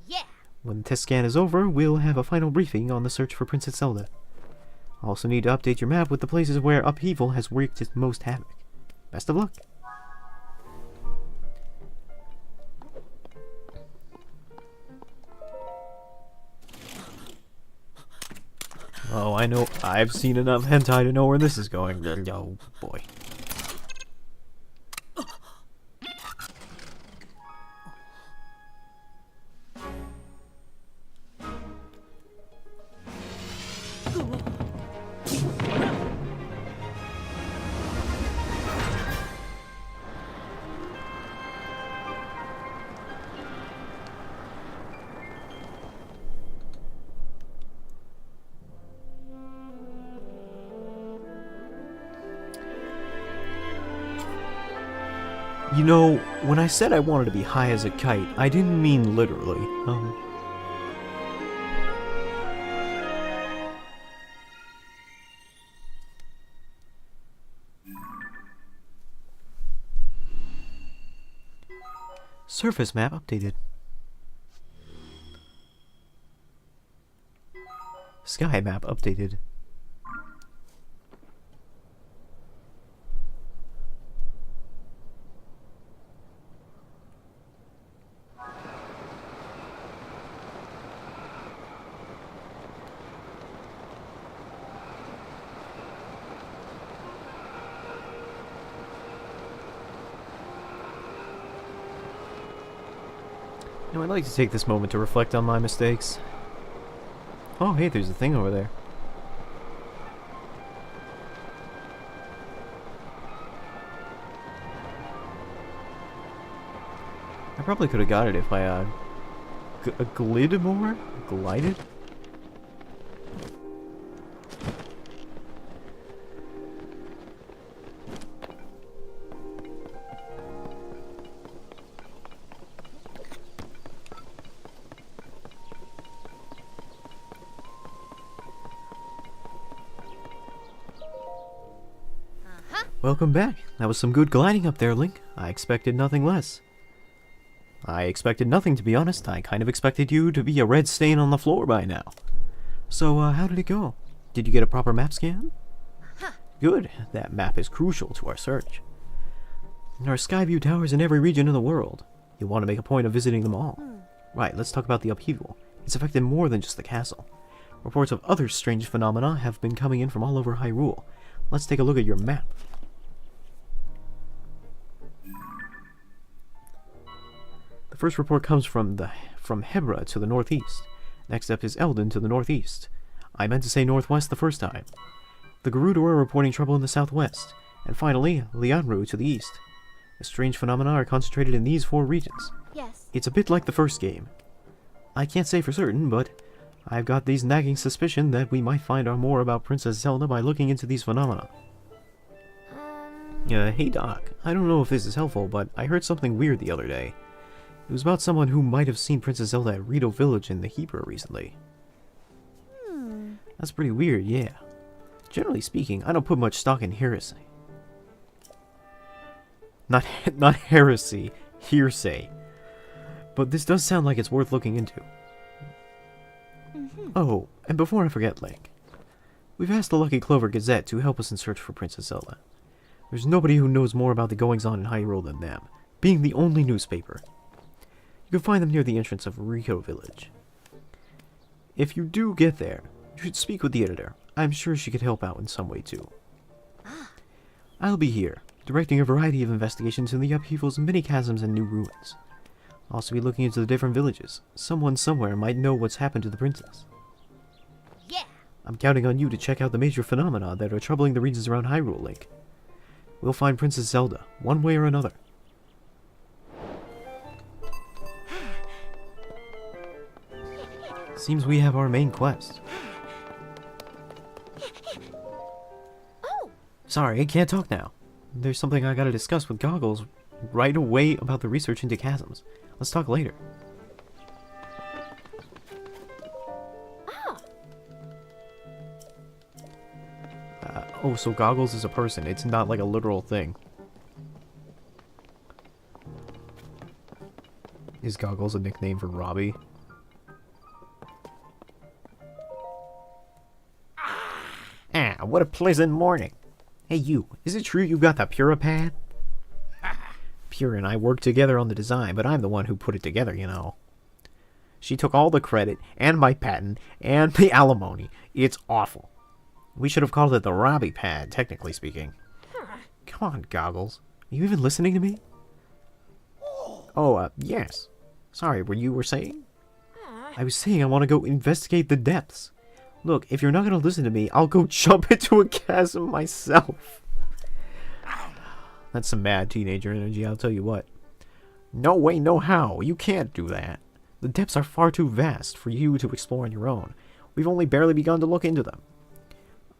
Yeah! When the test scan is over, we'll have a final briefing on the search for Princess Zelda. I'll also need to update your map with the places where upheaval has wreaked its most havoc. Best of luck. Oh, I know. I've seen enough hentai to know where this is going. Oh, boy. You know, when I said I wanted to be high as a kite, I didn't mean literally. Surface map updated. Sky map updated. You know, I'd like to take this moment to reflect on my mistakes. Oh, hey, there's a thing over there. I probably could have got it if I, glided more? Glided? Welcome back. That was some good gliding up there, Link. I expected nothing less. I expected nothing, to be honest. I kind of expected you to be a red stain on the floor by now. So, how did it go? Did you get a proper map scan? Good. That map is crucial to our search. There are Skyview towers in every region in the world. You'll want to make a point of visiting them all. Right, let's talk about the upheaval. It's affected more than just the castle. Reports of other strange phenomena have been coming in from all over Hyrule. Let's take a look at your map. The first report comes from Hebra to the northeast. Next up is Eldon to the northeast. I meant to say northwest the first time. The Gerudo are reporting trouble in the southwest. And finally, Lianru to the east. The strange phenomena are concentrated in these 4 regions. Yes. It's a bit like the first game. I can't say for certain, but I've got these nagging suspicion that we might find out more about Princess Zelda by looking into these phenomena. Hey Doc, I don't know if this is helpful, but I heard something weird the other day. It was about someone who might have seen Princess Zelda at Rito Village in the Hebra recently. That's pretty weird, yeah. Generally speaking, I don't put much stock in heresy. Not heresy, hearsay. But this does sound like it's worth looking into. Oh, and before I forget, Link, we've asked the Lucky Clover Gazette to help us in search for Princess Zelda. There's nobody who knows more about the goings-on in Hyrule than them, being the only newspaper. You can find them near the entrance of Rito Village. If you do get there, you should speak with the editor. I'm sure she could help out in some way too. I'll be here, directing a variety of investigations in the upheavals, many chasms, and new ruins. I'll also be looking into the different villages. Someone somewhere might know what's happened to the princess. Yeah. I'm counting on you to check out the major phenomena that are troubling the regions around Hyrule, Link. We'll find Princess Zelda, one way or another. Seems we have our main quest. Oh. Sorry, I can't talk now. There's something I gotta discuss with Goggles right away about the research into chasms. Let's talk later. Oh, so Goggles is a person. It's not like a literal thing. Is Goggles a nickname for Robbie? What a pleasant morning. Hey you, is it true you got the Puripad? Pura and I worked together on the design, but I'm the one who put it together, you know. She took all the credit, and my patent, and the alimony. It's awful. We should have called it the Robbie Pad, technically speaking. Come on, Goggles. Are you even listening to me? Oh, yes. Sorry, you were saying? I was saying I want to go investigate the depths. Look, if you're not going to listen to me, I'll go jump into a chasm myself. That's some mad teenager energy, I'll tell you what. No way, no how. You can't do that. The depths are far too vast for you to explore on your own. We've only barely begun to look into them.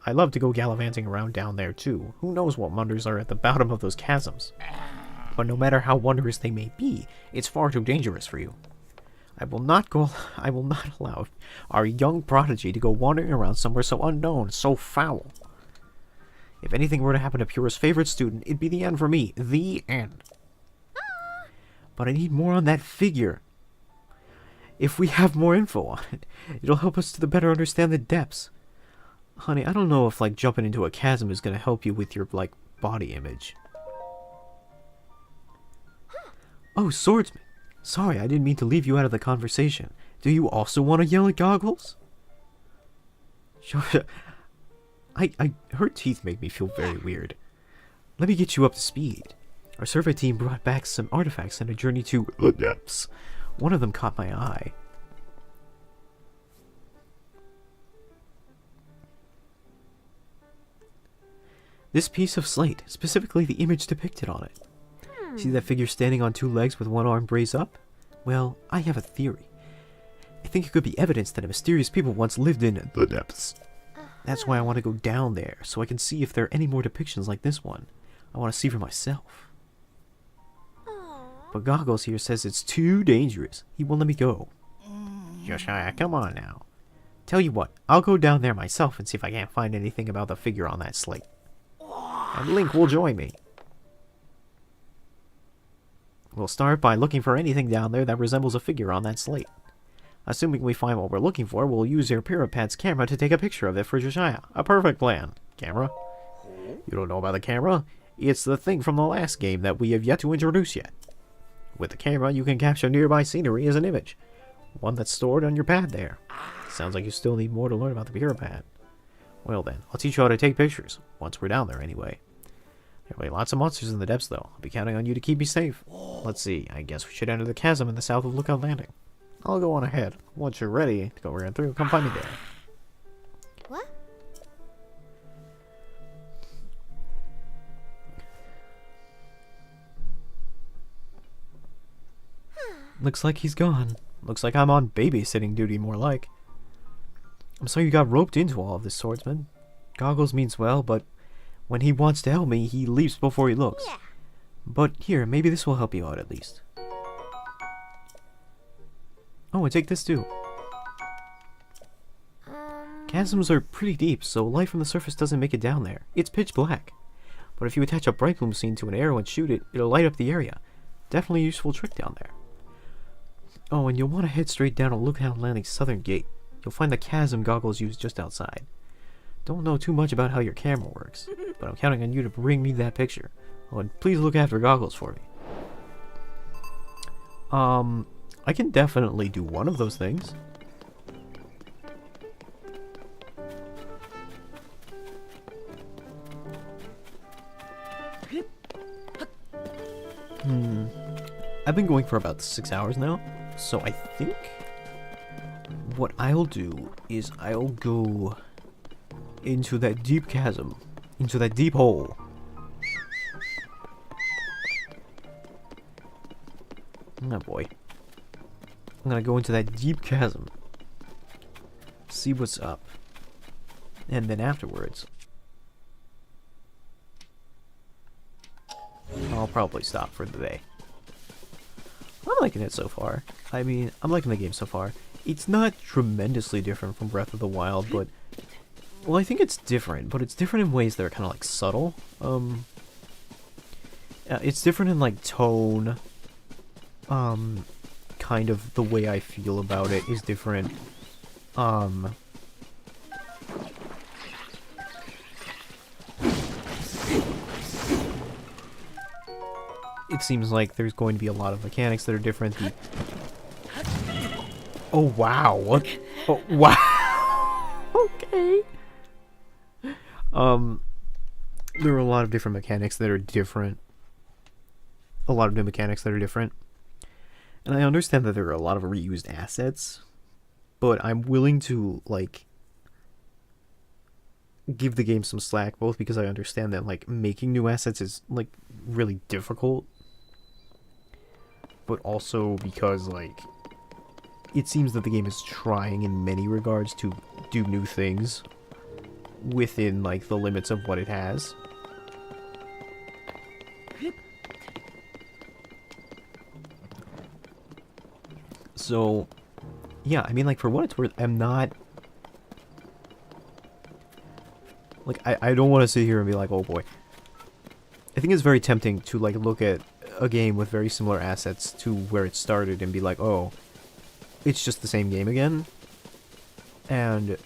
I love to go gallivanting around down there, too. Who knows what wonders are at the bottom of those chasms. But no matter how wondrous they may be, it's far too dangerous for you. I will not allow our young prodigy to go wandering around somewhere so unknown, so foul. If anything were to happen to Pura's favorite student, it'd be the end for me. The end. But I need more on that figure. If we have more info on it, it'll help us to better understand the depths. Honey, I don't know if, like, jumping into a chasm is gonna help you with your, like, body image. Oh, swordsman. Sorry, I didn't mean to leave you out of the conversation. Do you also want to yell at Goggles? Her teeth make me feel very weird. Let me get you up to speed. Our survey team brought back some artifacts and a journey to the depths. One of them caught my eye. This piece of slate, specifically the image depicted on it. See that figure standing on two legs with one arm raised up? Well, I have a theory. I think it could be evidence that a mysterious people once lived in the depths. That's why I want to go down there, so I can see if there are any more depictions like this one. I want to see for myself. But Goggles here says it's too dangerous. He won't let me go. Josiah, come on now. Tell you what, I'll go down there myself and see if I can't find anything about the figure on that slate. And Link will join me. We'll start by looking for anything down there that resembles a figure on that slate. Assuming we find what we're looking for, we'll use your Pyropad's camera to take a picture of it for Josiah. A perfect plan. Camera? You don't know about the camera? It's the thing from the last game that we have yet to introduce yet. With the camera, you can capture nearby scenery as an image. One that's stored on your pad there. Sounds like you still need more to learn about the Pyropad. Well then, I'll teach you how to take pictures. Once we're down there, anyway. There'll be lots of monsters in the depths, though. I'll be counting on you to keep me safe. Let's see, I guess we should enter the chasm in the south of Lookout Landing. I'll go on ahead. Once you're ready to go right through, come find me there. What? Looks like he's gone. Looks like I'm on babysitting duty, more like. I'm sorry you got roped into all of this, swordsman. Goggles means well, but when he wants to help me, he leaps before he looks. Yeah. But here, maybe this will help you out at least. Oh, and take this too. Chasms are pretty deep, so light from the surface doesn't make it down there. It's pitch black. But if you attach a bright bloom scene to an arrow and shoot it, it'll light up the area. Definitely a useful trick down there. Oh, and you'll want to head straight down to Lookout Landing's southern gate. You'll find the chasm Goggles used just outside. Don't know too much about how your camera works, but I'm counting on you to bring me that picture. Oh, and please look after Goggles for me. I can definitely do one of those things. I've been going for about 6 hours now, so I think what I'll do is I'll go into that deep chasm, into that deep hole. Oh boy. I'm gonna go into that deep chasm, see what's up, and then afterwards, I'll probably stop for the day. I'm liking it so far. I mean, I'm liking the game so far. It's not tremendously different from Breath of the Wild, but... Well, I think it's different, but it's different in ways that are kind of, like, subtle. It's different in, like, tone. Kind of the way I feel about it is different. It seems like there's going to be a lot of mechanics that are different. Oh wow, what? Oh wow. Okay. There are a lot of different mechanics that are different. A lot of new mechanics that are different. And I understand that there are a lot of reused assets, but I'm willing to, like, give the game some slack, both because I understand that, like, making new assets is, like, really difficult, but also because, like, it seems that the game is trying in many regards to do new things within, like, the limits of what it has. So, yeah, I mean, like, for what it's worth, I'm not... Like, I don't want to sit here and be like, oh boy. I think it's very tempting to, like, look at a game with very similar assets to where it started and be like, oh, it's just the same game again. And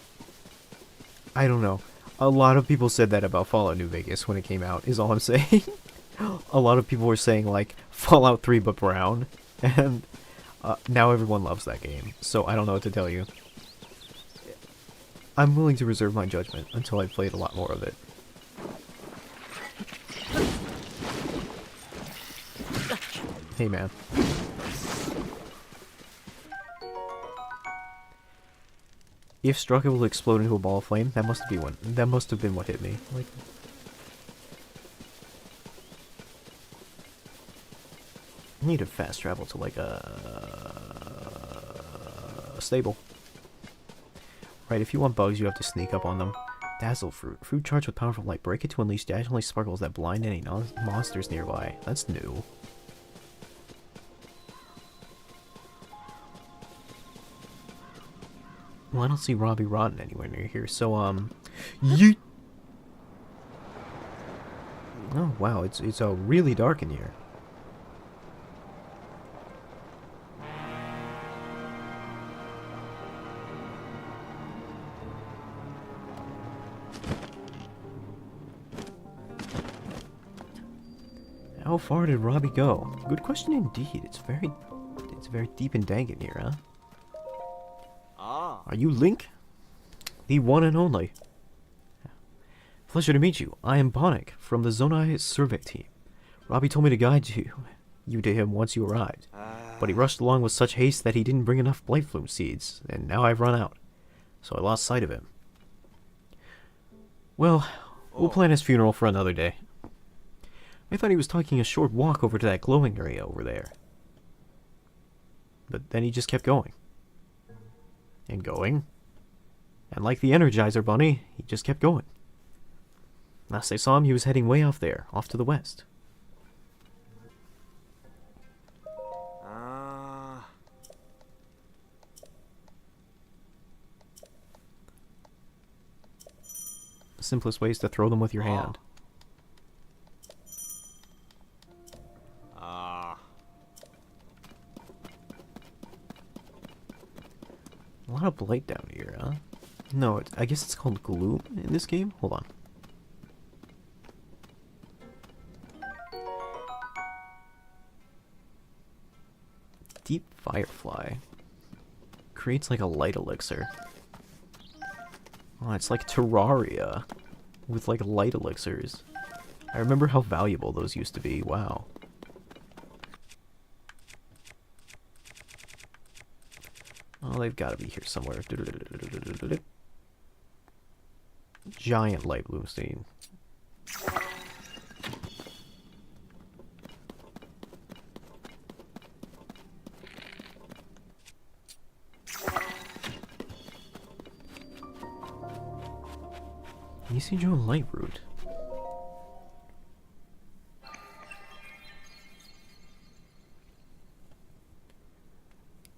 I don't know. A lot of people said that about Fallout New Vegas when it came out, is all I'm saying. A lot of people were saying, like, Fallout 3 but brown. And now everyone loves that game. So I don't know what to tell you. I'm willing to reserve my judgment until I've played a lot more of it. Hey, man. If struck, it will explode into a ball of flame. That must be one. That must have been what hit me. Like, need to fast travel to like a stable. Right, if you want bugs, you have to sneak up on them. Dazzle fruit. Fruit charged with powerful light. Break it to unleash dazzling sparkles that blind any monsters nearby. That's new. Well, I don't see Robbie Rotten anywhere near here, so, yeet! Oh, wow, it's really dark in here. How far did Robbie go? Good question indeed. It's very deep and dank in here, huh? Are you Link? The one and only. Pleasure to meet you. I am Bonic from the Zonai survey team. Robbie told me to guide you to him once you arrived. But he rushed along with such haste that he didn't bring enough blight flume seeds, and now I've run out. So I lost sight of him. Well, we'll plan his funeral for another day. I thought he was taking a short walk over to that glowing area over there. But then he just kept going. And going. And like the Energizer Bunny, he just kept going. Last I saw him, he was heading way off there, off to the west. The simplest way is to throw them with your hand. A lot of blight down here, huh? No, I guess it's called gloom in this game? Hold on. Deep Firefly. Creates like a light elixir. Oh, it's like Terraria. With like light elixirs. I remember how valuable those used to be. Wow. Oh, they've got to be here somewhere. Giant light bloomstein. Easy Joe light root.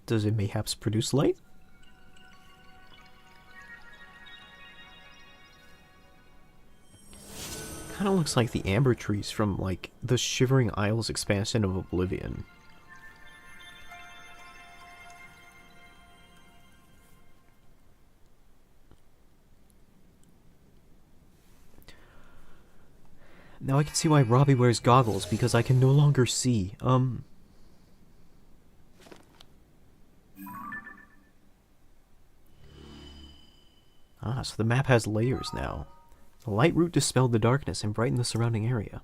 Does it mayhaps produce light? Kind of looks like the amber trees from like the Shivering Isles expansion of Oblivion. Now I can see why Robbie wears goggles, because I can no longer see. Ah, so the map has layers now. The light root dispelled the darkness and brightened the surrounding area.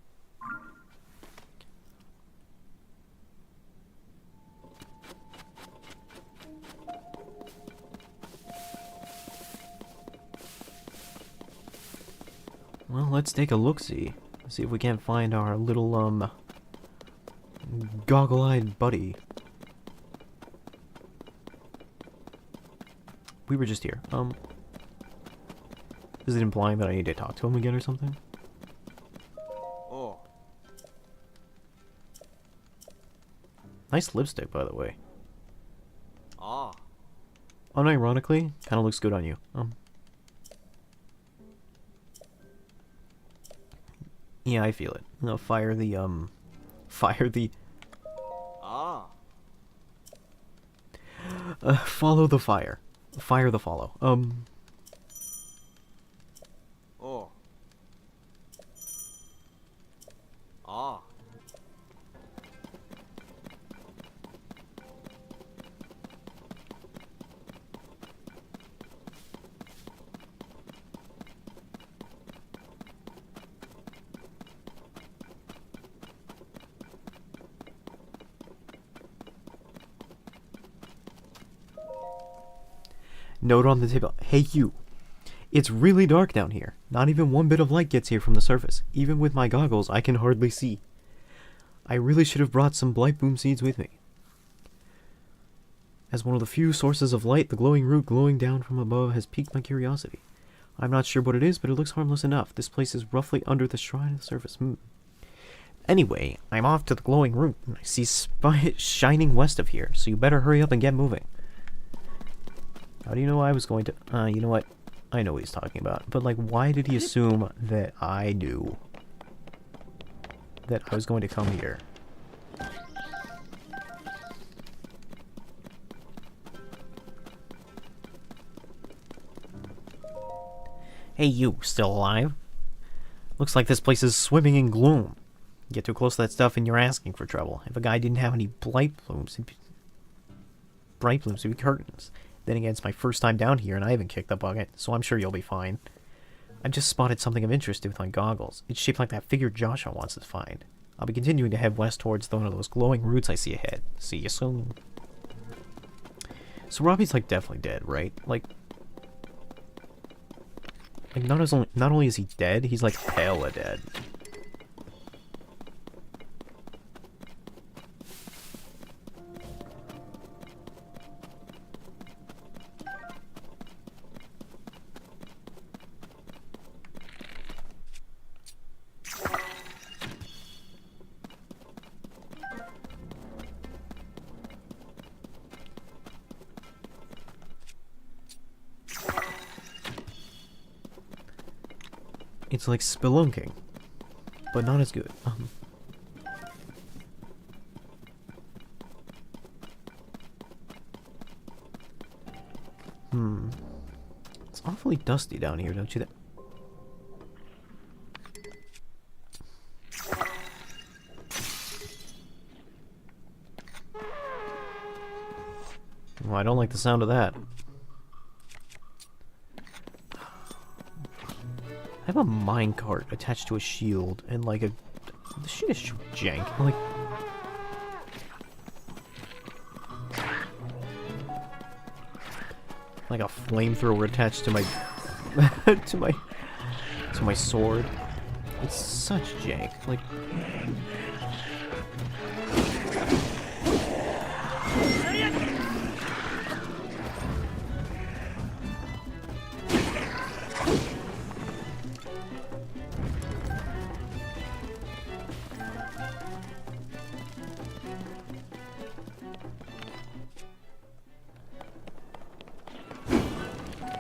Well, let's take a look-see. See if we can't find our little, goggle-eyed buddy. We were just here. Is it implying that I need to talk to him again or something? Oh. Nice lipstick, by the way. Ah. Unironically, kind of looks good on you. Yeah, I feel it. No, fire the, fire the... Ah. Follow the fire. Fire the follow. Oh. Ah. Note on the table. Hey, you. It's really dark down here. Not even one bit of light gets here from the surface. Even with my goggles, I can hardly see. I really should have brought some blight boom seeds with me. As one of the few sources of light, the glowing root glowing down from above has piqued my curiosity. I'm not sure what it is, but it looks harmless enough. This place is roughly under the shrine of the surface. Anyway, I'm off to the glowing root, and I see shining west of here, so you better hurry up and get moving. How do you know I was going to... you know what? I know what he's talking about. But, like, why did he assume that I knew that I was going to come here? Hey, you, still alive? Looks like this place is swimming in gloom. Get too close to that stuff and you're asking for trouble. If a guy didn't have any bright blooms, it'd be curtains. Then again, it's my first time down here and I haven't kicked the bucket, so I'm sure you'll be fine. I just spotted something of interest with my goggles. It's shaped like that figure Joshua wants to find. I'll be continuing to head west towards one of those glowing roots I see ahead. See you soon. So Robbie's like definitely dead, right? Like not only is he dead, he's like hella dead. It's like spelunking, but not as good. It's awfully dusty down here, don't you think? Well, I don't like the sound of that. I have a minecart attached to a shield and like a... This shit is jank. Like... Like a flamethrower attached to my... to my sword. It's such jank. Like...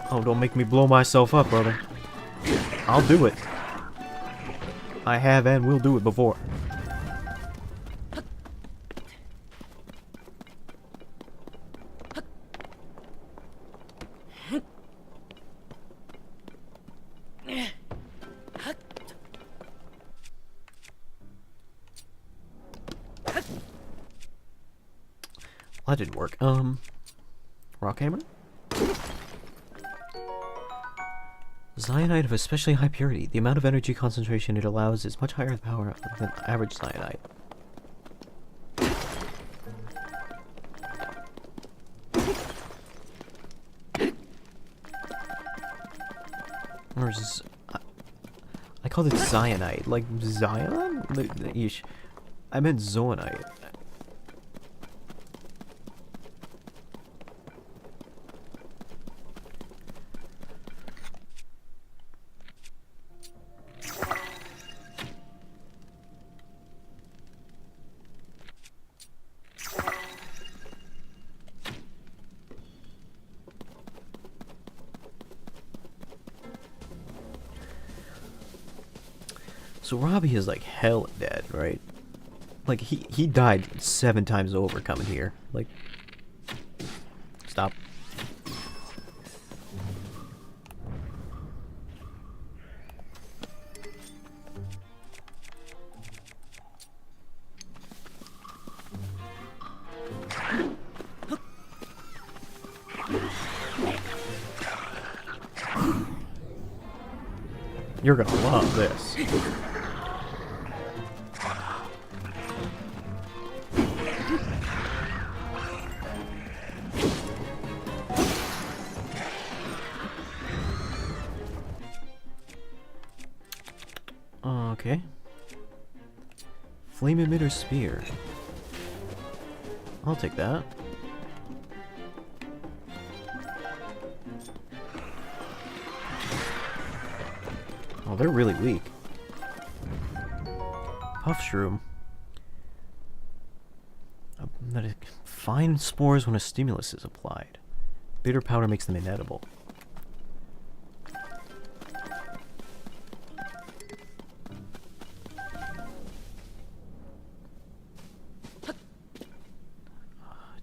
Oh, don't make me blow myself up, brother. I'll do it. I have and will do it before. That didn't work. Rock hammer? Cyanide of especially high purity. The amount of energy concentration it allows is much higher power than average cyanide. Or is I called it cyanide, like Zion? I meant zoanite. So Robbie is like hell dead, right? Like he died 7 times over coming here. Like, stop. You're gonna love this. Okay. Flame emitter spear. I'll take that. Oh, they're really weak. Puff shroom. Find spores when a stimulus is applied. Bitter powder makes them inedible.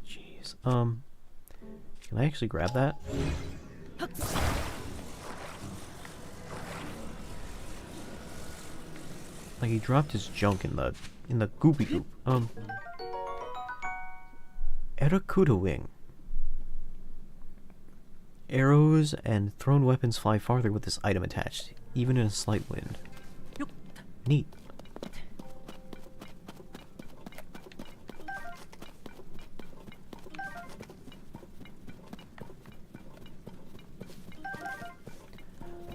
Jeez. Can I actually grab that? Like he dropped his junk in the goopy goop. Erakuda wing. Arrows and thrown weapons fly farther with this item attached, even in a slight wind. Neat.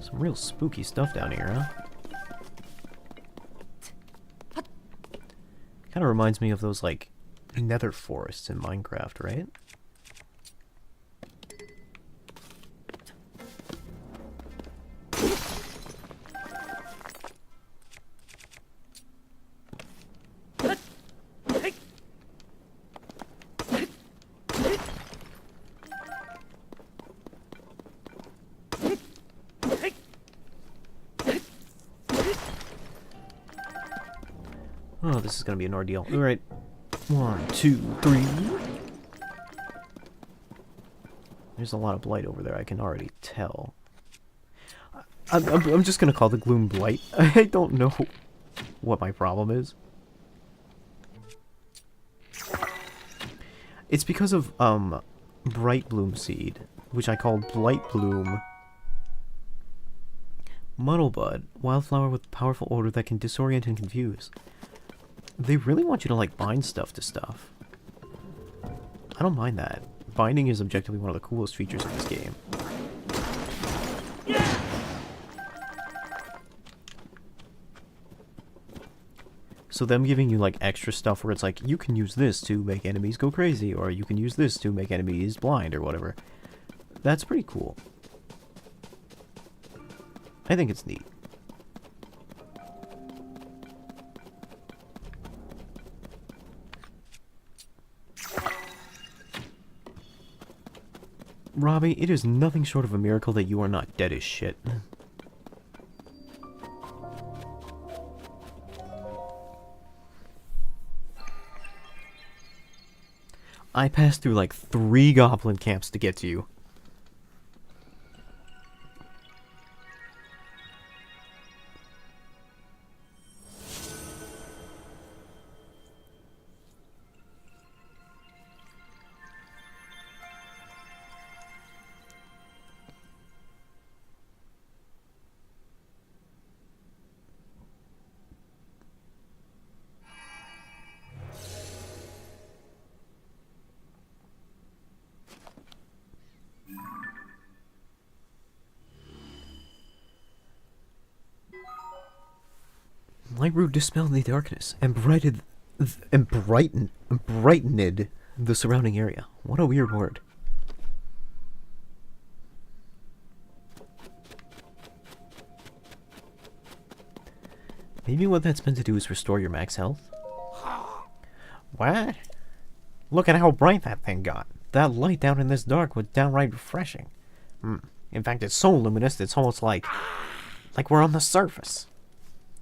Some real spooky stuff down here, huh? Kind of reminds me of those, like, nether forests in Minecraft, right? Oh, this is gonna be an ordeal. Alright. 1, 2, 3. There's a lot of blight over there, I can already tell. I'm just gonna call the gloom blight. I don't know what my problem is. It's because of, bright bloom seed, which I call blight bloom. Muddlebud, wildflower with powerful odor that can disorient and confuse. They really want you to, like, bind stuff to stuff. I don't mind that. Binding is objectively one of the coolest features of this game. So them giving you, like, extra stuff where it's like, you can use this to make enemies go crazy, or you can use this to make enemies blind, or whatever. That's pretty cool. I think it's neat. Robbie, it is nothing short of a miracle that you are not dead as shit. I passed through like 3 goblin camps to get to you. Lightroot dispelled the darkness and brightened the surrounding area. What a weird word. Maybe what that's meant to do is restore your max health? What? Look at how bright that thing got. That light down in this dark was downright refreshing. In fact, it's so luminous it's almost like we're on the surface.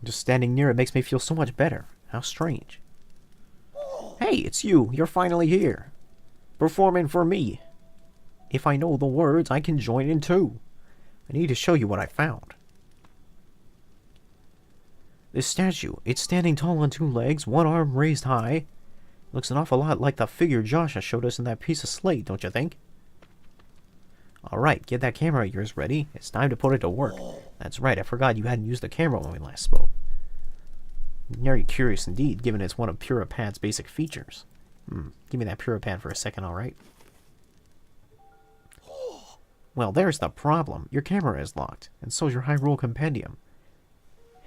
Just standing near it makes me feel so much better. How strange. Hey, it's you. You're finally here. Performing for me. If I know the words, I can join in too. I need to show you what I found. This statue, it's standing tall on 2 legs, 1 arm raised high. Looks an awful lot like the figure Joshua showed us in that piece of slate, don't you think? Alright, get that camera of yours ready. It's time to put it to work. That's right, I forgot you hadn't used the camera when we last spoke. Very curious indeed, given it's one of Puripad's basic features. Give me that Puripad for a second, alright? Well, there's the problem. Your camera is locked, and so's your Hyrule Compendium.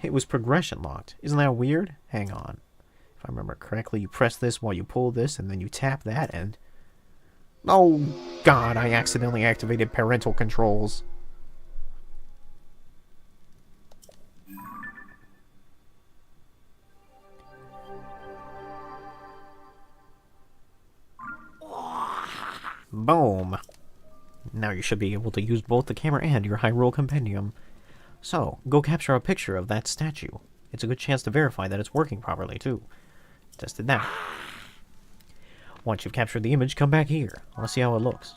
It was progression locked. Isn't that weird? Hang on. If I remember correctly, you press this while you pull this, and then you tap that, and... Oh, God, I accidentally activated parental controls. Boom. Now you should be able to use both the camera and your Hyrule Compendium. So, go capture a picture of that statue. It's a good chance to verify that it's working properly, too. Test it now. Once you've captured the image, come back here. I want to see how it looks.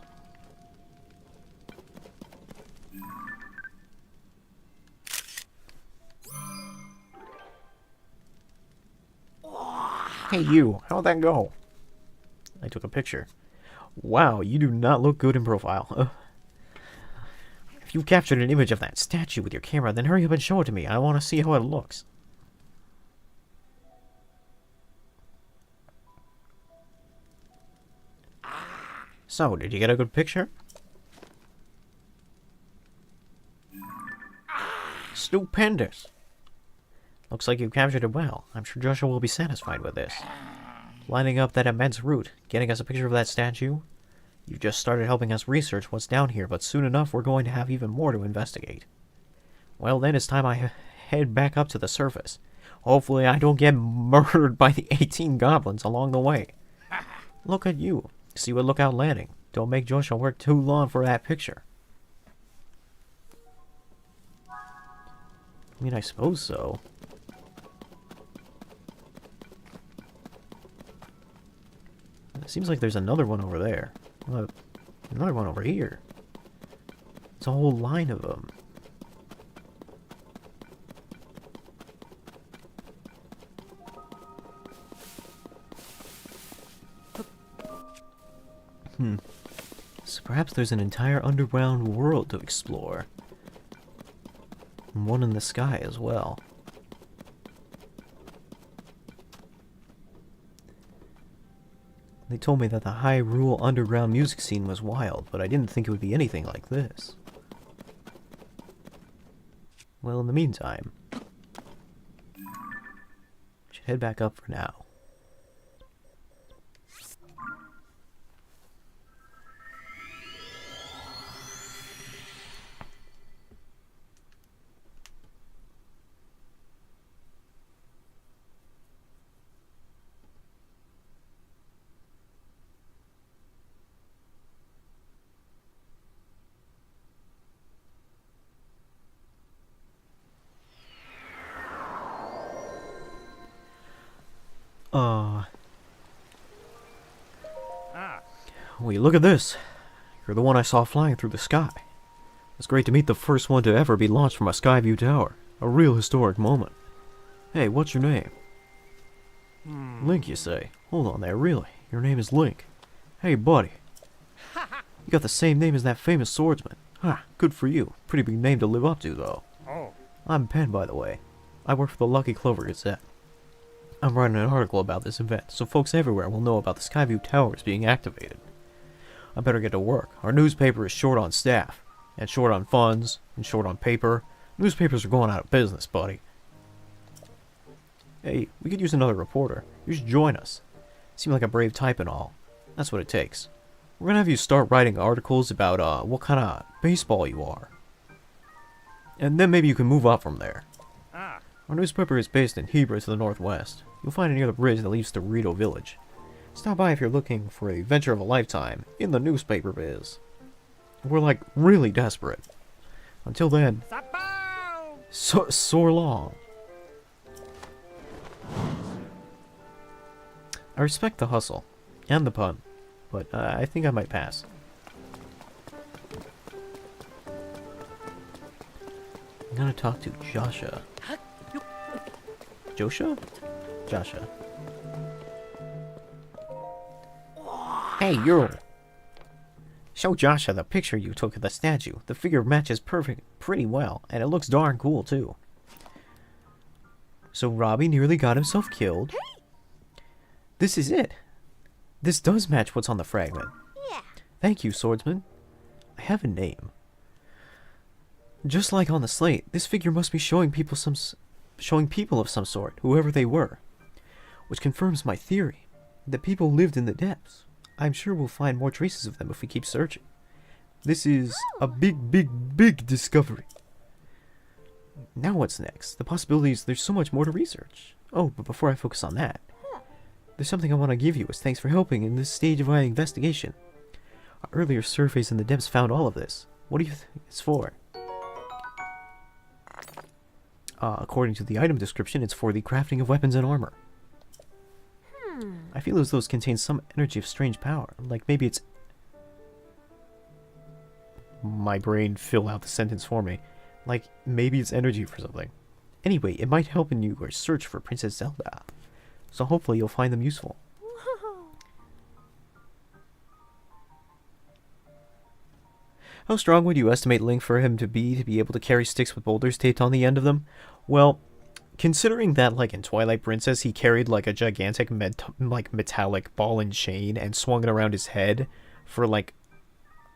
Hey you, how'd that go? I took a picture. Wow, you do not look good in profile. If you've captured an image of that statue with your camera, then hurry up and show it to me. I want to see how it looks. So, did you get a good picture? Stupendous! Looks like you captured it well. I'm sure Joshua will be satisfied with this. Lining up that immense route, getting us a picture of that statue. You've just started helping us research what's down here, but soon enough we're going to have even more to investigate. Well then, it's time I head back up to the surface. Hopefully I don't get murdered by the 18 goblins along the way. Look at you. See what Lookout Landing. Don't make Joshua work too long for that picture. I mean, I suppose so. It seems like there's another one over there. Another one over here. It's a whole line of them. So perhaps there's an entire underground world to explore. And one in the sky as well. They told me that the Hyrule underground music scene was wild, but I didn't think it would be anything like this. Well, in the meantime, should head back up for now. Wait, look at this. You're the one I saw flying through the sky. It's great to meet the first one to ever be launched from a Skyview tower. A real historic moment. Hey, what's your name? Link, you say? Hold on there, really? Your name is Link. Hey, buddy. You got the same name as that famous swordsman. Ha, good for you. Pretty big name to live up to, though. I'm Penn, by the way. I work for the Lucky Clover Gazette. I'm writing an article about this event, so folks everywhere will know about the Skyview towers being activated. I better get to work. Our newspaper is short on staff, and short on funds, and short on paper. Newspapers are going out of business, buddy. Hey, we could use another reporter. You should join us. Seem like a brave type and all. That's what it takes. We're gonna have you start writing articles about, what kind of baseball you are. And then maybe you can move up from there. Our newspaper is based in Hebra to the northwest. You'll find it near the bridge that leads to Rito Village. Stop by if you're looking for a venture of a lifetime in the newspaper biz. We're like really desperate. Until then, so long. I respect the hustle and the pun, but I think I might pass. I'm gonna talk to Joshua. Joshua? Joshua. Hey, you! Show Joshua the picture you took of the statue. The figure matches pretty well, and it looks darn cool, too. So Robbie nearly got himself killed. This is it. This does match what's on the fragment. Yeah. Thank you, swordsman. I have a name. Just like on the slate, this figure must be showing people of some sort, whoever they were. which confirms my theory that people lived in the depths. I'm sure we'll find more traces of them if we keep searching. This is a big, big, big discovery. Now what's next? The possibilities, there's so much more to research. Oh, but before I focus on that, there's something I want to give you as thanks for helping in this stage of my investigation. Our earlier surveys in the depths found all of this. What do you think it's for? According to the item description, it's for the crafting of weapons and armor. I feel as though it contains some energy of strange power. Like maybe it's... My brain fill out the sentence for me. Like maybe it's energy for something. Anyway, it might help in your search for Princess Zelda. So hopefully you'll find them useful. How strong would you estimate Link for him to be able to carry sticks with boulders taped on the end of them? Well, considering that, like in Twilight Princess, he carried like a gigantic metallic ball and chain and swung it around his head for like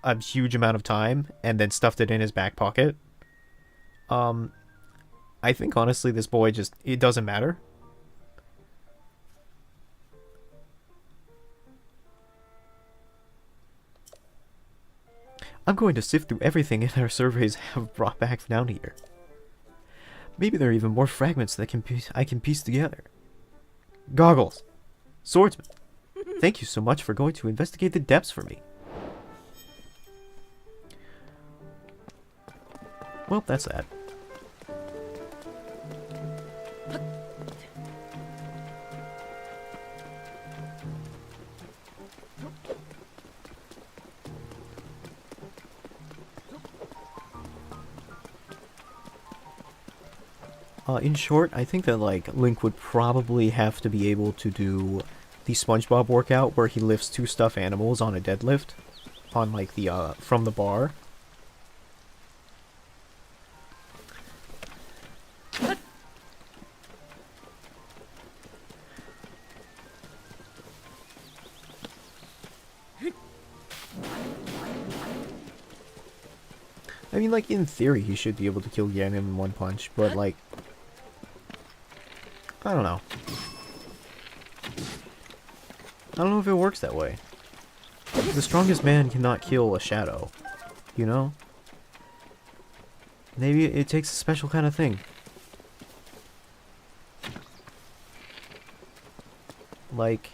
a huge amount of time and then stuffed it in his back pocket. I think honestly this boy just, it doesn't matter. I'm going to sift through everything in our surveys have brought back down here. Maybe there are even more fragments that I can piece together. Goggles! Swordsman! Thank you so much for going to investigate the depths for me. Well, that's that. In short, I think that like Link would probably have to be able to do the SpongeBob workout where he lifts 2 stuffed animals on a deadlift on like the from the bar. I mean, like, in theory, he should be able to kill Ganon in one punch, but, like, I don't know. I don't know if it works that way. The strongest man cannot kill a shadow, you know? Maybe it takes a special kind of thing. Like,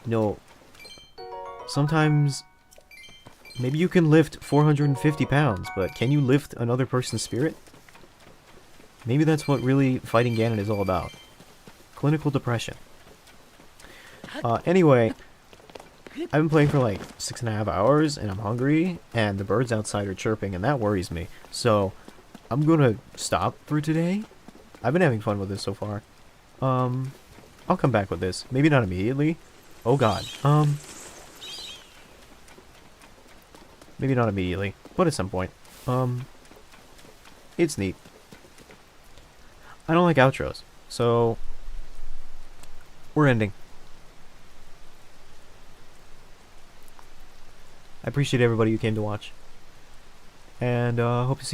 no. Sometimes, maybe you can lift 450 pounds, but can you lift another person's spirit? Maybe that's what really fighting Ganon is all about. Clinical depression. Anyway, I've been playing for like 6.5 hours, and I'm hungry, and the birds outside are chirping, and that worries me. So, I'm gonna stop for today. I've been having fun with this so far. I'll come back with this. Maybe not immediately. Oh god. Maybe not immediately, but at some point. It's neat. I don't like outros, so we're ending. I appreciate everybody who came to watch, and hope to see you